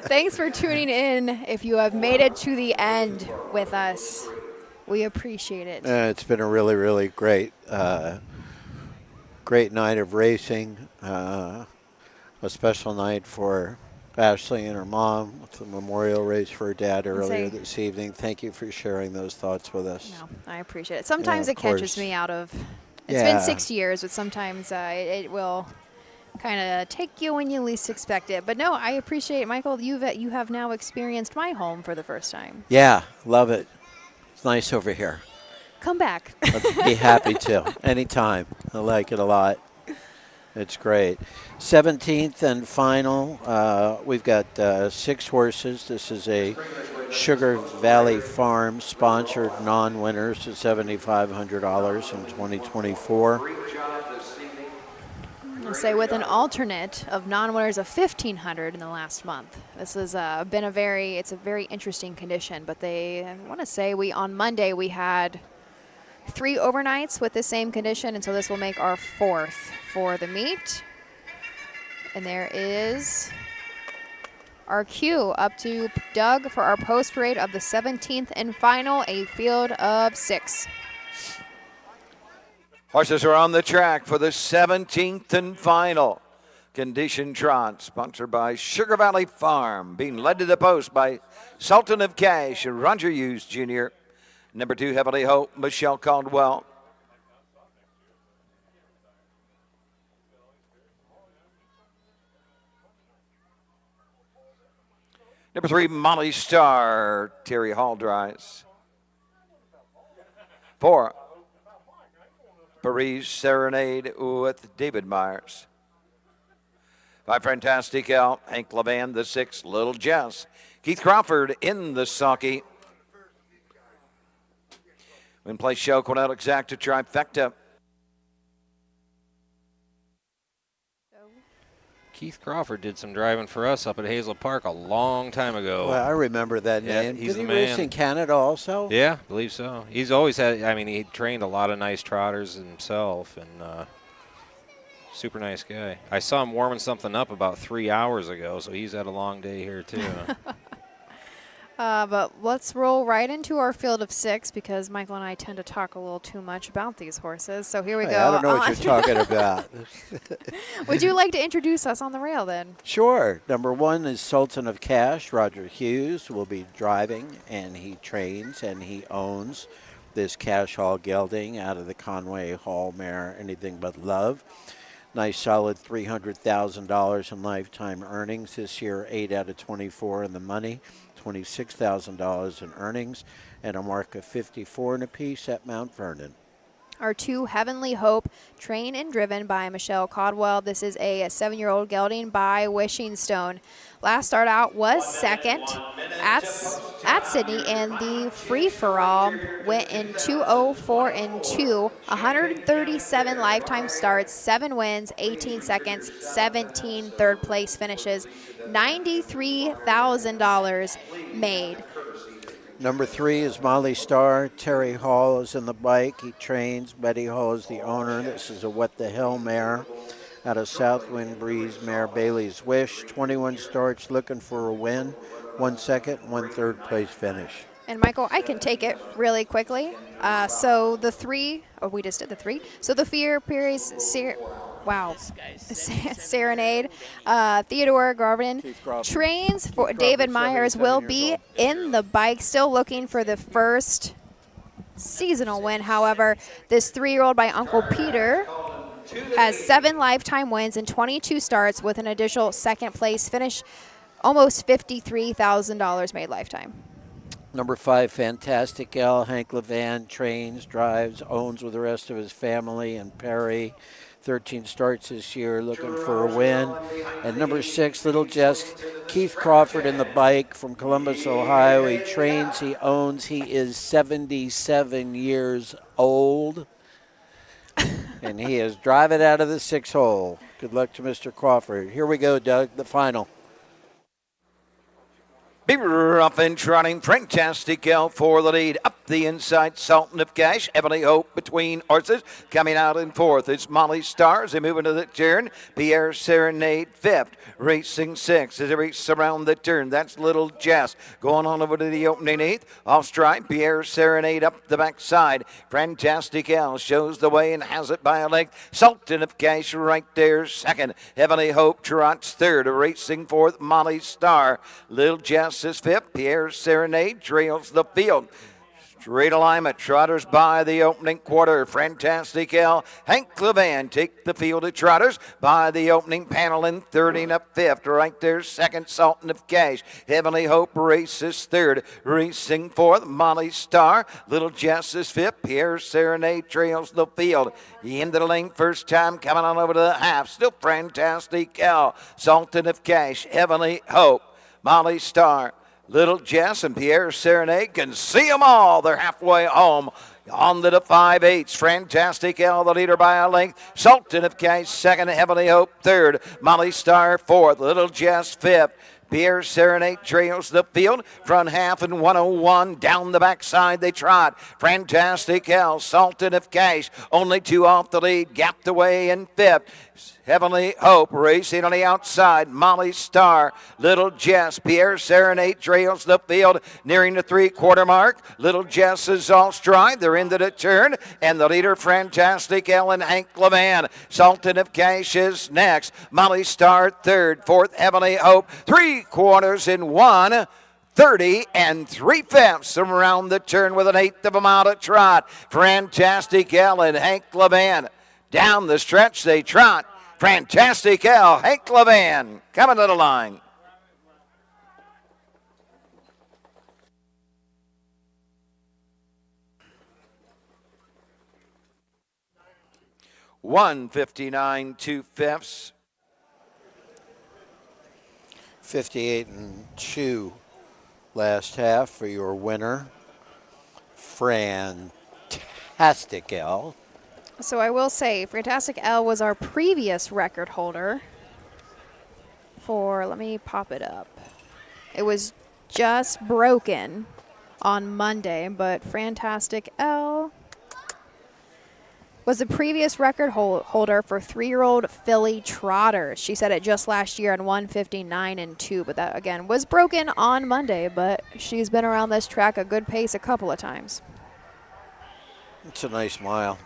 Thanks for tuning in. If you have made it to the end with us, we appreciate it. It's been a really, really great night of racing. A special night for Ashley and her mom with the memorial race for her dad earlier this evening. Thank you for sharing those thoughts with us. No, I appreciate it. Sometimes it catches me out of... It's been 6 years, but sometimes it will kind of take you when you least expect it. But no, I appreciate it. Michael, you have now experienced my home for the first time. Yeah, love it. It's nice over here. Come back. I'd be happy to. Anytime. I like it a lot. It's great. 17th and final. We've got 6 horses. This is a Sugar Valley Farm sponsored non-winners at $7,500 in 2024. I'll say with an alternate of non-winners of $1,500 in the last month. This has been it's a very interesting condition, but I want to say on Monday we had 3 overnights with the same condition, and so this will make our 4th for the meet. And there is our cue up to Doug for our post rate of the 17th and final, a field of 6. Horses are on the track for the 17th and final condition trot, sponsored by Sugar Valley Farm, being led to the post by Sultan of Cash and Roger Hughes Jr. Number 2, Heavenly Hope, Michelle Caldwell. Number 3, Molly Star, Terry Haldries. 4, Paris Serenade with David Myers. 5, Fantastic Al, Hank Levan, the 6, Little Jess. Keith Crawford in the sulky. Win place show, Cornell Exacta trifecta. Keith Crawford did some driving for us up at Hazel Park a long time ago. Well, I remember that name. He's Did he the race man. in Canada also? Yeah, I believe so. He's always had, he trained a lot of nice trotters himself, and super nice guy. I saw him warming something up about 3 hours ago, so he's had a long day here too. But let's roll right into our field of 6 because Michael and I tend to talk a little too much about these horses. So here we Hey, go. I don't know what you're talking about. Would you like to introduce us on the rail then? Sure. Number 1 is Sultan of Cash. Roger Hughes will be driving, and he trains and he owns this Cash Hall gelding out of the Conway Hall mare, Anything But Love. Nice solid $300,000 in lifetime earnings this year, 8 out of 24 in the money, $26,000 in earnings, and a mark of 54 and a piece at Mount Vernon. Our 2, Heavenly Hope, trained and driven by Michelle Caldwell. This is a 7-year-old gelding by Wishing Stone. Last start out was second at Sydney, and the free-for-all went in 2:04 and 2, 137 lifetime starts, 7 wins, 18 seconds, 17 third-place finishes, $93,000 made. Number 3 is Molly Starr. Terry Hall is in the bike. He trains. Betty Hall is the owner. This is a What the Hell mare out of Southwind Breeze mare Bailey's Wish. 21 starts, looking for a win. 1 second, 1 third place finish. And Michael, I can take it really quickly. So the 3, we just did the 3. So the Fear Perry's Serenade, Theodore Garvin trains for David Myers will be in the bike, still looking for the first seasonal win. However, this 3-year-old by Uncle Peter has 7 lifetime wins and 22 starts with an additional second place finish, almost $53,000 made lifetime. Number 5, Fantastic L. Hank Levan trains, drives, owns with the rest of his family in Perry. 13 starts this year, looking for a win. And number 6, Little Jess, Keith Crawford in the bike from Columbus, Ohio. He trains, he owns, he is 77 years old. And he is driving out of the 6 hole. Good luck to Mr. Crawford. Here we go, Doug, the final. Be rough and trotting, Fantastic L for the lead. Up the inside, Sultan of Cash, Heavenly Hope between horses. Coming out in 4th, it's Molly Stars. They move into the turn. Pierre Serenade 5th, racing 6th as they race around the turn. That's Little Jess going on over to the opening 8th. Off stride, Pierre Serenade up the backside. Fantastic L shows the way and has it by a length. Sultan of Cash right there 2nd. Heavenly Hope trots 3rd, racing 4th, Molly Star. Little Jess is 5th. Pierre Serenade trails the field. Straight alignment, trotters by the opening quarter. Fantastic L, Hank Levan take the field of trotters by the opening panel in 3rd and up 5th. Right there, 2nd, Sultan of Cash. Heavenly Hope races 3rd. Racing 4th, Molly Star. Little Jess is 5th. Pierre Serenade trails the field. Into the lane first time, coming on over to the half. Still Fantastic L, Sultan of Cash. Heavenly Hope, Molly Star, Little Jess, and Pierre Serenade can see them all. They're halfway home. On to the 5/8. Fantastic L, the leader by a length. Sultan of Cash 2nd. Heavenly Hope 3rd. Molly Star 4th. Little Jess 5th. Pierre Serenade trails the field. Front half and 101. Down the backside they trot. Fantastic L, Sultan of Cash, only 2 off the lead. Gapped away in 5th. Heavenly Hope racing on the outside. Molly Star, Little Jess, Pierre Serenade trails the field, nearing the 3/4 mark. Little Jess is all stride. They're into the turn, and the leader, Fantastic L and Hank Levan. Sultan of Cash is next. Molly Star 3rd, 4th, Heavenly Hope. 3/4 in 1. 30 3/5 around the turn with an 1/8 of a mile to trot. Fantastic L and Hank Levan. Down the stretch they trot. Fantastic L, Hank Levan coming to the line. $159 2/5. 58 and 2 last half for your winner, Fantastic L. So I will say, Fantastic L was our previous record holder for, let me pop it up. It was just broken on Monday, but Fantastic L was the previous record holder for 3-year-old filly trotters. She set it just last year in 1:59.2, but that, again, was broken on Monday, but she's been around this track a good pace a couple of times. It's a nice mile.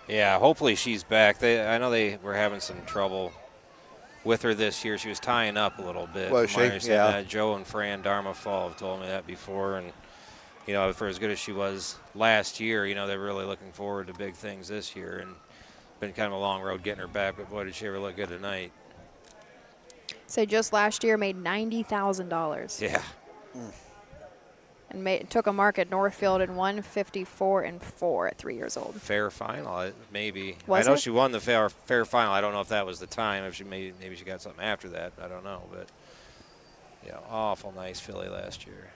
Yeah, hopefully she's back. I know they were having some trouble with her this year. She was tying up a little bit. Was she? Yeah. Joe and Fran Dharma Fall have told me that before, and you know, for as good as she was last year, you know, they're really looking forward to big things this year, and been kind of a long road getting her back, but boy, did she ever look good tonight. So just last year made $90,000. Yeah. And took a mark at Northfield in 1:54.4 at 3 years old. Fair final, maybe. Was I know it? she won the fair final. I don't know if that was the time. If she maybe she got something after that. I don't know, but yeah, awful nice filly last year.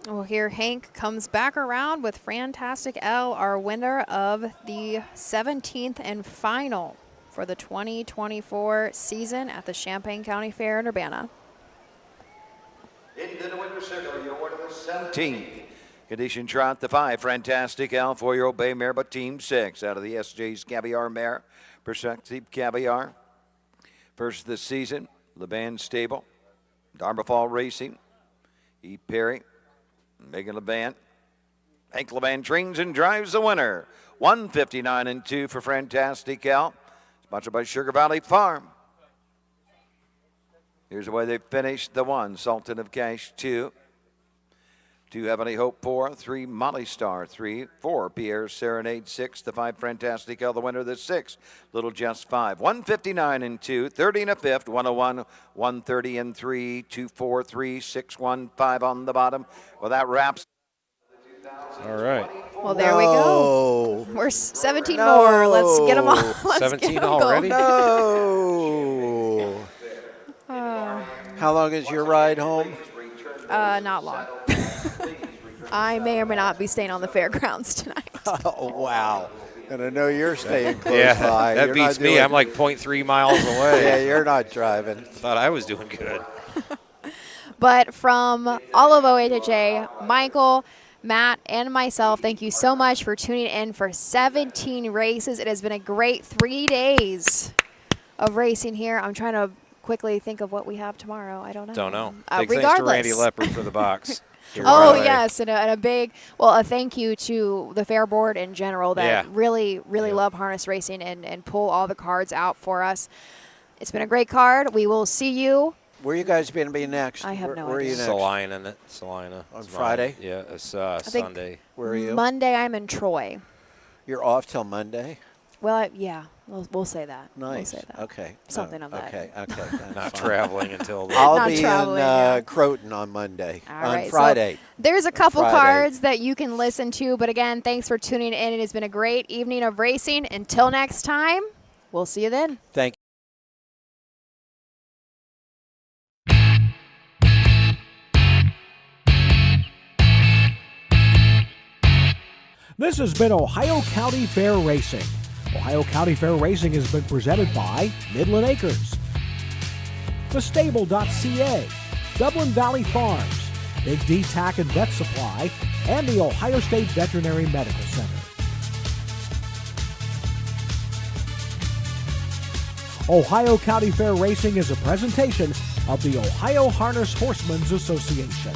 Well, here Hank comes back around with Fantastic L, our winner of the 17th and final for the 2024 season at the Champaign County Fair in Urbana. Into the winner's circle, your winner the 17th. Condition trot the 5, Fantastic L, 4-year-old bay mare, but team 6 out of the SJ's Caviar mare, Perspective Caviar. First of the season, Leban Stable, Dharma Fall Racing, E. Perry, Megan Leban. Hank Leban trains and drives the winner. 1:59.2 for Fantastic L. Sponsored by Sugar Valley Farm. Here's the way they finished the 1. Sultan of Cash 2. 2 Heavenly Hope 4. 3 Molly Star 3. 4 Pierre Serenade 6. The 5 Fantastic L, the winner the 6. Little Just 5. 1:59.2. 30 and a 5th. 101. 130 and 3. 243. 615 on the bottom. Well, that wraps. All right. Well, there we go. We're 17 more. Let's get them all. Let's 17 get 'em already? going. No. How long is your ride home? Not long. I may or may not be staying on the fairgrounds tonight. Oh, wow. And I know you're staying close by. That You're beats not me. doing- I'm like 0.3 miles away. Yeah, you're not driving. Thought I was doing good. But from all of OHHA, Michael, Matt, and myself, thank you so much for tuning in for 17 races. It has been a great 3 days of racing here. I'm trying to quickly think of what we have tomorrow. I don't know. Don't know. Big regardless. thanks to Randy Leopard for the box. Oh, yes, and a big, a thank you to the Fair Board in general that really love harness racing and pull all the cards out for us. It's been a great card. We will see you. Where are you guys going to be next? I have no Where idea. Are you next? Salina. On Friday? Yeah, it's think Sunday. Where are you? Monday, I'm in Troy. You're off till Monday? Well, yeah, we'll say that. Nice. We'll say that. Okay. Something of that. Okay. Not traveling until then. I'll Not be traveling, in yeah. Croton on Monday. All on right, Friday. So there's a couple Friday. cards that you can listen to. But again, thanks for tuning in. It has been a great evening of racing. Until next time, we'll see you then. Thank you. This has been Ohio County Fair Racing. Ohio County Fair Racing has been presented by Midland Acres, thestable.ca, Dublin Valley Farms, Big D Tack and Vet Supply, and the Ohio State Veterinary Medical Center. Ohio County Fair Racing is a presentation of the Ohio Harness Horsemen's Association.